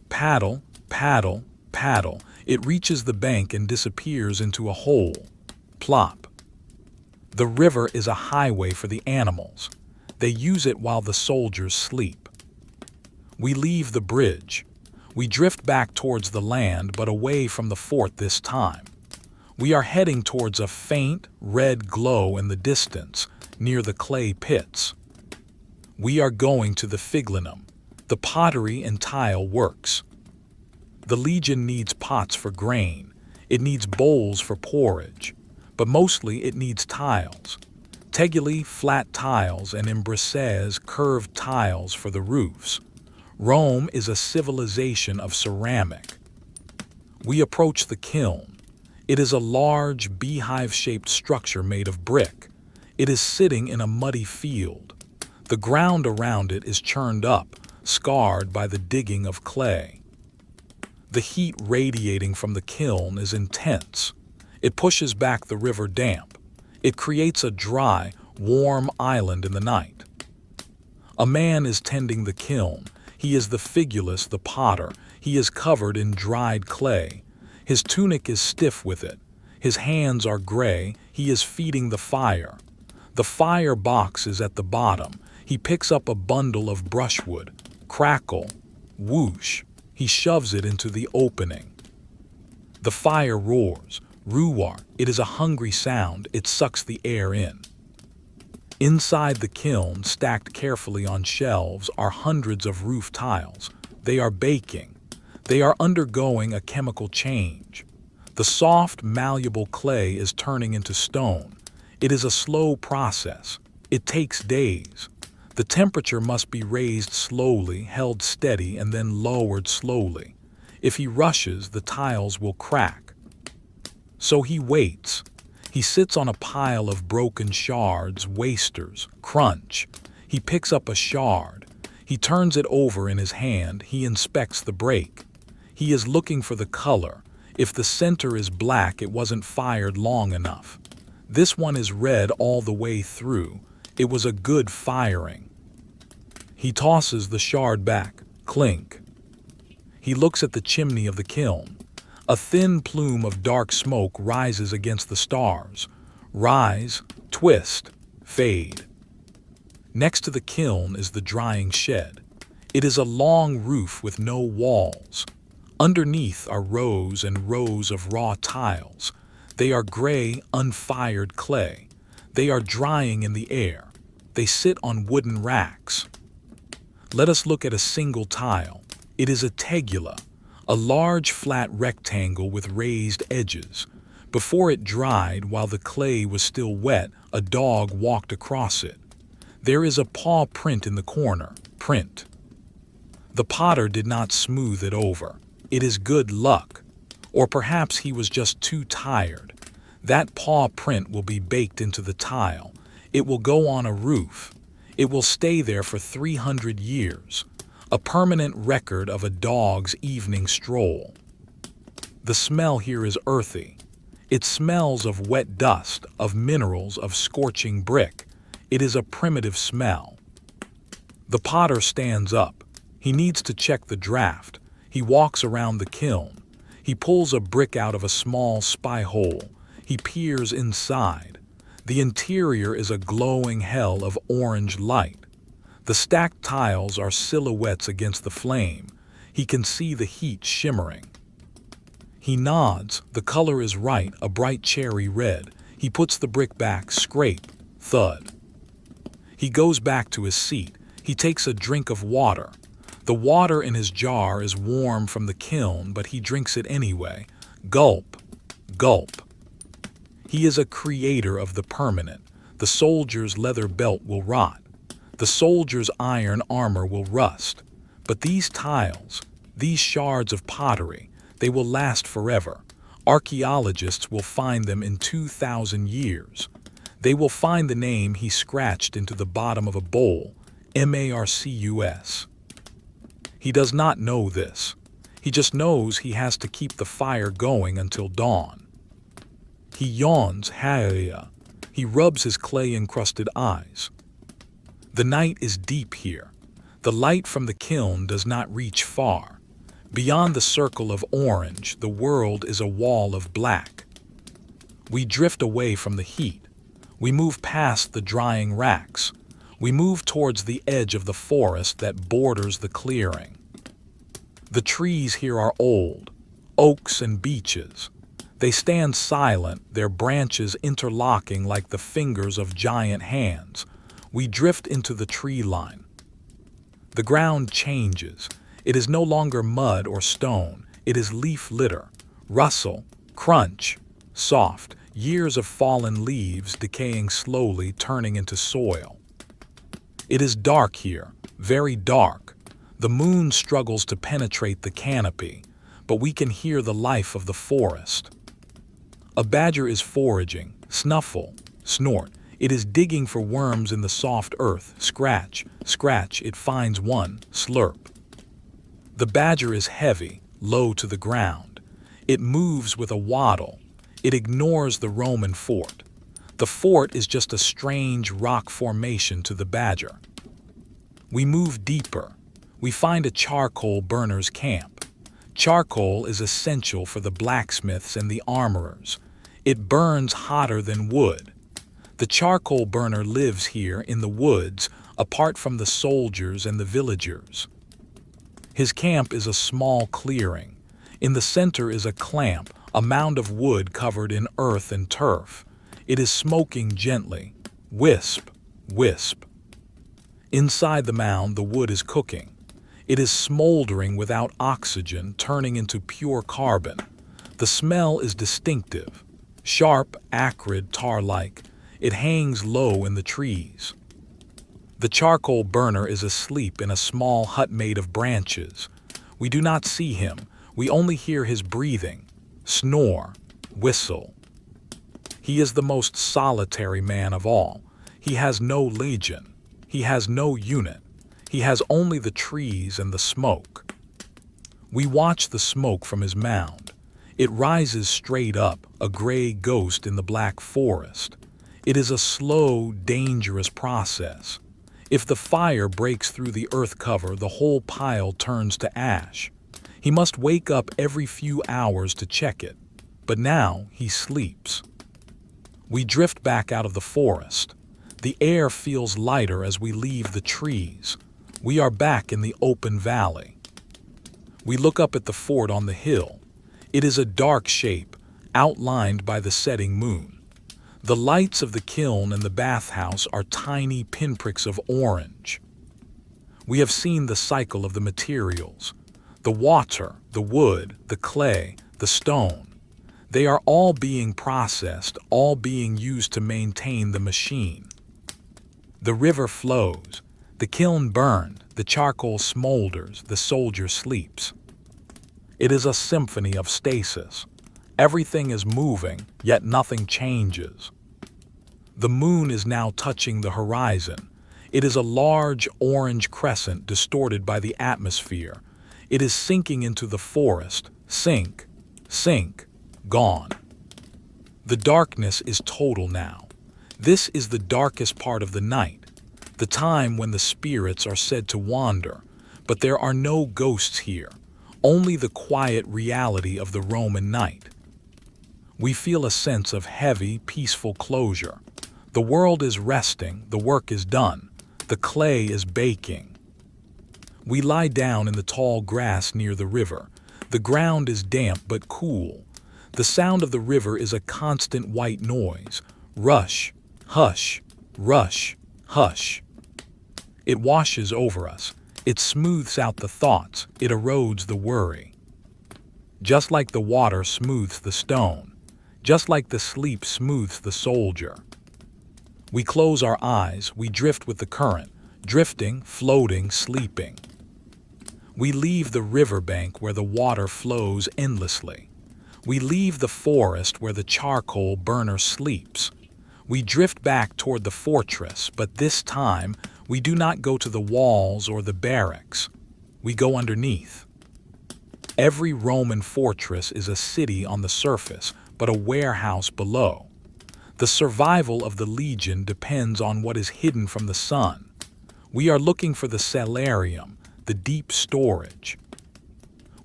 Paddle, paddle, paddle. It reaches the bank and disappears into a hole. Plop. The river is a highway for the animals. They use it while the soldiers sleep. We leave the bridge. We drift back towards the land, but away from the fort this time. We are heading towards a faint, red glow in the distance, near the clay pits. We are going to the figlinum, the pottery and tile works. The Legion needs pots for grain. It needs bowls for porridge. But mostly it needs tiles. Tegulae, flat tiles, and imbrices, curved tiles for the roofs. Rome is a civilization of ceramic. We approach the kiln. It is a large, beehive-shaped structure made of brick. It is sitting in a muddy field. The ground around it is churned up, scarred by the digging of clay. The heat radiating from the kiln is intense. It pushes back the river damp. It creates a dry, warm island in the night. A man is tending the kiln. He is the figulus, the potter. He is covered in dried clay. His tunic is stiff with it. His hands are gray. He is feeding the fire. The fire box is at the bottom. He picks up a bundle of brushwood. Crackle. Whoosh. He shoves it into the opening. The fire roars. Ruar. It is a hungry sound. It sucks the air in. Inside the kiln, stacked carefully on shelves, are hundreds of roof tiles. They are baking. They are undergoing a chemical change. The soft, malleable clay is turning into stone. It is a slow process. It takes days. The temperature must be raised slowly, held steady, and then lowered slowly. If he rushes, the tiles will crack. So he waits. He sits on a pile of broken shards, wasters, crunch. He picks up a shard. He turns it over in his hand. He inspects the break. He is looking for the color. If the center is black, it wasn't fired long enough. This one is red all the way through. It was a good firing. He tosses the shard back. Clink. He looks at the chimney of the kiln. A thin plume of dark smoke rises against the stars. Rise, twist, fade. Next to the kiln is the drying shed. It is a long roof with no walls. Underneath are rows and rows of raw tiles. They are gray, unfired clay. They are drying in the air. They sit on wooden racks. Let us look at a single tile. It is a tegula, a large flat rectangle with raised edges. Before it dried, while the clay was still wet, a dog walked across it. There is a paw print in the corner. Print. The potter did not smooth it over. It is good luck. Or perhaps he was just too tired. That paw print will be baked into the tile. It will go on a roof. It will stay there for 300 years. A permanent record of a dog's evening stroll. The smell here is earthy. It smells of wet dust, of minerals, of scorching brick. It is a primitive smell. The potter stands up. He needs to check the draft. He walks around the kiln. He pulls a brick out of a small spy hole. He peers inside. The interior is a glowing hell of orange light. The stacked tiles are silhouettes against the flame. He can see the heat shimmering. He nods. The color is right, a bright cherry red. He puts the brick back, scrape, thud. He goes back to his seat. He takes a drink of water. The water in his jar is warm from the kiln, but he drinks it anyway. Gulp, gulp. He is a creator of the permanent. The soldier's leather belt will rot. The soldier's iron armor will rust. But these tiles, these shards of pottery, they will last forever. Archaeologists will find them in 2,000 years. They will find the name he scratched into the bottom of a bowl, Marcus. He does not know this. He just knows he has to keep the fire going until dawn. He yawns, Haia. He rubs his clay-encrusted eyes. The night is deep here. The light from the kiln does not reach far. Beyond the circle of orange, the world is a wall of black. We drift away from the heat. We move past the drying racks. We move towards the edge of the forest that borders the clearing. The trees here are old, oaks and beeches. They stand silent, their branches interlocking like the fingers of giant hands. We drift into the tree line. The ground changes. It is no longer mud or stone. It is leaf litter, rustle, crunch, soft, years of fallen leaves decaying slowly, turning into soil. It is dark here, very dark. The moon struggles to penetrate the canopy, but we can hear the life of the forest. A badger is foraging, snuffle, snort. It is digging for worms in the soft earth, scratch, scratch, it finds one, slurp. The badger is heavy, low to the ground. It moves with a waddle. It ignores the Roman fort. The fort is just a strange rock formation to the badger. We move deeper. We find a charcoal burner's camp. Charcoal is essential for the blacksmiths and the armorers. It burns hotter than wood. The charcoal burner lives here in the woods, apart from the soldiers and the villagers. His camp is a small clearing. In the center is a clamp, a mound of wood covered in earth and turf. It is smoking gently. Wisp, wisp. Inside the mound, the wood is cooking. It is smoldering without oxygen, turning into pure carbon. The smell is distinctive. Sharp, acrid, tar-like. It hangs low in the trees. The charcoal burner is asleep in a small hut made of branches. We do not see him. We only hear his breathing, snore, whistle. He is the most solitary man of all. He has no legion. He has no unit. He has only the trees and the smoke. We watch the smoke from his mound. It rises straight up, a gray ghost in the black forest. It is a slow, dangerous process. If the fire breaks through the earth cover, the whole pile turns to ash. He must wake up every few hours to check it. But now he sleeps. We drift back out of the forest. The air feels lighter as we leave the trees. We are back in the open valley. We look up at the fort on the hill. It is a dark shape, outlined by the setting moon. The lights of the kiln and the bathhouse are tiny pinpricks of orange. We have seen the cycle of the materials. The water, the wood, the clay, the stone. They are all being processed, all being used to maintain the machine. The river flows. The kiln burned. The charcoal smolders. The soldier sleeps. It is a symphony of stasis. Everything is moving, yet nothing changes. The moon is now touching the horizon. It is a large orange crescent distorted by the atmosphere. It is sinking into the forest. Sink, sink, gone. The darkness is total now. This is the darkest part of the night, the time when the spirits are said to wander. But there are no ghosts here, only the quiet reality of the Roman night. We feel a sense of heavy, peaceful closure. The world is resting, the work is done, the clay is baking. We lie down in the tall grass near the river. The ground is damp but cool. The sound of the river is a constant white noise. Rush, hush, rush, hush. It washes over us. It smooths out the thoughts. It erodes the worry. Just like the water smooths the stone. Just like the sleep smooths the soldier. We close our eyes, we drift with the current, drifting, floating, sleeping. We leave the riverbank where the water flows endlessly. We leave the forest where the charcoal burner sleeps. We drift back toward the fortress, but this time we do not go to the walls or the barracks. We go underneath. Every Roman fortress is a city on the surface, but a warehouse below. The survival of the legion depends on what is hidden from the sun. We are looking for the cellarium, the deep storage.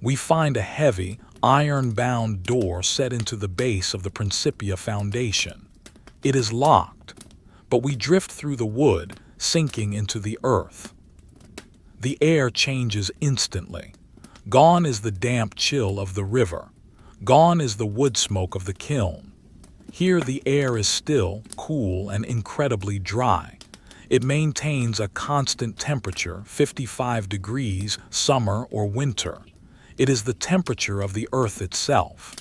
We find a heavy, iron-bound door set into the base of the Principia foundation. It is locked, but we drift through the wood, sinking into the earth. The air changes instantly. Gone is the damp chill of the river. Gone is the wood smoke of the kiln. Here the air is still, cool, and incredibly dry. It maintains a constant temperature, 55 degrees, summer or winter. It is the temperature of the earth itself.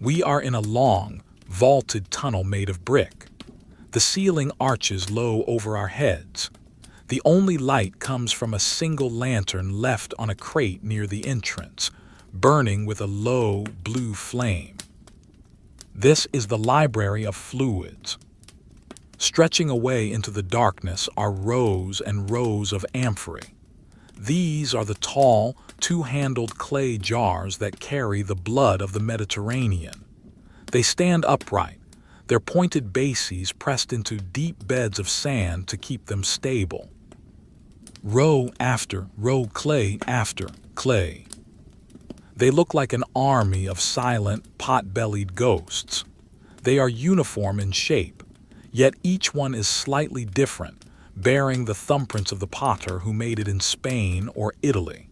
We are in a long, vaulted tunnel made of brick. The ceiling arches low over our heads. The only light comes from a single lantern left on a crate near the entrance, burning with a low blue flame. This is the library of fluids. Stretching away into the darkness are rows and rows of amphorae. These are the tall, two-handled clay jars that carry the blood of the Mediterranean. They stand upright, their pointed bases pressed into deep beds of sand to keep them stable. Row after row, clay after clay. They look like an army of silent, pot-bellied ghosts. They are uniform in shape, yet each one is slightly different, bearing the thumbprints of the potter who made it in Spain or Italy.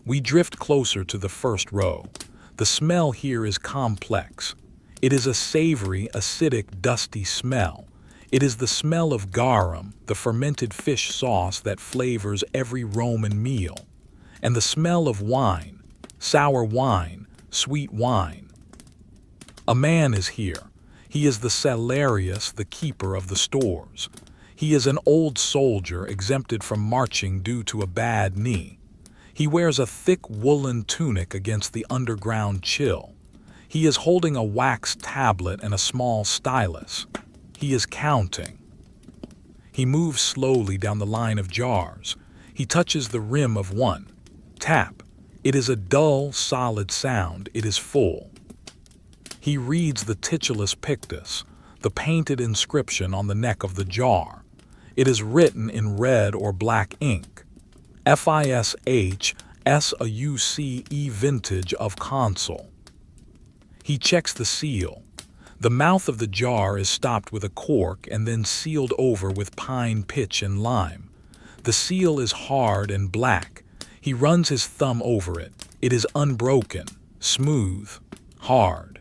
We drift closer to the first row. The smell here is complex. It is a savory, acidic, dusty smell. It is the smell of garum, the fermented fish sauce that flavors every Roman meal, and the smell of wine, sour wine, sweet wine. A man is here. He is the Salarius, the keeper of the stores. He is an old soldier exempted from marching due to a bad knee. He wears a thick woolen tunic against the underground chill. He is holding a wax tablet and a small stylus. He is counting. He moves slowly down the line of jars. He touches the rim of one. Tap. It is a dull, solid sound. It is full. He reads the titulus pictus, the painted inscription on the neck of the jar. It is written in red or black ink. FISH SAUCE vintage of consul. He checks the seal. The mouth of the jar is stopped with a cork and then sealed over with pine pitch and lime. The seal is hard and black. He runs his thumb over it. It is unbroken, smooth, hard.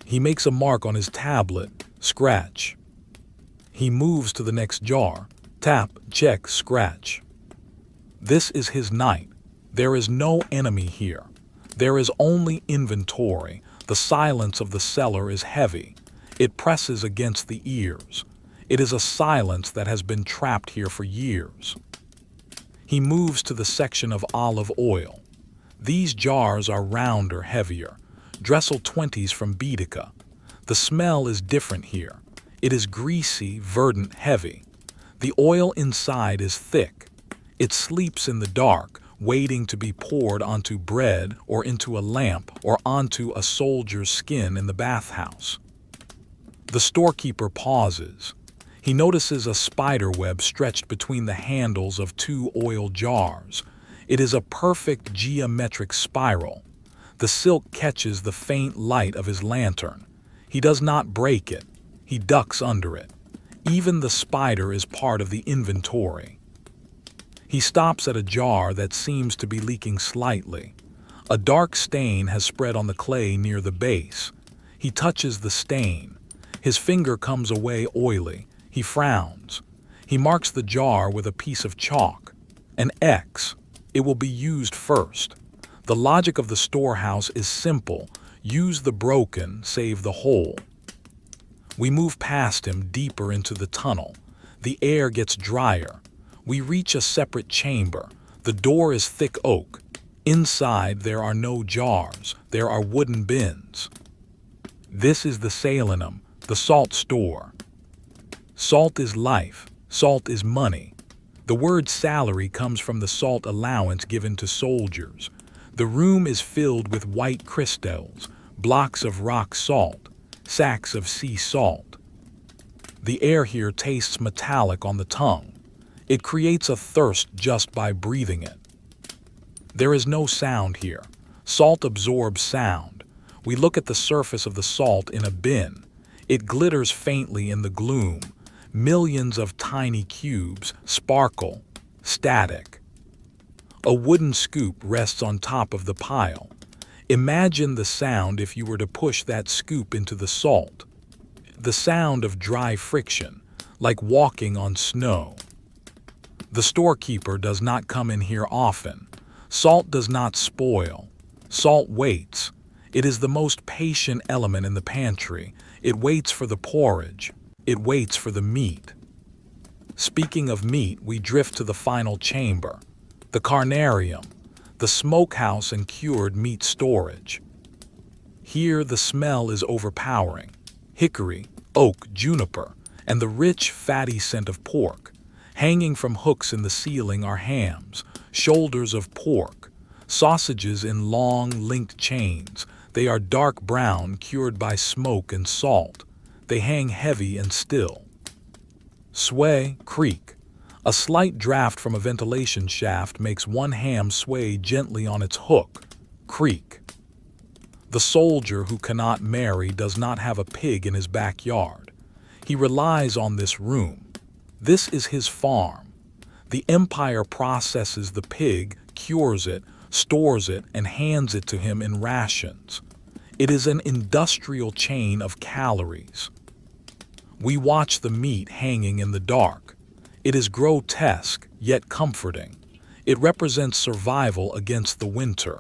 He makes a mark on his tablet, scratch. He moves to the next jar, tap, check, scratch. This is his night. There is no enemy here. There is only inventory. The silence of the cellar is heavy. It presses against the ears. It is a silence that has been trapped here for years. He moves to the section of olive oil. These jars are rounder, heavier. Dressel 20s from Baetica. The smell is different here. It is greasy, verdant, heavy. The oil inside is thick. It sleeps in the dark, waiting to be poured onto bread or into a lamp or onto a soldier's skin in the bathhouse. The storekeeper pauses. He notices a spider web stretched between the handles of two oil jars. It is a perfect geometric spiral. The silk catches the faint light of his lantern. He does not break it. He ducks under it. Even the spider is part of the inventory. He stops at a jar that seems to be leaking slightly. A dark stain has spread on the clay near the base. He touches the stain. His finger comes away oily. He frowns. He marks the jar with a piece of chalk. An X. It will be used first. The logic of the storehouse is simple. Use the broken, save the whole. We move past him deeper into the tunnel. The air gets drier. We reach a separate chamber. The door is thick oak. Inside there are no jars. There are wooden bins. This is the salinum, the salt store. Salt is life. Salt is money. The word salary comes from the salt allowance given to soldiers. The room is filled with white crystals, blocks of rock salt, sacks of sea salt. The air here tastes metallic on the tongue. It creates a thirst just by breathing it. There is no sound here. Salt absorbs sound. We look at the surface of the salt in a bin. It glitters faintly in the gloom. Millions of tiny cubes sparkle, static. A wooden scoop rests on top of the pile. Imagine the sound if you were to push that scoop into the salt. The sound of dry friction, like walking on snow. The storekeeper does not come in here often. Salt does not spoil. Salt waits. It is the most patient element in the pantry. It waits for the porridge. It waits for the meat. Speaking of meat, we drift to the final chamber, the carnarium, the smokehouse and cured meat storage. Here the smell is overpowering. Hickory, oak, juniper, and the rich, fatty scent of pork. Hanging from hooks in the ceiling are hams, shoulders of pork, sausages in long, linked chains. They are dark brown, cured by smoke and salt. They hang heavy and still. Sway, creak. A slight draft from a ventilation shaft makes one ham sway gently on its hook. Creak. The soldier who cannot marry does not have a pig in his backyard. He relies on this room. This is his farm. The empire processes the pig, cures it, stores it, and hands it to him in rations. It is an industrial chain of calories. We watch the meat hanging in the dark. It is grotesque, yet comforting. It represents survival against the winter.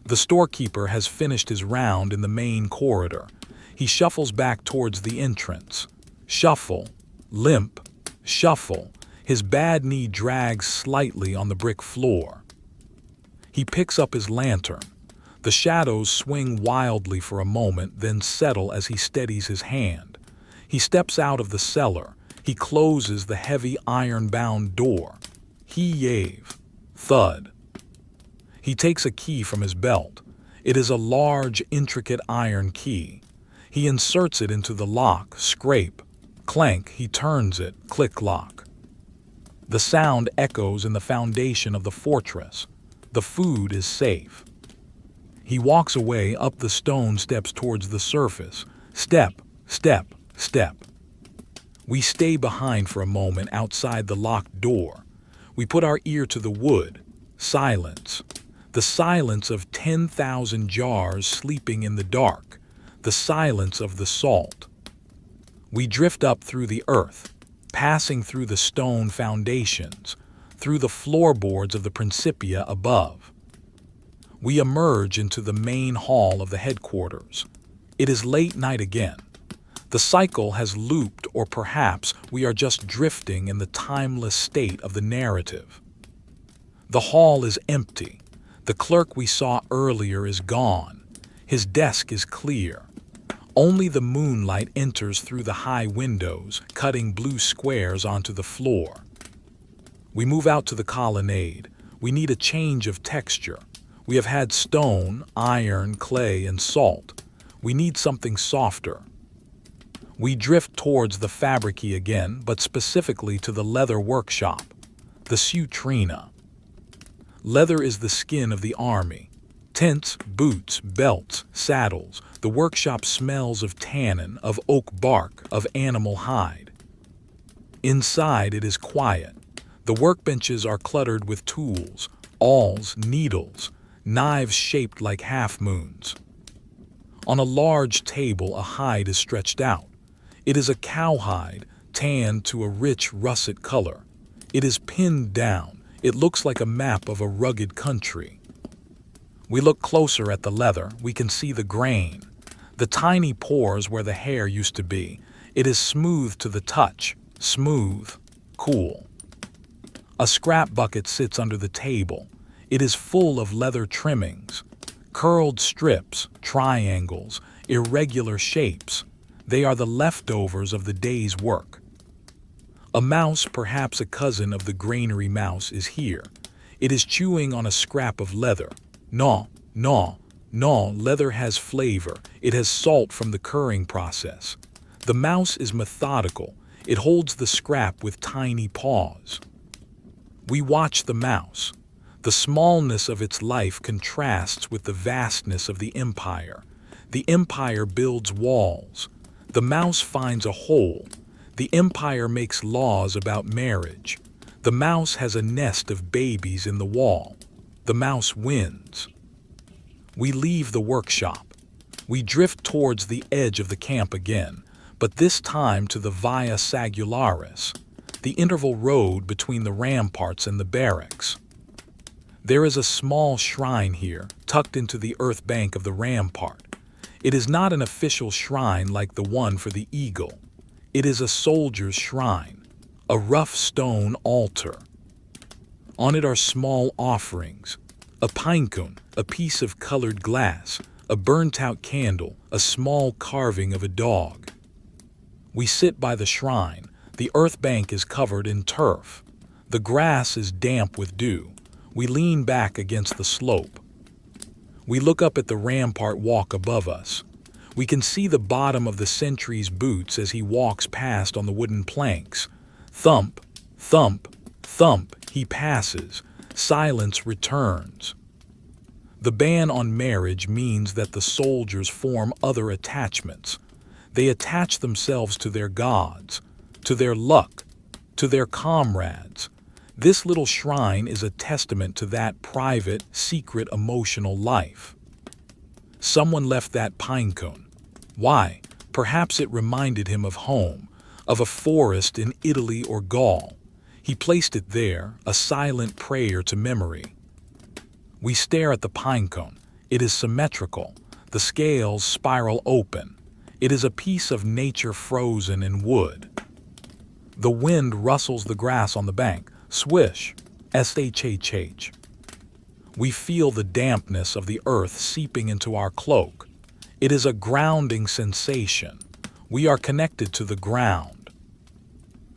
The storekeeper has finished his round in the main corridor. He shuffles back towards the entrance. Shuffle, limp, shuffle. His bad knee drags slightly on the brick floor. He picks up his lantern. The shadows swing wildly for a moment, then settle as he steadies his hand. He steps out of the cellar. He closes the heavy iron-bound door. Heave. Thud. He takes a key from his belt. It is a large, intricate iron key. He inserts it into the lock. Scrape. Clank. He turns it. Click-lock. The sound echoes in the foundation of the fortress. The food is safe. He walks away up the stone steps towards the surface. Step, step, step. We stay behind for a moment outside the locked door. We put our ear to the wood. Silence. The silence of 10,000 jars sleeping in the dark. The silence of the salt. We drift up through the earth, passing through the stone foundations, through the floorboards of the Principia above. We emerge into the main hall of the headquarters. It is late night again. The cycle has looped, or perhaps we are just drifting in the timeless state of the narrative. The hall is empty. The clerk we saw earlier is gone. His desk is clear. Only the moonlight enters through the high windows, cutting blue squares onto the floor. We move out to the colonnade. We need a change of texture. We have had stone, iron, clay, and salt. We need something softer. We drift towards the fabricy again, but specifically to the leather workshop, the sutrina. Leather is the skin of the army. Tents, boots, belts, saddles. The workshop smells of tannin, of oak bark, of animal hide. Inside it is quiet. The workbenches are cluttered with tools, awls, needles, knives shaped like half-moons. On a large table a hide is stretched out. It is a cowhide, tanned to a rich russet color. It is pinned down. It looks like a map of a rugged country. We look closer at the leather. We can see the grain, the tiny pores where the hair used to be. It is smooth to the touch, smooth, cool. A scrap bucket sits under the table. It is full of leather trimmings, curled strips, triangles, irregular shapes. They are the leftovers of the day's work. A mouse, perhaps a cousin of the granary mouse, is here. It is chewing on a scrap of leather. Gnaw, gnaw, gnaw. Leather has flavor. It has salt from the curing process. The mouse is methodical. It holds the scrap with tiny paws. We watch the mouse. The smallness of its life contrasts with the vastness of the empire. The empire builds walls. The mouse finds a hole. The empire makes laws about marriage. The mouse has a nest of babies in the wall. The mouse wins. We leave the workshop. We drift towards the edge of the camp again, but this time to the Via Sagularis, the interval road between the ramparts and the barracks. There is a small shrine here, tucked into the earth bank of the rampart. It is not an official shrine like the one for the eagle. It is a soldier's shrine. a rough stone altar. On it are small offerings, a pinecone, a piece of colored glass, a burnt-out candle, a small carving of a dog. We sit by the shrine. The earth bank is covered in turf. The grass is damp with dew. We lean back against the slope. We look up at the rampart walk above us. We can see the bottom of the sentry's boots as he walks past on the wooden planks. Thump, thump, thump, he passes. Silence returns. The ban on marriage means that the soldiers form other attachments. They attach themselves to their gods, to their luck, to their comrades. This little shrine is a testament to that private, secret emotional life. Someone left that pinecone. Why? Perhaps it reminded him of home, of a forest in Italy or Gaul. He placed it there, a silent prayer to memory. We stare at the pinecone. It is symmetrical. The scales spiral open. It is a piece of nature frozen in wood. The wind rustles the grass on the bank. Swish, shhh. We feel the dampness of the earth seeping into our cloak. It is a grounding sensation. We are connected to the ground.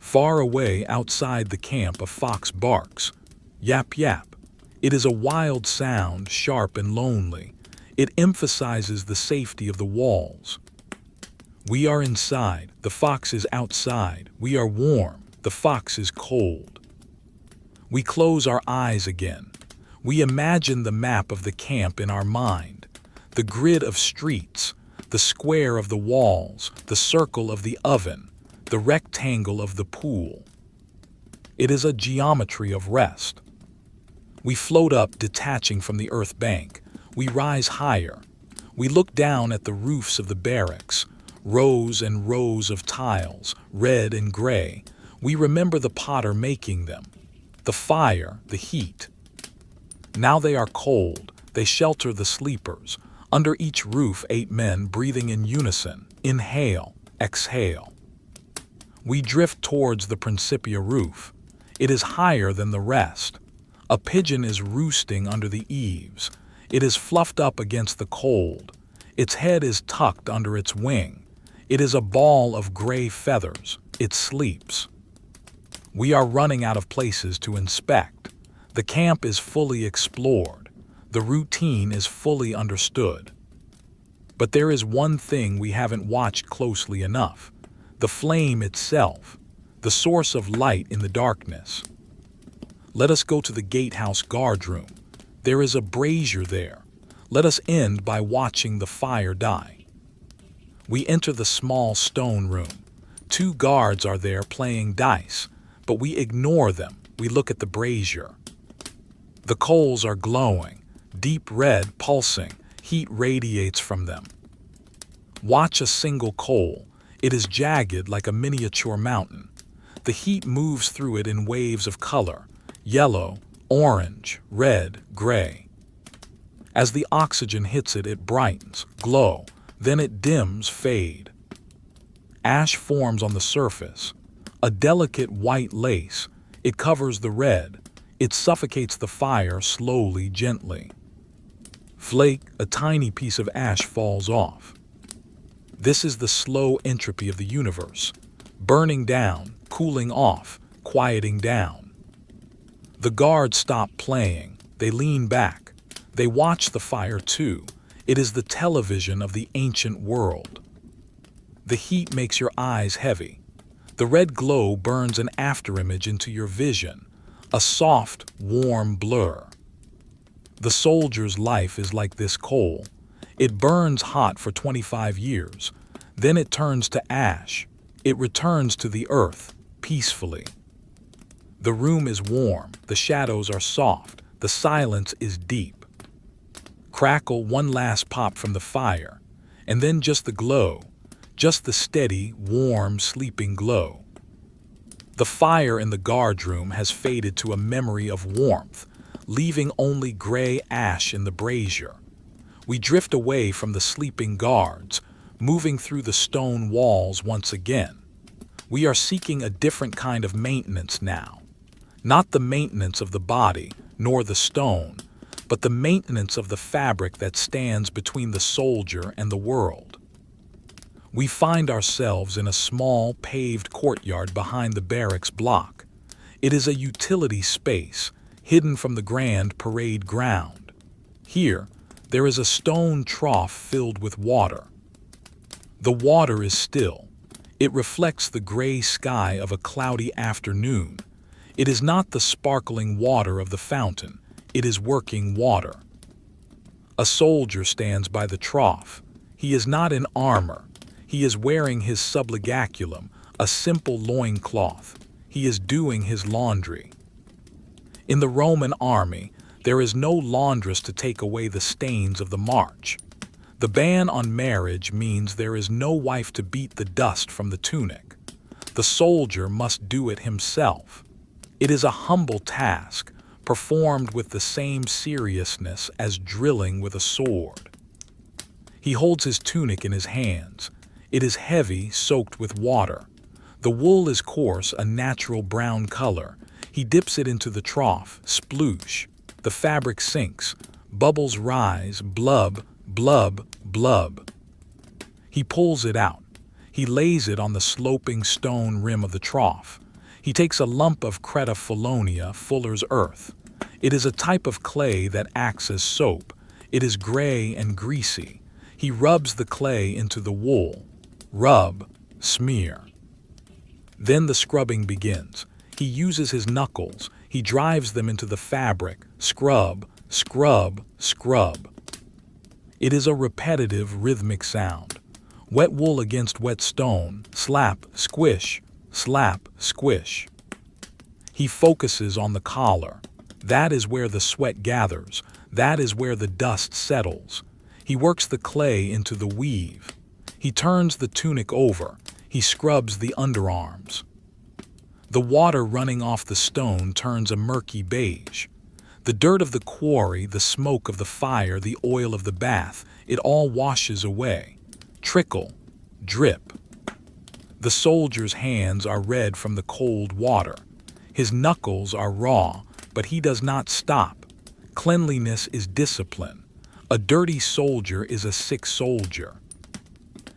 Far away outside the camp, a fox barks. Yap yap. It is a wild sound, sharp and lonely. It emphasizes the safety of the walls. We are inside. The fox is outside. We are warm. The fox is cold. We close our eyes again. We imagine the map of the camp in our mind, the grid of streets, the square of the walls, the circle of the oven, the rectangle of the pool. It is a geometry of rest. We float up, detaching from the earth bank. We rise higher. We look down at the roofs of the barracks, rows and rows of tiles, red and gray. We remember the potter making them, the fire, the heat. Now they are cold. They shelter the sleepers. Under each roof, 8 men breathing in unison. Inhale, exhale. We drift towards the Principia roof. It is higher than the rest. A pigeon is roosting under the eaves. It is fluffed up against the cold. Its head is tucked under its wing. It is a ball of gray feathers. It sleeps. We are running out of places to inspect. The camp is fully explored. The routine is fully understood. But there is one thing we haven't watched closely enough: the flame itself, the source of light in the darkness. Let us go to the gatehouse guardroom. There is a brazier there. Let us end by watching the fire die. We enter the small stone room. 2 guards are there playing dice, but we ignore them. We look at the brazier. The coals are glowing, deep red, pulsing. Heat radiates from them. Watch a single coal. It is jagged like a miniature mountain. The heat moves through it in waves of color: yellow, orange, red, gray. As the oxygen hits it, it brightens, glow, then it dims, fade. Ash forms on the surface, a delicate white lace. It covers the red. It suffocates the fire slowly, gently. Flake, a tiny piece of ash falls off. This is the slow entropy of the universe, burning down, cooling off, quieting down. The guards stop playing. They lean back. They watch the fire too. It is the television of the ancient world. The heat makes your eyes heavy. The red glow burns an afterimage into your vision, a soft, warm blur. The soldier's life is like this coal. It burns hot for 25 years. Then it turns to ash. It returns to the earth, peacefully. The room is warm. The shadows are soft. The silence is deep. Crackle, one last pop from the fire, and then just the glow, just the steady, warm, sleeping glow. The fire in the guardroom has faded to a memory of warmth, leaving only gray ash in the brazier. We drift away from the sleeping guards, moving through the stone walls once again. We are seeking a different kind of maintenance now. Not the maintenance of the body, nor the stone, but the maintenance of the fabric that stands between the soldier and the world. We find ourselves in a small, paved courtyard behind the barracks block. It is a utility space, hidden from the grand parade ground. Here, there is a stone trough filled with water. The water is still. It reflects the gray sky of a cloudy afternoon. It is not the sparkling water of the fountain. It is working water. A soldier stands by the trough. He is not in armor. He is wearing his sublegaculum, a simple loincloth. He is doing his laundry. In the Roman army, there is no laundress to take away the stains of the march. The ban on marriage means there is no wife to beat the dust from the tunic. The soldier must do it himself. It is a humble task, performed with the same seriousness as drilling with a sword. He holds his tunic in his hands. It is heavy, soaked with water. The wool is coarse, a natural brown color. He dips it into the trough, sploosh. The fabric sinks. Bubbles rise, blub, blub, blub. He pulls it out. He lays it on the sloping stone rim of the trough. He takes a lump of creta fuller's earth. It is a type of clay that acts as soap. It is gray and greasy. He rubs the clay into the wool. Rub, smear. Then the scrubbing begins. He uses his knuckles. He drives them into the fabric. Scrub, scrub, scrub. It is a repetitive, rhythmic sound. Wet wool against wet stone. Slap, squish, slap, squish. He focuses on the collar. That is where the sweat gathers. That is where the dust settles. He works the clay into the weave. He turns the tunic over. He scrubs the underarms. The water running off the stone turns a murky beige. The dirt of the quarry, the smoke of the fire, the oil of the bath, it all washes away. Trickle, drip. The soldier's hands are red from the cold water. His knuckles are raw, but he does not stop. Cleanliness is discipline. A dirty soldier is a sick soldier.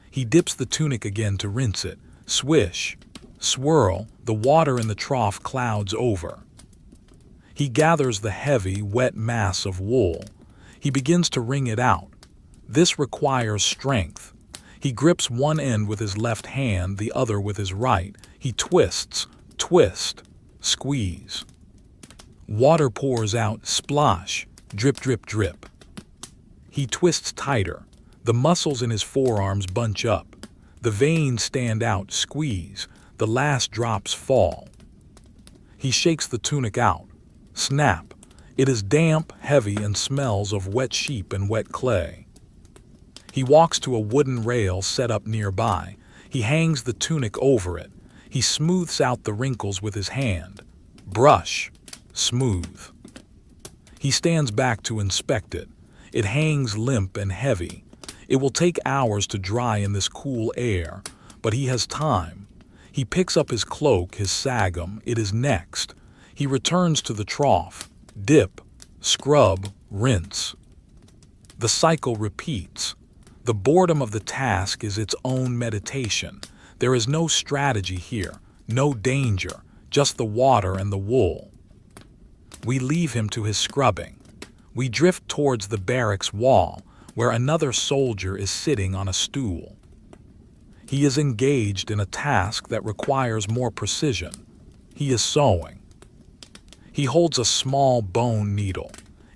He dips the tunic again to rinse it. Swish, swirl, the water in the trough clouds over. He gathers the heavy, wet mass of wool. He begins to wring it out. This requires strength. He grips one end with his left hand, the other with his right. He twists, twist, squeeze. Water pours out, splosh, drip, drip, drip. He twists tighter. The muscles in his forearms bunch up. The veins stand out, squeeze. The last drops fall. He shakes the tunic out. Snap. It is damp, heavy, and smells of wet sheep and wet clay. He walks to a wooden rail set up nearby. He hangs the tunic over it. He smooths out the wrinkles with his hand. Brush. Smooth. He stands back to inspect it. It hangs limp and heavy. It will take hours to dry in this cool air, but he has time. He picks up his cloak, his sagum. It is next. He returns to the trough. Dip, scrub, rinse. The cycle repeats. The boredom of the task is its own meditation. There is no strategy here, no danger, just the water and the wool. We leave him to his scrubbing. We drift towards the barracks wall, where another soldier is sitting on a stool. He is engaged in a task that requires more precision. He is sewing. He holds a small bone needle.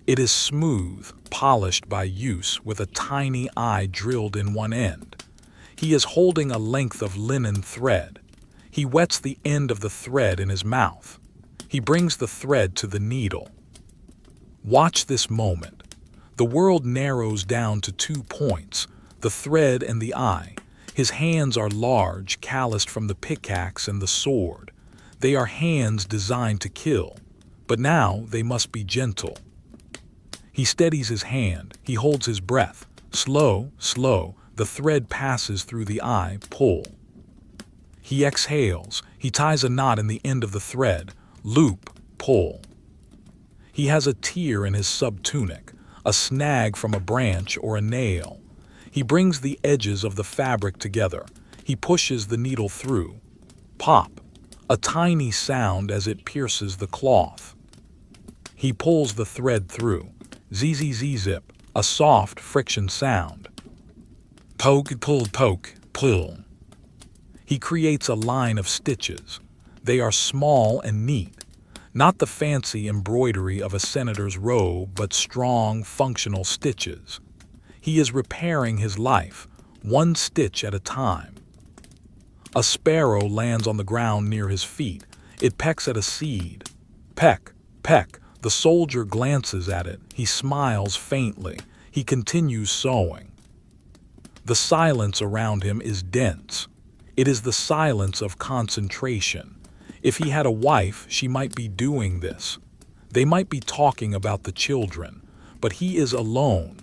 It is smooth, polished by use, with a tiny eye drilled in one end. He is holding a length of linen thread. He wets the end of the thread in his mouth. He brings the thread to the needle. Watch this moment. The world narrows down to 2 points, the thread and the eye. His hands are large, calloused from the pickaxe and the sword. They are hands designed to kill, but now they must be gentle. He steadies his hand. He holds his breath. Slow, slow, the thread passes through the eye. Pull. He exhales. He ties a knot in the end of the thread. Loop, pull. He has a tear in his subtunic, a snag from a branch or a nail. He brings the edges of the fabric together. He pushes the needle through. Pop, a tiny sound as it pierces the cloth. He pulls the thread through. Zip, a soft friction sound. Poke, pull, poke, pull. He creates a line of stitches. They are small and neat. Not the fancy embroidery of a senator's robe, but strong, functional stitches. He is repairing his life, one stitch at a time. A sparrow lands on the ground near his feet. It pecks at a seed. Peck, peck. The soldier glances at it. He smiles faintly. He continues sewing. The silence around him is dense. It is the silence of concentration. If he had a wife, she might be doing this. They might be talking about the children, but he is alone.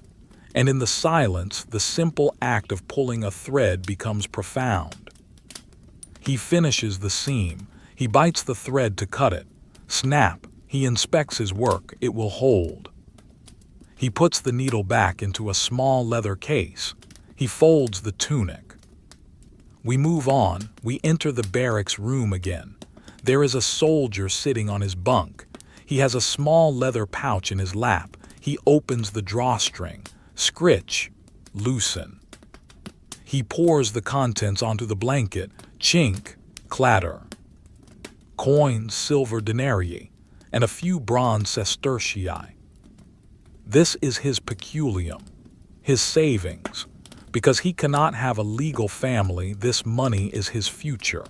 And in the silence, the simple act of pulling a thread becomes profound. He finishes the seam. He bites the thread to cut it. Snap. He inspects his work. It will hold. He puts the needle back into a small leather case. He folds the tunic. We move on. We enter the barracks room again. There is a soldier sitting on his bunk. He has a small leather pouch in his lap. He opens the drawstring. Scritch. Loosen. He pours the contents onto the blanket. Chink. Clatter. Coins, silver denarii, and a few bronze sestertii. This is his peculium, his savings. Because he cannot have a legal family, this money is his future.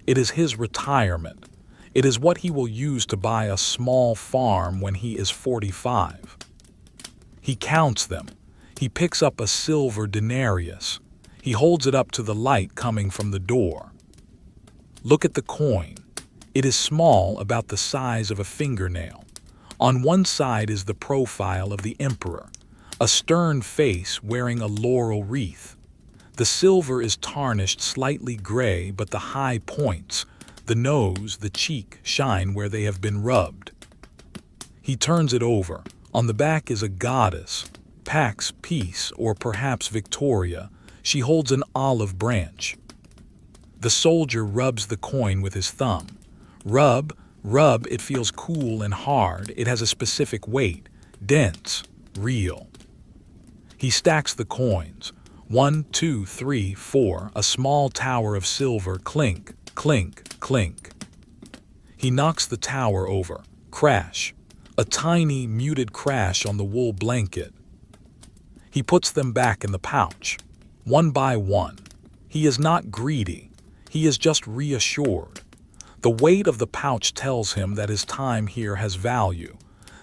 It is his retirement. It is what he will use to buy a small farm when he is 45. He counts them. He picks up a silver denarius. He holds it up to the light coming from the door. Look at the coin. It is small, about the size of a fingernail. On one side is the profile of the emperor, a stern face wearing a laurel wreath. The silver is tarnished slightly gray, but the high points, the nose, the cheek, shine where they have been rubbed. He turns it over. On the back is a goddess, Pax, peace, or perhaps Victoria. She holds an olive branch. The soldier rubs the coin with his thumb. Rub, rub, it feels cool and hard. It has a specific weight, dense, real. He stacks the coins. 1, 2, 3, 4, a small tower of silver, clink, clink, clink. He knocks the tower over. Crash. A tiny, muted crash on the wool blanket. He puts them back in the pouch, one by one. He is not greedy. He is just reassured. The weight of the pouch tells him that his time here has value,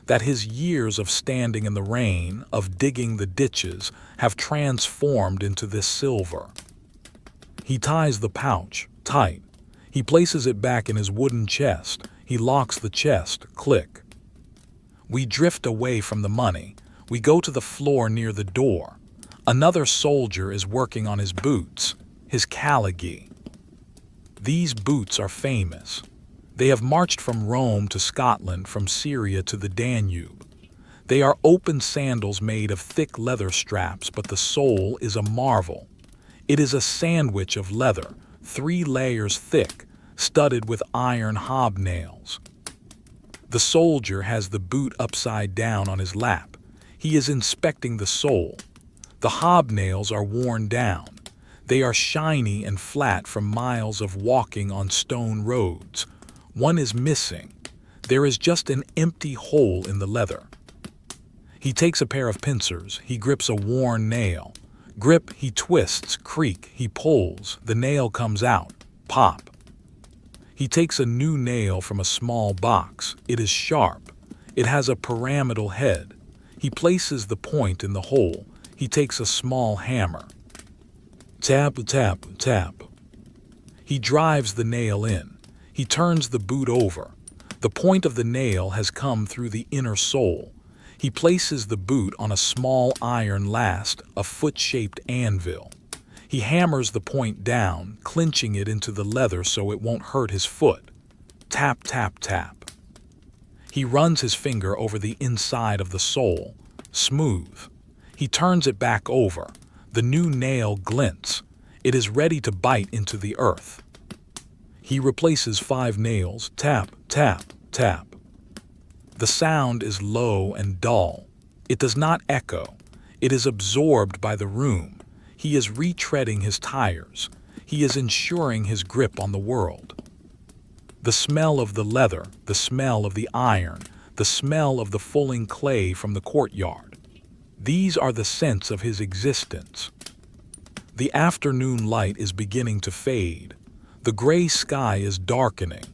that his years of standing in the rain, of digging the ditches, have transformed into this silver. He ties the pouch tight. He places it back in his wooden chest. He locks the chest. Click. We drift away from the money. We go to the floor near the door. Another soldier is working on his boots, his caligy. These boots are famous. They have marched from Rome to Scotland, from Syria to the Danube. They are open sandals made of thick leather straps, but the sole is a marvel. It is a sandwich of leather, 3 layers thick, studded with iron hobnails. The soldier has the boot upside down on his lap. He is inspecting the sole. The hobnails are worn down. They are shiny and flat from miles of walking on stone roads. One is missing. There is just an empty hole in the leather. He takes a pair of pincers. He grips a worn nail. Grip, he twists, creak, he pulls. The nail comes out. Pop. He takes a new nail from a small box. It is sharp. It has a pyramidal head. He places the point in the hole. He takes a small hammer. Tap, tap, tap. He drives the nail in. He turns the boot over. The point of the nail has come through the inner sole. He places the boot on a small iron last, a foot-shaped anvil. He hammers the point down, clinching it into the leather so it won't hurt his foot. Tap, tap, tap. He runs his finger over the inside of the sole. Smooth. He turns it back over. The new nail glints. It is ready to bite into the earth. He replaces 5 nails. Tap, tap, tap. The sound is low and dull. It does not echo. It is absorbed by the room. He is retreading his tires. He is ensuring his grip on the world. The smell of the leather, the smell of the iron, the smell of the fulling clay from the courtyard. These are the scents of his existence. The afternoon light is beginning to fade. The gray sky is darkening.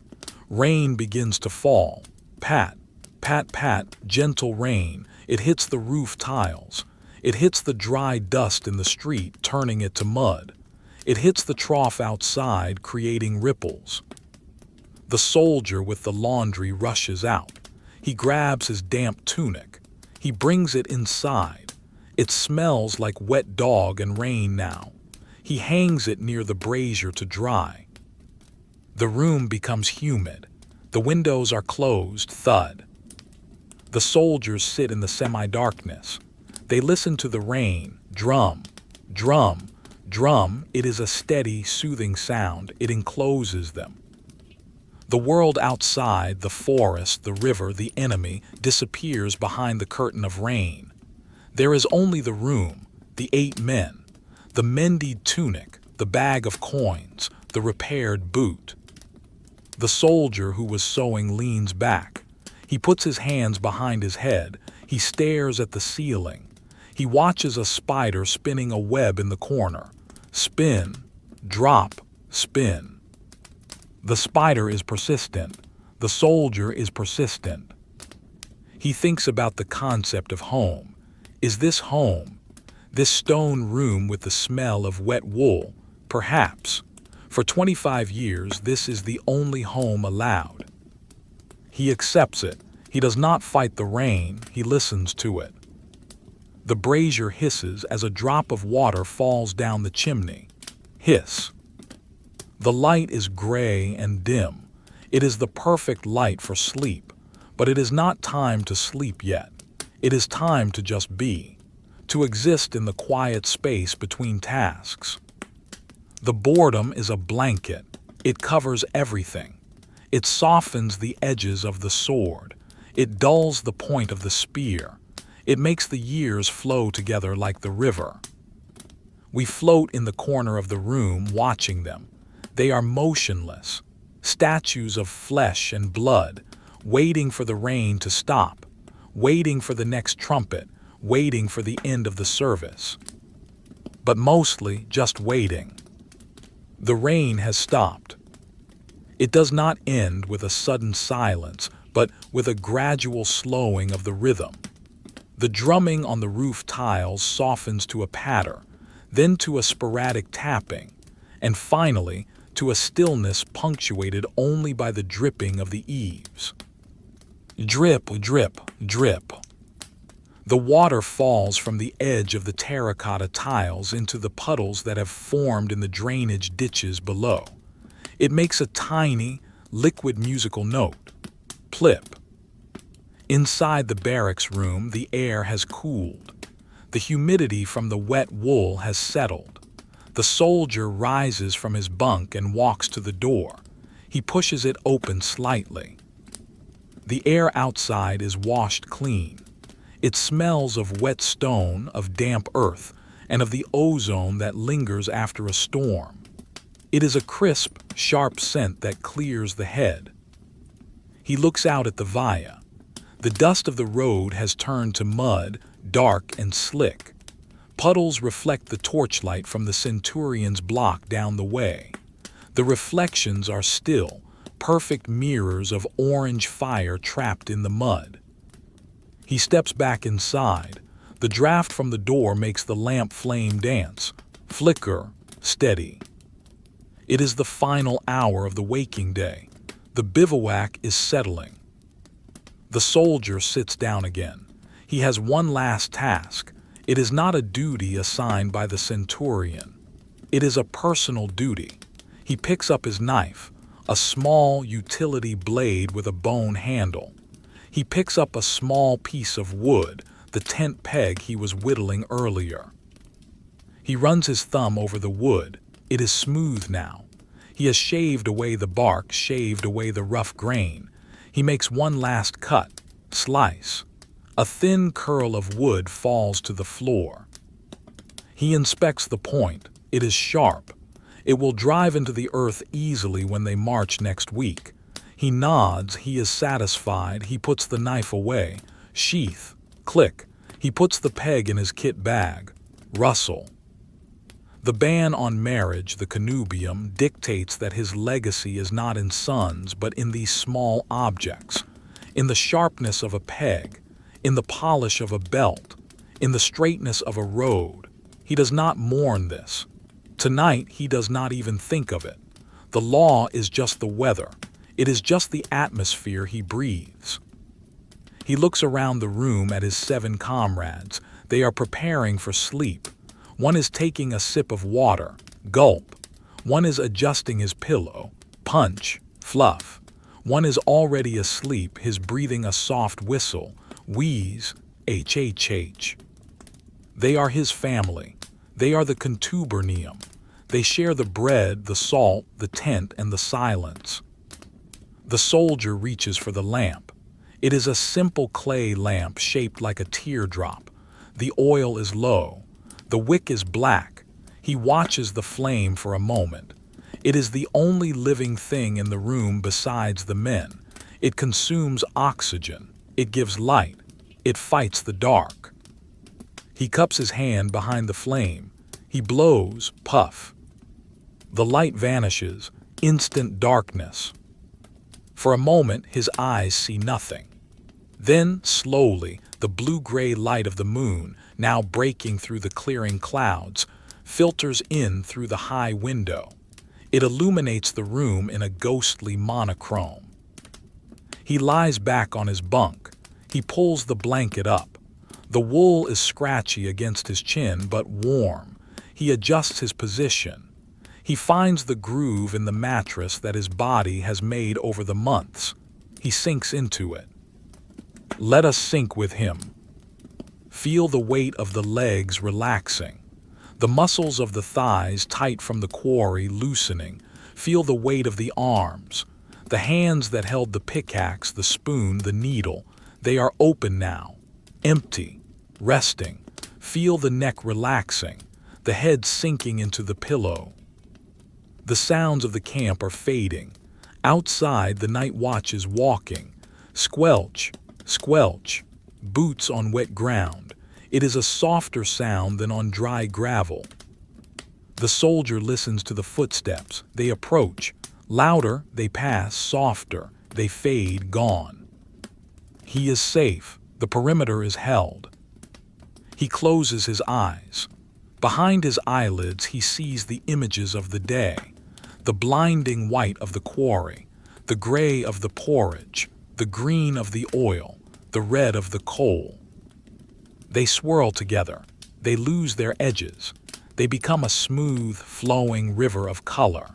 Rain begins to fall. Pat, pat, pat, gentle rain. It hits the roof tiles. It hits the dry dust in the street, turning it to mud. It hits the trough outside, creating ripples. The soldier with the laundry rushes out. He grabs his damp tunic. He brings it inside. It smells like wet dog and rain now. He hangs it near the brazier to dry. The room becomes humid. The windows are closed, thud. The soldiers sit in the semi-darkness. They listen to the rain, drum, drum, drum. It is a steady, soothing sound. It encloses them. The world outside, the forest, the river, the enemy, disappears behind the curtain of rain. There is only the room, the 8 men, the mended tunic, the bag of coins, the repaired boot. The soldier who was sewing leans back. He puts his hands behind his head. He stares at the ceiling. He watches a spider spinning a web in the corner. Spin, drop, spin. The spider is persistent. The soldier is persistent. He thinks about the concept of home. Is this home? This stone room with the smell of wet wool? Perhaps. For 25 years, this is the only home allowed. He accepts it. He does not fight the rain. He listens to it. The brazier hisses as a drop of water falls down the chimney. Hiss. The light is gray and dim. It is the perfect light for sleep, but it is not time to sleep yet. It is time to just be, to exist in the quiet space between tasks. The boredom is a blanket. It covers everything. It softens the edges of the sword. It dulls the point of the spear. It makes the years flow together like the river. We float in the corner of the room watching them. They are motionless, statues of flesh and blood, waiting for the rain to stop, waiting for the next trumpet, waiting for the end of the service. But mostly just waiting. The rain has stopped. It does not end with a sudden silence, but with a gradual slowing of the rhythm. The drumming on the roof tiles softens to a patter, then to a sporadic tapping, and finally to a stillness punctuated only by the dripping of the eaves. Drip, drip, drip. The water falls from the edge of the terracotta tiles into the puddles that have formed in the drainage ditches below. It makes a tiny, liquid musical note. Plip. Inside the barracks room, the air has cooled. The humidity from the wet wool has settled. The soldier rises from his bunk and walks to the door. He pushes it open slightly. The air outside is washed clean. It smells of wet stone, of damp earth, and of the ozone that lingers after a storm. It is a crisp, sharp scent that clears the head. He looks out at the via. The dust of the road has turned to mud, dark and slick. Puddles reflect the torchlight from the centurion's block down the way. The reflections are still, perfect mirrors of orange fire trapped in the mud. He steps back inside. The draft from the door makes the lamp flame dance, flicker, steady. It is the final hour of the waking day. The bivouac is settling. The soldier sits down again. He has one last task. It is not a duty assigned by the centurion. It is a personal duty. He picks up his knife, a small utility blade with a bone handle. He picks up a small piece of wood, the tent peg he was whittling earlier. He runs his thumb over the wood. It is smooth now. He has shaved away the bark, shaved away the rough grain. He makes one last cut, slice. A thin curl of wood falls to the floor. He inspects the point. It is sharp. It will drive into the earth easily when they march next week. He nods. He is satisfied. He puts the knife away. Sheath. Click. He puts the peg in his kit bag. Rustle. The ban on marriage, the Conubium, dictates that his legacy is not in sons but in these small objects, in the sharpness of a peg, in the polish of a belt, in the straightness of a road. He does not mourn this. Tonight he does not even think of it. The law is just the weather. It is just the atmosphere he breathes. He looks around the room at his 7 comrades. They are preparing for sleep. One is taking a sip of water. Gulp. One is adjusting his pillow. Punch. Fluff. One is already asleep, his breathing a soft whistle. Wheeze. HHH. They are his family. They are the contubernium. They share the bread, the salt, the tent, and the silence. The soldier reaches for the lamp. It is a simple clay lamp shaped like a teardrop. The oil is low. The wick is black. He watches the flame for a moment. It is the only living thing in the room besides the men. It consumes oxygen. It gives light. It fights the dark. He cups his hand behind the flame. He blows, puff. The light vanishes, instant darkness. For a moment, his eyes see nothing. Then, slowly, the blue-gray light of the moon, now breaking through the clearing clouds, filters in through the high window. It illuminates the room in a ghostly monochrome. He lies back on his bunk. He pulls the blanket up. The wool is scratchy against his chin, but warm. He adjusts his position. He finds the groove in the mattress that his body has made over the months. He sinks into it. Let us sink with him. Feel the weight of the legs relaxing. The muscles of the thighs tight from the quarry loosening. Feel the weight of the arms. The hands that held the pickaxe, the spoon, the needle. They are open now. Empty. Resting. Feel the neck relaxing. The head sinking into the pillow. The sounds of the camp are fading. Outside, the night watch is walking. Squelch, squelch, boots on wet ground. It is a softer sound than on dry gravel. The soldier listens to the footsteps. They approach. Louder, they pass, softer. They fade, gone. He is safe. The perimeter is held. He closes his eyes. Behind his eyelids, he sees the images of the day. The blinding white of the quarry, the gray of the porridge, the green of the oil, the red of the coal. They swirl together. They lose their edges. They become a smooth, flowing river of color.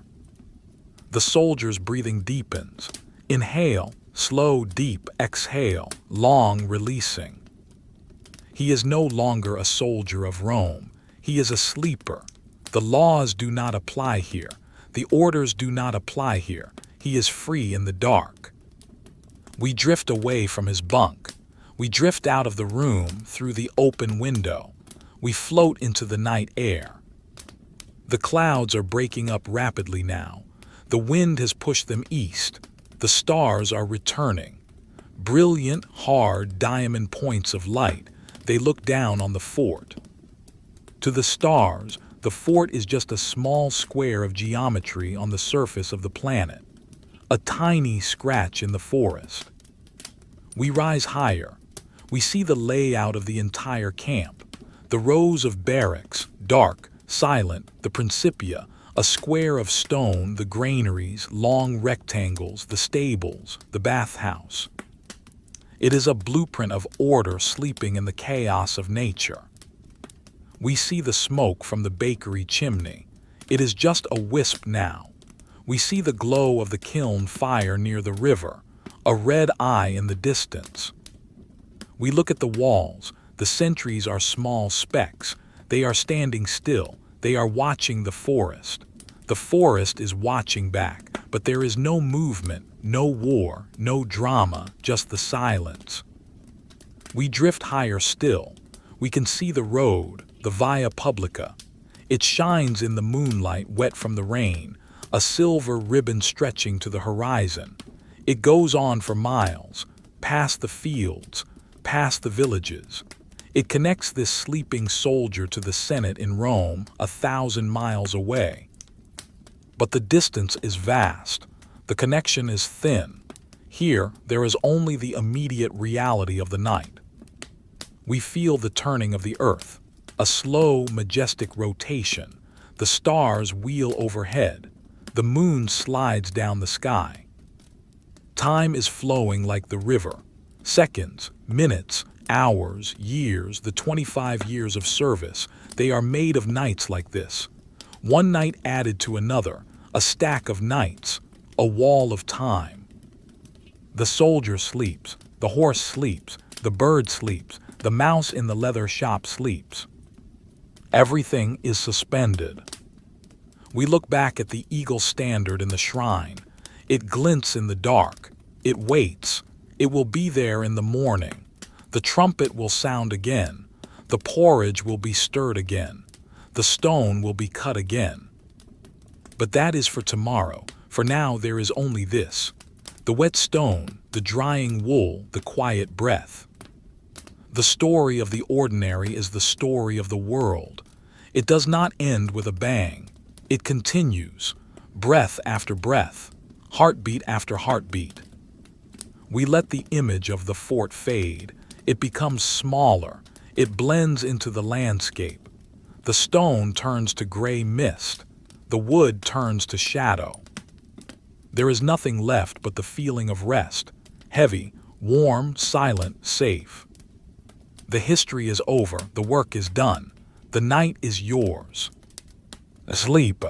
The soldier's breathing deepens. Inhale, slow, deep, exhale, long, releasing. He is no longer a soldier of Rome. He is a sleeper. The laws do not apply here. The orders do not apply here. He is free in the dark. We drift away from his bunk. We drift out of the room through the open window. We float into the night air. The clouds are breaking up rapidly now. The wind has pushed them east. The stars are returning. Brilliant, hard diamond points of light. They look down on the fort. To the stars, the fort is just a small square of geometry on the surface of the planet. A tiny scratch in the forest. We rise higher. We see the layout of the entire camp. The rows of barracks, dark, silent, the principia, a square of stone, the granaries, long rectangles, the stables, the bathhouse. It is a blueprint of order sleeping in the chaos of nature. We see the smoke from the bakery chimney. It is just a wisp now. We see the glow of the kiln fire near the river, a red eye in the distance. We look at the walls. The sentries are small specks. They are standing still. They are watching the forest. The forest is watching back, but there is no movement, no war, no drama, just the silence. We drift higher still. We can see the road, the Via Publica. It shines in the moonlight wet from the rain, a silver ribbon stretching to the horizon. It goes on for miles, past the fields, past the villages. It connects this sleeping soldier to the Senate in Rome, 1,000 miles away. But the distance is vast. The connection is thin. Here, there is only the immediate reality of the night. We feel the turning of the earth, a slow, majestic rotation. The stars wheel overhead. The moon slides down the sky. Time is flowing like the river. Seconds, minutes, hours, years, the 25 years of service, they are made of nights like this. One night added to another, a stack of nights, a wall of time. The soldier sleeps, the horse sleeps, the bird sleeps, the mouse in the leather shop sleeps. Everything is suspended. We look back at the eagle standard in the shrine. It glints in the dark. It waits. It will be there in the morning. The trumpet will sound again. The porridge will be stirred again. The stone will be cut again. But that is for tomorrow. For now there is only this: the wet stone, the drying wool, the quiet breath. The story of the ordinary is the story of the world. It does not end with a bang. It continues, breath after breath, heartbeat after heartbeat. We let the image of the fort fade. It becomes smaller. It blends into the landscape. The stone turns to gray mist. The wood turns to shadow. There is nothing left but the feeling of rest, heavy, warm, silent, safe. The history is over. The work is done. The night is yours. Sleep.